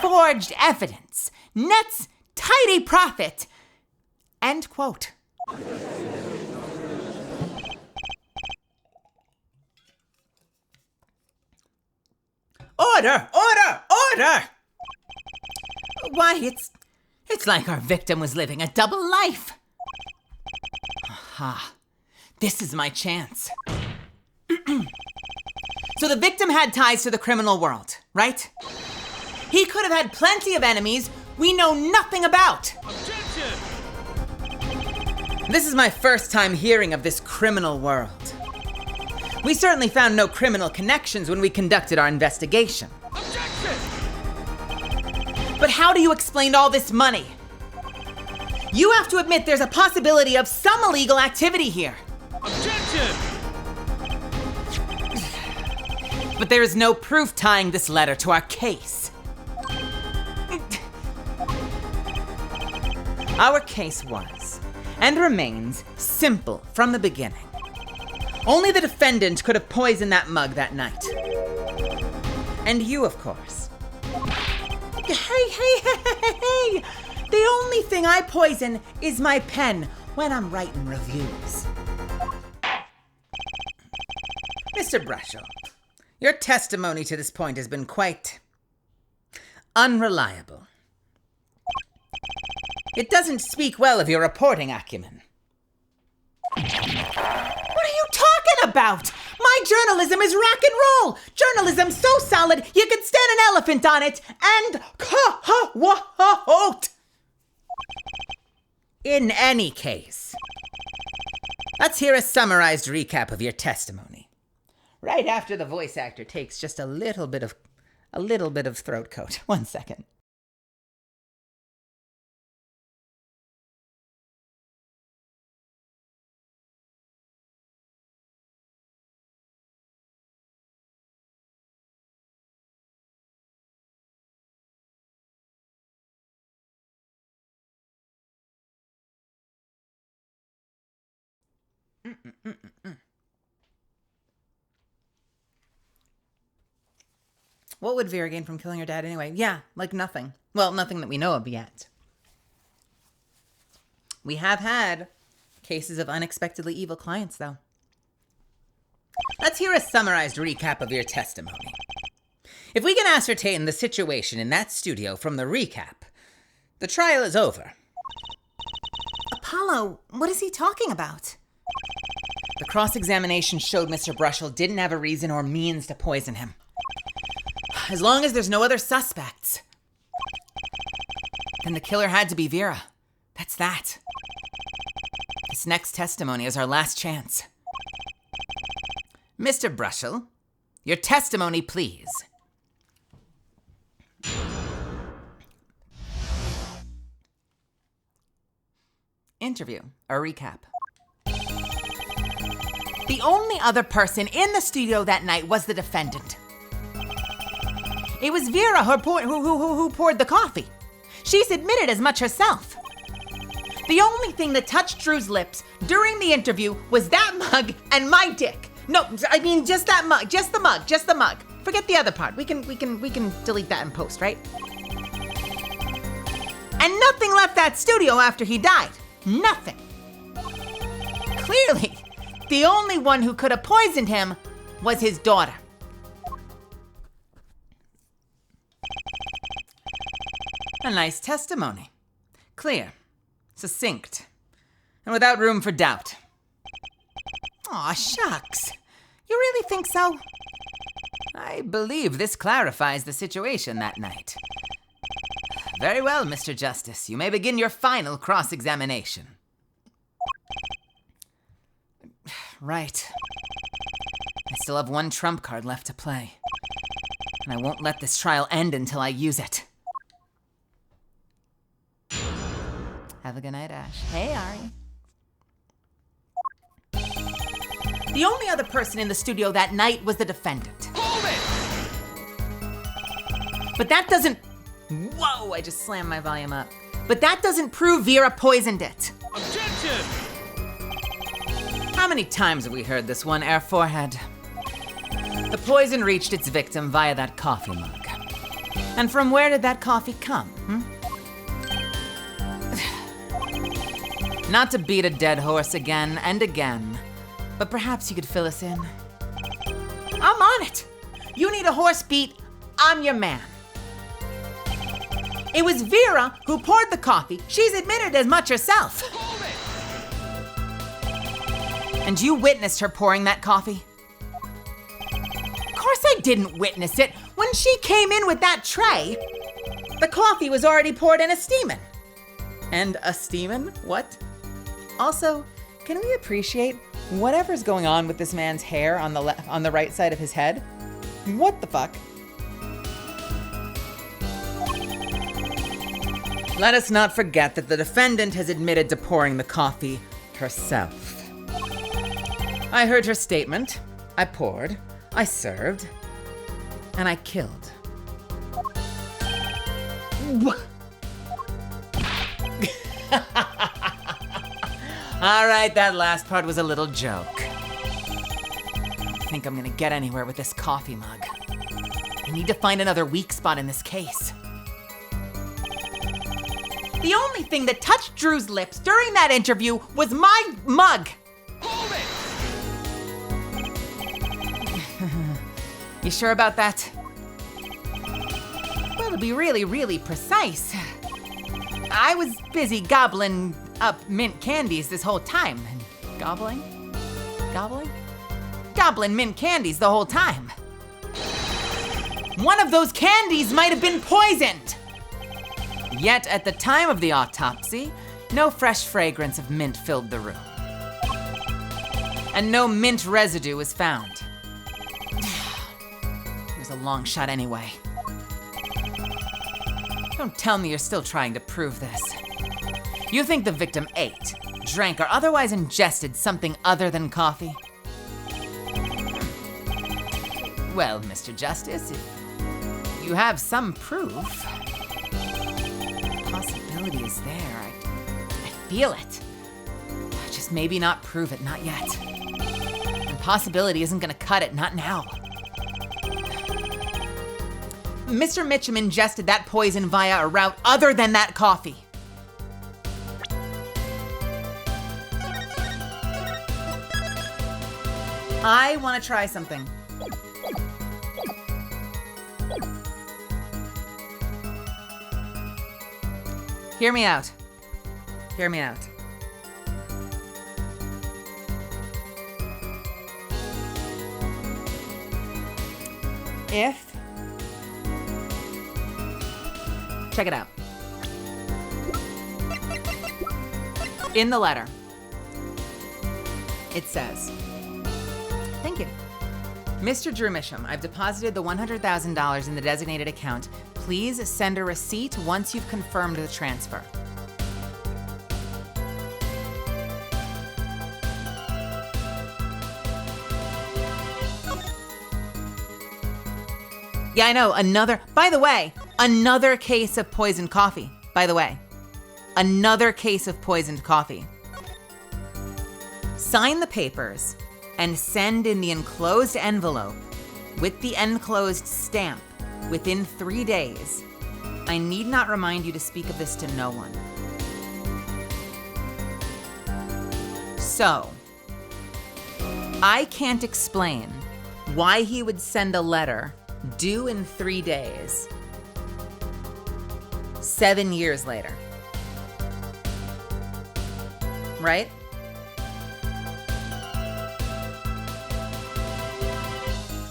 forged evidence, nets, tidy profit, end quote. Order! Order! Order! Why, it's like our victim was living a double life. Aha. This is my chance. So the victim had ties to the criminal world, right? He could have had plenty of enemies we know nothing about. Objection! This is my first time hearing of this criminal world. We certainly found no criminal connections when we conducted our investigation. Objection! But how do you explain all this money? You have to admit there's a possibility of some illegal activity here. Objection! But there is no proof tying this letter to our case. Our case was, and remains, simple from the beginning. Only the defendant could have poisoned that mug that night. And you, of course. Hey! The only thing I poison is my pen when I'm writing reviews. Mr. Brushel, your testimony to this point has been quite unreliable. It doesn't speak well of your reporting acumen. What are you talking about? My journalism is rock and roll. Journalism so solid you could stand an elephant on it and ha-ha-wa-ha-hoot. In any case, let's hear a summarized recap of your testimony. Right after the voice actor takes just a little bit of throat coat. 1 second. What would Vera gain from killing her dad anyway? Yeah, like nothing. Well, nothing that we know of yet. We have had cases of unexpectedly evil clients, though. Let's hear a summarized recap of your testimony. If we can ascertain the situation in that studio from the recap, the trial is over. Apollo, what is he talking about? The cross-examination showed Mr. Brushel didn't have a reason or means to poison him. As long as there's no other suspects, then the killer had to be Vera. That's that. This next testimony is our last chance. Mr. Brushel, your testimony, please. Interview, a recap. The only other person in the studio that night was the defendant. It was Vera who poured the coffee. She's admitted as much herself. The only thing that touched Drew's lips during the interview was that mug and my dick. No, I mean just that mug, just the mug. Forget the other part. We can delete that in post, right? And nothing left that studio after he died. Nothing. Clearly, the only one who could have poisoned him was his daughter. A nice testimony. Clear, succinct, and without room for doubt. Aw, shucks. You really think so? I believe this clarifies the situation that night. Very well, Mr. Justice. You may begin your final cross-examination. Right. I still have one trump card left to play. And I won't let this trial end until I use it. Have a good night, Ash. Hey, Ari. The only other person in the studio that night was the defendant. Hold it! But that doesn't... Whoa, I just slammed my volume up. But that doesn't prove Vera poisoned it. Objection! How many times have we heard this one, Air Forehead? The poison reached its victim via that coffee mug. And from where did that coffee come, Not to beat a dead horse again and again, but perhaps you could fill us in. I'm on it. You need a horse beat, I'm your man. It was Vera who poured the coffee. She's admitted as much herself. Hold it! And you witnessed her pouring that coffee? Of didn't witness it. When she came in with that tray, the coffee was already poured and a-steamin'. And a steamin'? What? Also, can we appreciate whatever's going on with this man's hair on the right side of his head? What the fuck? Let us not forget that the defendant has admitted to pouring the coffee herself. I heard her statement. I poured. I served. And I killed. All right, that last part was a little joke. I don't think I'm gonna get anywhere with this coffee mug. I need to find another weak spot in this case. The only thing that touched Drew's lips during that interview was my mug. Hold it! You sure about that? Well, to be really, really precise, I was busy gobbling up mint candies this whole time. Gobbling? Gobbling mint candies the whole time. One of those candies might have been poisoned. Yet at the time of the autopsy, no fresh fragrance of mint filled the room. And no mint residue was found. It was a long shot anyway. Don't tell me you're still trying to prove this. You think the victim ate, drank, or otherwise ingested something other than coffee? Well, Mr. Justice, if you have some proof, possibility is there. I feel it. Just maybe not prove it, not yet. And possibility isn't gonna cut it, not now. Mr. Mitchum ingested that poison via a route other than that coffee. I want to try something. Hear me out. Hear me out. Check it out. In the letter, it says, "Thank you. Mr. Drew Mitchum, I've deposited the $100,000 in the designated account. Please send a receipt once you've confirmed the transfer." Yeah, I know. By the way, another case of poisoned coffee. By the way, another case of poisoned coffee. Sign the papers and send in the enclosed envelope with the enclosed stamp within 3 days. I need not remind you to speak of this to no one. So, I can't explain why he would send a letter due in 3 days, 7 years later. Right?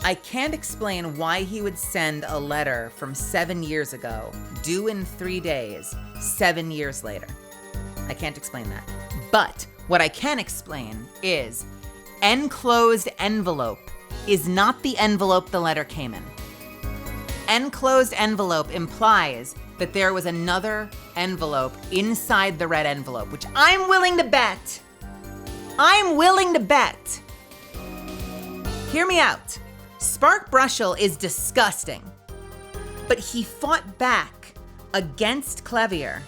I can't explain why he would send a letter from 7 years ago, due in 3 days, 7 years later. I can't explain that. But what I can explain is enclosed envelope is not the envelope the letter came in. Enclosed envelope implies that there was another envelope inside the red envelope, which I'm willing to bet. Hear me out. Spark Brushel is disgusting, but he fought back against Clavier.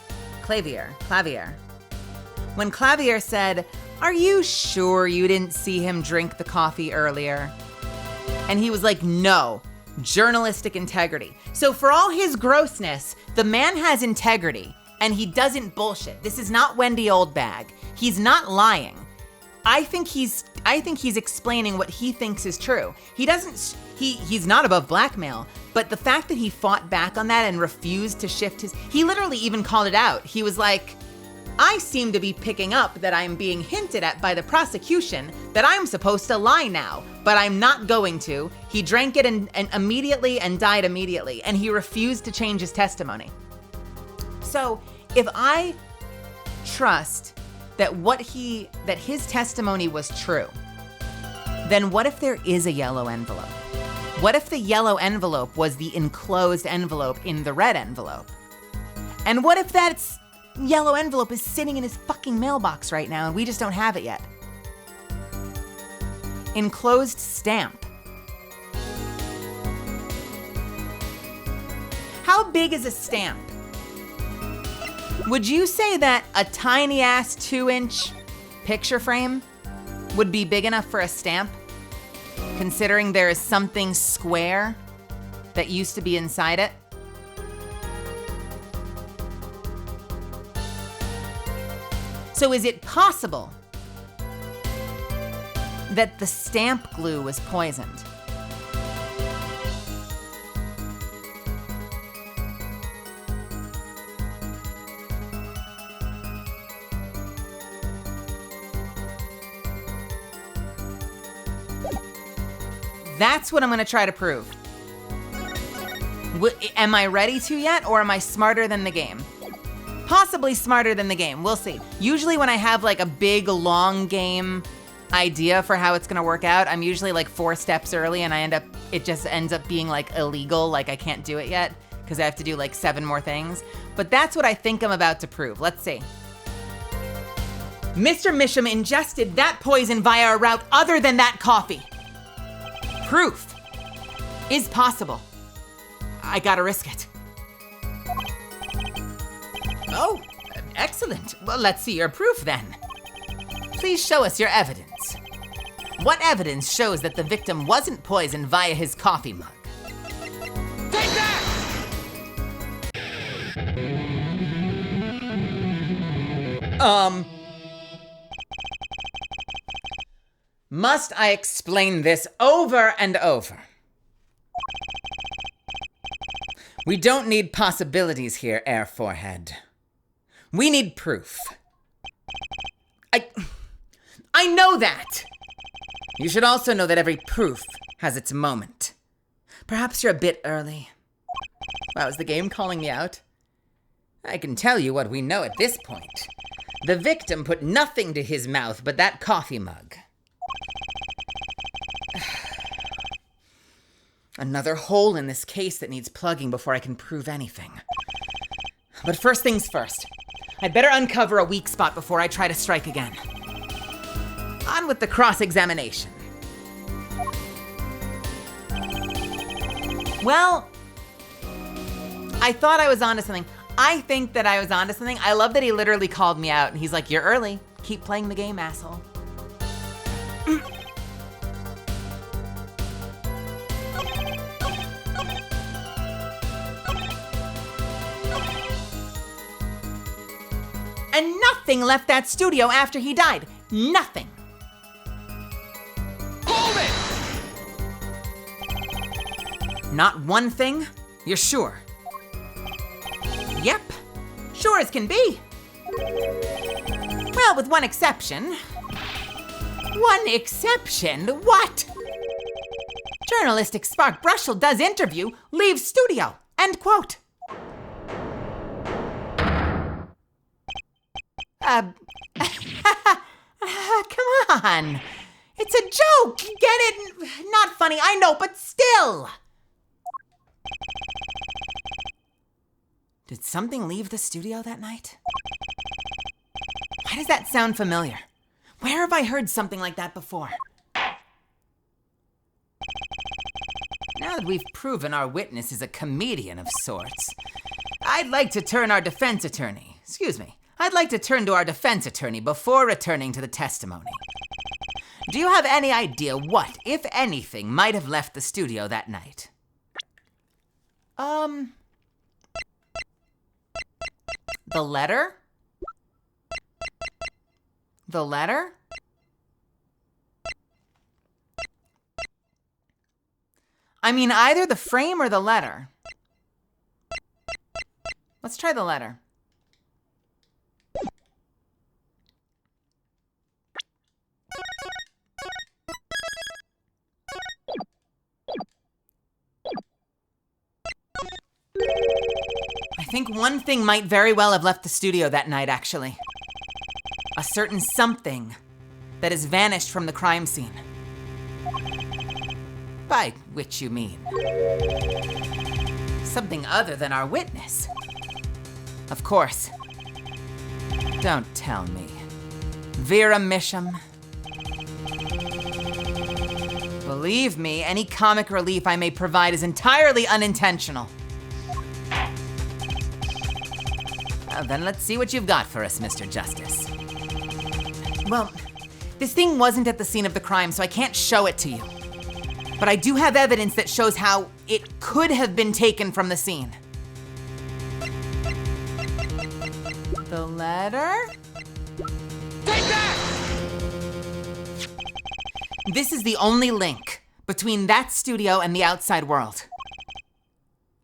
When Clavier said, "Are you sure you didn't see him drink the coffee earlier?" And he was like, "No, journalistic integrity." So for all his grossness, the man has integrity and he doesn't bullshit. This is not Wendy Oldbag. He's not lying. I think he's explaining what he thinks is true. He's not above blackmail, but the fact that he fought back on that and refused to shift he literally even called it out. He was like, I seem to be picking up that I'm being hinted at by the prosecution that I'm supposed to lie now, but I'm not going to. He drank it and immediately and died immediately, and he refused to change his testimony. So if I trust that his testimony was true, then what if there is a yellow envelope? What if the yellow envelope was the enclosed envelope in the red envelope? And what if that yellow envelope is sitting in his fucking mailbox right now and we just don't have it yet? Enclosed stamp. How big is a stamp? Would you say that a tiny ass 2-inch picture frame would be big enough for a stamp? Considering there is something square that used to be inside it? So is it possible that the stamp glue was poisoned? That's what I'm gonna try to prove. Am I ready to yet, or am I smarter than the game? Possibly smarter than the game, we'll see. Usually when I have like a big, long game idea for how it's gonna work out, I'm usually like 4 steps early and it just ends up being like illegal, like I can't do it yet, because I have to do like 7 more things. But that's what I think I'm about to prove. Let's see. Mr. Misham ingested that poison via a route other than that coffee. Proof is possible. I gotta risk it. Oh, excellent. Well, let's see your proof then. Please show us your evidence. What evidence shows that the victim wasn't poisoned via his coffee mug? Take that! Must I explain this over and over? We don't need possibilities here, Air Forehead. We need proof. I know that. You should also know that every proof has its moment. Perhaps you're a bit early. Wow, is the game calling me out? I can tell you what we know at this point. The victim put nothing to his mouth but that coffee mug. Another hole in this case that needs plugging before I can prove anything. But first things first. I'd better uncover a weak spot before I try to strike again. On with the cross-examination. Well, I thought I was onto something. I think that I was onto something. I love that he literally called me out and he's like, "You're early. Keep playing the game, asshole." And nothing left that studio after he died. Nothing. Hold it! Not one thing? You're sure? Yep. Sure as can be. Well, with one exception. One exception? What? Journalistic spark Brushel does interview, leaves studio. End quote. Come on. It's a joke. Get it? Not funny, I know, but still. Did something leave the studio that night? Why does that sound familiar? Where have I heard something like that before? Now that we've proven our witness is a comedian of sorts, I'd like to turn to our defense attorney before returning to the testimony. Do you have any idea what, if anything, might have left the studio that night? The letter? The letter? I mean, either the frame or the letter. Let's try the letter. think one thing might very well have left the studio that night, actually. A certain something that has vanished from the crime scene. By which you mean something other than our witness. Of course. Don't tell me. Vera Misham. Believe me, any comic relief I may provide is entirely unintentional. Well, then let's see what you've got for us, Mr. Justice. Well, this thing wasn't at the scene of the crime, so I can't show it to you. But I do have evidence that shows how it could have been taken from the scene. The letter? Take that! This is the only link between that studio and the outside world.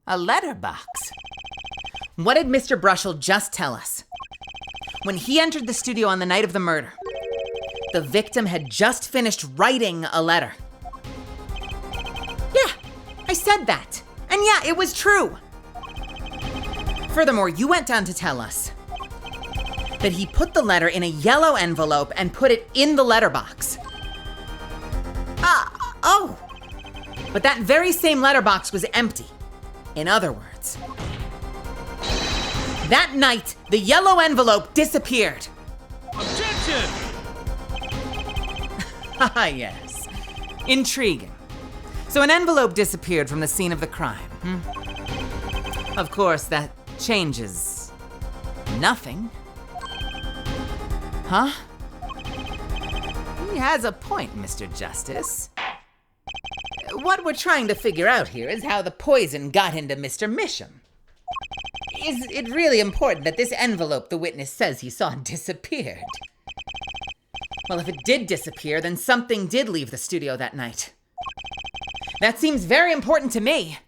A letterbox. What did Mr. Brushel just tell us? When he entered the studio on the night of the murder, the victim had just finished writing a letter. Yeah, I said that. And yeah, it was true. Furthermore, you went on to tell us that he put the letter in a yellow envelope and put it in the letterbox. Oh. But that very same letterbox was empty. In other words, that night, the yellow envelope disappeared. Objection! Ah, yes. Intriguing. So an envelope disappeared from the scene of the crime. Of course, that changes nothing. Huh? He has a point, Mr. Justice. What we're trying to figure out here is how the poison got into Mr. Misham. Is it really important that this envelope the witness says he saw disappeared? Well, if it did disappear, then something did leave the studio that night. That seems very important to me.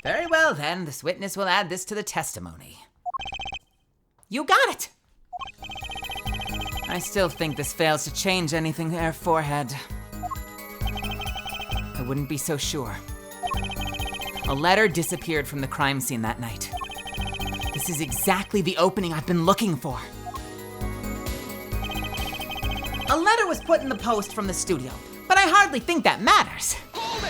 Very well, then. This witness will add this to the testimony. You got it! I still think this fails to change anything there, Forehead. I wouldn't be so sure. A letter disappeared from the crime scene that night. This is exactly the opening I've been looking for. A letter was put in the post from the studio, but I hardly think that matters. Hold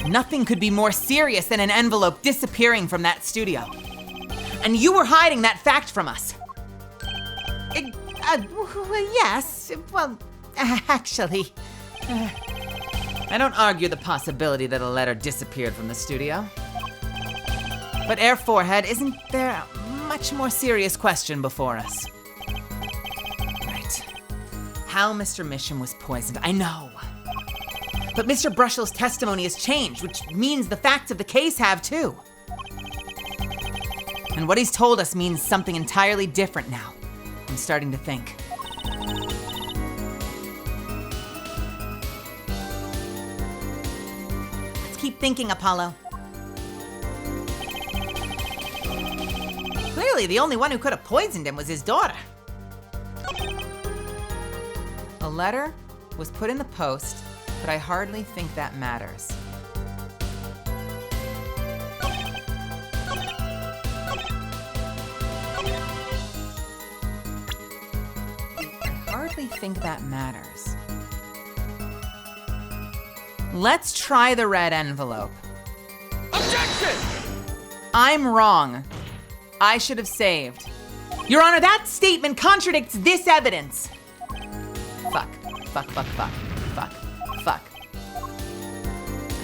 it! Nothing could be more serious than an envelope disappearing from that studio. And you were hiding that fact from us. Yes, well, actually. I don't argue the possibility that a letter disappeared from the studio. But Air Forehead, isn't there a much more serious question before us? Right. How Mr. Misham was poisoned, I know. But Mr. Brushel's testimony has changed, which means the facts of the case have too. And what he's told us means something entirely different now. I'm starting to think. Let's keep thinking, Apollo. Clearly, the only one who could have poisoned him was his daughter. A letter was put in the post, but I hardly think that matters. I think that matters. Let's try the red envelope. Objection! I'm wrong. I should have saved. Your Honor, that statement contradicts this evidence. Fuck. I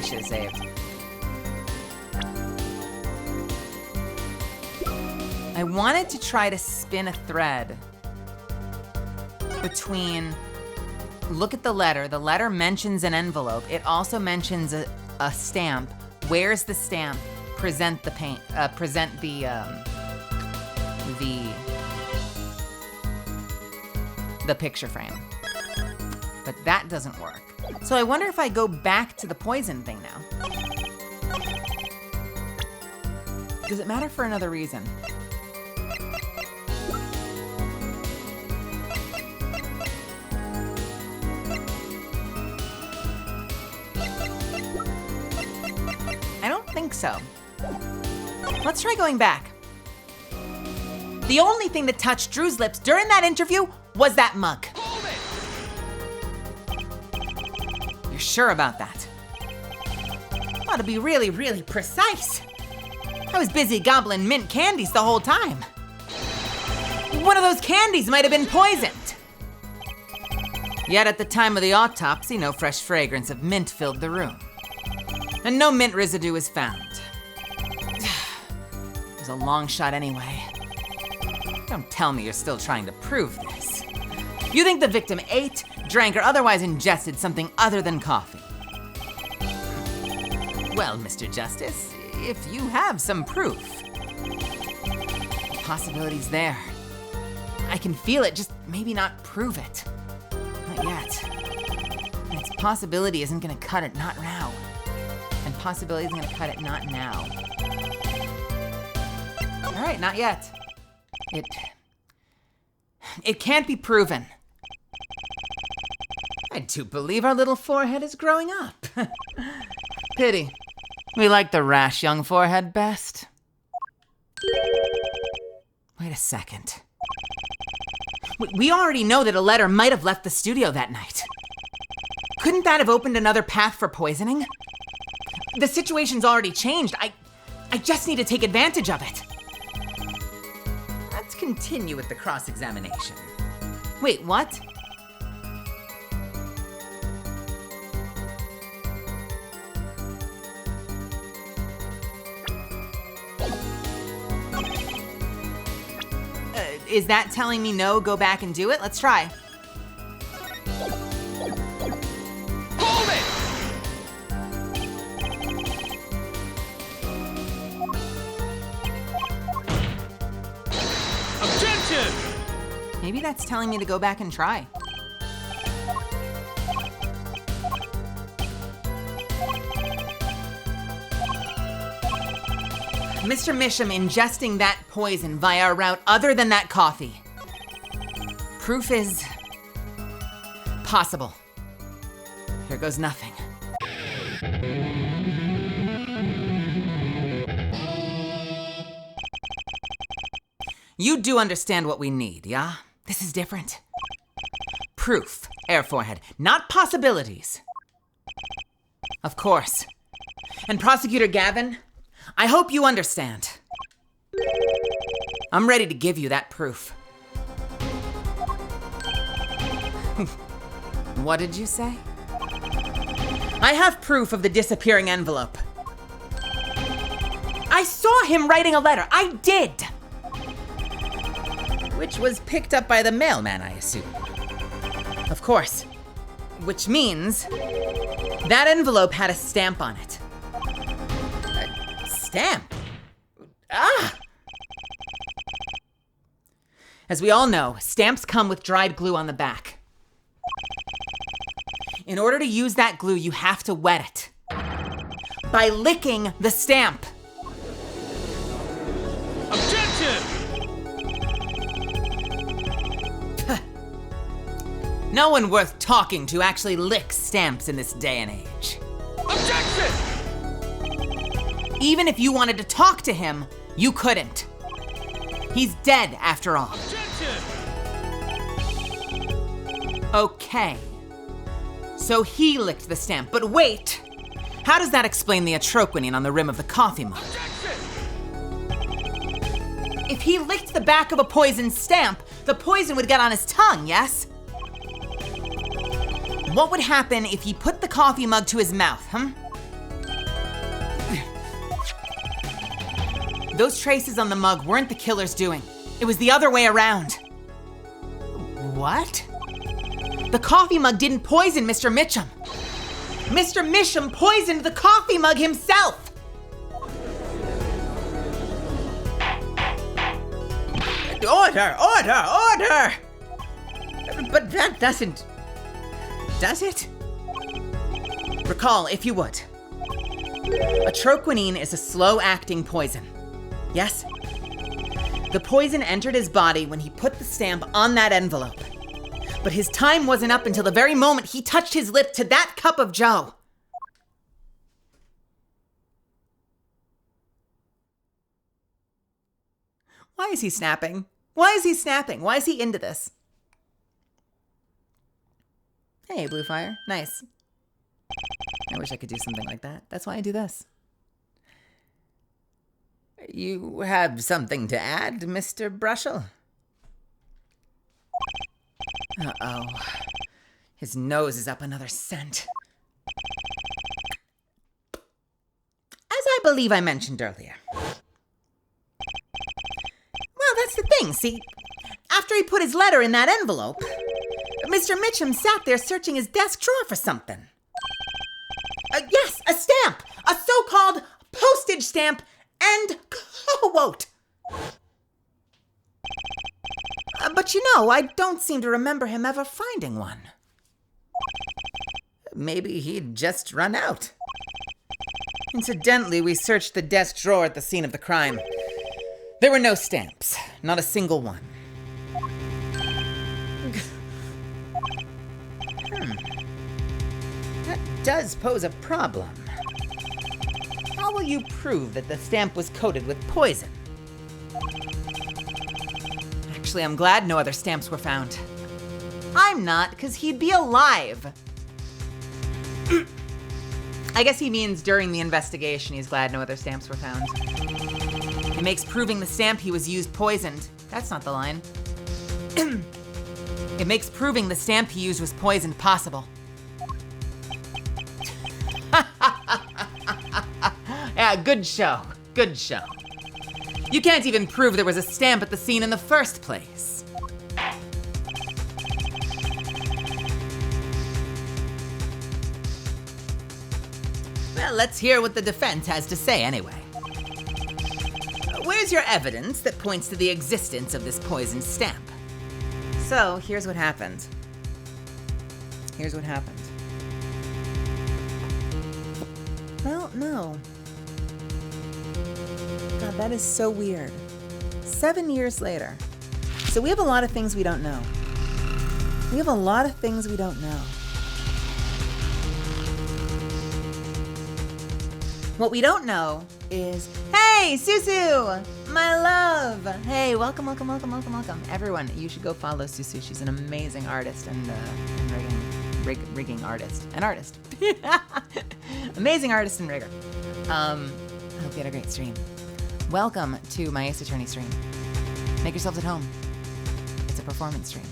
should have saved. I wanted to try to spin a thread between, look at the letter. The letter mentions an envelope. It also mentions a stamp. Where's the stamp? Present the picture frame. But that doesn't work. So I wonder if I go back to the poison thing now. Does it matter for another reason? I don't think so. Let's try going back. The only thing that touched Drew's lips during that interview was that mug. Hold it! You're sure about that? Ought to be really, really precise. I was busy gobbling mint candies the whole time. One of those candies might have been poisoned. Yet at the time of the autopsy, no fresh fragrance of mint filled the room. And no mint residue was found. It was a long shot anyway. Don't tell me you're still trying to prove this. You think the victim ate, drank, or otherwise ingested something other than coffee? Well, Mr. Justice, if you have some proof, the possibility's there. I can feel it, just maybe not prove it. Not yet. And its possibility isn't gonna cut it, not now. And possibility isn't gonna cut it, not now. All right, not yet. It can't be proven. I do believe our little forehead is growing up. Pity. We like the rash young forehead best. Wait a second. We already know that a letter might have left the studio that night. Couldn't that have opened another path for poisoning? The situation's already changed. I just need to take advantage of it. Let's continue with the cross-examination. Wait, what? Is that telling me no, go back and do it? Let's try. Hold it! Objection! Maybe that's telling me to go back and try. Mr. Misham ingesting that poison via a route other than that coffee. Proof is possible. Here goes nothing. You do understand what we need, yeah? This is different. Proof, air forehead, not possibilities. Of course. And Prosecutor Gavin, I hope you understand. I'm ready to give you that proof. What did you say? I have proof of the disappearing envelope. I saw him writing a letter. I did. Which was picked up by the mailman, I assume. Of course. Which means that envelope had a stamp on it. Stamp? Ah! As we all know, stamps come with dried glue on the back. In order to use that glue, you have to wet it. By licking the stamp. Objection! No one worth talking to actually licks stamps in this day and age. Objection! Even if you wanted to talk to him, you couldn't. He's dead after all. Objection! Okay. So he licked the stamp, but wait! How does that explain the atroquinine on the rim of the coffee mug? Objection! If he licked the back of a poisoned stamp, the poison would get on his tongue, yes? What would happen if he put the coffee mug to his mouth, Those traces on the mug weren't the killer's doing. It was the other way around. What? The coffee mug didn't poison Mr. Mitchum. Mr. Mitchum poisoned the coffee mug himself. Order, order, order! But that doesn't... Does it? Recall, if you would. Atroquinine is a slow-acting poison. Yes? The poison entered his body when he put the stamp on that envelope. But his time wasn't up until the very moment he touched his lip to that cup of joe. Why is he snapping? Why is he snapping? Why is he into this? Hey, Blue Fire. Nice. I wish I could do something like that. That's why I do this. You have something to add, Mr. Brushel? Uh-oh. His nose is up another scent. As I believe I mentioned earlier. Well, that's the thing, see? After he put his letter in that envelope, Mr. Mitchum sat there searching his desk drawer for something. Yes, a stamp! A so-called postage stamp and quote. But you know, I don't seem to remember him ever finding one. Maybe he'd just run out. Incidentally, we searched the desk drawer at the scene of the crime. There were no stamps, not a single one. That does pose a problem. How will you prove that the stamp was coated with poison? Actually, I'm glad no other stamps were found. I'm not, because he'd be alive. I guess he means during the investigation he's glad no other stamps were found. It makes proving the stamp he was used poisoned. That's not the line. It makes proving the stamp he used was poisoned possible. Yeah, good show. Good show. You can't even prove there was a stamp at the scene in the first place. Well, let's hear what the defense has to say anyway. Where's your evidence that points to the existence of this poisoned stamp? So, here's what happened. Here's what happened. Well, no. God, that is so weird. 7 years later. So we have a lot of things we don't know. We have a lot of things we don't know. What we don't know is, hey, Susu, my love. Hey, welcome. Everyone, you should go follow Susu. She's an amazing artist and rigging artist. An artist. Amazing artist and rigger. I hope you had a great stream. Welcome to my Ace Attorney stream. Make yourselves at home. It's a performance stream.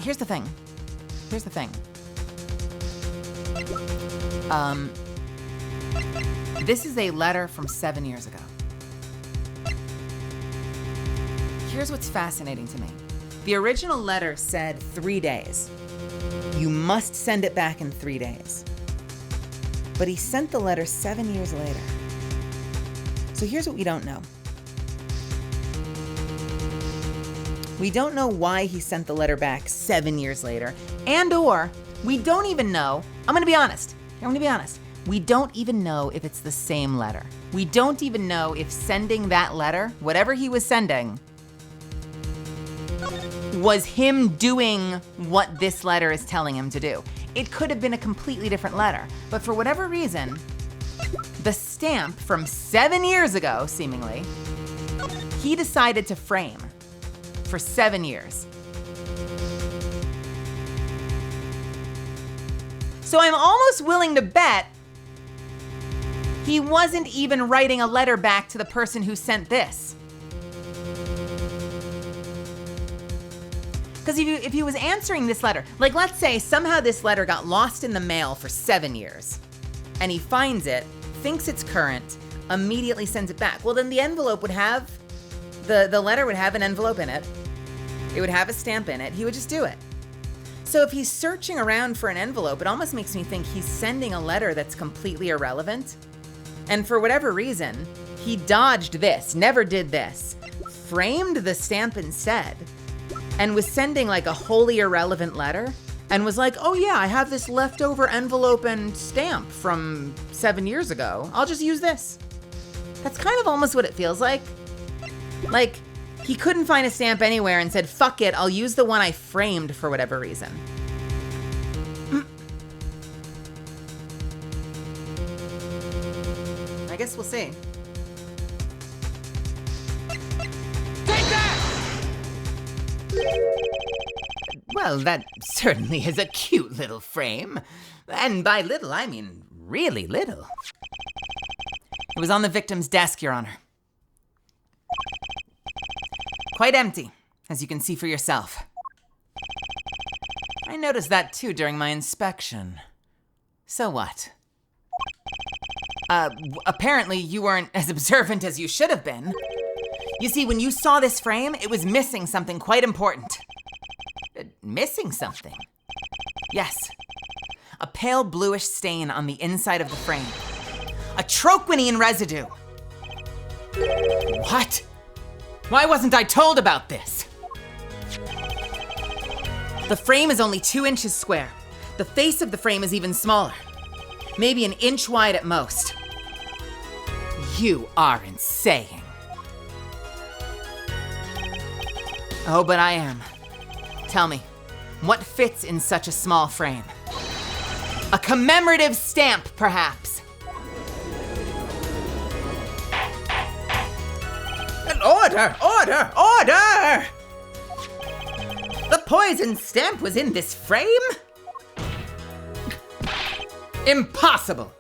Here's the thing. This is a letter from 7 years ago. Here's what's fascinating to me. The original letter said 3 days. You must send it back in 3 days. But he sent the letter 7 years later. So here's what we don't know. We don't know why he sent the letter back 7 years later, or we don't even know, I'm gonna be honest. We don't even know if it's the same letter. We don't even know if sending that letter, whatever he was sending, was him doing what this letter is telling him to do. It could have been a completely different letter, but for whatever reason, the stamp from 7 years ago, seemingly, he decided to frame for 7 years. So I'm almost willing to bet he wasn't even writing a letter back to the person who sent this. Because if he was answering this letter, like let's say somehow this letter got lost in the mail for 7 years, and he finds it, thinks it's current, immediately sends it back. Well, then the envelope would have, the letter would have an envelope in it. It would have a stamp in it. He would just do it. So if he's searching around for an envelope, it almost makes me think he's sending a letter that's completely irrelevant. And for whatever reason, he dodged this, never did this, framed the stamp instead, and was sending like a wholly irrelevant letter, and was like, oh yeah, I have this leftover envelope and stamp from 7 years ago. I'll just use this. That's kind of almost what it feels like. Like, he couldn't find a stamp anywhere and said, fuck it, I'll use the one I framed for whatever reason. I guess we'll see. Well, that certainly is a cute little frame. And by little, I mean really little. It was on the victim's desk, Your Honor. Quite empty, as you can see for yourself. I noticed that too during my inspection. So what? Apparently you weren't as observant as you should have been. You see, when you saw this frame, it was missing something quite important. Missing something? Yes. A pale bluish stain on the inside of the frame. A troquinine residue. What? Why wasn't I told about this? The frame is only 2 inches square. The face of the frame is even smaller. Maybe an inch wide at most. You are insane. Oh, but I am. Tell me, what fits in such a small frame? A commemorative stamp, perhaps. An order! Order! Order! The poison stamp was in this frame? Impossible!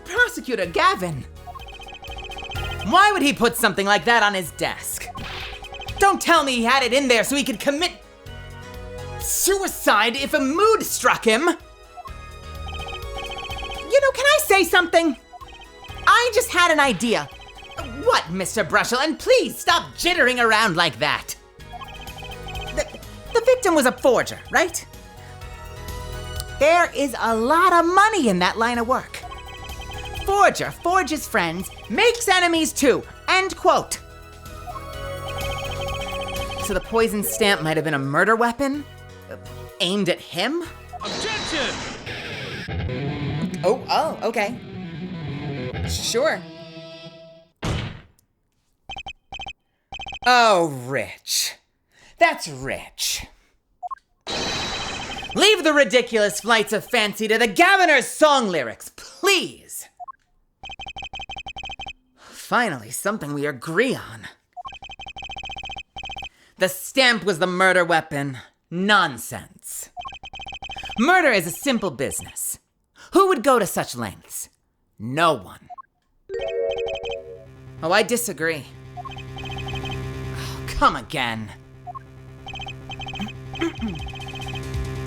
Prosecutor Gavin. Why would he put something like that on his desk? Don't tell me he had it in there so he could commit suicide if a mood struck him. You know, can I say something? I just had an idea. What, Mr. Brushel? And please stop jittering around like that. The victim was a forger, right? There is a lot of money in that line of work. Forger forges friends, makes enemies too. End quote. So the poison stamp might have been a murder weapon? Aimed at him? Objection! Oh, okay. Sure. Oh, Rich. That's Rich. Leave the ridiculous flights of fancy to the Gaviner's song lyrics, please. Finally, something we agree on. The stamp was the murder weapon. Nonsense. Murder is a simple business. Who would go to such lengths? No one. Oh, I disagree. Oh, come again.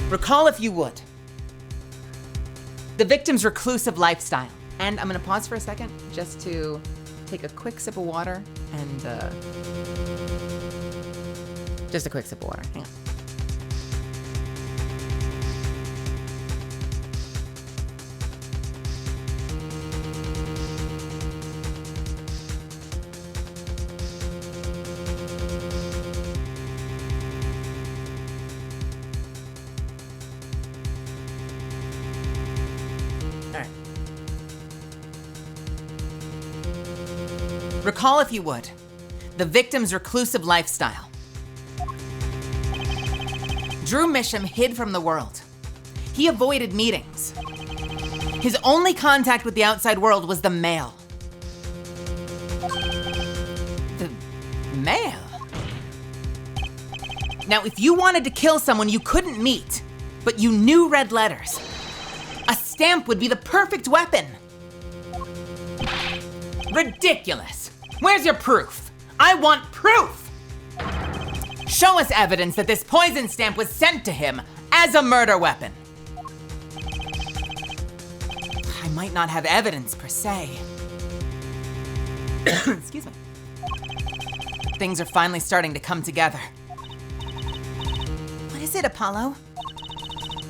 Recall, if you would, the victim's reclusive lifestyle. And I'm gonna pause for a second just to take a quick sip of water and, just a quick sip of water, hang on. Recall, if you would, the victim's reclusive lifestyle. Drew Misham hid from the world. He avoided meetings. His only contact with the outside world was the mail. The mail? Now, if you wanted to kill someone you couldn't meet, but you knew read letters, a stamp would be the perfect weapon. Ridiculous. Where's your proof? I want proof! Show us evidence that this poison stamp was sent to him as a murder weapon. I might not have evidence per se. Excuse me. Things are finally starting to come together. What is it, Apollo?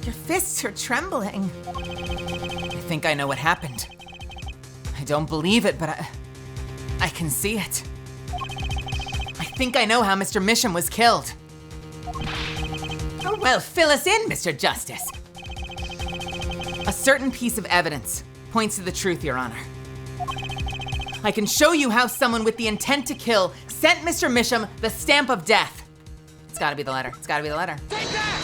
Your fists are trembling. I think I know what happened. I don't believe it, but I can see it. I think I know how Mr. Misham was killed. Oh, well, fill us in, Mr. Justice. A certain piece of evidence points to the truth, Your Honor. I can show you how someone with the intent to kill sent Mr. Misham the stamp of death. It's gotta be the letter. It's gotta be the letter. Take that!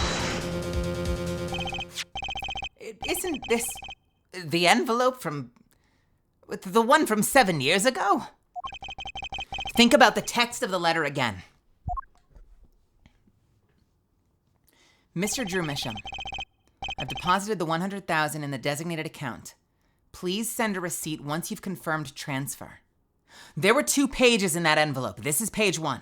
Isn't this the envelope from the one from 7 years ago? Think about the text of the letter again. Mr. Drew Misham, I've deposited the $100,000 in the designated account. Please send a receipt once you've confirmed transfer. There were 2 pages in that envelope. This is page 1.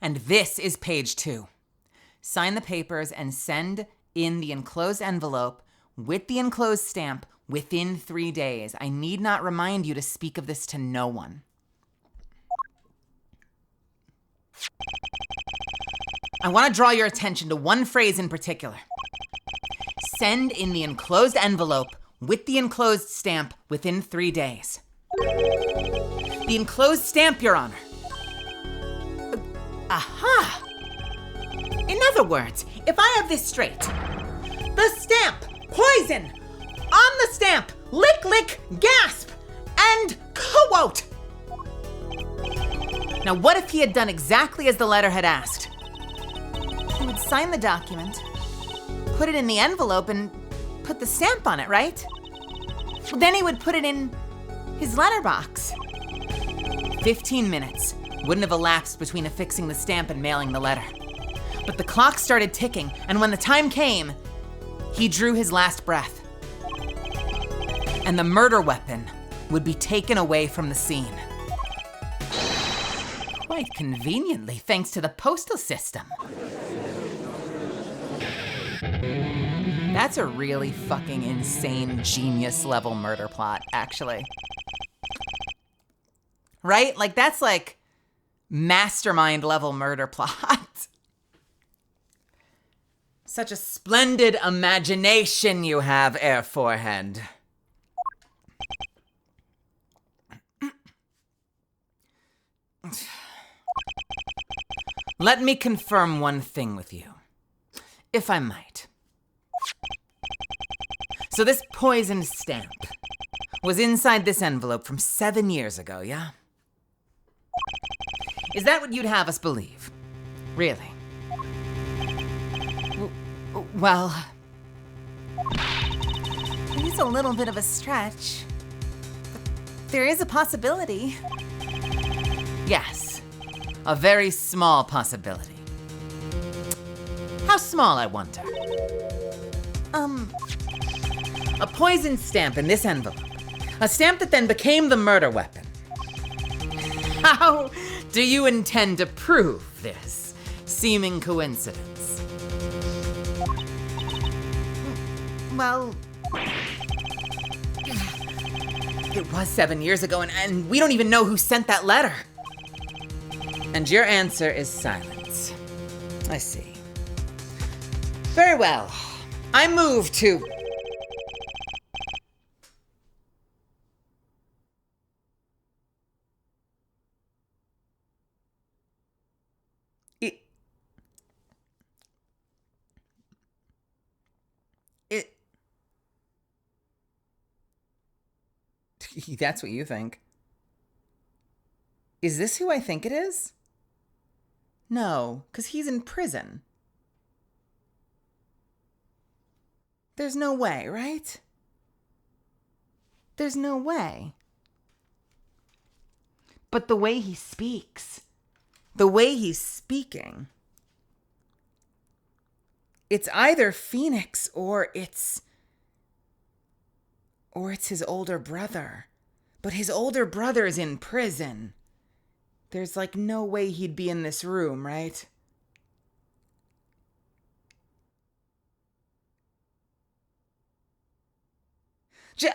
And this is page 2. Sign the papers and send in the enclosed envelope with the enclosed stamp within 3 days. I need not remind you to speak of this to no one. I want to draw your attention to one phrase in particular. Send in the enclosed envelope with the enclosed stamp within 3 days. The enclosed stamp, Your Honor. Aha! In other words, if I have this straight, the stamp, poison, on the stamp, lick, lick, gasp, and quote. Now, what if he had done exactly as the letter had asked? He would sign the document, put it in the envelope, and put the stamp on it, right? Then he would put it in his letterbox. 15 minutes wouldn't have elapsed between affixing the stamp and mailing the letter. But the clock started ticking, and when the time came, he drew his last breath. And the murder weapon would be taken away from the scene. Quite conveniently, thanks to the postal system. That's a really fucking insane genius level murder plot, actually. Right? Like, that's like mastermind level murder plot. Such a splendid imagination you have, Air Forehead. Let me confirm one thing with you, if I might. So this poisoned stamp was inside this envelope from 7 years ago, yeah? Is that what you'd have us believe? Really? Well, it is a little bit of a stretch. But there is a possibility. Yes, a very small possibility. How small, I wonder? A poisoned stamp in this envelope. A stamp that then became the murder weapon. How do you intend to prove this seeming coincidence? Well, it was 7 years ago, and we don't even know who sent that letter. And your answer is silence. I see. Very well. I move to... That's what you think. Is this who I think it is? No, because he's in prison. There's no way, right? There's no way. But the way he speaks, the way he's speaking, it's either Phoenix or it's his older brother. But his older brother is in prison. There's like no way he'd be in this room, right?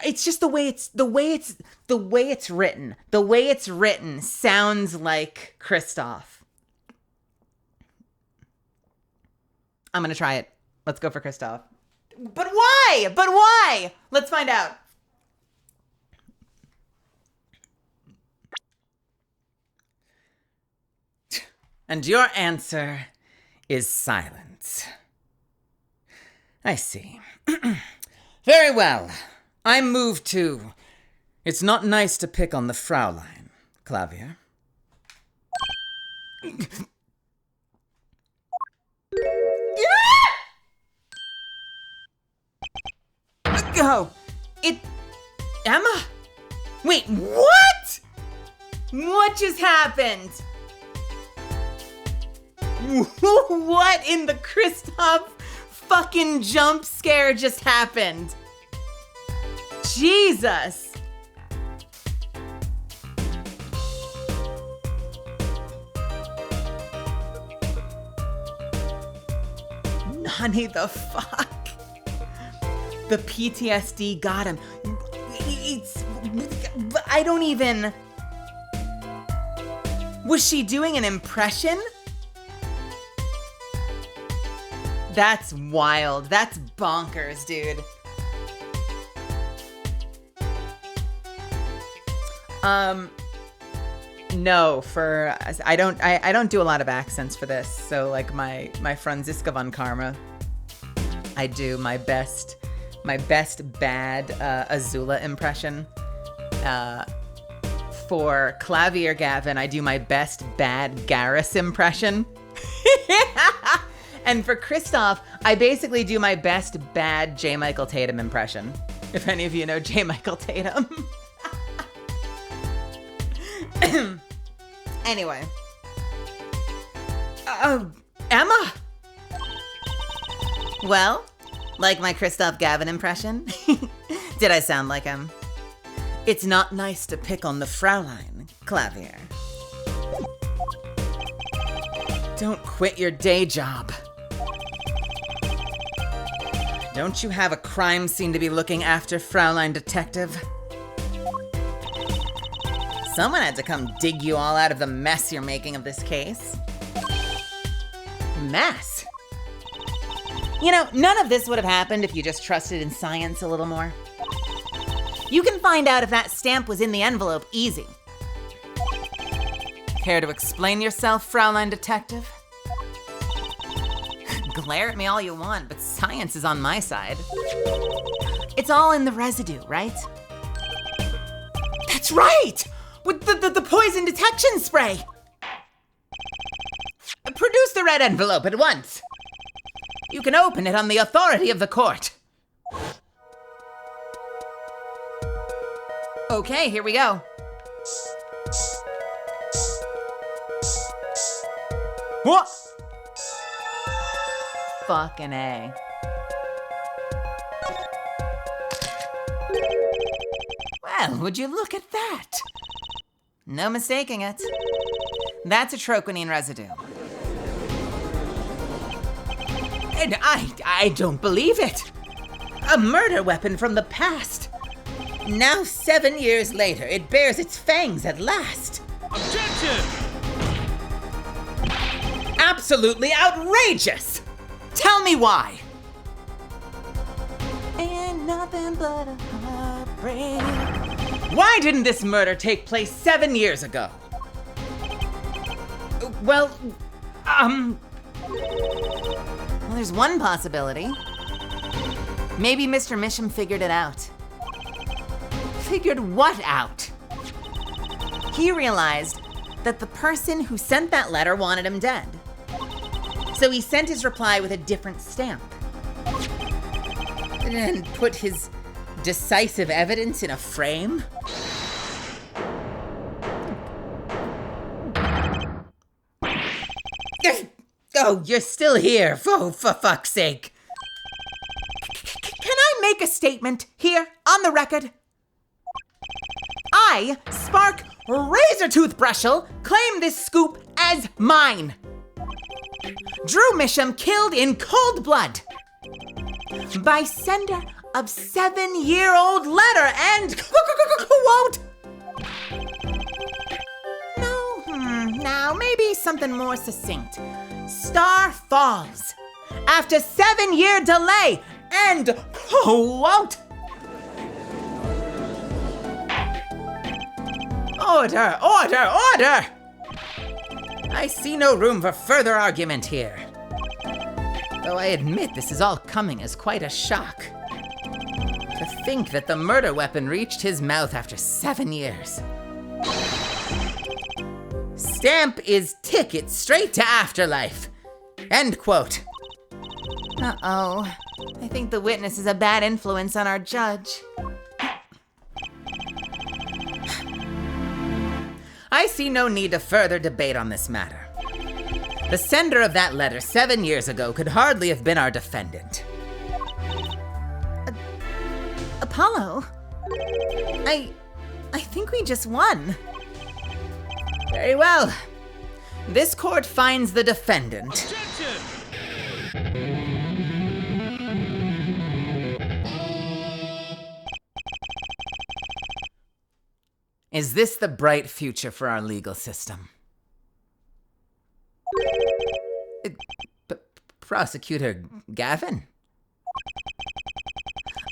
It's just the way it's written. The way it's written sounds like Kristoff. I'm gonna try it. Let's go for Kristoff. But why? But why? Let's find out. And your answer is silence. I see. Very well. I move to... It's not nice to pick on the Fraulein, Clavier. Oh, Emma? Wait, what? What just happened? What in the Kristoff fucking jump scare just happened? Jesus. Nani the fuck? The PTSD got him. I don't even... Was she doing an impression? That's wild. That's bonkers, dude. No, I don't do a lot of accents for this. So like my Franziska von Karma, I do my best bad Azula impression. For Clavier Gavin, I do my best bad Garrus impression. And for Kristoff, I basically do my best bad J. Michael Tatum impression. If any of you know J. Michael Tatum. Anyway. Emma? Well, like my Kristoff Gavin impression? Did I sound like him? It's not nice to pick on the Fraulein, Clavier. Don't quit your day job. Don't you have a crime scene to be looking after, Fraulein Detective? Someone had to come dig you all out of the mess you're making of this case. Mess? You know, none of this would have happened if you just trusted in science a little more. You can find out if that stamp was in the envelope easy. Care to explain yourself, Fraulein Detective? Glare at me all you want, but science is on my side. It's all in the residue, right? That's right! With the poison detection spray! Produce the red envelope at once. You can open it on the authority of the court. Okay, here we go. What? Fucking A. Well, would you look at that? No mistaking it. That's a troquinine residue. And I don't believe it. A murder weapon from the past. Now 7 years later, it bears its fangs at last. Objection! Absolutely outrageous! Tell me why. Ain't nothing but a heartbreak. Why didn't this murder take place 7 years ago? Well, there's one possibility. Maybe Mr. Misham figured it out. Figured what out? He realized that the person who sent that letter wanted him dead. So he sent his reply with a different stamp. And put his decisive evidence in a frame. Oh, you're still here. Oh, for fuck's sake. Can I make a statement here on the record? I, Spark Razortooth Brushel, claim this scoop as mine. Drew Misham killed in cold blood by sender of 7-year-old letter and quote. Now maybe something more succinct. Star falls after 7-year delay and quote. Order, order, order! I see no room for further argument here. Though I admit this is all coming as quite a shock. To think that the murder weapon reached his mouth after 7 years. Stamp is ticket straight to afterlife. End quote. Uh-oh. I think the witness is a bad influence on our judge. I see no need to further debate on this matter. The sender of that letter 7 years ago could hardly have been our defendant. Apollo? I think we just won. Very well. This court finds the defendant. Objection! Is this the bright future for our legal system? Prosecutor Gavin?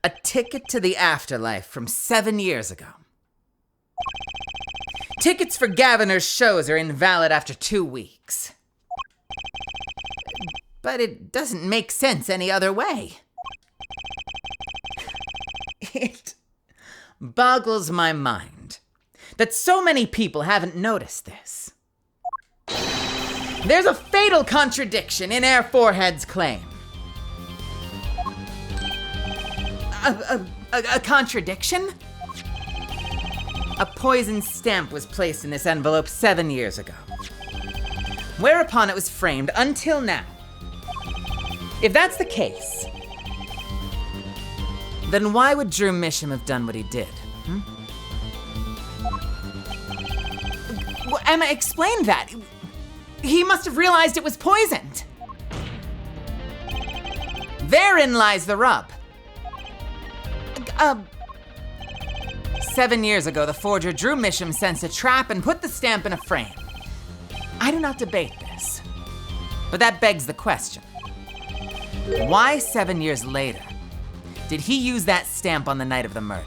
A ticket to the afterlife from 7 years ago. Tickets for Gaviner's shows are invalid after 2 weeks. But it doesn't make sense any other way. It boggles my mind that so many people haven't noticed this. There's a fatal contradiction in Air Forehead's claim. A contradiction? A poison stamp was placed in this envelope 7 years ago, whereupon it was framed until now. If that's the case, then why would Drew Misham have done what he did? Well, Emma, explain that. He must have realized it was poisoned. Therein lies the rub. 7 years ago, the forger Drew Misham sensed a trap and put the stamp in a frame. I do not debate this, but that begs the question. Why 7 years later did he use that stamp on the night of the murder?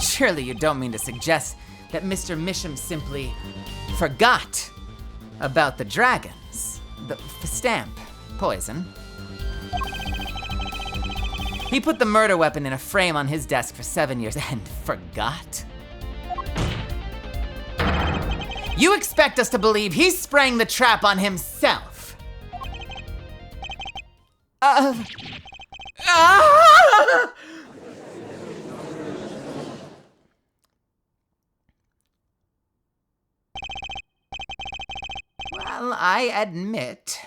Surely you don't mean to suggest that Mr. Misham simply forgot about the dragons, the stamp, poison. He put the murder weapon in a frame on his desk for 7 years and forgot? You expect us to believe he sprang the trap on himself? Well, I admit,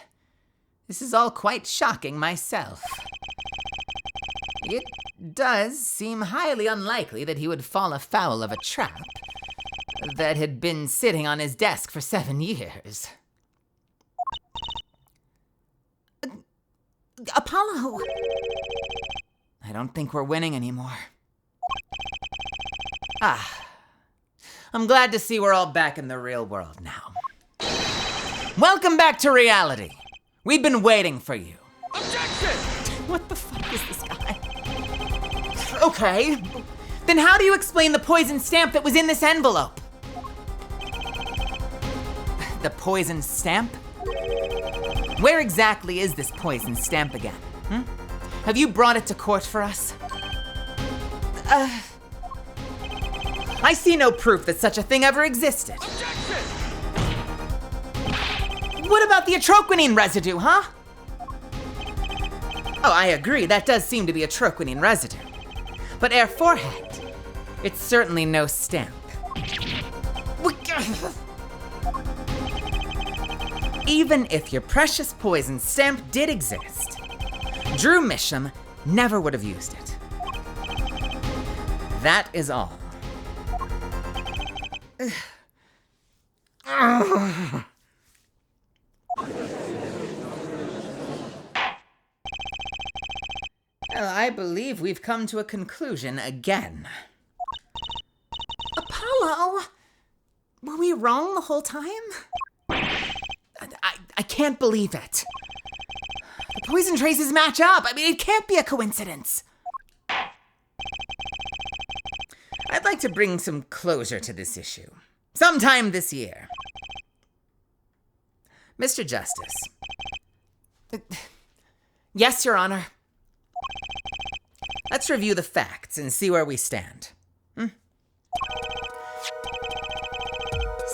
this is all quite shocking myself. It does seem highly unlikely that he would fall afoul of a trap that had been sitting on his desk for 7 years. Apollo! I don't think we're winning anymore. I'm glad to see we're all back in the real world now. Welcome back to reality. We've been waiting for you. Objection! What the fuck is this guy? Okay, then how do you explain the poison stamp that was in this envelope? The poison stamp? Where exactly is this poison stamp again? Have you brought it to court for us? I see no proof that such a thing ever existed. Objection! What about the atroquinine residue, huh? Oh, I agree, that does seem to be atroquinine residue. But Air Forehead, it's certainly no stamp. Even if your precious poison stamp did exist, Drew Misham never would have used it. That is all. Well, I believe we've come to a conclusion again. Apollo! Were we wrong the whole time? I can't believe it. The poison traces match up. I mean, it can't be a coincidence. I'd like to bring some closure to this issue. Sometime this year. Mr. Justice. Yes, Your Honor. Let's review the facts and see where we stand.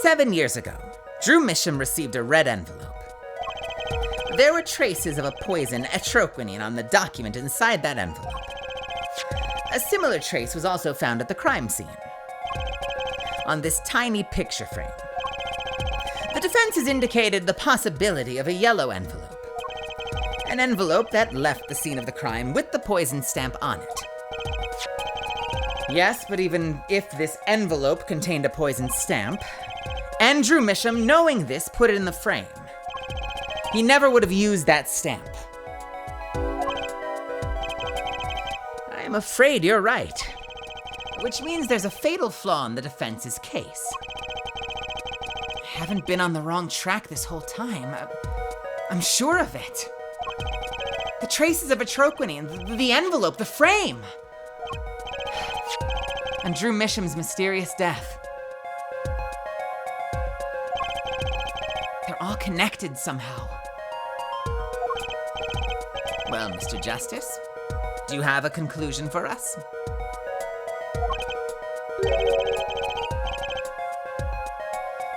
7 years ago, Drew Misham received a red envelope. There were traces of a poison, atroquinine, on the document inside that envelope. A similar trace was also found at the crime scene. on this tiny picture frame. The defense has indicated the possibility of a yellow envelope. An envelope that left the scene of the crime with the poison stamp on it. Yes, but even if this envelope contained a poison stamp, Andrew Misham, knowing this, put it in the frame. He never would have used that stamp. I am afraid you're right. Which means there's a fatal flaw in the defense's case. I haven't been on the wrong track this whole time. I'm sure of it. The traces of atroquinine, the envelope, the frame. And Drew Misham's mysterious death. They're all connected somehow. Well, Mr. Justice, do you have a conclusion for us?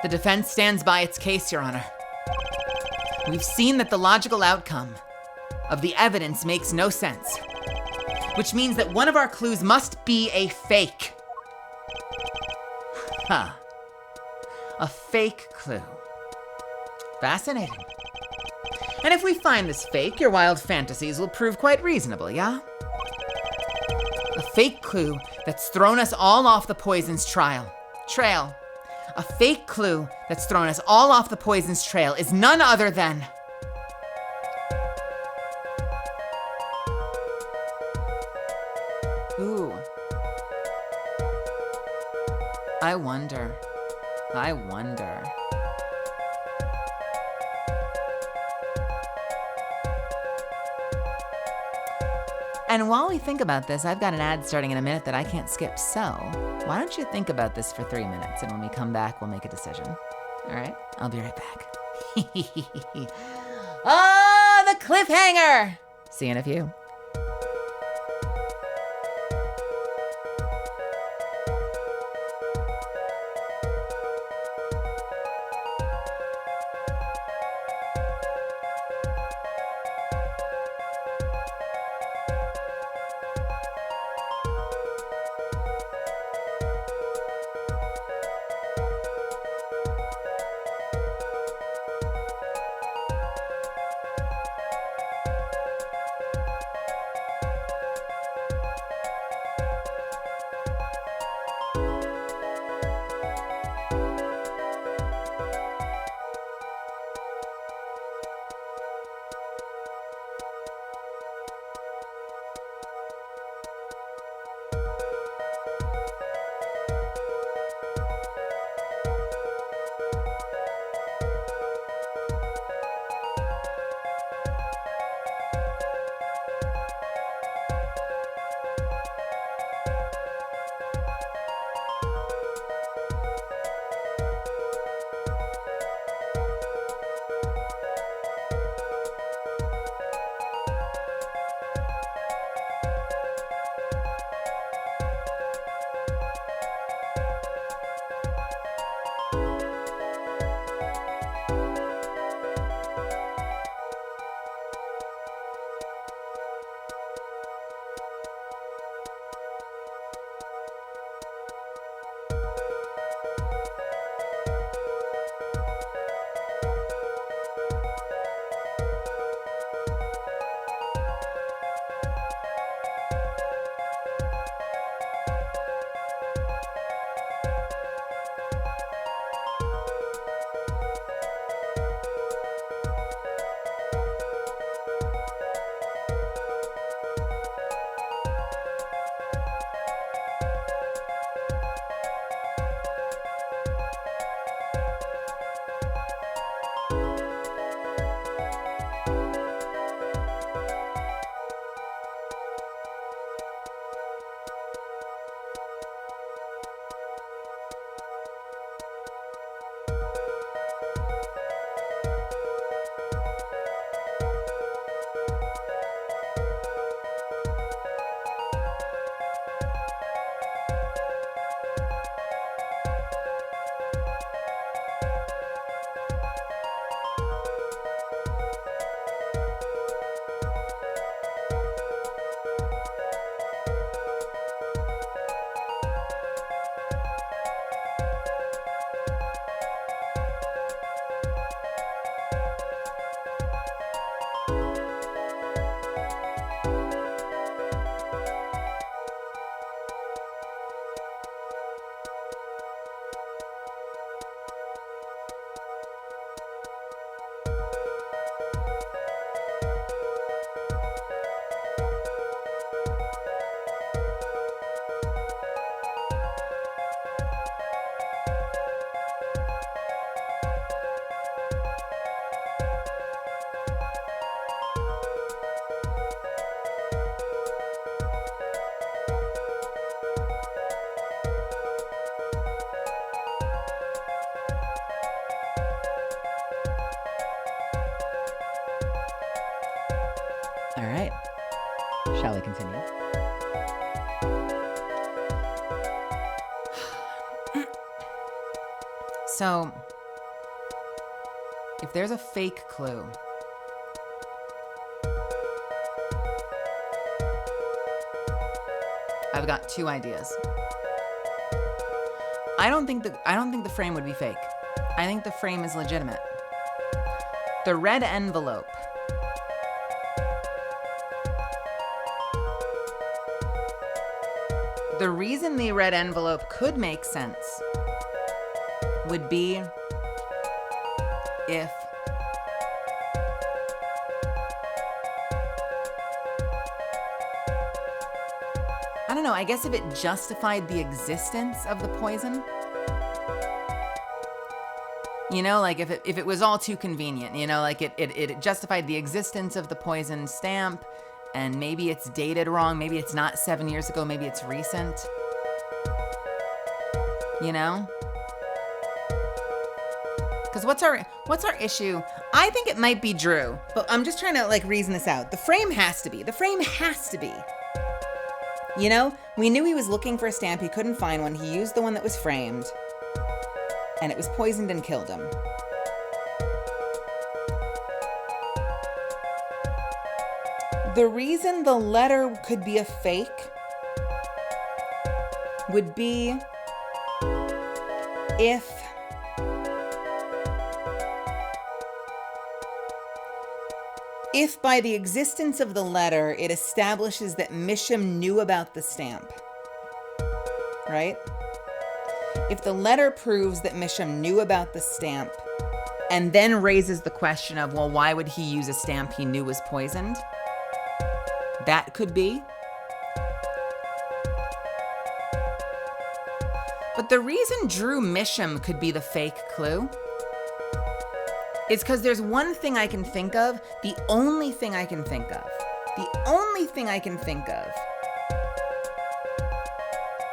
The defense stands by its case, Your Honor. We've seen that the logical outcome of the evidence makes no sense, which means that one of our clues must be a fake. Huh. A fake clue. Fascinating. And if we find this fake, your wild fantasies will prove quite reasonable, yeah? A fake clue that's thrown us all off the poison's trail. A fake clue that's thrown us all off the poison's trail is none other than... Ooh. I wonder. And while we think about this, I've got an ad starting in a minute that I can't skip, so why don't you think about this for 3 minutes, and when we come back, we'll make a decision. All right? I'll be right back. Oh, the cliffhanger! See you in a few. All right. Shall we continue? So, if there's a fake clue, I've got two ideas. I don't think the frame would be fake. I think the frame is legitimate. The red envelope. The reason the red envelope could make sense would be if I don't know, I guess if it justified the existence of the poison. You know, like if it was all too convenient, you know, like it justified the existence of the poison stamp, and maybe it's dated wrong, maybe it's not 7 years ago, maybe it's recent. You know? Because what's our issue? I think it might be Drew, but I'm just trying to like reason this out. The frame has to be. You know, we knew he was looking for a stamp. He couldn't find one. He used the one that was framed, and it was poisoned and killed him. The reason the letter could be a fake would be if by the existence of the letter, it establishes that Misham knew about the stamp, right? If the letter proves that Misham knew about the stamp and then raises the question of, well, why would he use a stamp he knew was poisoned? That could be. But the reason Drew Misham could be the fake clue is because there's one thing I can think of, the only thing I can think of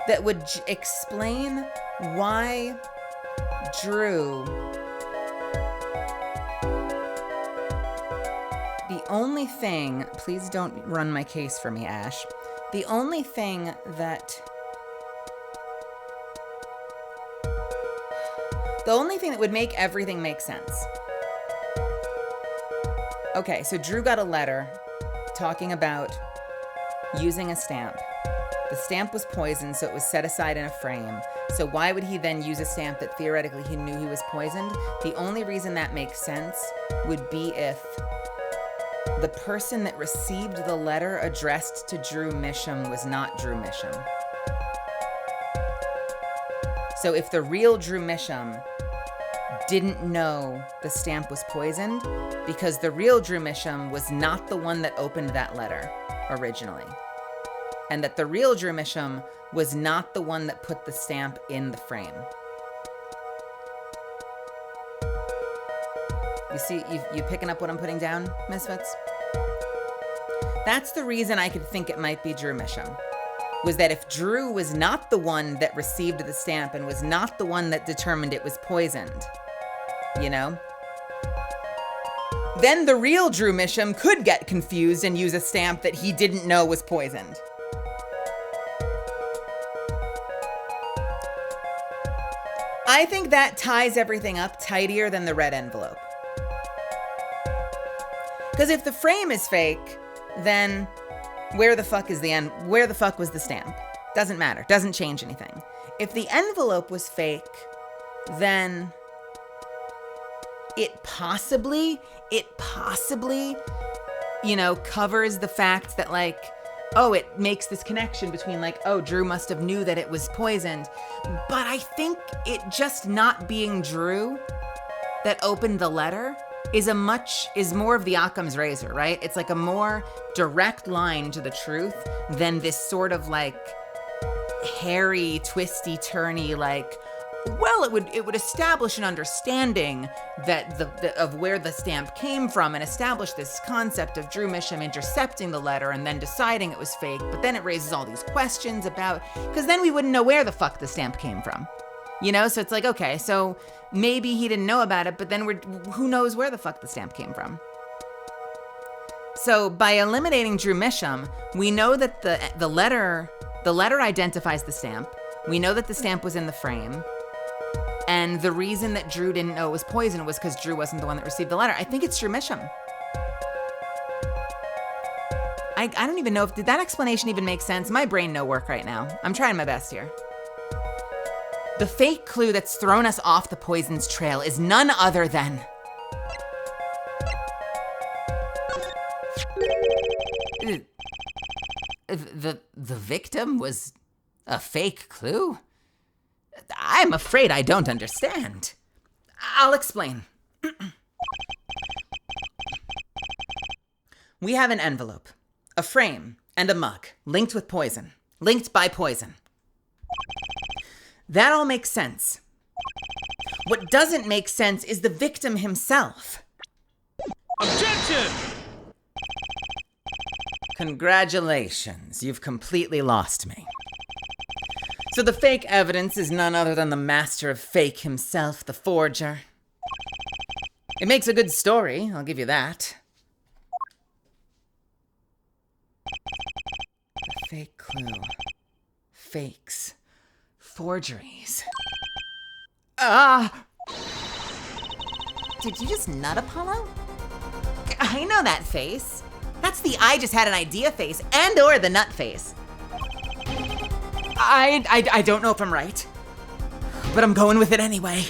that would explain why Drew, the only thing, please don't run my case for me, Ash. The only thing that would make everything make sense. Okay, so Drew got a letter talking about using a stamp. The stamp was poisoned, so it was set aside in a frame. So why would he then use a stamp that theoretically he knew he was poisoned? The only reason that makes sense would be if the person that received the letter addressed to Drew Misham was not Drew Misham. So if the real Drew Misham didn't know the stamp was poisoned, because the real Drew Misham was not the one that opened that letter originally. And that the real Drew Misham was not the one that put the stamp in the frame. You see, you picking up what I'm putting down, Misfits? That's the reason I could think it might be Drew Misham. Was that if Drew was not the one that received the stamp and was not the one that determined it was poisoned, you know, then the real Drew Misham could get confused and use a stamp that he didn't know was poisoned. I think that ties everything up tighter than the red envelope. Because if the frame is fake, then where the fuck was the stamp? Doesn't matter. Doesn't change anything. If the envelope was fake, then it possibly, you know, covers the fact that, like, oh, it makes this connection between, like, oh, Drew must have knew that it was poisoned. But I think it just not being Drew that opened the letter is more of the Occam's razor, right? It's like a more direct line to the truth than this sort of like hairy, twisty, turny, like, well, it would establish an understanding that of where the stamp came from and establish this concept of Drew Misham intercepting the letter and then deciding it was fake. But then it raises all these questions about, because then we wouldn't know where the fuck the stamp came from. You know, so it's like, okay, so maybe he didn't know about it, but then who knows where the fuck the stamp came from? So by eliminating Drew Misham, we know that the letter identifies the stamp. We know that the stamp was in the frame. And the reason that Drew didn't know it was poison was because Drew wasn't the one that received the letter. I think it's Drew Misham. I don't even know did that explanation even make sense? My brain no work right now. I'm trying my best here. The fake clue that's thrown us off the poison's trail is none other than... The victim was a fake clue? I'm afraid I don't understand. I'll explain. We have an envelope, a frame, and a mug linked with poison, linked by poison. That all makes sense. What doesn't make sense is the victim himself. Objection! Congratulations, you've completely lost me. So the fake evidence is none other than the master of fake himself, the forger. It makes a good story, I'll give you that. The fake clue. Fakes. Forgeries. Did you just nut, Apollo? I know that face. That's the I just had an idea face and or the nut face. I don't know if I'm right, but I'm going with it anyway.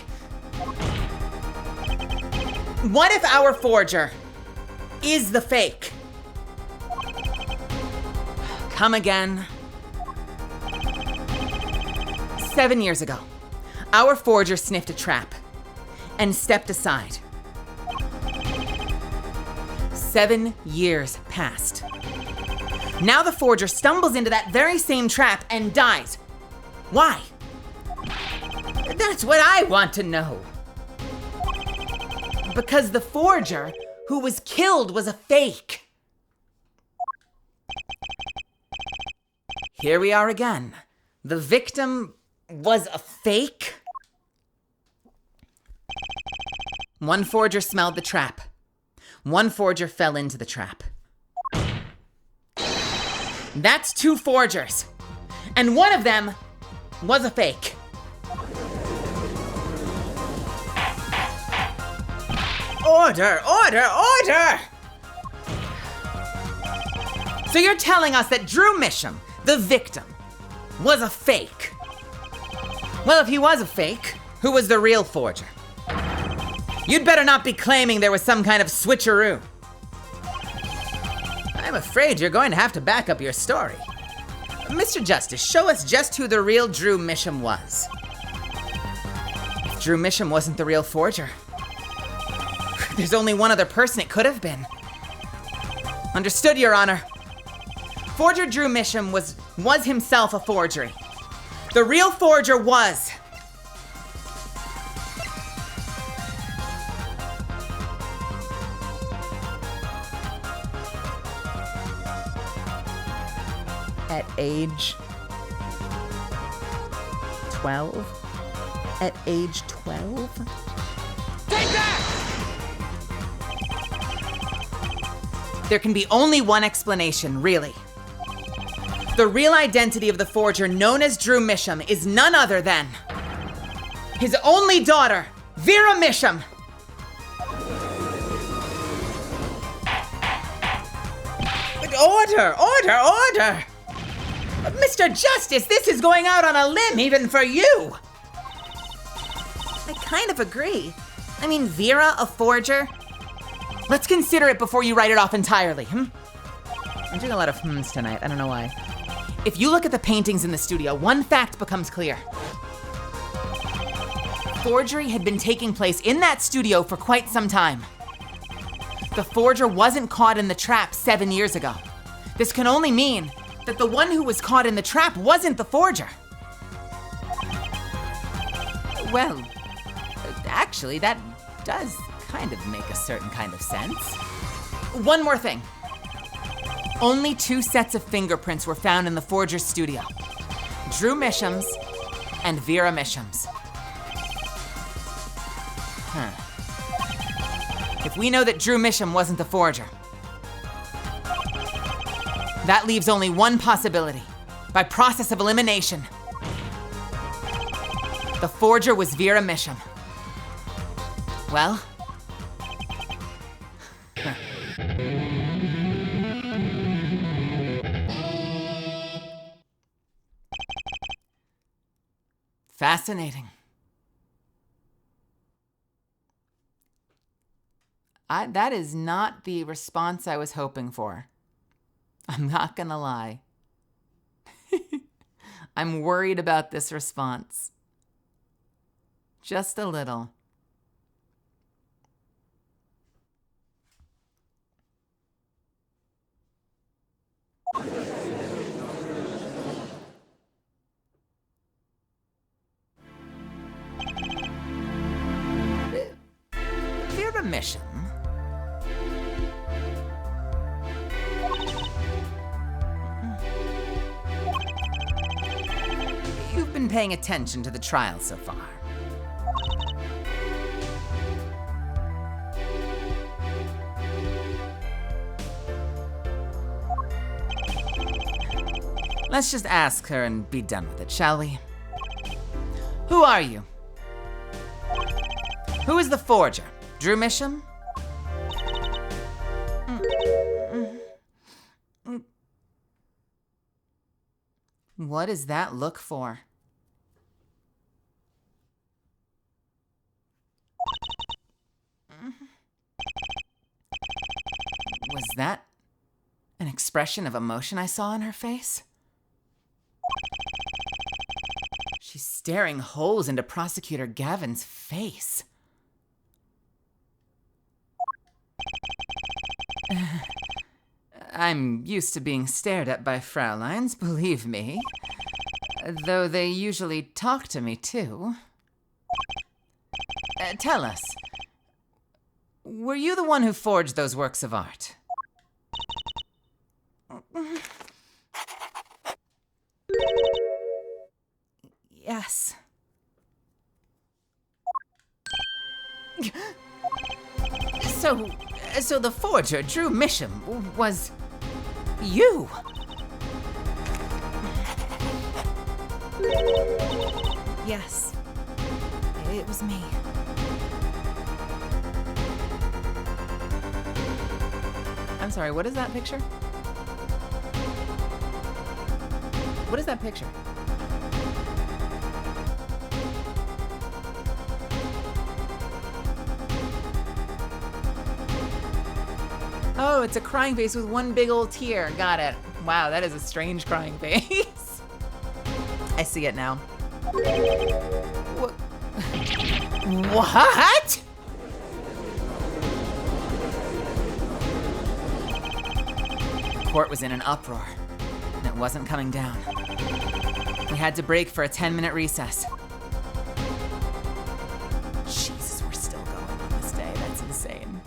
What if our forger is the fake? Come again. 7 years ago, our forger sniffed a trap and stepped aside. 7 years passed. Now the forger stumbles into that very same trap and dies. Why? That's what I want to know. Because the forger who was killed was a fake. Here we are again. The victim was a fake? One forger smelled the trap. One forger fell into the trap. That's 2 forgers. And one of them was a fake. Order, order, order! So you're telling us that Drew Misham, the victim, was a fake? Well, if he was a fake, who was the real forger? You'd better not be claiming there was some kind of switcheroo. I'm afraid you're going to have to back up your story. Mr. Justice, show us just who the real Drew Misham was. If Drew Misham wasn't the real forger, there's only one other person it could have been. Understood, Your Honor. Forger Drew Misham was himself a forgery. The real forger was... At age 12? At age 12? Take that! There can be only one explanation, really. The real identity of the forger known as Drew Misham is none other than his only daughter, Vera Misham. Order, order, order! Mr. Justice, this is going out on a limb even for you. I kind of agree. I mean, Vera, a forger? Let's consider it before you write it off entirely, I'm doing a lot of hmms tonight, I don't know why. If you look at the paintings in the studio, one fact becomes clear. Forgery had been taking place in that studio for quite some time. The forger wasn't caught in the trap 7 years ago. This can only mean that the one who was caught in the trap wasn't the forger. Well, actually, that does kind of make a certain kind of sense. One more thing. Only 2 sets of fingerprints were found in the forger's studio. Drew Misham's and Vera Misham's. If we know that Drew Misham wasn't the forger, That leaves only one possibility. By process of elimination. The forger was Vera Misham. Well? Fascinating. That is not the response I was hoping for. I'm not gonna lie. I'm worried about this response. Just a little. Vera Misham? You've been paying attention to the trial so far. Let's just ask her and be done with it, shall we? Who are you? Who is the forger? Drew Misham? What does that look for? Was that an expression of emotion I saw on her face? She's staring holes into Prosecutor Gavin's face. I'm used to being stared at by Frauleins, believe me. Though they usually talk to me, too. Tell us, were you the one who forged those works of art? Yes. So the forger, Drew Misham, was you? Yes, it was me. I'm sorry, what is that picture? What is that picture? Oh, it's a crying face with one big old tear. Got it. Wow, that is a strange crying face. I see it now. What? What? The court was in an uproar, and it wasn't coming down. We had to break for a 10-minute recess. Jesus, we're still going on this day. That's insane.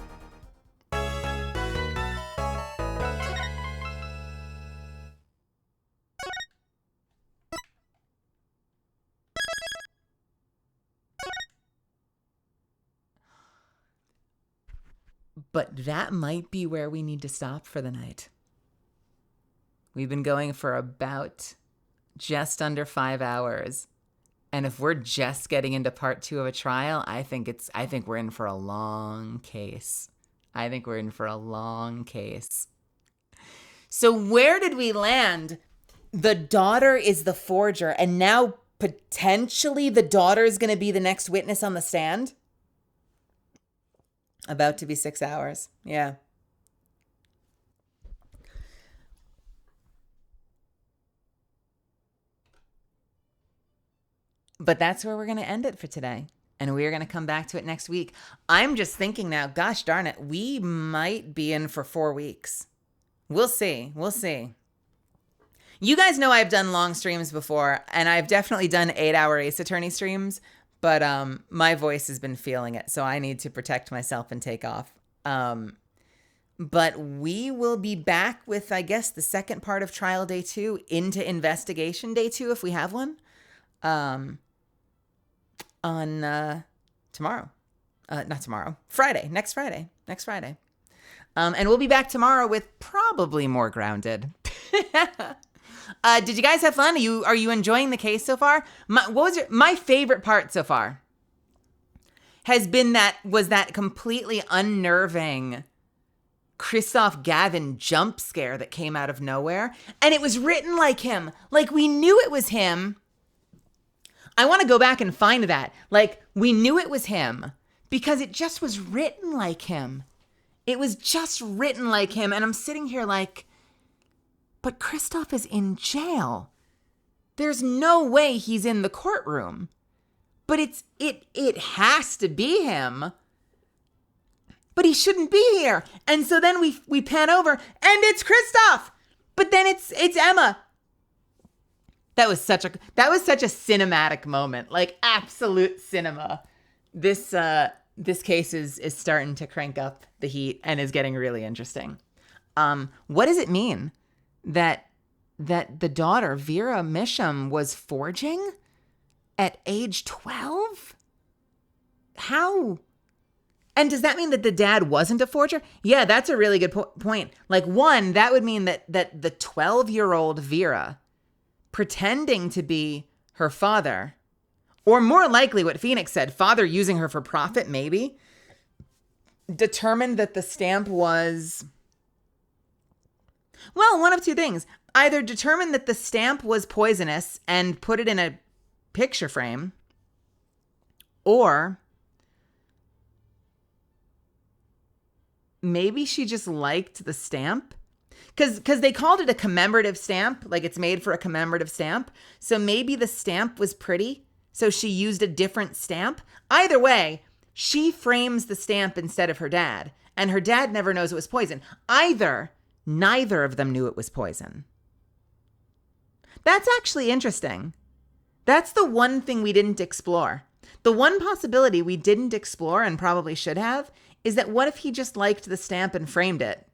But that might be where we need to stop for the night. We've been going for about just under 5 hours. And if we're just getting into part 2 of a trial, I think we're in for a long case. I think we're in for a long case. So where did we land? The daughter is the forger, and now potentially the daughter is going to be the next witness on the stand? About to be 6 hours. Yeah. But that's where we're going to end it for today. And we're going to come back to it next week. I'm just thinking now, gosh darn it, we might be in for 4 weeks. We'll see. We'll see. You guys know I've done long streams before, and I've definitely done 8-hour Ace Attorney streams. But my voice has been feeling it, so I need to protect myself and take off. But we will be back with, I guess, the second part of trial day 2 into investigation day 2, if we have one, on tomorrow. Not tomorrow. Friday. Next Friday. And we'll be back tomorrow with probably more Grounded. Did you guys have fun? Are you enjoying the case so far? My favorite part so far has been that completely unnerving Christoph Gavin jump scare that came out of nowhere. And it was written like him. Like, we knew it was him. I want to go back and find that. Like, we knew it was him because it just was written like him. It was just written like him. And I'm sitting here like, but Christoph is in jail. There's no way he's in the courtroom. But it has to be him. But he shouldn't be here. And so then we pan over and it's Christoph. But then it's Emma. That was such a cinematic moment. Like, absolute cinema. This case is starting to crank up the heat and is getting really interesting. What does it mean that the daughter, Vera Misham, was forging at age 12? How? And does that mean that the dad wasn't a forger? Yeah, that's a really good point. Like, one, that would mean that the 12-year-old Vera, pretending to be her father, or more likely what Phoenix said, father using her for profit, maybe, determined that the stamp was, well, one of two things. Either determined that the stamp was poisonous and put it in a picture frame, or maybe she just liked the stamp. Because they called it a commemorative stamp, like it's made for a commemorative stamp. So maybe the stamp was pretty, so she used a different stamp. Either way, she frames the stamp instead of her dad, and her dad never knows it was poison. Neither of them knew it was poison. That's actually interesting. That's the one thing we didn't explore. The one possibility we didn't explore and probably should have is that what if he just liked the stamp and framed it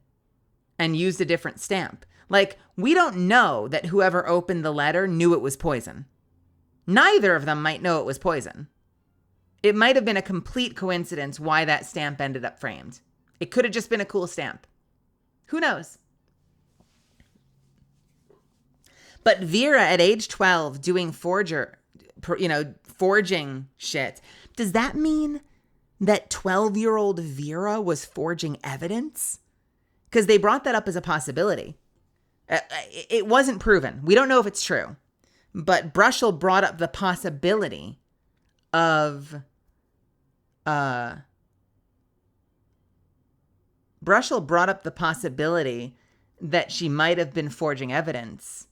and used a different stamp? Like, we don't know that whoever opened the letter knew it was poison. Neither of them might know it was poison. It might have been a complete coincidence why that stamp ended up framed. It could have just been a cool stamp. Who knows? But Vera at age 12 doing forging shit. Does that mean that 12-year-old Vera was forging evidence? Because they brought that up as a possibility. It wasn't proven. We don't know if it's true. But Brushel brought up the possibility of that she might have been forging evidence,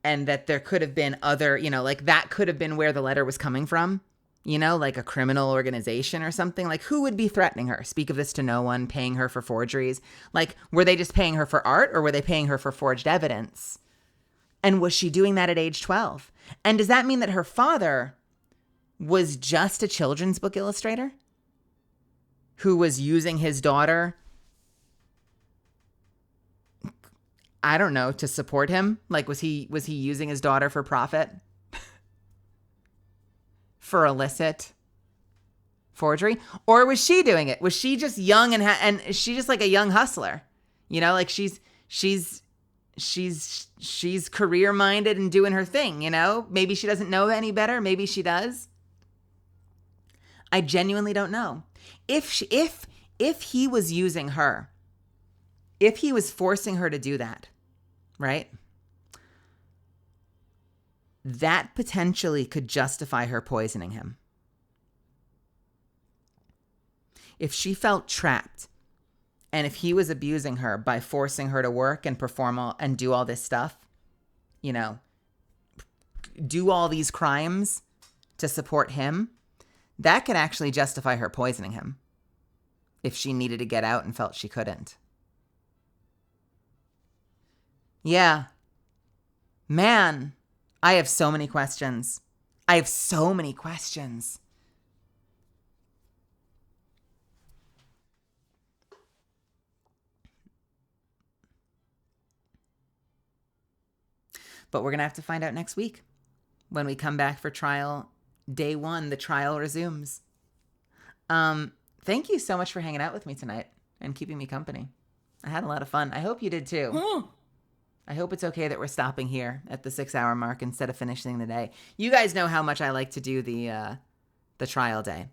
and that there could have been other, like that could have been where the letter was coming from, like a criminal organization or something. Like, who would be threatening her? Speak of this to no one, paying her for forgeries. Like, were they just paying her for art, or were they paying her for forged evidence? And was she doing that at age 12? And does that mean that her father was just a children's book illustrator who was using his daughter, I don't know, to support him? Like, was he using his daughter for profit? For illicit forgery? Or was she doing it? Was she just young and is she just like a young hustler? Like she's career minded and doing her thing, Maybe she doesn't know any better. Maybe she does. I genuinely don't know. If he was using her, if he was forcing her to do that, right? That potentially could justify her poisoning him. If she felt trapped, and if he was abusing her by forcing her to work and perform and do all this stuff, do all these crimes to support him, that could actually justify her poisoning him if she needed to get out and felt she couldn't. Yeah. Man, I have so many questions. But we're going to have to find out next week when we come back for trial day 1. The trial resumes. Thank you so much for hanging out with me tonight and keeping me company. I had a lot of fun. I hope you did too. I hope it's okay that we're stopping here at the 6-hour mark instead of finishing the day. You guys know how much I like to do the trial day.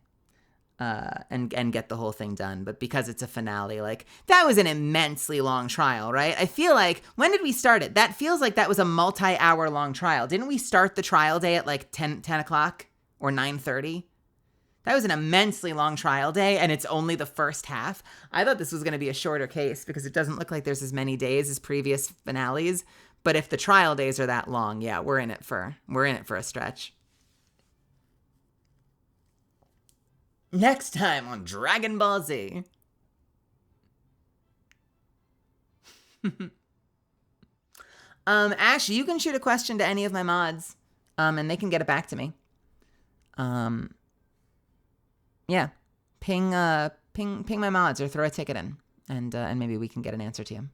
And get the whole thing done. But because it's a finale, like, that was an immensely long trial, right? I feel like, when did we start it? That feels like that was a multi-hour long trial. Didn't we start the trial day at like 10 o'clock or 9:30? That was an immensely long trial day, and it's only the first half. I thought this was going to be a shorter case because it doesn't look like there's as many days as previous finales. But if the trial days are that long, yeah, we're in it for a stretch. Next time on Dragon Ball Z. Ash, you can shoot a question to any of my mods, and they can get it back to me. Yeah, ping my mods or throw a ticket in, and maybe we can get an answer to you.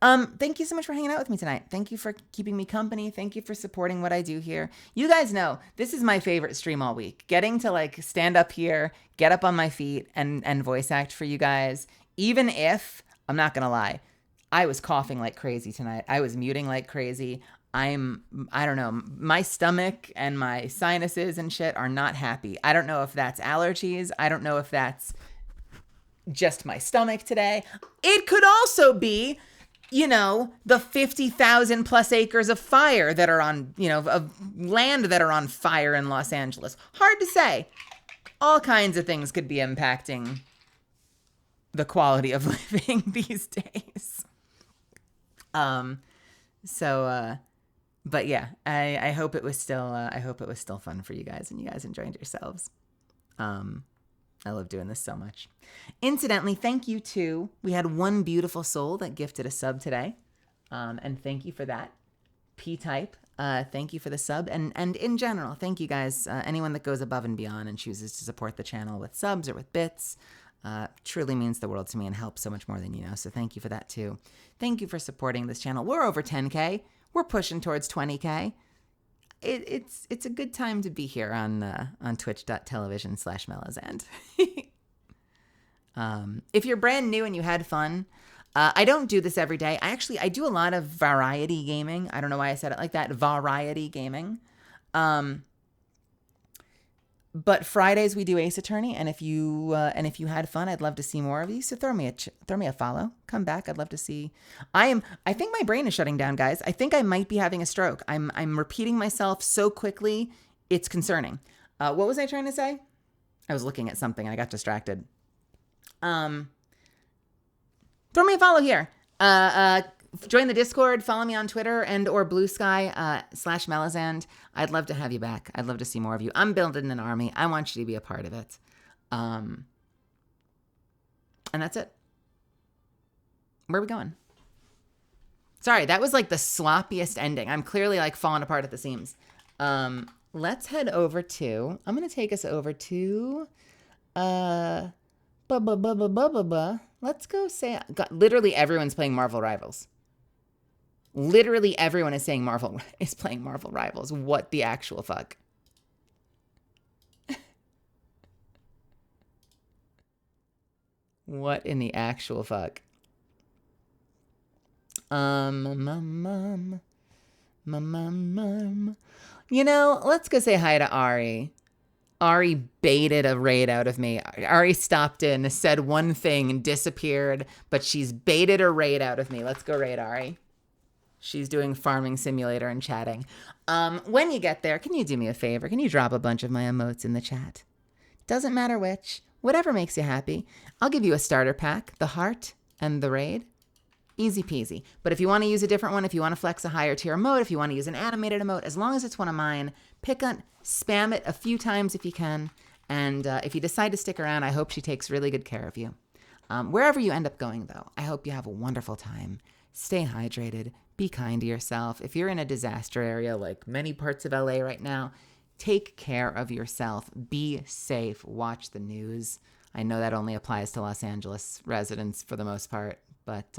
Thank you so much for hanging out with me tonight. Thank you for keeping me company. Thank you for supporting what I do here. You guys know this is my favorite stream all week. Getting to like stand up here, get up on my feet and voice act for you guys. Even if, I'm not going to lie, I was coughing like crazy tonight. I was muting like crazy. I don't know, my stomach and my sinuses and shit are not happy. I don't know if that's allergies. I don't know if that's just my stomach today. It could also be, you know, the 50,000 plus acres of fire that are on, you know, of land that are on fire in Los Angeles. Hard to say. All kinds of things could be impacting the quality of living these days. But yeah, I hope it was still fun for you guys and you guys enjoyed yourselves. I love doing this so much. Incidentally, thank you to, we had one beautiful soul that gifted a sub today. And thank you for that. P-Type, thank you for the sub. And in general, thank you guys. Anyone that goes above and beyond and chooses to support the channel with subs or with bits, truly means the world to me and helps so much more than you know. So thank you for that too. Thank you for supporting this channel. We're over 10K. We're pushing towards 20K. It's a good time to be here on twitch.tv/Melazand. If you're brand new and you had fun, I don't do this every day. I do a lot of variety gaming. I don't know why I said it like that. Variety gaming. But Fridays we do Ace Attorney, and if you had fun, I'd love to see more of you. So throw me a follow. Come back. I'd love to see. I think my brain is shutting down, guys. I think I might be having a stroke. I'm repeating myself so quickly, it's concerning. What was I trying to say? I was looking at something and I got distracted. Throw me a follow here. Join the Discord, follow me on Twitter and or Blue Sky /Melazand. I'd love to have you back. I'd love to see more of you. I'm building an army. I want you to be a part of it. And that's it. Where are we going? Sorry, that was like the sloppiest ending. I'm clearly like falling apart at the seams. Let's head over to, I'm going to take us over to, let's go say, God, literally everyone's playing Marvel Rivals. Literally everyone is saying playing Marvel Rivals. What the actual fuck? What in the actual fuck? You know, let's go say hi to Ari. Ari baited a raid out of me. Ari stopped in, said one thing, and disappeared, but she's baited a raid out of me. Let's go raid Ari. She's doing Farming Simulator and chatting. When you get there, can you do me a favor? Can you drop a bunch of my emotes in the chat? Doesn't matter which. Whatever makes you happy. I'll give you a starter pack, the heart and the raid. Easy peasy. But if you want to use a different one, if you want to flex a higher tier emote, if you want to use an animated emote, as long as it's one of mine, spam it a few times if you can. And if you decide to stick around, I hope she takes really good care of you. Wherever you end up going, though, I hope you have a wonderful time. Stay hydrated. Be kind to yourself. If you're in a disaster area like many parts of LA right now, take care of yourself. Be safe. Watch the news. I know that only applies to Los Angeles residents for the most part, but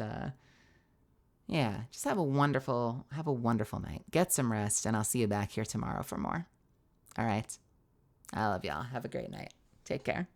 yeah, just have a wonderful night. Get some rest, and I'll see you back here tomorrow for more. All right. I love y'all. Have a great night. Take care.